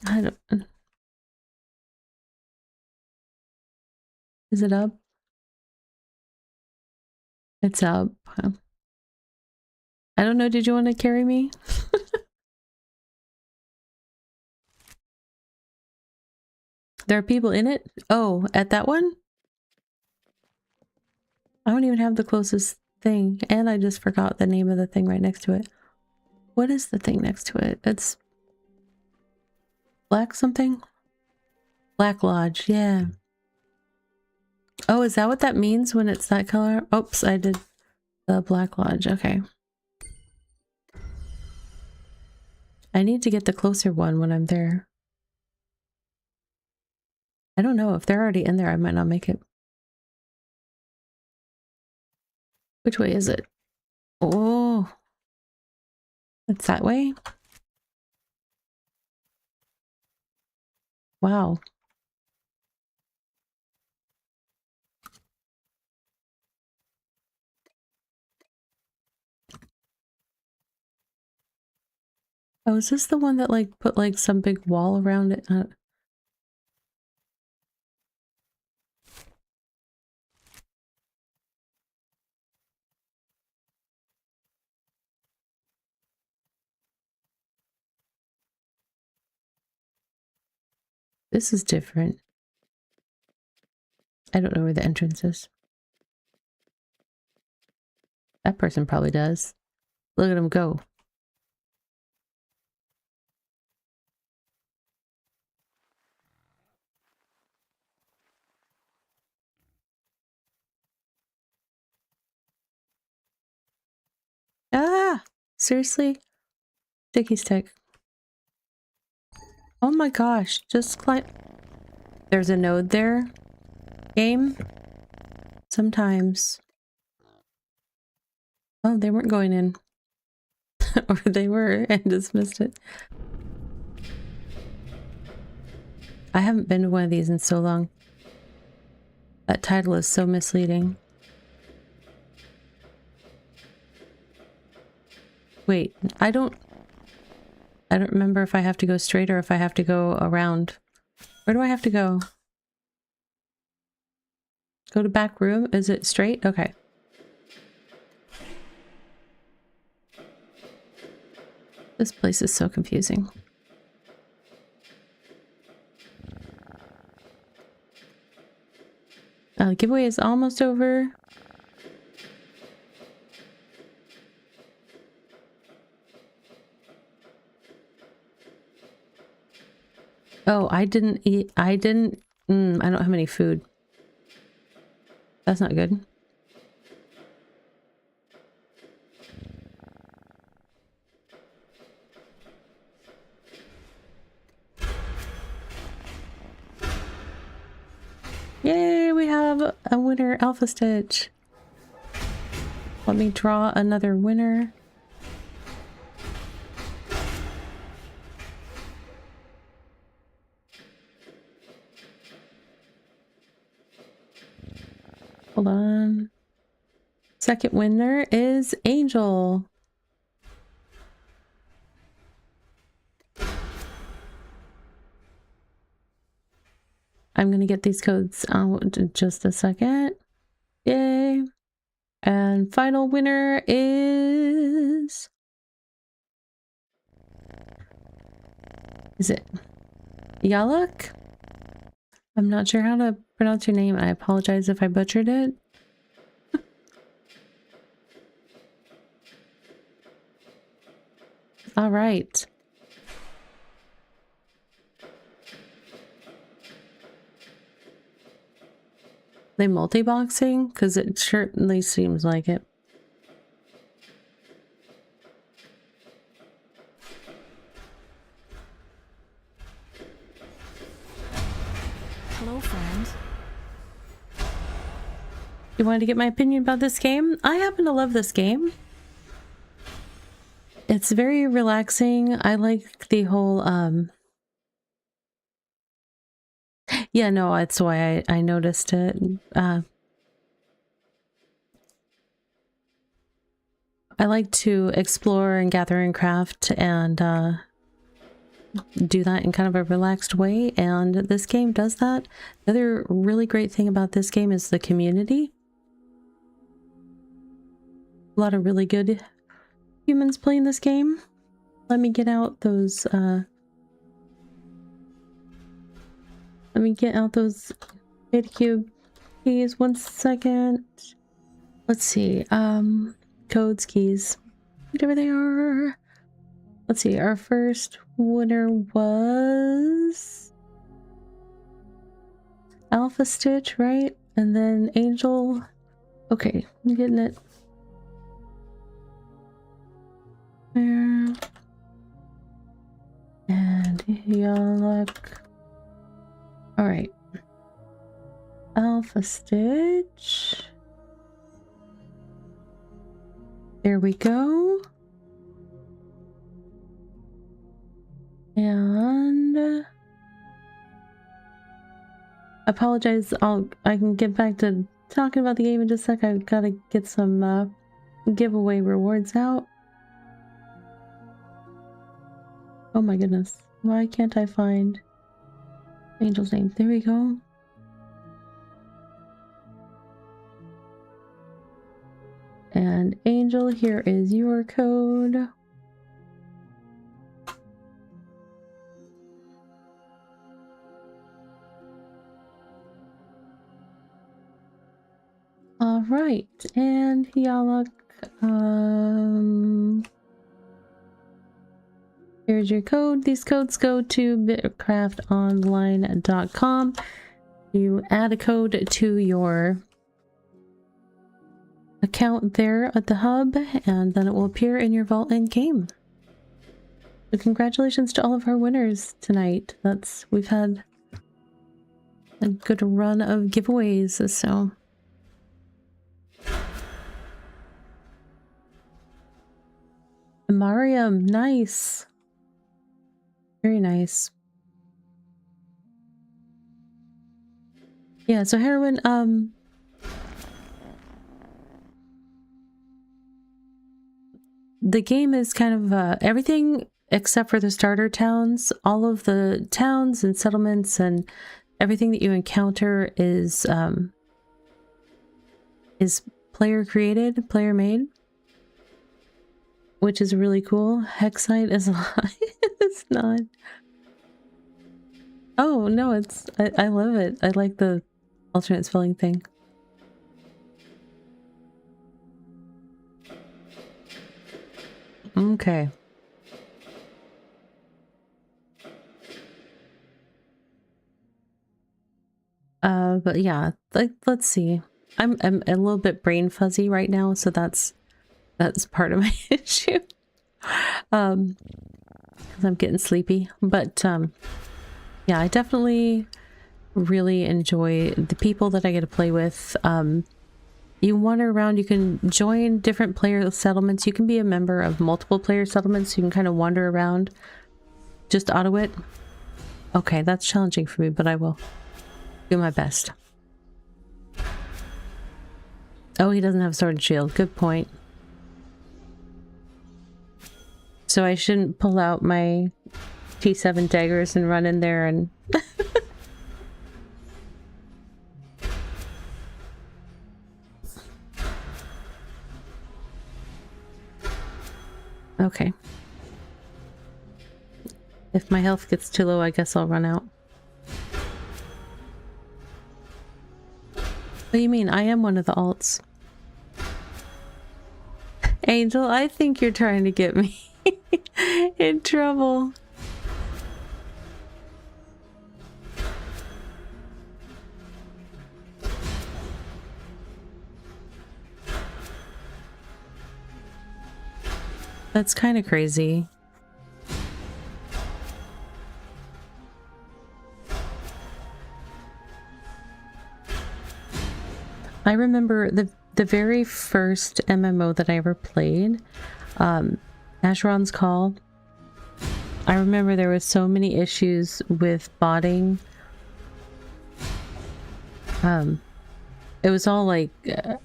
I don't... Is it up? It's up. I don't know, did you want to carry me? There are people in it? Oh, at that one? I don't even have the closest thing, and I just forgot the name of the thing right next to it. What is the thing next to it? It's... Black something? Black Lodge, yeah. Oh, is that what that means when it's that color? Oops, I did the Black Lodge, okay. I need to get the closer one when I'm there. I don't know, if they're already in there, I might not make it. Which way is it? Oh, it's that way? Wow. Oh, is this the one that like put like some big wall around it? This is different. I don't know where the entrance is. That person probably does. Look at him go. Ah! Seriously? Sticky stick. Oh my gosh, just climb. There's a node there. Game. Sometimes. Oh, they weren't going in. Or they were and dismissed it. I haven't been to one of these in so long. That title is so misleading. Wait, I don't remember if I have to go straight or if I have to go around. Where do I have to go? Go to back room? Is it straight? Okay. This place is so confusing. Giveaway is almost over. Oh, I didn't eat. I don't have any food. That's not good. Yay, we have a winner, Alpha Stitch. Let me draw another winner. Hold on. Second winner is Angel. I'm gonna get these codes out in just a second. Yay. And final winner is it Yalak? I'm not sure how to pronounce your name. I apologize if I butchered it. All right. They multi-boxing? Because it certainly seems like it. Hello, friend. You wanted to get my opinion about this game? I happen to love this game. It's very relaxing. I like the whole, yeah, no, that's why I noticed it. I like to explore and gather and craft and do that in kind of a relaxed way, and this game does that. The other really great thing about this game is the community. A lot of really good humans playing this game. Let me get out those BitCube keys 1 second. Let's see, codes, keys, whatever they are. Let's see, our first winner was Alpha Stitch, right? And then Angel. Okay, I'm getting it. There. And Yalak. Alright. Alpha Stitch. There we go. And apologize, I can get back to talking about the game in just a sec. I've got to get some giveaway rewards out. Oh my goodness. Why can't I find Angel's name? There we go. And Angel, here is your code. All right, and Yalak, here's your code. These codes go to bitcraftonline.com. You add a code to your account there at the hub, and then it will appear in your vault in game. So congratulations to all of our winners tonight. We've had a good run of giveaways, so. Mariam, nice. Very nice. Yeah, so Heroine, the game is kind of everything except for the starter towns. All of the towns and settlements and everything that you encounter is player created, player made, which is really cool. Hexite is a lie. It's not. Oh no, I love it. I like the alternate spelling thing. Okay. But yeah, like, let's see. I'm a little bit brain fuzzy right now, so that's part of my issue. 'Cause I'm getting sleepy. But yeah, I definitely really enjoy the people that I get to play with. You wander around, you can join different player settlements. You can be a member of multiple player settlements. You can kind of wander around. Just auto it. Okay, that's challenging for me, but I will do my best. Oh, he doesn't have sword and shield. Good point. So I shouldn't pull out my T7 daggers and run in there and... Okay. If my health gets too low, I guess I'll run out. What do you mean? I am one of the alts. Angel, I think you're trying to get me in trouble. That's kind of crazy. I remember the very first MMO that I ever played, Asheron's Call. I remember there was so many issues with botting. It was all like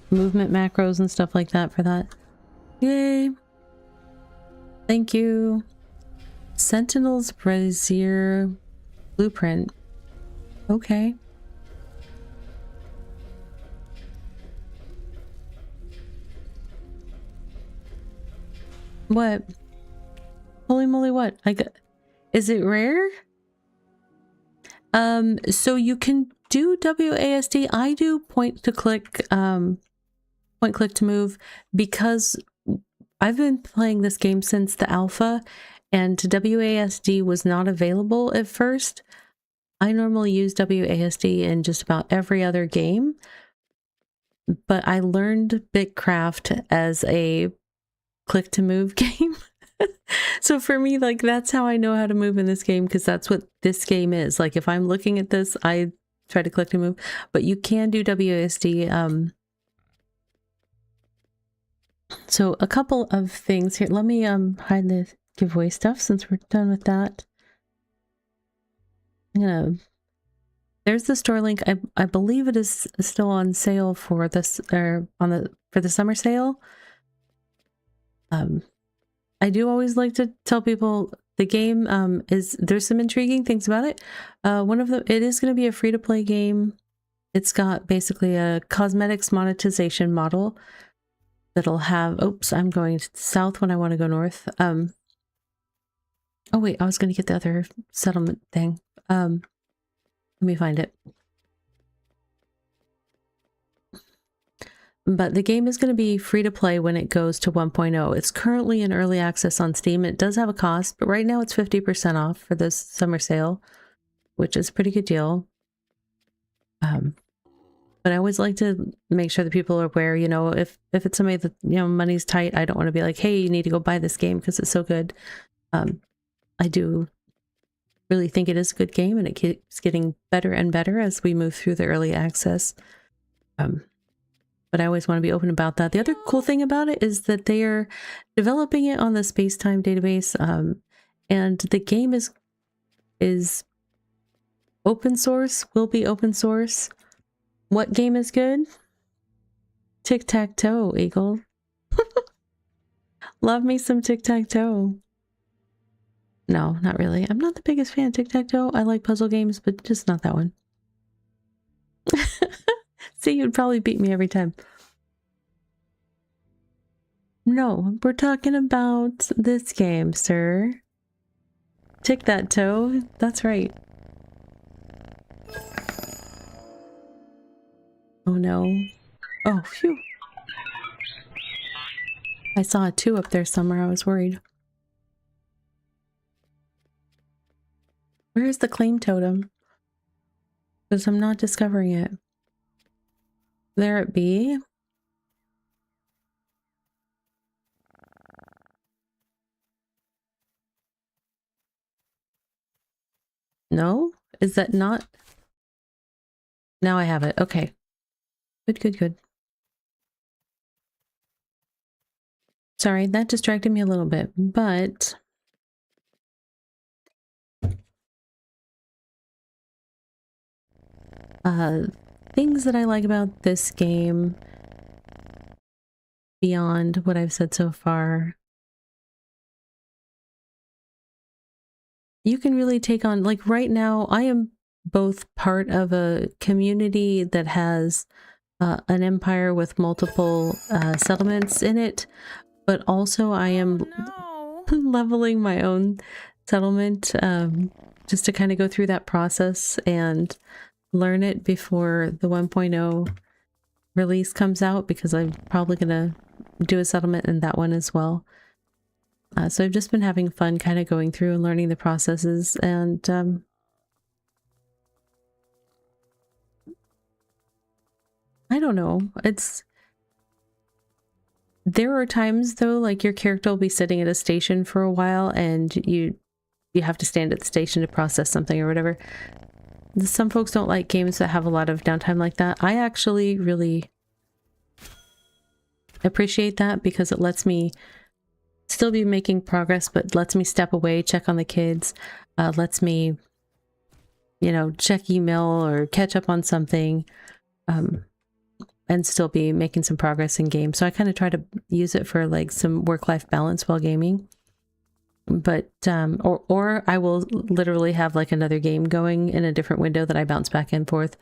movement macros and stuff like that for that. Yay! Thank you. Sentinel's Brazier Blueprint. Okay. What? Holy moly, what? Is it rare? So you can do WASD. I do point click to move because I've been playing this game since the alpha and WASD was not available at first. I normally use WASD in just about every other game, but I learned BitCraft as a click to move game. So for me, like, that's how I know how to move in this game, because that's what this game is. Like, if I'm looking at this, I try to click to move, but you can do WASD. So a couple of things here. Let me hide the giveaway stuff since we're done with that. There's the store link. I believe it is still on sale for this, or for the summer sale. I do always like to tell people the game there's some intriguing things about it. One of them, it is going to be a free-to-play game. It's got basically a cosmetics monetization model that'll have, oops, I'm going south when I want to go north. Oh wait, I was going to get the other settlement thing. Let me find it. But the game is going to be free to play when it goes to 1.0. It's currently in early access on Steam. It does have a cost, but right now it's 50% off for this summer sale, which is a pretty good deal. But I always like to make sure that people are aware, you know, if it's somebody that, you know, money's tight, I don't want to be like, hey, you need to go buy this game because it's so good. I do really think it is a good game, and it keeps getting better and better as we move through the early access. But I always want to be open about that. The other cool thing about it is that they are developing it on the space-time database, and the game is open source, will be open source. What game is good? Tic-tac-toe, Eagle. Love me some tic-tac-toe. No, not really. I'm not the biggest fan of tic-tac-toe. I like puzzle games, but just not that one. See, you'd probably beat me every time. No, we're talking about this game, sir. Tic-tac-toe. That's right. Oh no. Oh, phew. I saw a 2 up there somewhere. I was worried. Where's the claim totem? Because I'm not discovering it. There it be. No? Is that not? Now I have it. Okay. Good, good, good. Sorry, that distracted me a little bit, but things that I like about this game beyond what I've said so far. You can really take on, like right now, I am both part of a community that has an empire with multiple settlements in it, but also I am leveling my own settlement just to kind of go through that process and learn it before the 1.0 release comes out, because I'm probably going to do a settlement in that one as well. So I've just been having fun kind of going through and learning the processes, and I don't know. There are times though, like your character will be sitting at a station for a while and you have to stand at the station to process something or whatever. Some folks don't like games that have a lot of downtime like that. I actually really appreciate that, because it lets me still be making progress, but lets me step away, check on the kids, lets me, you know, check email or catch up on something, and still be making some progress in game. So I kind of try to use it for like some work-life balance while gaming. But or I will literally have like another game going in a different window that I bounce back and forth.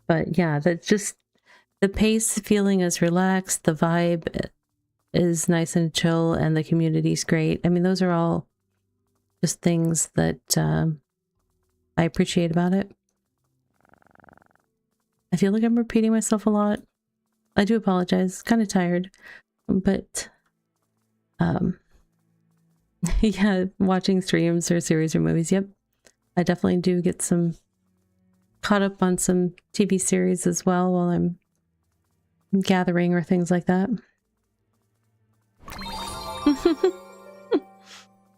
But yeah, that's just the pace feeling is relaxed, the vibe is nice and chill, and the community's great. I mean, those are all just things that I appreciate about it. I feel like I'm repeating myself a lot. I do apologize. Kind of tired, but yeah, watching streams or series or movies. Yep, I definitely do get some caught up on some TV series as well while I'm gathering or things like that.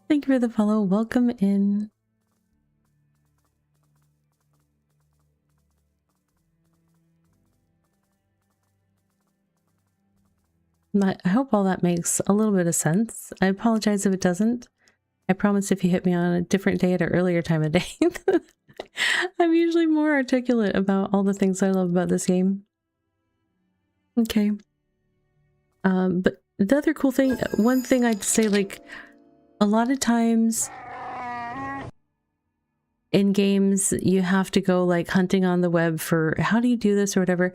Thank you for the follow. Welcome in. I hope all that makes a little bit of sense. I apologize if it doesn't. I promise if you hit me on a different day at an earlier time of day, I'm usually more articulate about all the things I love about this game. Okay. But the other cool thing, one thing I'd say, like, a lot of times in games, you have to go like hunting on the web for how do you do this or whatever.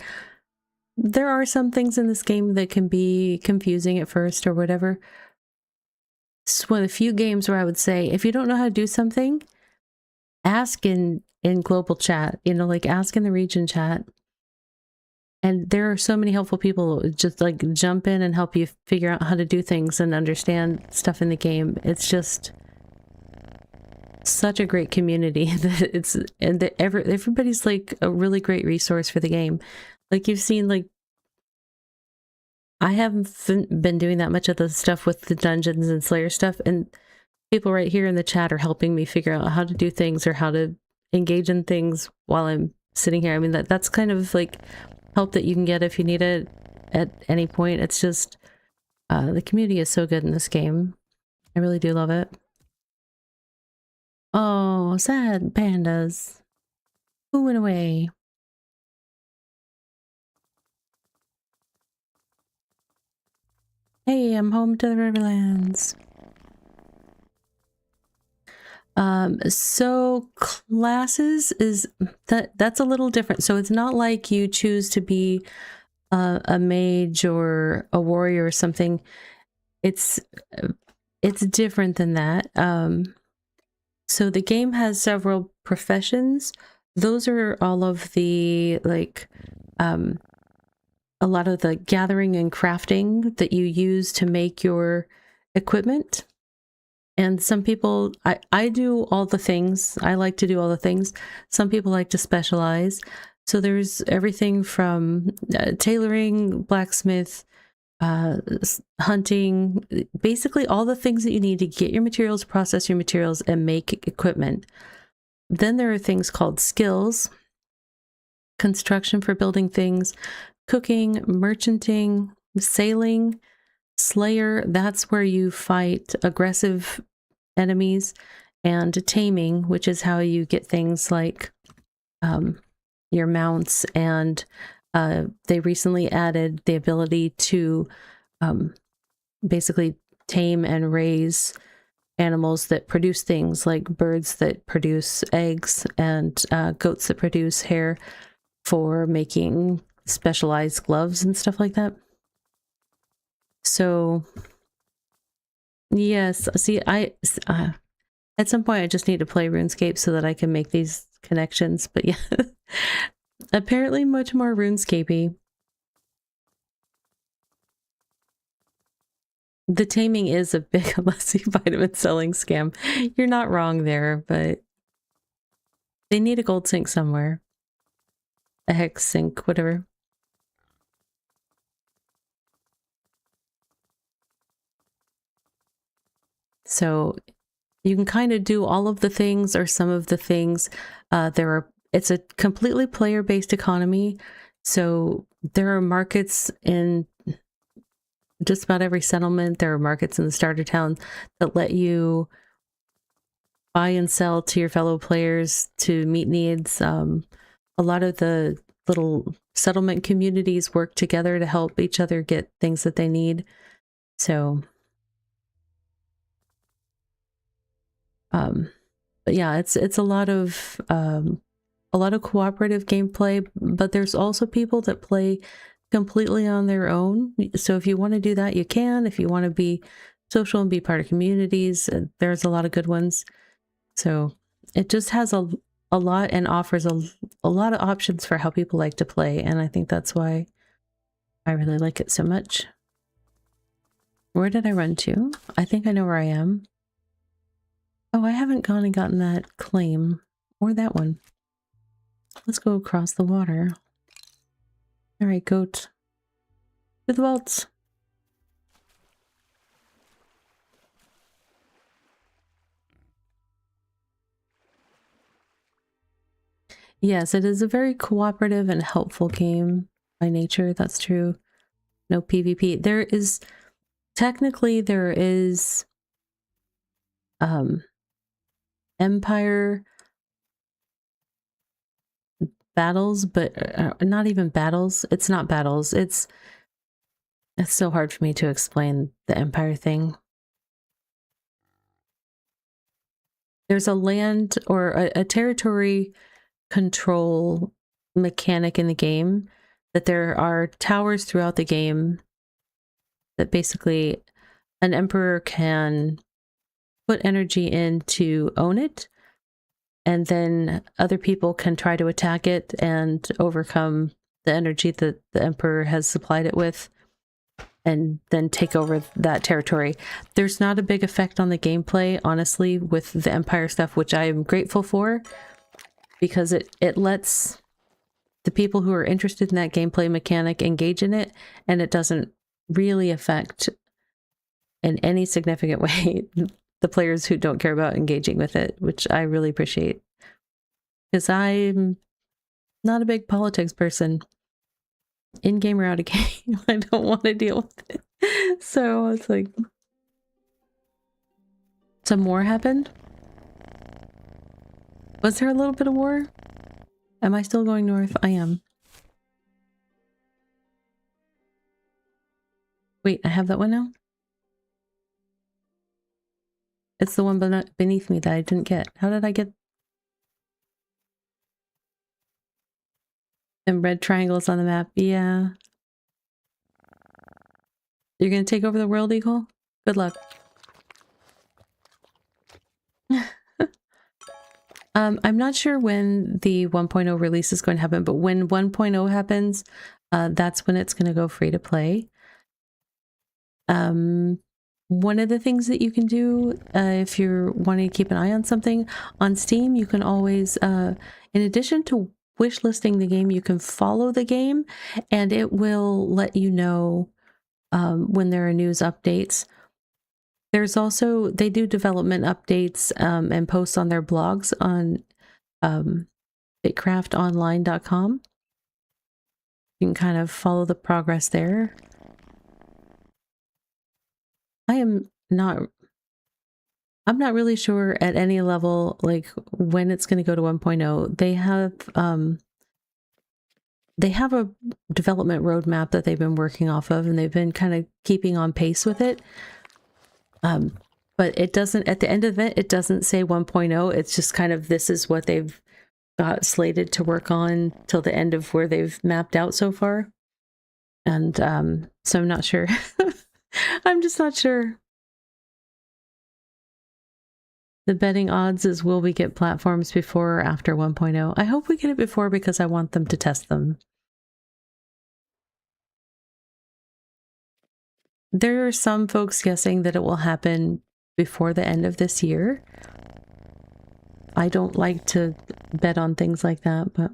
There are some things in this game that can be confusing at first or whatever. It's one of the few games where I would say, if you don't know how to do something, ask in global chat, you know, like ask in the region chat. And there are so many helpful people who just like jump in and help you figure out how to do things and understand stuff in the game. It's just such a great community that it's, and that everybody's like a really great resource for the game. Like you've seen, like, I haven't been doing that much of the stuff with the dungeons and Slayer stuff, and people right here in the chat are helping me figure out how to do things or how to engage in things while I'm sitting here. I mean, that's kind of like help that you can get if you need it at any point. It's just, the community is so good in this game. I really do love it. Oh, sad pandas. Who went away? Hey, I'm home to the Riverlands. So classes is that's a little different. So it's not like you choose to be a mage or a warrior or something. It's different than that. So the game has several professions. Those are all of the, like, a lot of the gathering and crafting that you use to make your equipment. And some people, I do all the things. I like to do all the things. Some people like to specialize. So there's everything from tailoring, blacksmith, hunting, basically all the things that you need to get your materials, process your materials, and make equipment. Then there are things called skills, construction for building things, cooking, merchanting, sailing, slayer, that's where you fight aggressive enemies, and taming, which is how you get things like your mounts, and they recently added the ability to basically tame and raise animals that produce things like birds that produce eggs and goats that produce hair for making specialized gloves and stuff like that. So yes, see, at some point I just need to play RuneScape so that I can make these connections, but yeah, apparently much more RuneScapey. The taming is a big vitamin selling scam. You're not wrong there, but they need a gold sink somewhere. A hex sink, whatever. So you can kind of do all of the things or some of the things. It's a completely player-based economy. So there are markets in just about every settlement. There are markets in the starter town that let you buy and sell to your fellow players to meet needs. A lot of the little settlement communities work together to help each other get things that they need. So, but yeah, it's a lot of cooperative gameplay, but there's also people that play completely on their own. So if you want to do that, you can. If you want to be social and be part of communities, there's a lot of good ones. So it just has a lot and offers a lot of options for how people like to play. And I think that's why I really like it so much. Where did I run to? I think I know where I am. Oh, I haven't gone and gotten that claim or that one. Let's go across the water. All right, goat. To the vaults. Yes, it is a very cooperative and helpful game by nature. That's true. No PvP. There is Empire battles, but not even battles. It's not battles. It's so hard for me to explain the Empire thing. There's a land or a territory control mechanic in the game, that there are towers throughout the game that basically an emperor can put energy in to own it, and then other people can try to attack it and overcome the energy that the emperor has supplied it with. and then take over that territory. There's not a big effect on the gameplay, honestly, with the Empire stuff, which I am grateful for, because it lets the people who are interested in that gameplay mechanic engage in it, and it doesn't really affect in any significant way the players who don't care about engaging with it, which I really appreciate. Because I'm not a big politics person. In game or out of game, I don't want to deal with it. So it's like, some war happened? Was there a little bit of war? Am I still going north? I am. Wait, I have that one now? It's the one beneath me that I didn't get. How did I get them red triangles on the map? Yeah. You're gonna take over the world, Eagle? Good luck. I'm not sure when the 1.0 release is going to happen, but when 1.0 happens, that's when it's going to go free to play. One of the things that you can do if you're wanting to keep an eye on something on Steam, you can always, in addition to wish listing the game, you can follow the game, and it will let you know when there are news updates. There's also, they do development updates and posts on their blogs on BitCraftOnline.com. You can kind of follow the progress there. I'm not really sure at any level, like, when it's going to go to 1.0. They have a development roadmap that they've been working off of, and they've been kind of keeping on pace with it. But it doesn't, at the end of it, it doesn't say 1.0. It's just kind of, this is what they've got slated to work on till the end of where they've mapped out so far. And so I'm not sure. I'm just not sure. The betting odds is, will we get platforms before or after 1.0? I hope we get it before, because I want them to test them. There are some folks guessing that it will happen before the end of this year. I don't like to bet on things like that, but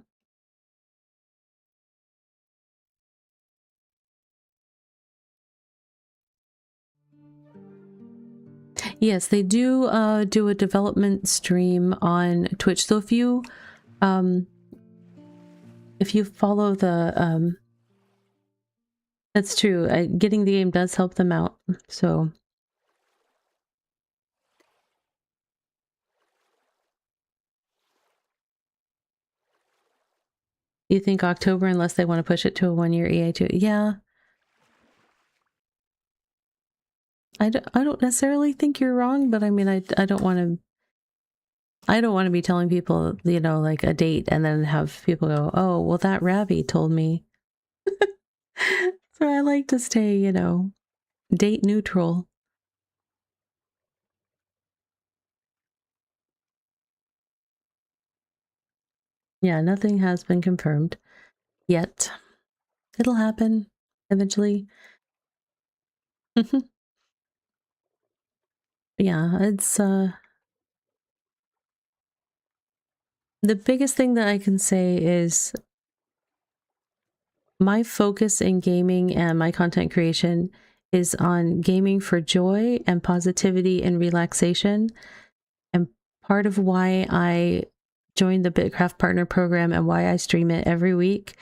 yes, they do do a development stream on Twitch. So if you follow the that's true. Getting the game does help them out. So you think October, unless they want to push it to a 1-year EA2? Yeah. I don't necessarily think you're wrong, but I mean, I don't want to be telling people, you know, like a date and then have people go, oh, well, that Ravi told me. So I like to stay, you know, date neutral. Yeah, nothing has been confirmed yet. It'll happen eventually. Yeah, it's the biggest thing that I can say is my focus in gaming and my content creation is on gaming for joy and positivity and relaxation. And part of why I joined the BitCraft Partner Program and why I stream it every week,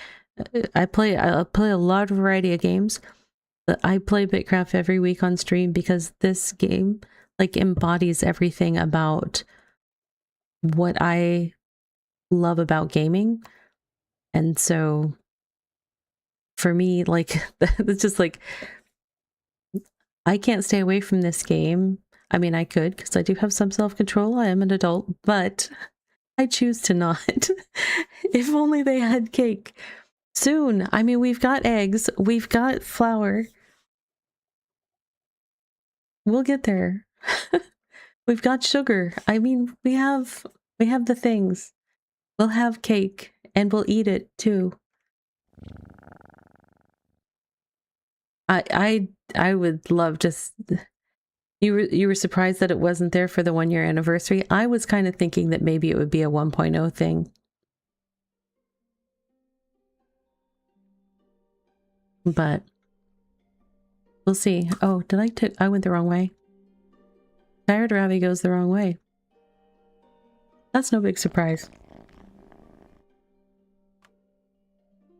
I play a lot of variety of games, but I play BitCraft every week on stream because this game like embodies everything about what I love about gaming. And so for me, like, it's just like, I can't stay away from this game. I mean, I could, because I do have some self-control. I am an adult, but I choose to not. If only they had cake. Soon. I mean, we've got eggs. We've got flour. We'll get there. We've got sugar. I mean, we have the things. We'll have cake, and we'll eat it, too. I would love to. You were surprised that it wasn't there for the 1-year anniversary. I was kind of thinking that maybe it would be a 1.0 thing. But we'll see. Oh, I went the wrong way. Tired Ravi goes the wrong way. That's no big surprise.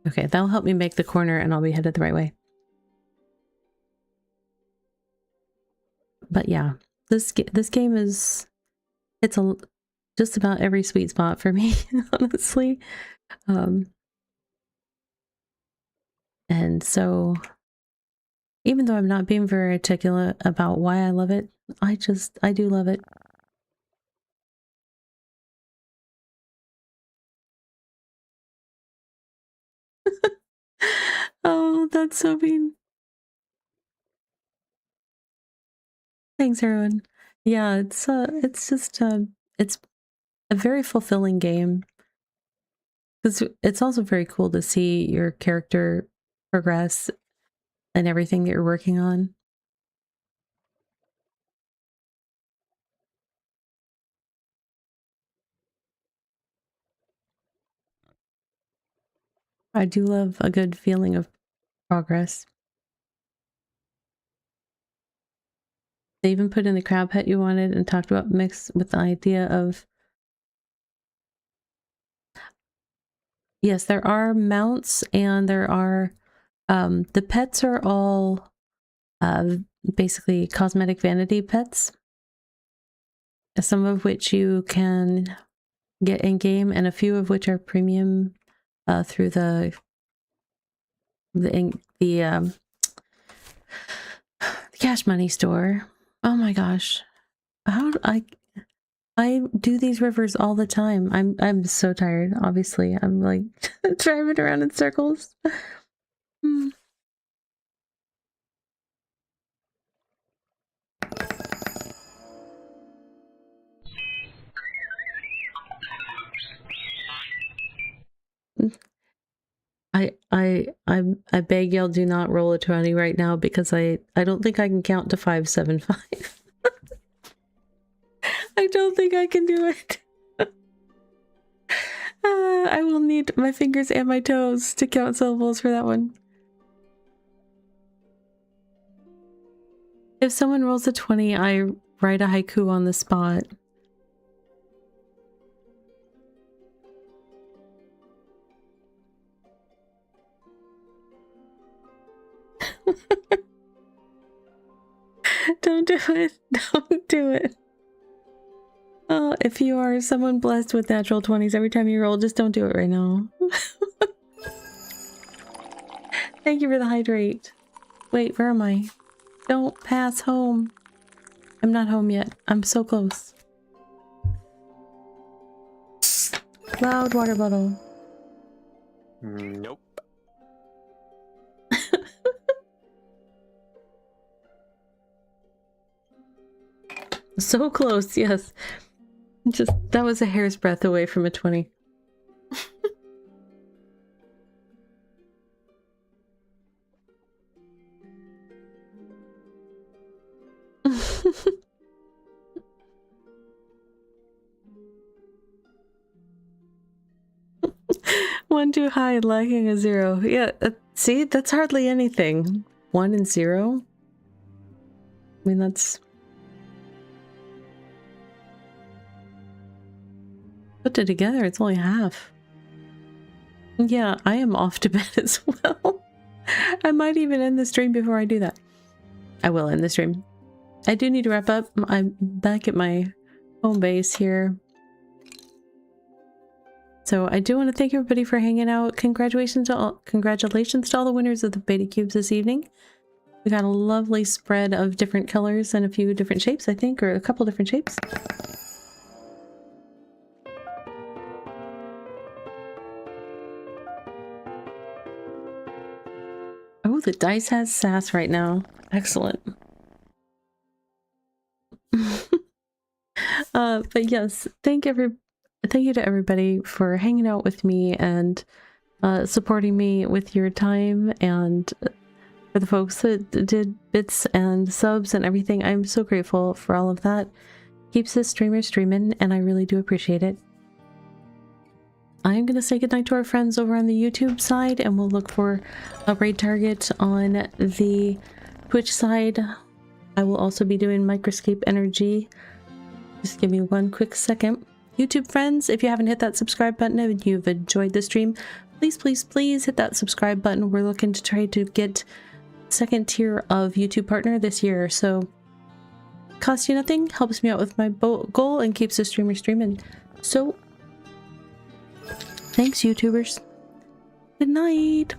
Okay, that'll help me make the corner and I'll be headed the right way. But yeah, this game is, it's just about every sweet spot for me, honestly. And so even though I'm not being very articulate about why I love it, I do love it. Oh, that's so mean. Thanks, everyone. Yeah, it's just it's a very fulfilling game. It's also very cool to see your character progress and everything that you're working on. I do love a good feeling of progress. They even put in the crab pet you wanted and talked about mix with the idea of... Yes, there are mounts and there are... the pets are all basically cosmetic vanity pets. Some of which you can get in-game and a few of which are premium through the cash money store. Oh my gosh. How do I do these rivers all the time. I'm so tired, obviously. I'm like driving around in circles. I beg y'all do not roll a 20 right now because I don't think I can count to 575. I don't think I can do it. I will need my fingers and my toes to count syllables for that one. If someone rolls a 20, I write a haiku on the spot. Don't do it. Don't do it. Oh, if you are someone blessed with natural 20s every time you roll, just don't do it right now. Thank you for the hydrate. Wait, where am I? Don't pass home. I'm not home yet. I'm so close. Loud water bottle. Nope. So close, yes. Just, that was a hair's breadth away from a 20. One too high, lacking a 0. Yeah, see, that's hardly anything. 1 and 0? I mean, that's... Put it together, it's only half. Yeah, I am off to bed as well. I might even end the stream before I do that. I will end the stream. I do need to wrap up. I'm back at my home base here. So I do want to thank everybody for hanging out. Congratulations to all the winners of the beta cubes this evening. We got a lovely spread of different colors and a few different shapes, I think, or a couple different shapes. Oh, the dice has sass right now. Excellent. But yes, thank you to everybody for hanging out with me and supporting me with your time and for the folks that did bits and subs and everything. I'm so grateful for all of that. Keeps this streamer streaming, and I really do appreciate it. I'm going to say goodnight to our friends over on the YouTube side, and we'll look for a raid target on the Twitch side. I will also be doing Microscape Energy. Just give me one quick second. YouTube friends, if you haven't hit that subscribe button and you've enjoyed the stream, please, please, please hit that subscribe button. We're looking to try to get second tier of YouTube partner this year, so costs you nothing, helps me out with my goal, and keeps the streamer streaming. So thanks, YouTubers. Good night.